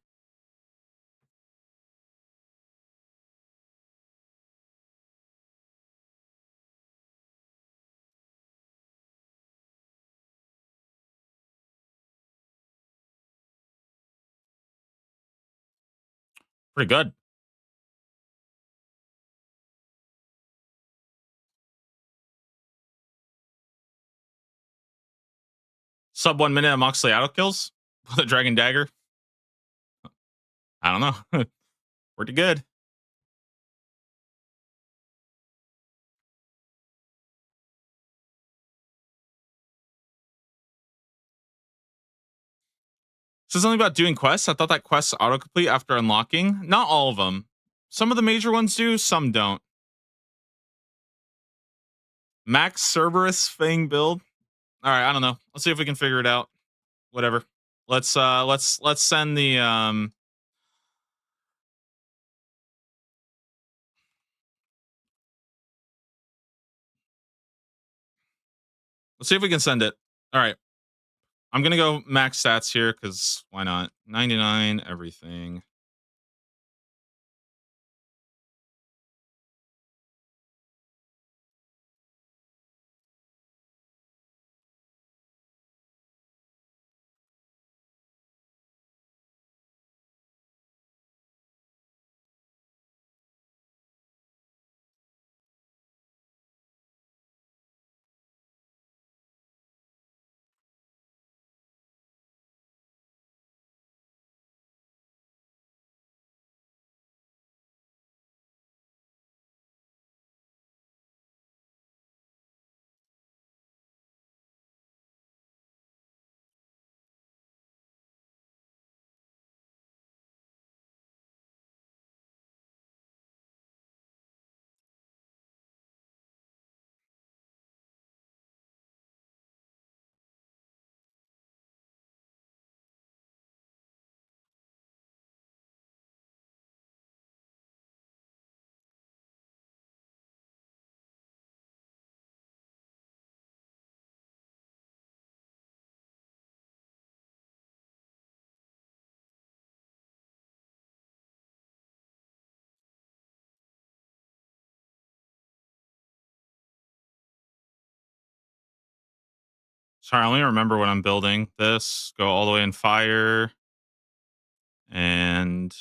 Pretty good. Sub 1 minute of Moxley auto kills with a dragon dagger. I don't know. Pretty good. So something about doing quests. I thought that quests autocomplete after unlocking. Not all of them. Some of the major ones do, some don't. Max Cerberus Fang build. All right, I don't know. Let's see if we can figure it out. Whatever. Let's send the let's see if we can send it. All right. I'm gonna go max stats here because why not? 99, everything. Sorry, I only remember what I'm building. This go all the way in fire. And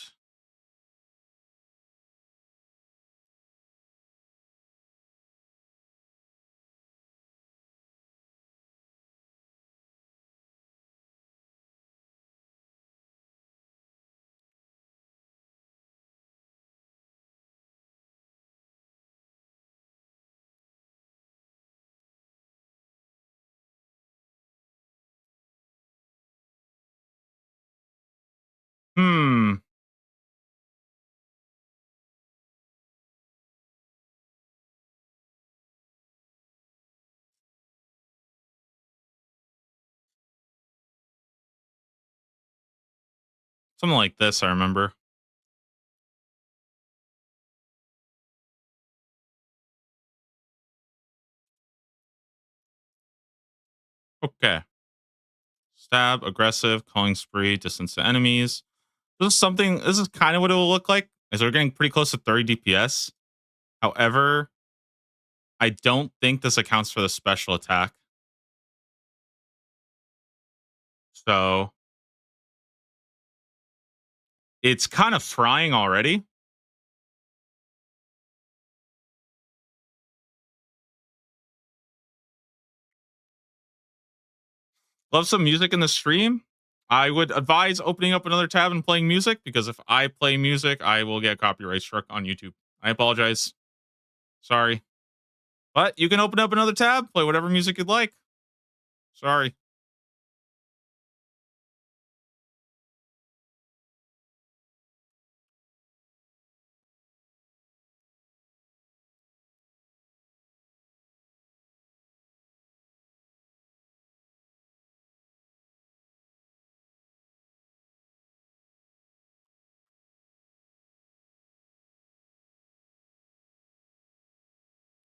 Something like this, I remember. Okay. Stab, aggressive, calling spree, distance to enemies. This is kind of what it will look like. Is we're getting pretty close to 30 DPS. However, I don't think this accounts for the special attack. So it's kind of frying already. Love some music in the stream. I would advise opening up another tab and playing music because if I play music, I will get copyright struck on YouTube. I apologize. Sorry. But you can open up another tab, play whatever music you'd like. Sorry.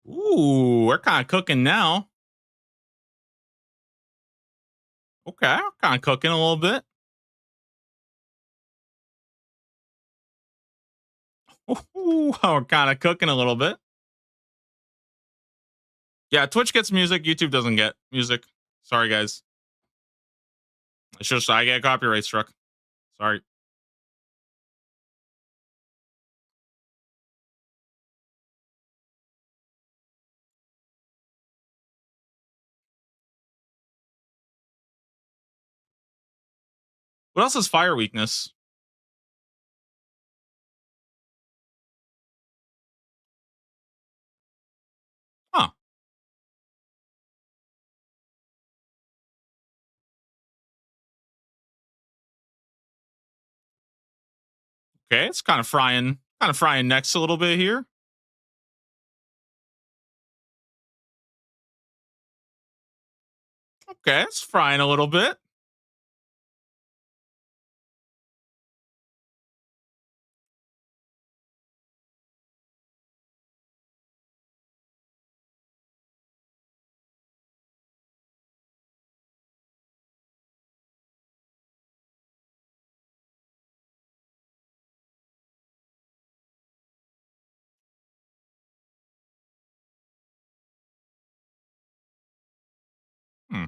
Ooh, we're kind of cooking now. Okay, kind of cooking a little bit. Ooh, we're kind of cooking a little bit. Yeah, Twitch gets music, YouTube doesn't get music. Sorry, guys. It's just I get copyright struck. Sorry. What else is fire weakness? Huh. Okay, it's kind of frying next a little bit here. Okay, it's frying a little bit. Hmm.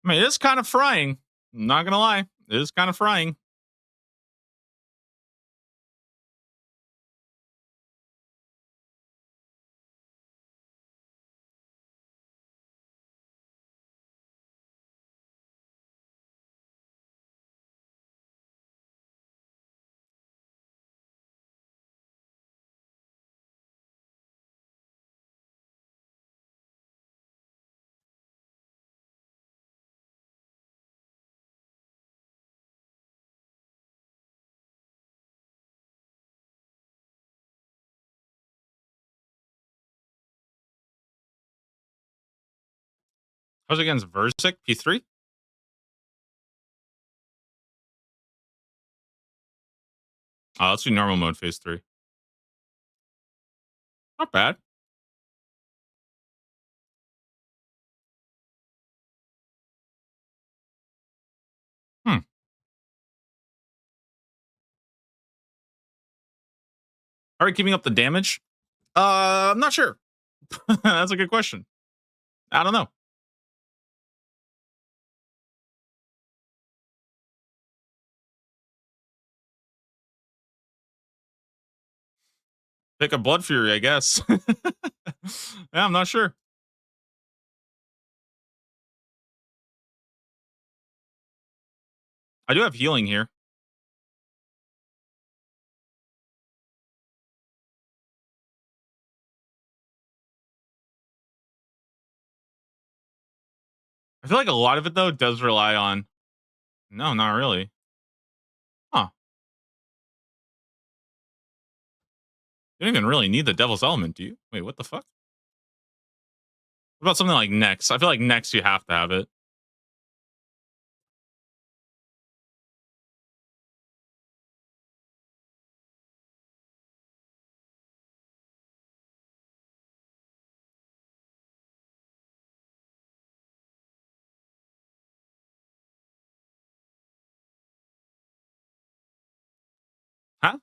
I mean, it's kind of frying. I'm not gonna lie, it is kind of frying. How's it against Verzik P3? Oh, let's do normal mode phase 3. Not bad. Hmm. Are we keeping up the damage? I'm not sure. That's a good question. I don't know. Pick a Blood Fury, I guess. Yeah, I'm not sure. I do have healing here. I feel like a lot of it though does rely on. No, not really. Huh? You don't even really need the Devil's Element, do you? Wait, what the fuck? What about something like Nex? I feel like Nex you have to have it. Huh?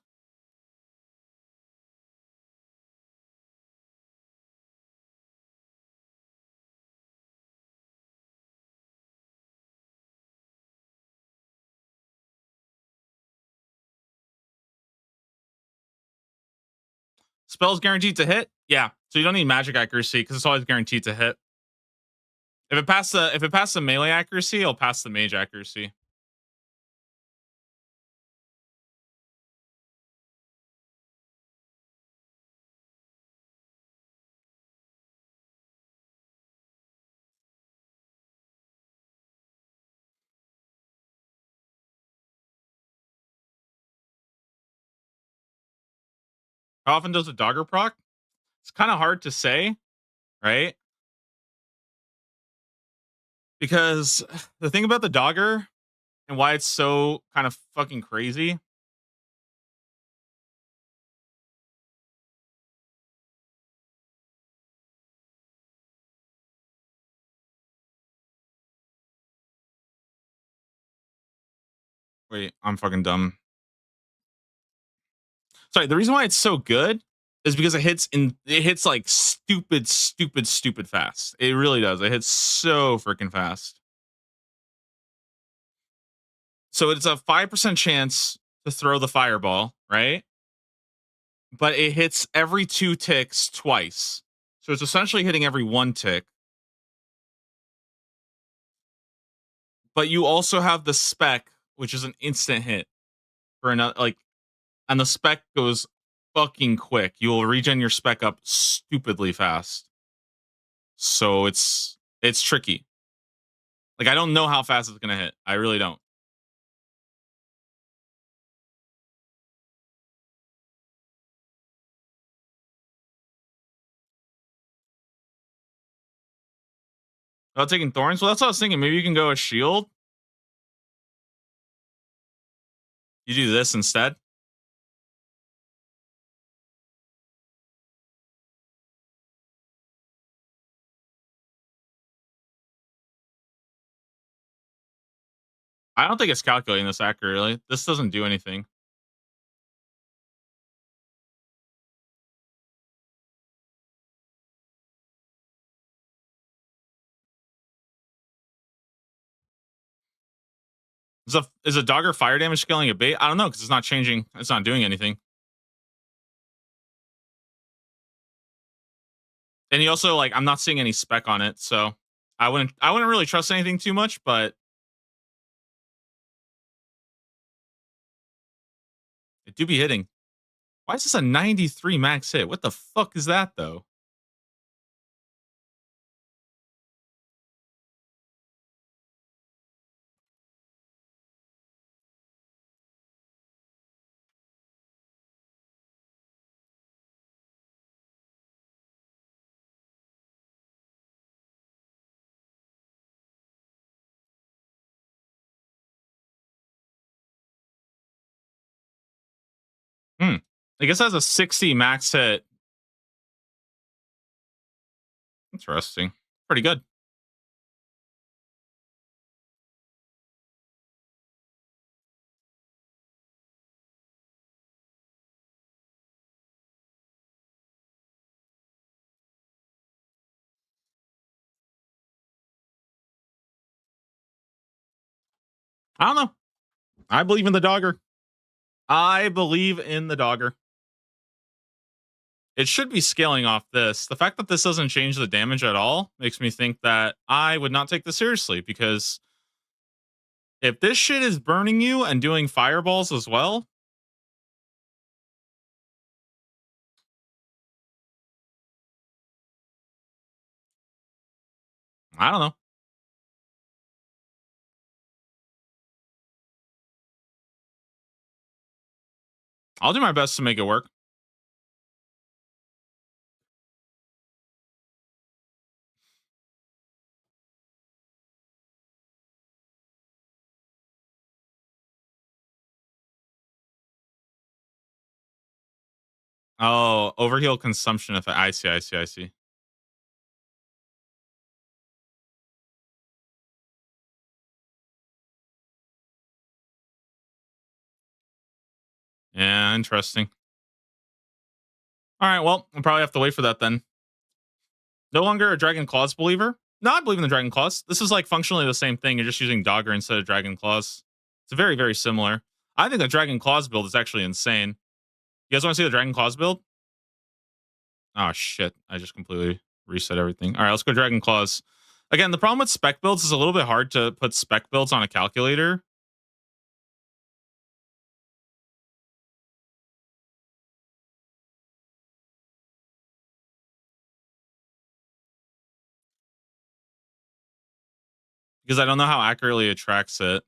Spells guaranteed to hit? Yeah. So you don't need magic accuracy because it's always guaranteed to hit. If it passes the melee accuracy, it'll pass the mage accuracy. How often does a dogger proc? It's kind of hard to say, right? Because the thing about the dogger and why it's so kind of fucking crazy. Wait, I'm fucking dumb. Sorry, the reason why it's so good is because it hits like stupid fast. It really does. It hits so freaking fast. So it's a 5% chance to throw the fireball, right? But it hits every 2 ticks twice. So it's essentially hitting every 1 tick. But you also have the spec, which is an instant hit for another like and the spec goes fucking quick. You will regen your spec up stupidly fast. So it's tricky. Like I don't know how fast it's gonna hit. I really don't. Without taking thorns, well, that's what I was thinking. Maybe you can go a shield. You do this instead. I don't think it's calculating this accurately. This doesn't do anything. Is a dogger fire damage scaling a bait? I don't know because it's not changing. It's not doing anything. And you also like I'm not seeing any spec on it, so I wouldn't really trust anything too much, but it do be hitting. Why is this a 93 max hit? What the fuck is that though? Hmm. I guess that's a 60 max hit. Interesting. Pretty good. I don't know. I believe in the dogger. I believe in the dogger. It should be scaling off this. The fact that this doesn't change the damage at all makes me think that I would not take this seriously because if this shit is burning you and doing fireballs as well, I don't know. I'll do my best to make it work. Oh, overheal consumption effect. I see, I see, I see. Yeah, interesting. All right, well, I'll probably have to wait for that then. No longer a Dragon Claws believer? No, I believe in the Dragon Claws. This is like functionally the same thing. You're just using Dogger instead of Dragon Claws. It's very, very similar. I think the Dragon Claws build is actually insane. You guys want to see the Dragon Claws build? Oh shit! I just completely reset everything. All right, let's go Dragon Claws. Again, the problem with spec builds is a little bit hard to put spec builds on a calculator. Because I don't know how accurately it tracks it.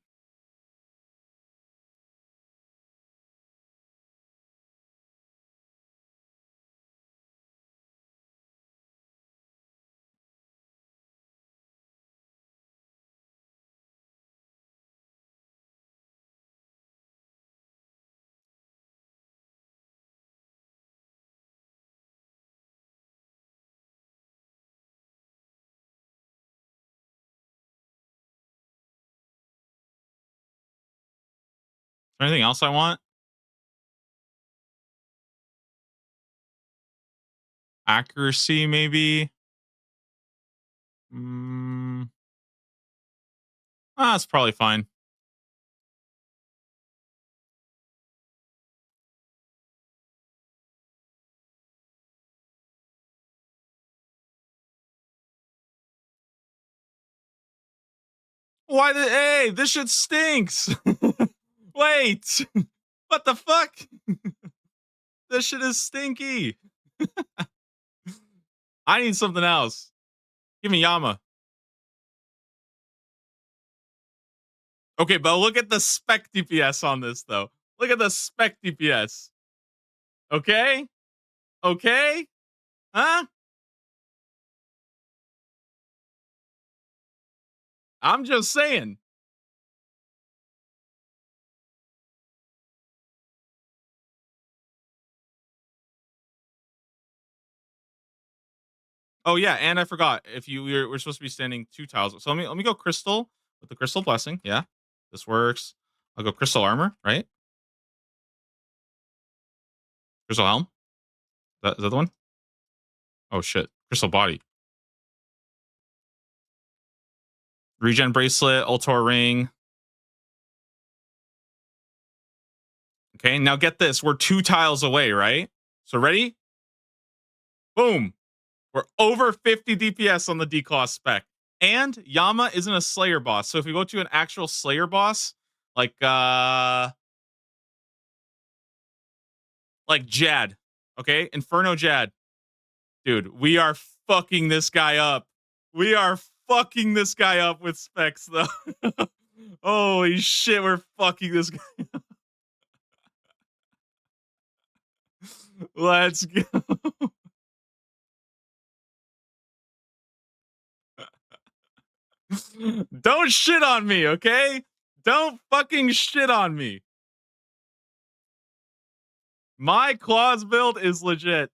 Is there anything else I want? Accuracy, maybe. That's probably fine. Why did hey, this shit stinks. Wait. What the fuck? This shit is stinky. I need something else. Give me Yama. Okay, but look at the spec DPS on this though. Look at the spec DPS. Okay? Okay? Huh? I'm just saying. Oh yeah, and I forgot if we're supposed to be standing 2 tiles. So let me go crystal with the crystal blessing. Yeah, this works. I'll go crystal armor, right? Crystal helm. Is that the one? Oh shit, crystal body. Regen bracelet, Ultor ring. Okay, now get this. We're 2 tiles away, right? So ready? Boom. We're over 50 DPS on the D-Claw spec. And Yama isn't a Slayer boss. So if we go to an actual Slayer boss, like Jad, okay? Inferno Jad. Dude, we are fucking this guy up. We are fucking this guy up with specs though. Holy shit, we're fucking this guy up. Let's go. Don't shit on me, okay? Don't fucking shit on me. My claws build is legit.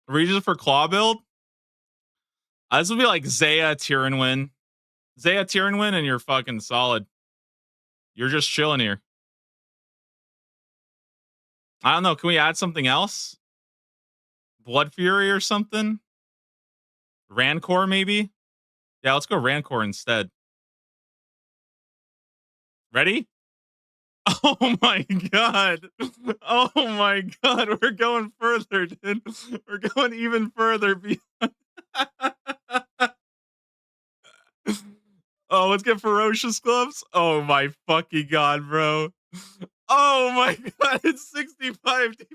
Regions for claw build? This would be like Zaya Tyranwin. Zaya Tyranwin, and you're fucking solid. You're just chilling here. I don't know. Can we add something else? Blood Fury or something? Rancor, maybe? Yeah, let's go Rancor instead. Ready? Oh my god. Oh my god. We're going further, dude. We're going even further beyond. Oh, let's get ferocious gloves. Oh my fucking god, bro. Oh my god, it's 65 DPS.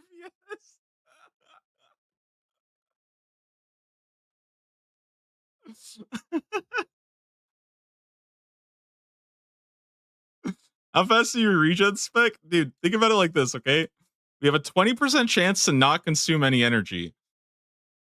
How fast do your regen spec? Dude, think about it like this, okay? We have a 20% chance to not consume any energy.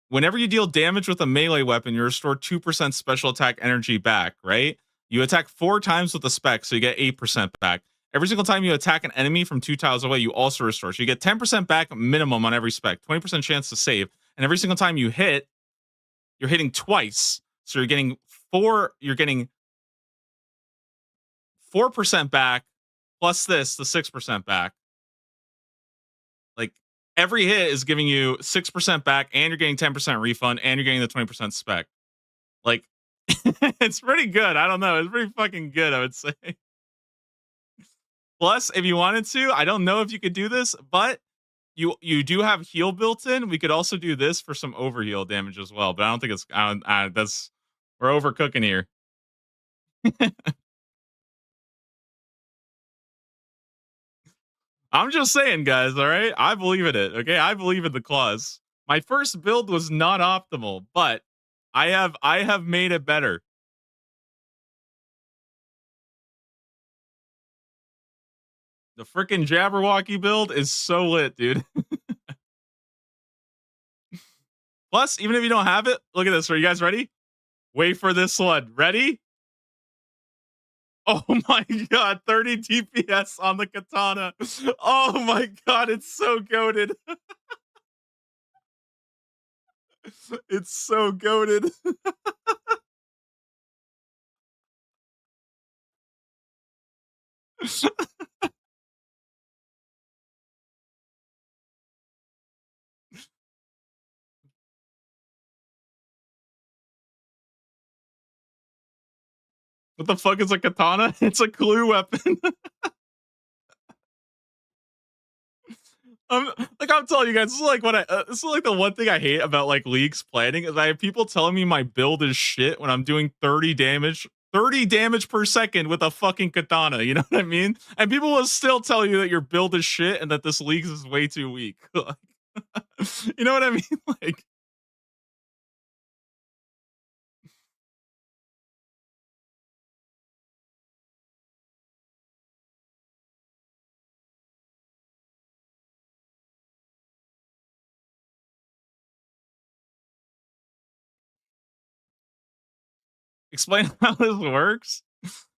Whenever you deal damage with a melee weapon, you restore 2% special attack energy back, right? You attack 4 times with the spec, so you get 8% back. Every single time you attack an enemy from 2 tiles away, you also restore. So you get 10% back minimum on every spec, 20% chance to save. And every single time you hit, you're hitting twice. So you're getting 4% back plus the 6% back. Like every hit is giving you 6% back, and you're getting 10% refund, and you're getting the 20% spec. Like it's pretty good. I don't know. It's pretty fucking good, I would say. Plus, if you wanted to, I don't know if you could do this, but you do have heal built in. We could also do this for some overheal damage as well, but I don't think it's that's we're overcooking here. I'm just saying, guys, all right? I believe in it. Okay? I believe in the claws. My first build was not optimal, but I have made it better. The freaking Jabberwocky build is so lit, dude. Plus, even if you don't have it, look at this. Are you guys ready? Wait for this one. Ready? Oh my god, 30 DPS on the katana. Oh my god, it's so goaded. It's so goaded. What the fuck is a katana? It's a clue weapon. I'm telling you guys, this is like this is like the one thing I hate about like leagues planning is I have people telling me my build is shit when I'm doing 30 damage per second with a fucking katana. You know what I mean? And people will still tell you that your build is shit and that this league is way too weak. You know what I mean? Like, explain how this works.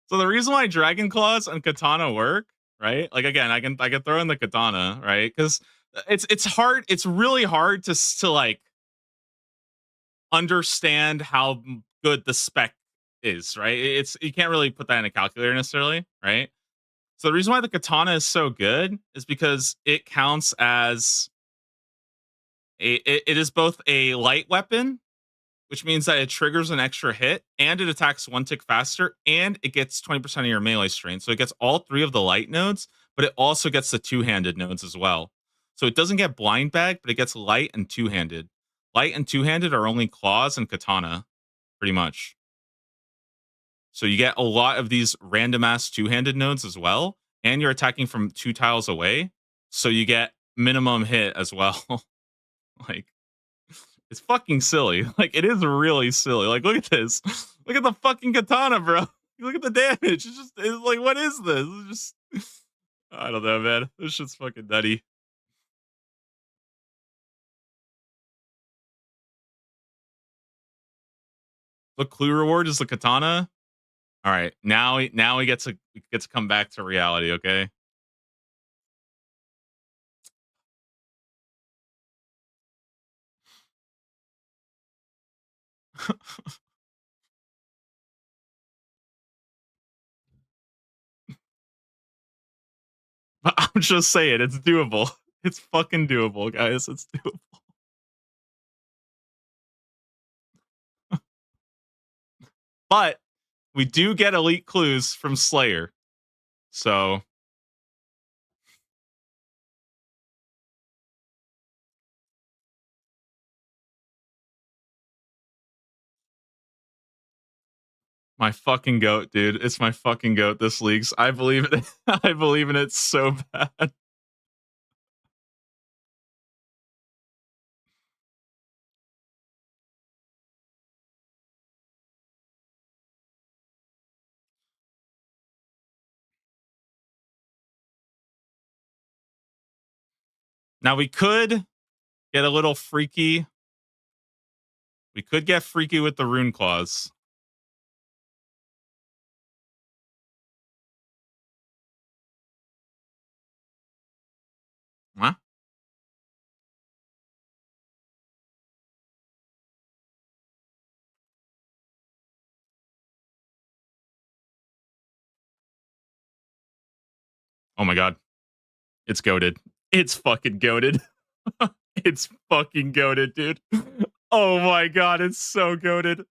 So the reason why Dragon Claws and Katana work, right? Like again, I can throw in the Katana, right? Because it's hard. It's really hard to like understand how good the spec is, right? It's you can't really put that in a calculator necessarily, right? So the reason why the Katana is so good is because it counts as it is both a light weapon, which means that it triggers an extra hit and it attacks 1 tick faster and it gets 20% of your melee strain. So it gets all 3 of the light nodes, but it also gets the two-handed nodes as well. So it doesn't get blind bag, but it gets light and two-handed. Light and two-handed are only claws and katana, pretty much. So you get a lot of these random ass two-handed nodes as well, and you're attacking from 2 tiles away. So you get minimum hit as well. Like it's fucking silly. Like it is really silly. Like look at this. Look at the fucking katana, bro. Look at the damage. It's like what is this? It's just I don't know, man. This shit's fucking nutty. The clue reward is the katana. All right, now we get to come back to reality. Okay. But I'm just saying, it's doable. It's fucking doable, guys. It's doable. But we do get elite clues from Slayer. So My fucking goat, dude. It's my fucking goat. This leagues. I believe in it. I believe in it so bad. Now we could get a little freaky. We could get freaky with the rune claws. Huh? Oh my god. It's goaded. It's fucking goaded. It's fucking goaded, dude. Oh my god, it's so goaded.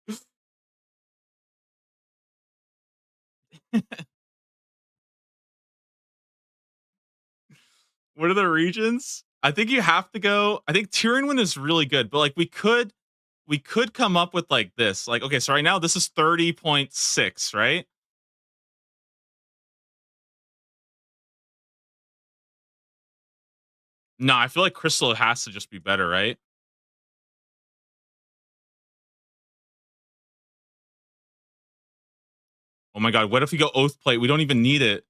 What are the regions? I think you have to go. I think Tyranwin is really good, but like we could come up with like this. Like, okay, so right now this is 30.6, right? No, I feel like Crystal has to just be better, right? Oh my god, what if we go Oath Plate? We don't even need it.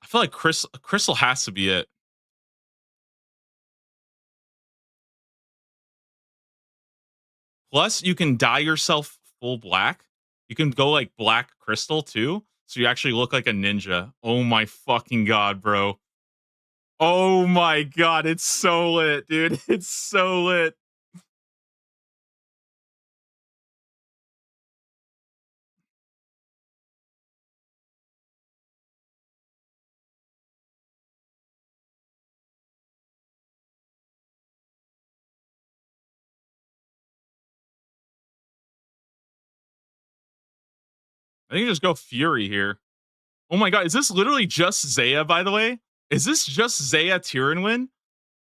I feel like Crystal has to be it. Plus, you can dye yourself full black. You can go like black crystal too. So you actually look like a ninja. Oh my fucking god, bro. Oh my god, it's so lit, dude. It's so lit. I think you just go Fury here. Oh my god, is this literally just Zaya, by the way? Is this just Zaya Tyranwin?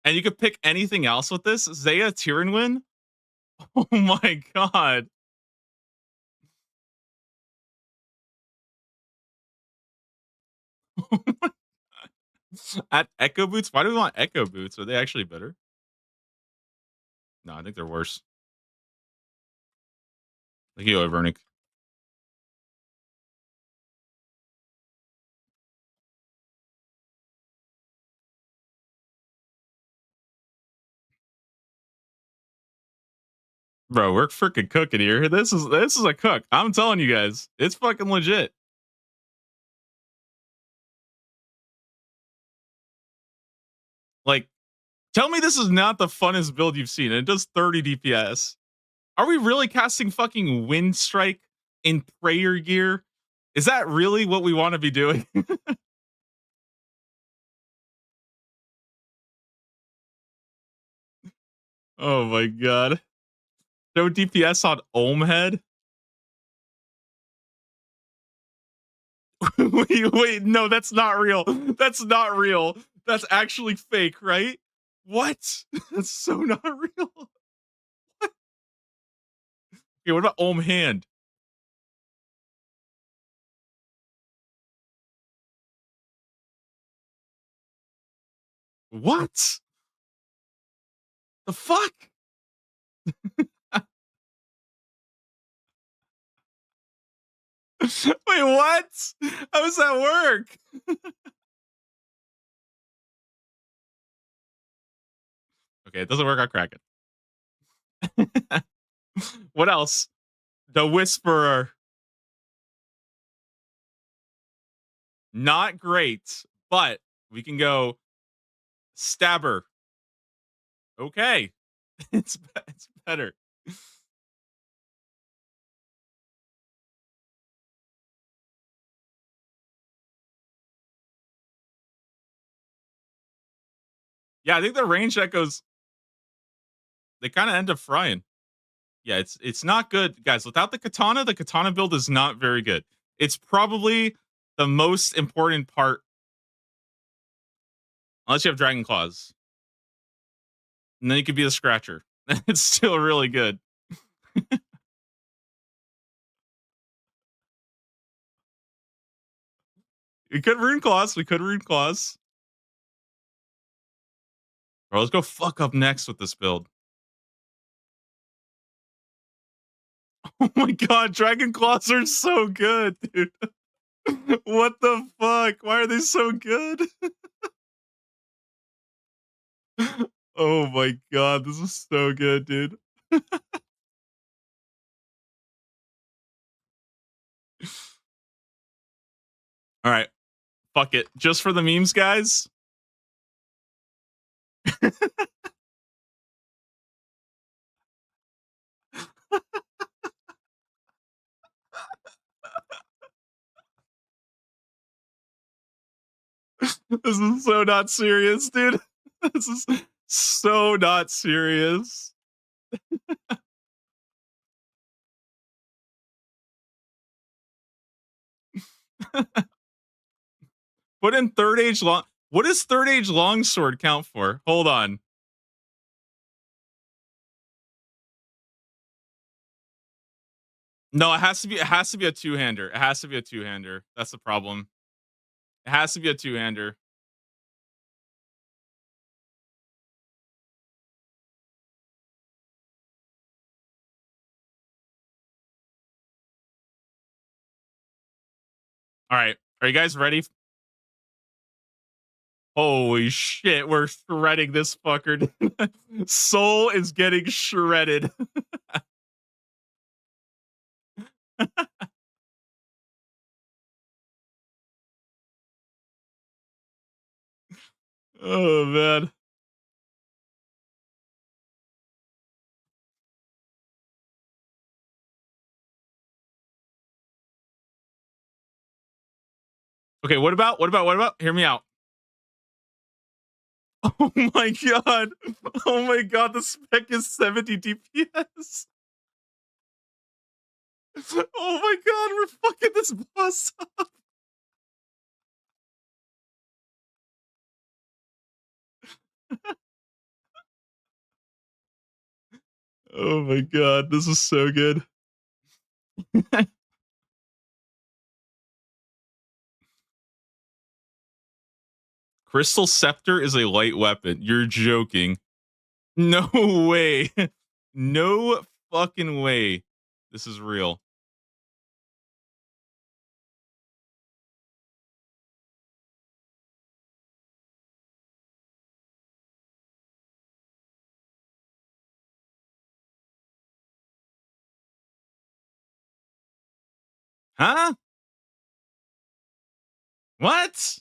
And you could pick anything else with this? Zaya Tyranwin? Oh my god. At Echo Boots? Why do we want Echo Boots? Are they actually better? No, I think they're worse. Thank you, Overnick. Bro, we're freaking cooking here. This is a cook. I'm telling you guys, it's fucking legit. Like, tell me this is not the funnest build you've seen. It does 30 DPS. Are we really casting fucking Wind Strike in prayer gear? Is that really what we want to be doing? Oh my god. No DPS on Olm Head? wait, no, that's not real. That's not real. That's actually fake, right? What? That's so not real. Okay, what about Olm Hand? What? The fuck? Wait, what? How does that work? Okay, it doesn't work on Kraken. What else? The Whisperer. Not great, but we can go Stabber. Okay. It's better. Yeah, I think the range echoes they kind of end up frying. Yeah, it's not good, guys. Without the katana build is not very good. It's probably the most important part Unless you have Dragon Claws. And then you could be the Scratcher. It's still really good. We could Rune Claws. Bro, let's go fuck up next with this build. Oh my god, Dragon Claws are so good, dude. What the fuck? Why are they so good? Oh my god, this is so good, dude. All right, fuck it. Just for the memes, guys. This is so not serious, dude. This is so not serious. Put in third age long. What does third age longsword count for? Hold on. No, it has to be. It has to be a two-hander. It has to be a two-hander. That's the problem. It has to be a two-hander. All right. Are you guys ready? Holy shit, we're shredding this fucker. Soul is getting shredded. Oh man. Okay, what about? Hear me out. Oh my god. Oh my god, the spec is 70 DPS. Oh my god, we're fucking this boss up. Oh my god, this is so good. Crystal Scepter is a light weapon. You're joking. No way. No fucking way. This is real. Huh? What?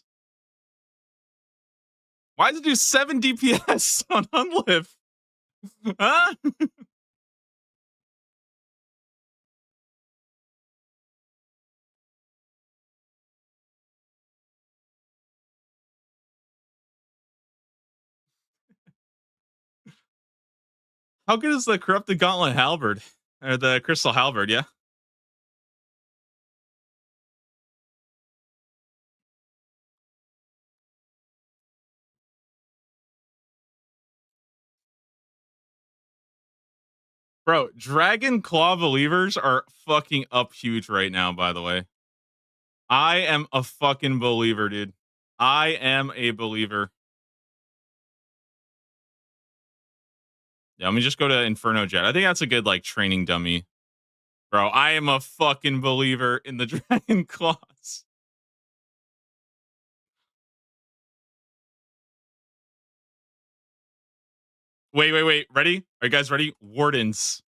Why does it do 7 DPS on Unlift? Huh? How good is the Corrupted Gauntlet Halberd? Or the Crystal Halberd, yeah? Bro, Dragon Claw believers are fucking up huge right now, by the way. I am a fucking believer, dude. I am a believer. Yeah, let me just go to Inferno Jet. I think that's a good like training dummy. Bro, I am a fucking believer in the Dragon Claws. Wait. Ready? Are you guys ready? Wardens.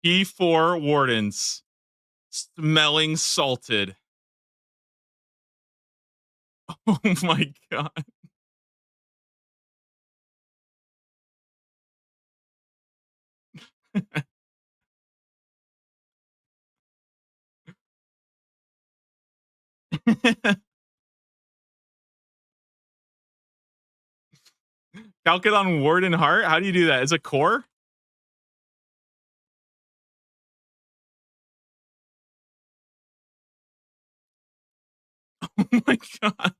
P4 Wardens. Smelling salted. Oh my god. Calcadon Warden Heart? How do you do that? Is it core? Oh my god.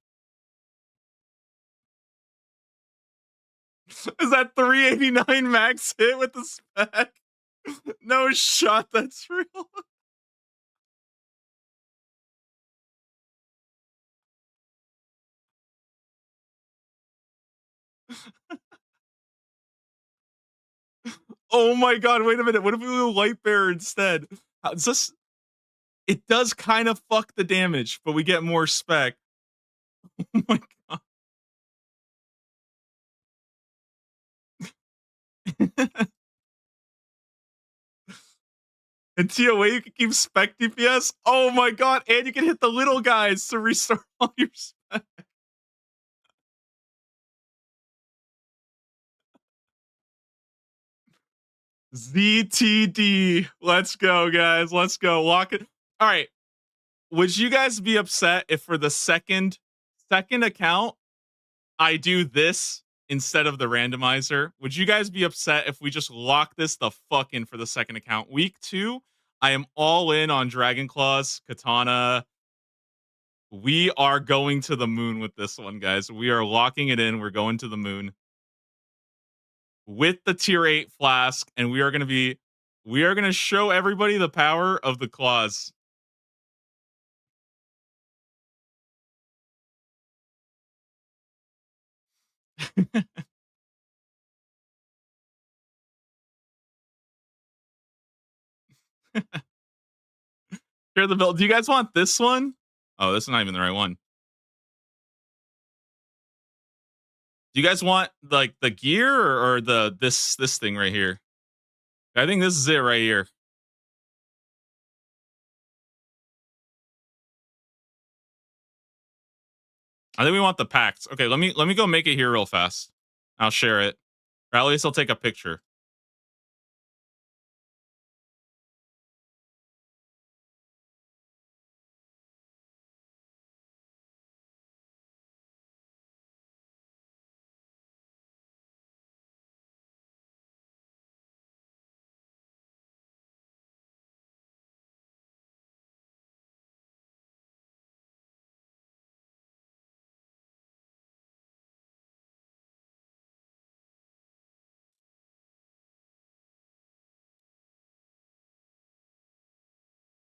Is that 389 max hit with the spec? No shot, that's real. Oh my god, wait a minute. What if we do light bearer instead? It's just it does kind of fuck the damage, but we get more spec. Oh my god. And TOA, you can keep spec DPS. Oh my god, and you can hit the little guys to restore all your spec. ZTD. Let's go, guys. Let's go. Lock it. All right. Would you guys be upset if for the second account I do this instead of the randomizer? Would you guys be upset if we just lock this the fuck in for the second account? Week 2, I am all in on Dragon Claws, Katana. We are going to the moon with this one, guys. We are locking it in. We're going to the moon with the tier 8 flask, and we are going to show everybody the power of the claws. Share the bill. Do you guys want this one? Oh, this is not even the right one. Do you guys want like the gear or the this thing right here? I think this is it right here. I think we want the packs. Okay, let me go make it here real fast. I'll share it. Or at least I'll take a picture.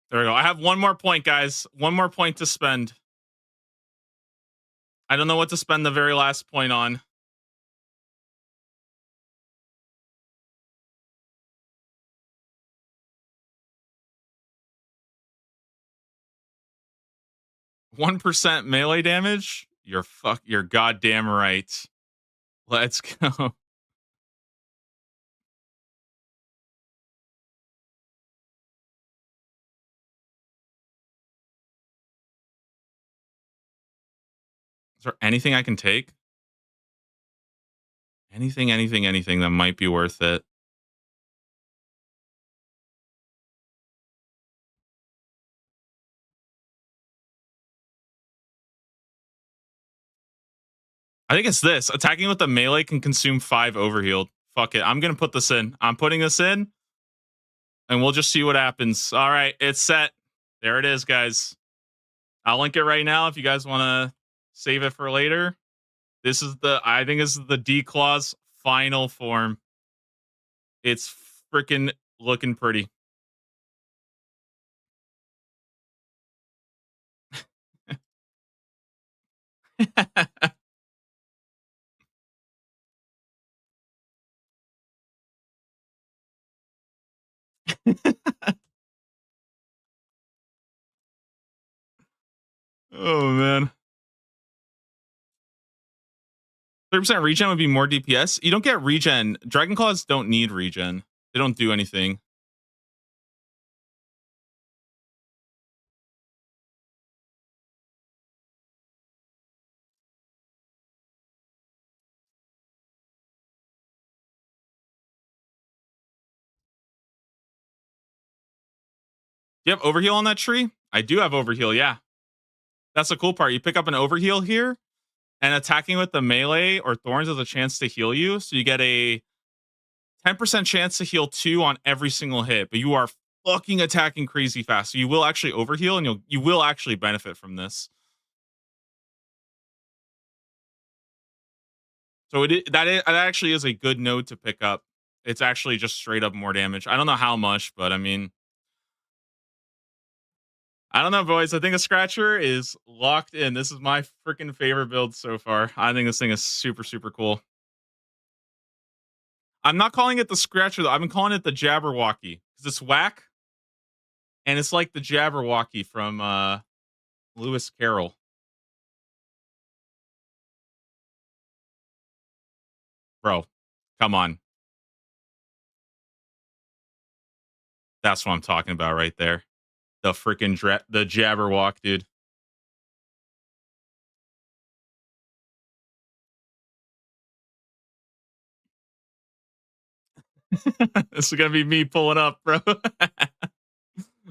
There we go. I have one more point, guys. One more point to spend. I don't know what to spend the very last point on. %1 melee damage? You're goddamn right. Let's go. Is there anything I can take? Anything that might be worth it. I think it's this. Attacking with the melee can consume 5 overhealed. Fuck it. I'm going to put this in. I'm putting this in. And we'll just see what happens. All right. It's set. There it is, guys. I'll link it right now if you guys want to save it for later. I think this is the D-Claws final form. It's freaking looking pretty. Oh man. 30% regen would be more DPS. You don't get regen. Dragon Claws don't need regen. They don't do anything. Do you have overheal on that tree? I do have overheal, yeah. That's the cool part. You pick up an overheal here, and attacking with the melee or thorns has a chance to heal you. So you get a 10% chance to heal 2 on every single hit, but you are fucking attacking crazy fast. So you will actually overheal, and you will actually benefit from this. So that actually is a good node to pick up. It's actually just straight up more damage. I don't know how much, but I mean, I don't know, boys. I think a scratcher is locked in. This is my freaking favorite build so far. I think this thing is super, super cool. I'm not calling it the scratcher though. I've been calling it the Jabberwocky because it's whack and it's like the Jabberwocky from Lewis Carroll. Bro, come on. That's what I'm talking about right there. The freaking the Jabberwock, dude. This is gonna be me pulling up, bro.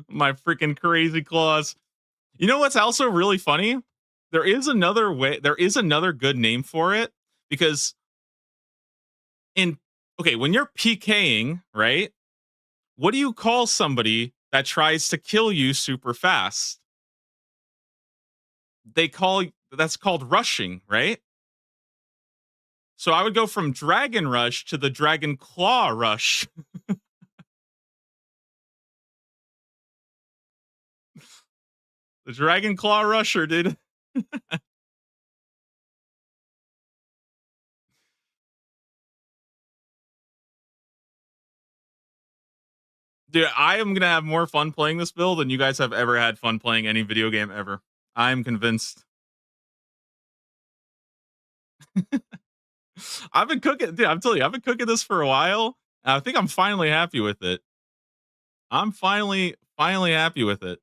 My freaking crazy claws. You know what's also really funny? There is another way. There is another good name for it because in okay, when you're PKing, right? What do you call somebody that tries to kill you super fast? They call that's called rushing, right? So I would go from Dragon Rush to the Dragon Claw Rush. The Dragon Claw Rusher, dude. Dude, I am gonna have more fun playing this build than you guys have ever had fun playing any video game ever. I'm convinced. I've been cooking, dude. I'm telling you, I've been cooking this for a while. And I think I'm finally happy with it. I'm finally happy with it.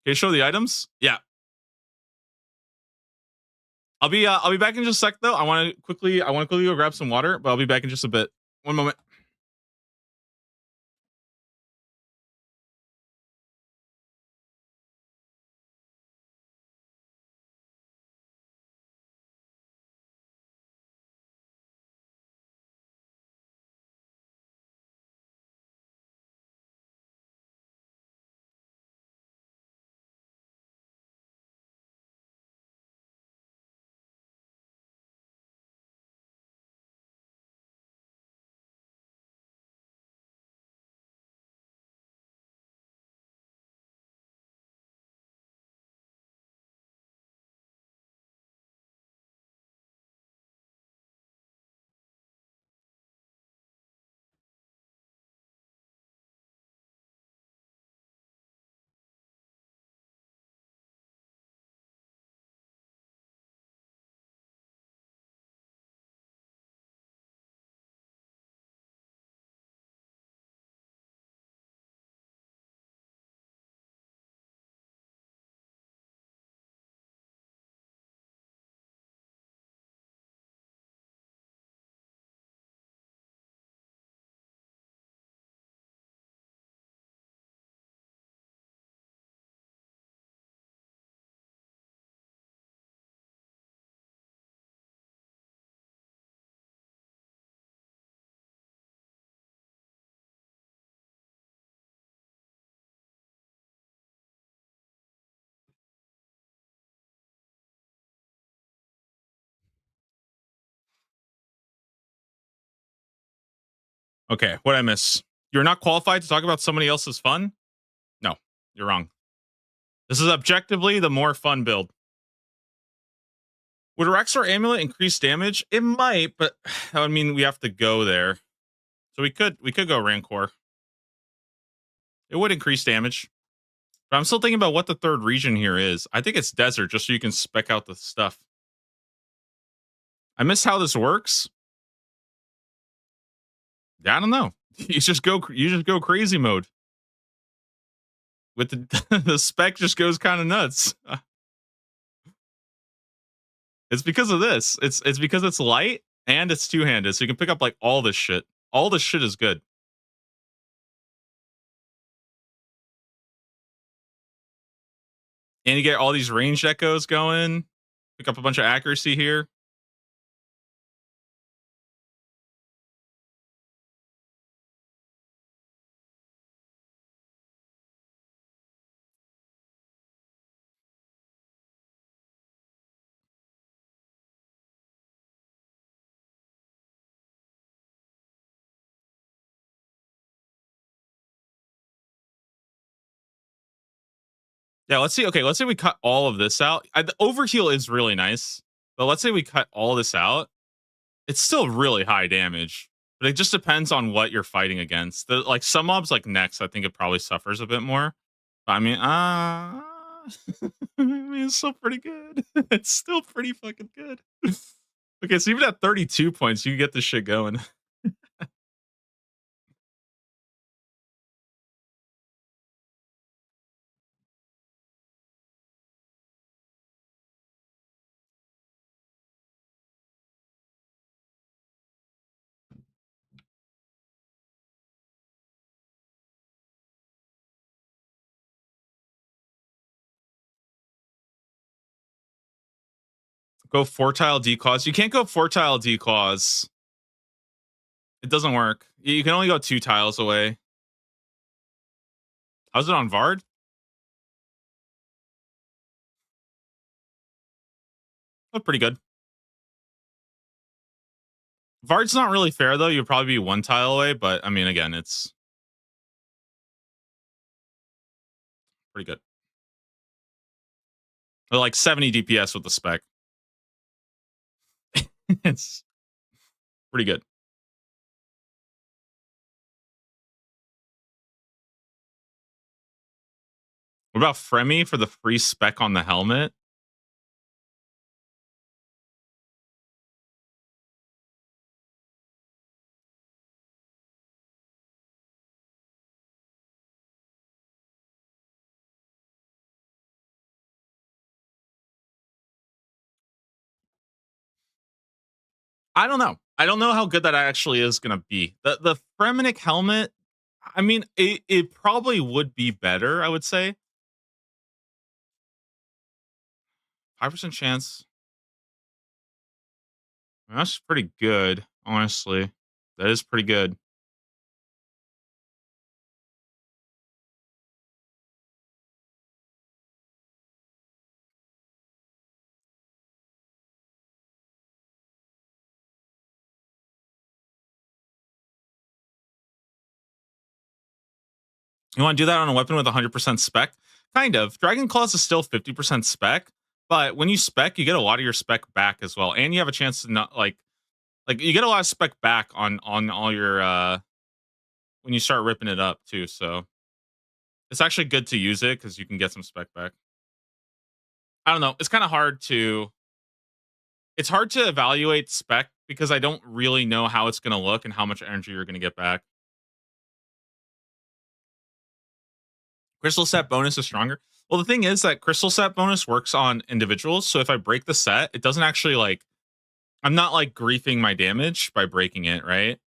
Okay, show the items. Yeah, I'll be back in just a sec though. I want to quickly go grab some water, but I'll be back in just a bit. One moment. Okay, what I miss? You're not qualified to talk about somebody else's fun? No, you're wrong. This is objectively the more fun build. Would Rexar Amulet increase damage? It might, but that would mean we have to go there. So we could go Rancor. It would increase damage. But I'm still thinking about what the third region here is. I think it's desert, just so you can spec out the stuff. I miss how this works. I don't know. You just go crazy mode. With the the spec just goes kind of nuts. It's because of this. It's because it's light and it's two-handed, so you can pick up like all this shit. All this shit is good. And you get all these ranged echoes going. Pick up a bunch of accuracy here. Yeah, let's see. Okay, let's say we cut all of this out. The overheal is really nice, but let's say we cut all this out. It's still really high damage, but it just depends on what you're fighting against. Like some mobs, like Nex, I think it probably suffers a bit more. But I mean, I mean, it's still pretty good. It's still pretty fucking good. Okay, so even at 32 points, you can get this shit going. Go Fortile Declaws. You can't go Fortile Declaws. It doesn't work. You can only go 2 tiles away. How's it on Vard? Oh, pretty good. Vard's not really fair though. You'd probably be 1 tile away, but I mean, again, it's pretty good. They're like 70 DPS with the spec. It's pretty good. What about Fremi for the free spec on the helmet? I don't know. I don't know how good that actually is going to be. The Fremenic helmet, I mean, it probably would be better, I would say. 5% chance. I mean, that's pretty good, honestly. That is pretty good. You want to do that on a weapon with 100% spec? Kind of. Dragon Claws is still 50% spec, but when you spec, you get a lot of your spec back as well, and you have a chance to not like you get a lot of spec back on all your when you start ripping it up too. So it's actually good to use it because you can get some spec back. I don't know. It's kind of hard to it's hard to evaluate spec because I don't really know how it's going to look and how much energy you're going to get back. Crystal set bonus is stronger. Well, the thing is that crystal set bonus works on individuals. So if I break the set, it doesn't actually like I'm not like griefing my damage by breaking it, right?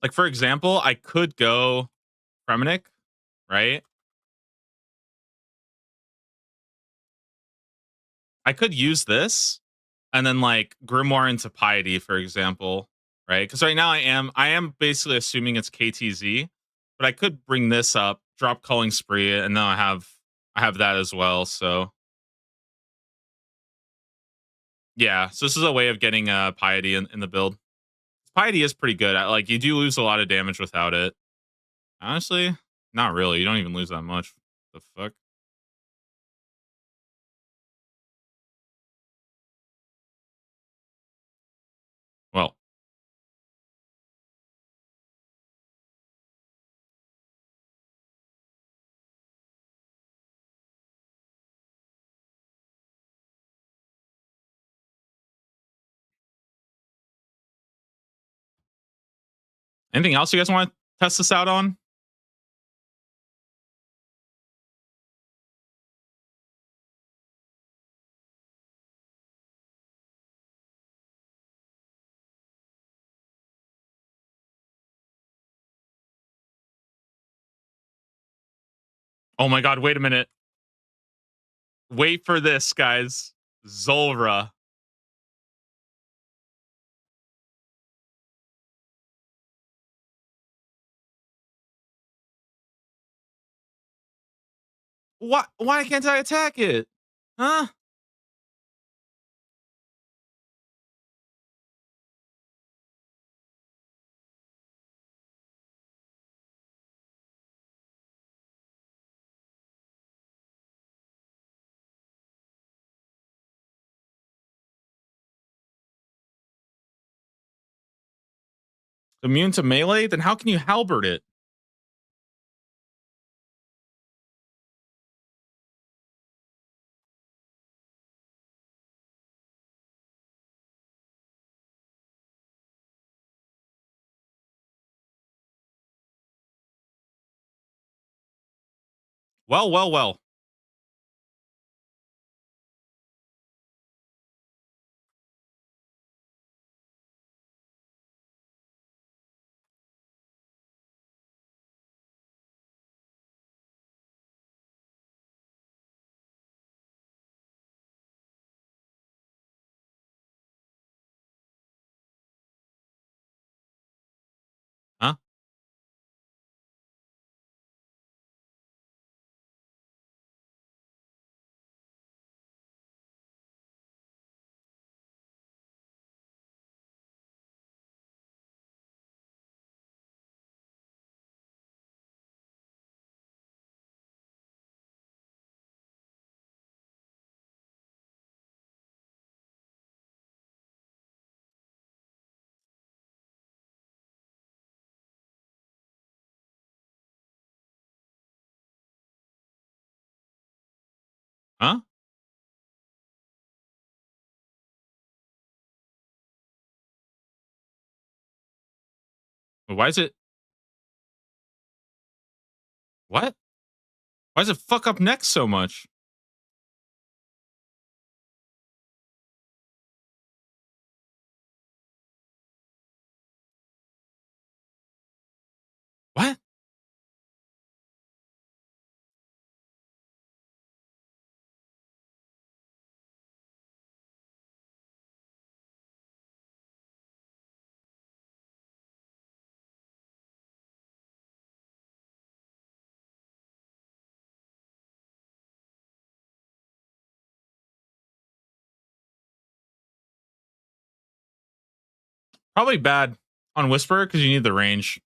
Like for example, I could go Fremenic, right? I could use this and then like Grimoire into Piety, for example, right? Because right now I am basically assuming it's KTZ, but I could bring this up, drop Culling Spree, and then I have that as well. So yeah, so this is a way of getting Piety in the build. Piety is pretty good. Like you do lose a lot of damage without it. Honestly, not really. You don't even lose that much. The fuck? Well, anything else you guys want to test this out on? Oh my god, wait a minute. Wait for this, guys. Zulra. Why can't I attack it? Huh? Immune to melee? Then how can you halberd it? Well, well, well. Huh? Huh? Why is it? What? Why does it fuck up next so much? What? Probably bad on Whisperer because you need the range.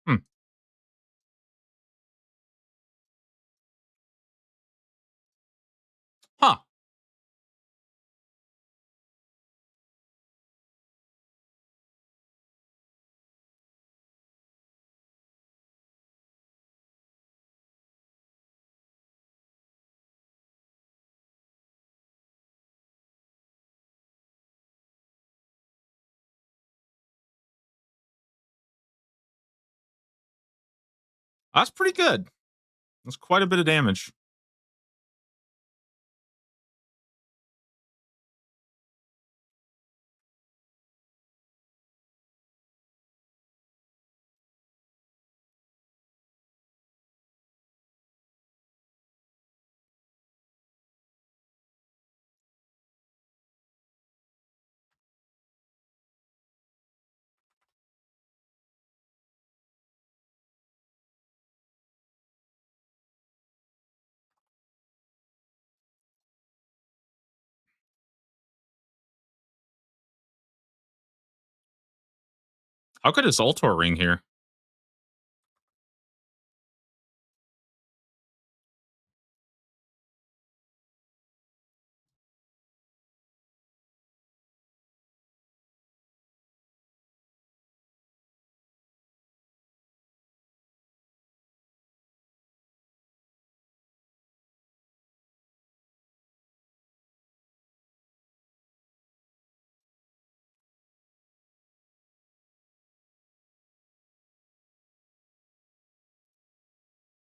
Hmm. Huh. That's pretty good. That's quite a bit of damage. How could his Ultor ring here?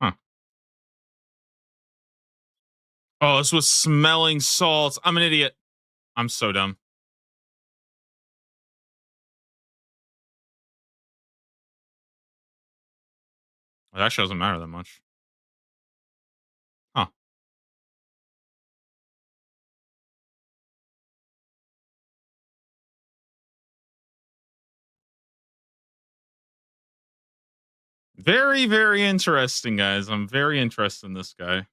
Huh. Oh, this was smelling salts. I'm an idiot. I'm so dumb. It actually doesn't matter that much. Huh. Very, very interesting, guys. I'm very interested in this guy.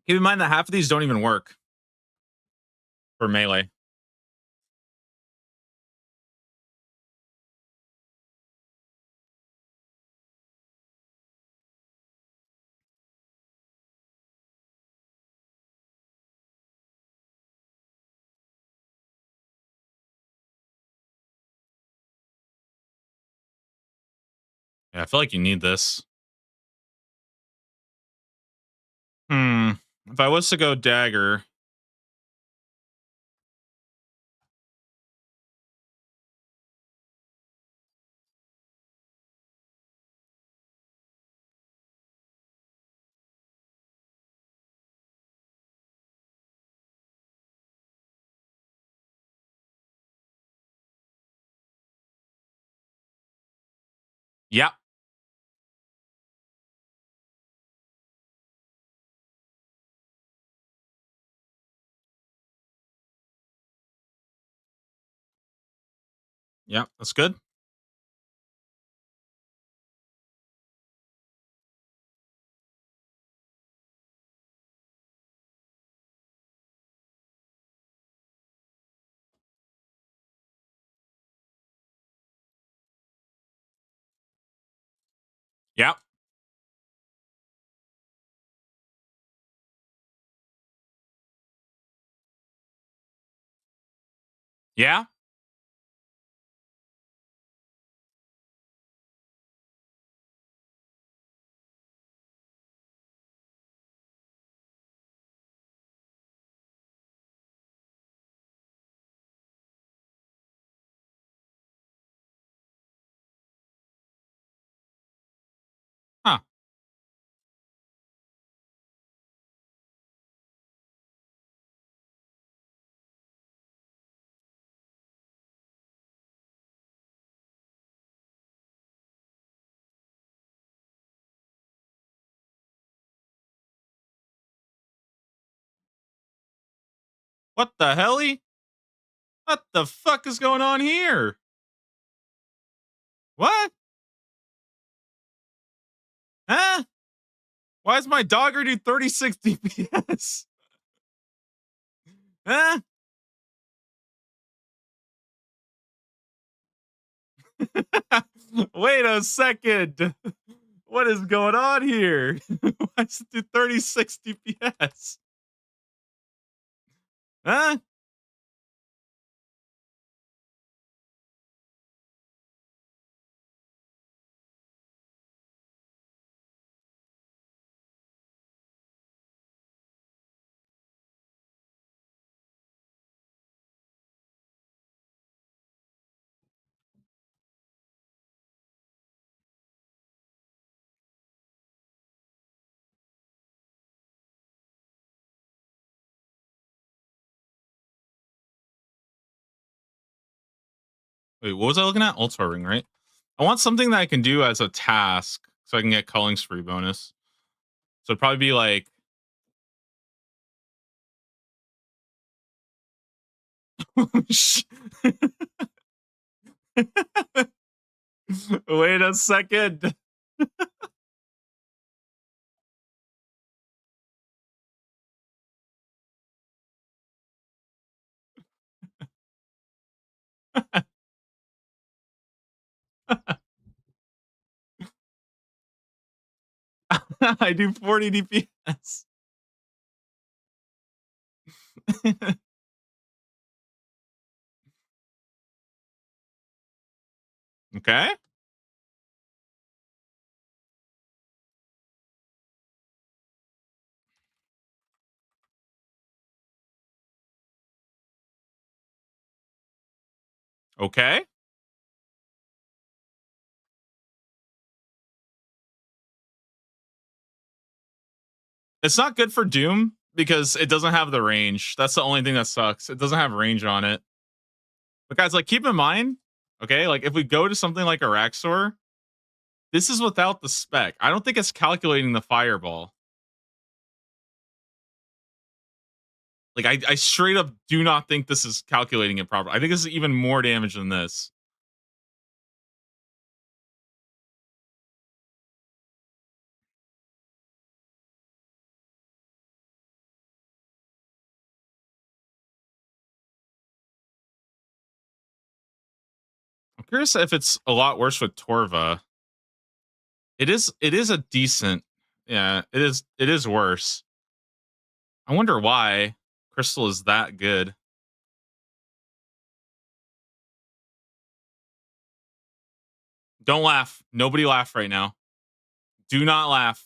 Keep in mind that half of these don't even work for melee. Yeah, I feel like you need this. Hmm. If I was to go dagger, yeah, yeah, that's good. Yeah, yeah. Huh. What the helly? What the fuck is going on here? What? Huh? Why is my dogger do 36 DPS? Huh? Wait a second. What is going on here? Why does it do 36 DPS? Huh? Wait, what was I looking at? Ultra ring, right? I want something that I can do as a task so I can get culling spree bonus. So it'd probably be like wait a second. I do 40 DPS. Okay. Okay. It's not good for Doom because it doesn't have the range. That's the only thing that sucks. It doesn't have range on it. But guys, like, keep in mind, okay, like if we go to something like Araxor, this is without the spec. I don't think it's calculating the fireball. Like, I straight up do not think this is calculating it properly. I think this is even more damage than this. I'm curious if it's a lot worse with Torva. It is a decent, yeah, it is worse. I wonder why Crystal is that good. Don't laugh. Nobody laugh right now. Do not laugh.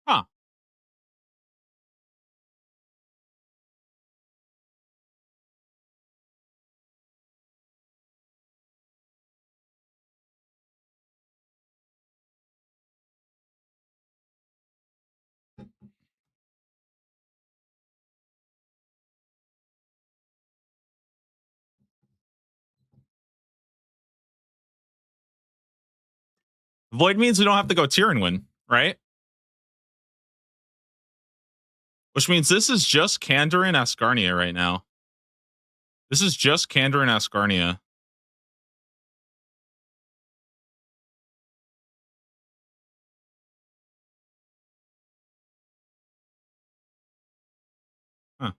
Huh. Void means we don't have to go tier and win, right? Which means this is just Kandor and Ascarnia right now. This is just Kandor and Ascarnia. Huh.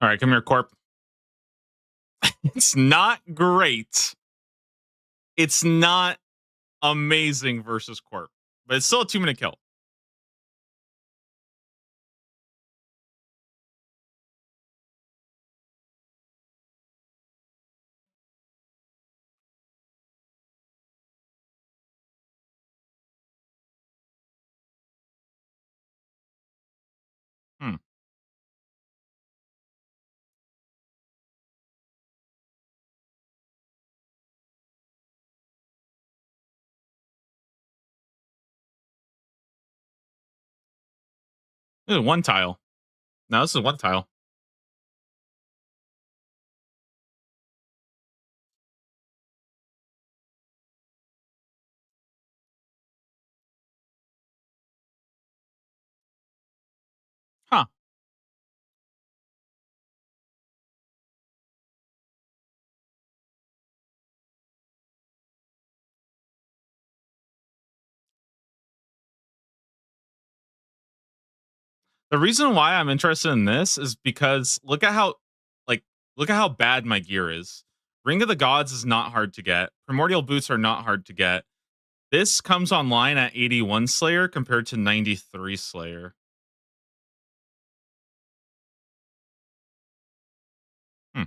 All right, come here, Corp. It's not great. It's not amazing versus Corp, but it's still a 2-minute kill. Hmm. This is one tile. No, this is one tile. Huh. The reason why I'm interested in this is because like look at how bad my gear is. Ring of the Gods is not hard to get. Primordial Boots are not hard to get. This comes online at 81 Slayer compared to 93 Slayer. Hmm.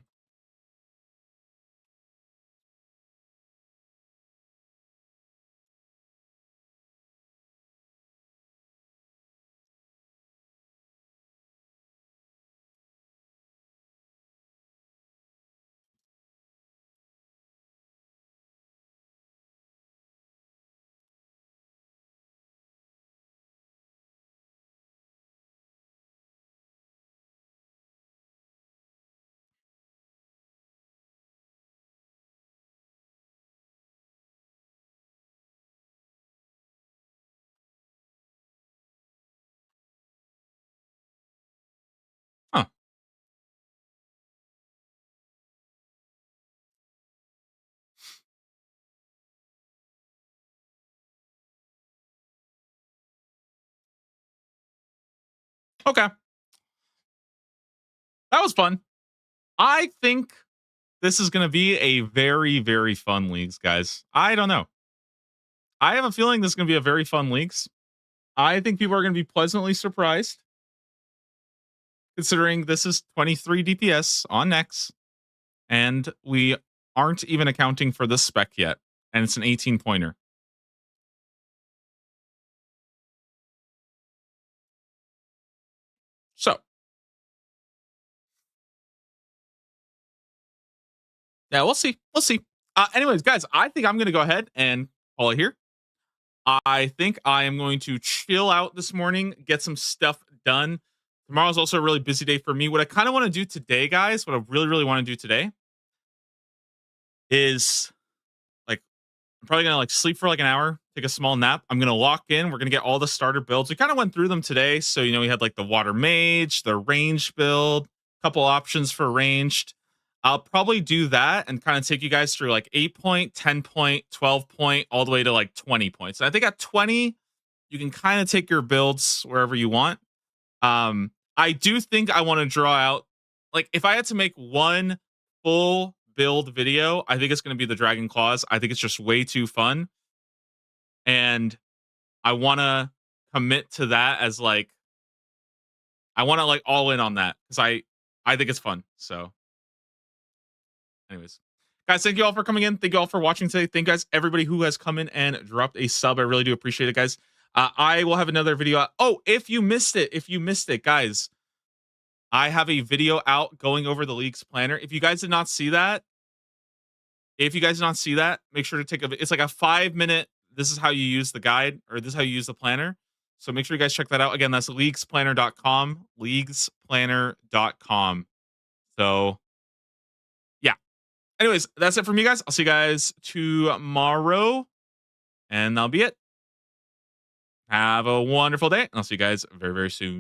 Okay. That was fun. I think this is going to be a very, very fun leagues, guys. I don't know. I have a feeling this is going to be a very fun leagues. I think people are going to be pleasantly surprised considering this is 23 DPS on Nex and we aren't even accounting for the spec yet. And it's an 18 pointer. So, yeah, we'll see. We'll see. Anyways, guys, I think I'm going to go ahead and call it here. I think I am going to chill out this morning, get some stuff done. Tomorrow's also a really busy day for me. What I kind of want to do today, guys, what I really, really want to do today is like, I'm probably going to like sleep for like an hour, take a small nap. I'm going to lock in. We're going to get all the starter builds. We kind of went through them today. So, you know, we had like the water mage, the ranged build, couple options for ranged. I'll probably do that and kind of take you guys through like 8 point, 10 point, 12 point, all the way to like 20 points. And I think at 20, you can kind of take your builds wherever you want. I do think I want to draw out, like, if I had to make one full build video, I think it's going to be the Dragon Claws. I think it's just way too fun. And I want to commit to that as like, I want to like all in on that because I think it's fun. So, anyways, guys, thank you all for coming in. Thank you all for watching today. Thank you guys, everybody who has come in and dropped a sub. I really do appreciate it, guys. I will have another video out. Oh, if you missed it, guys, I have a video out going over the league's planner. If you guys did not see that, make sure to take it's like a 5-minute. This is how you use the guide, or this is how you use the planner. So make sure you guys check that out. Again, that's leaguesplanner.com, leaguesplanner.com. So yeah. Anyways, that's it from you guys. I'll see you guys tomorrow, and that'll be it. Have a wonderful day, and I'll see you guys very, very soon.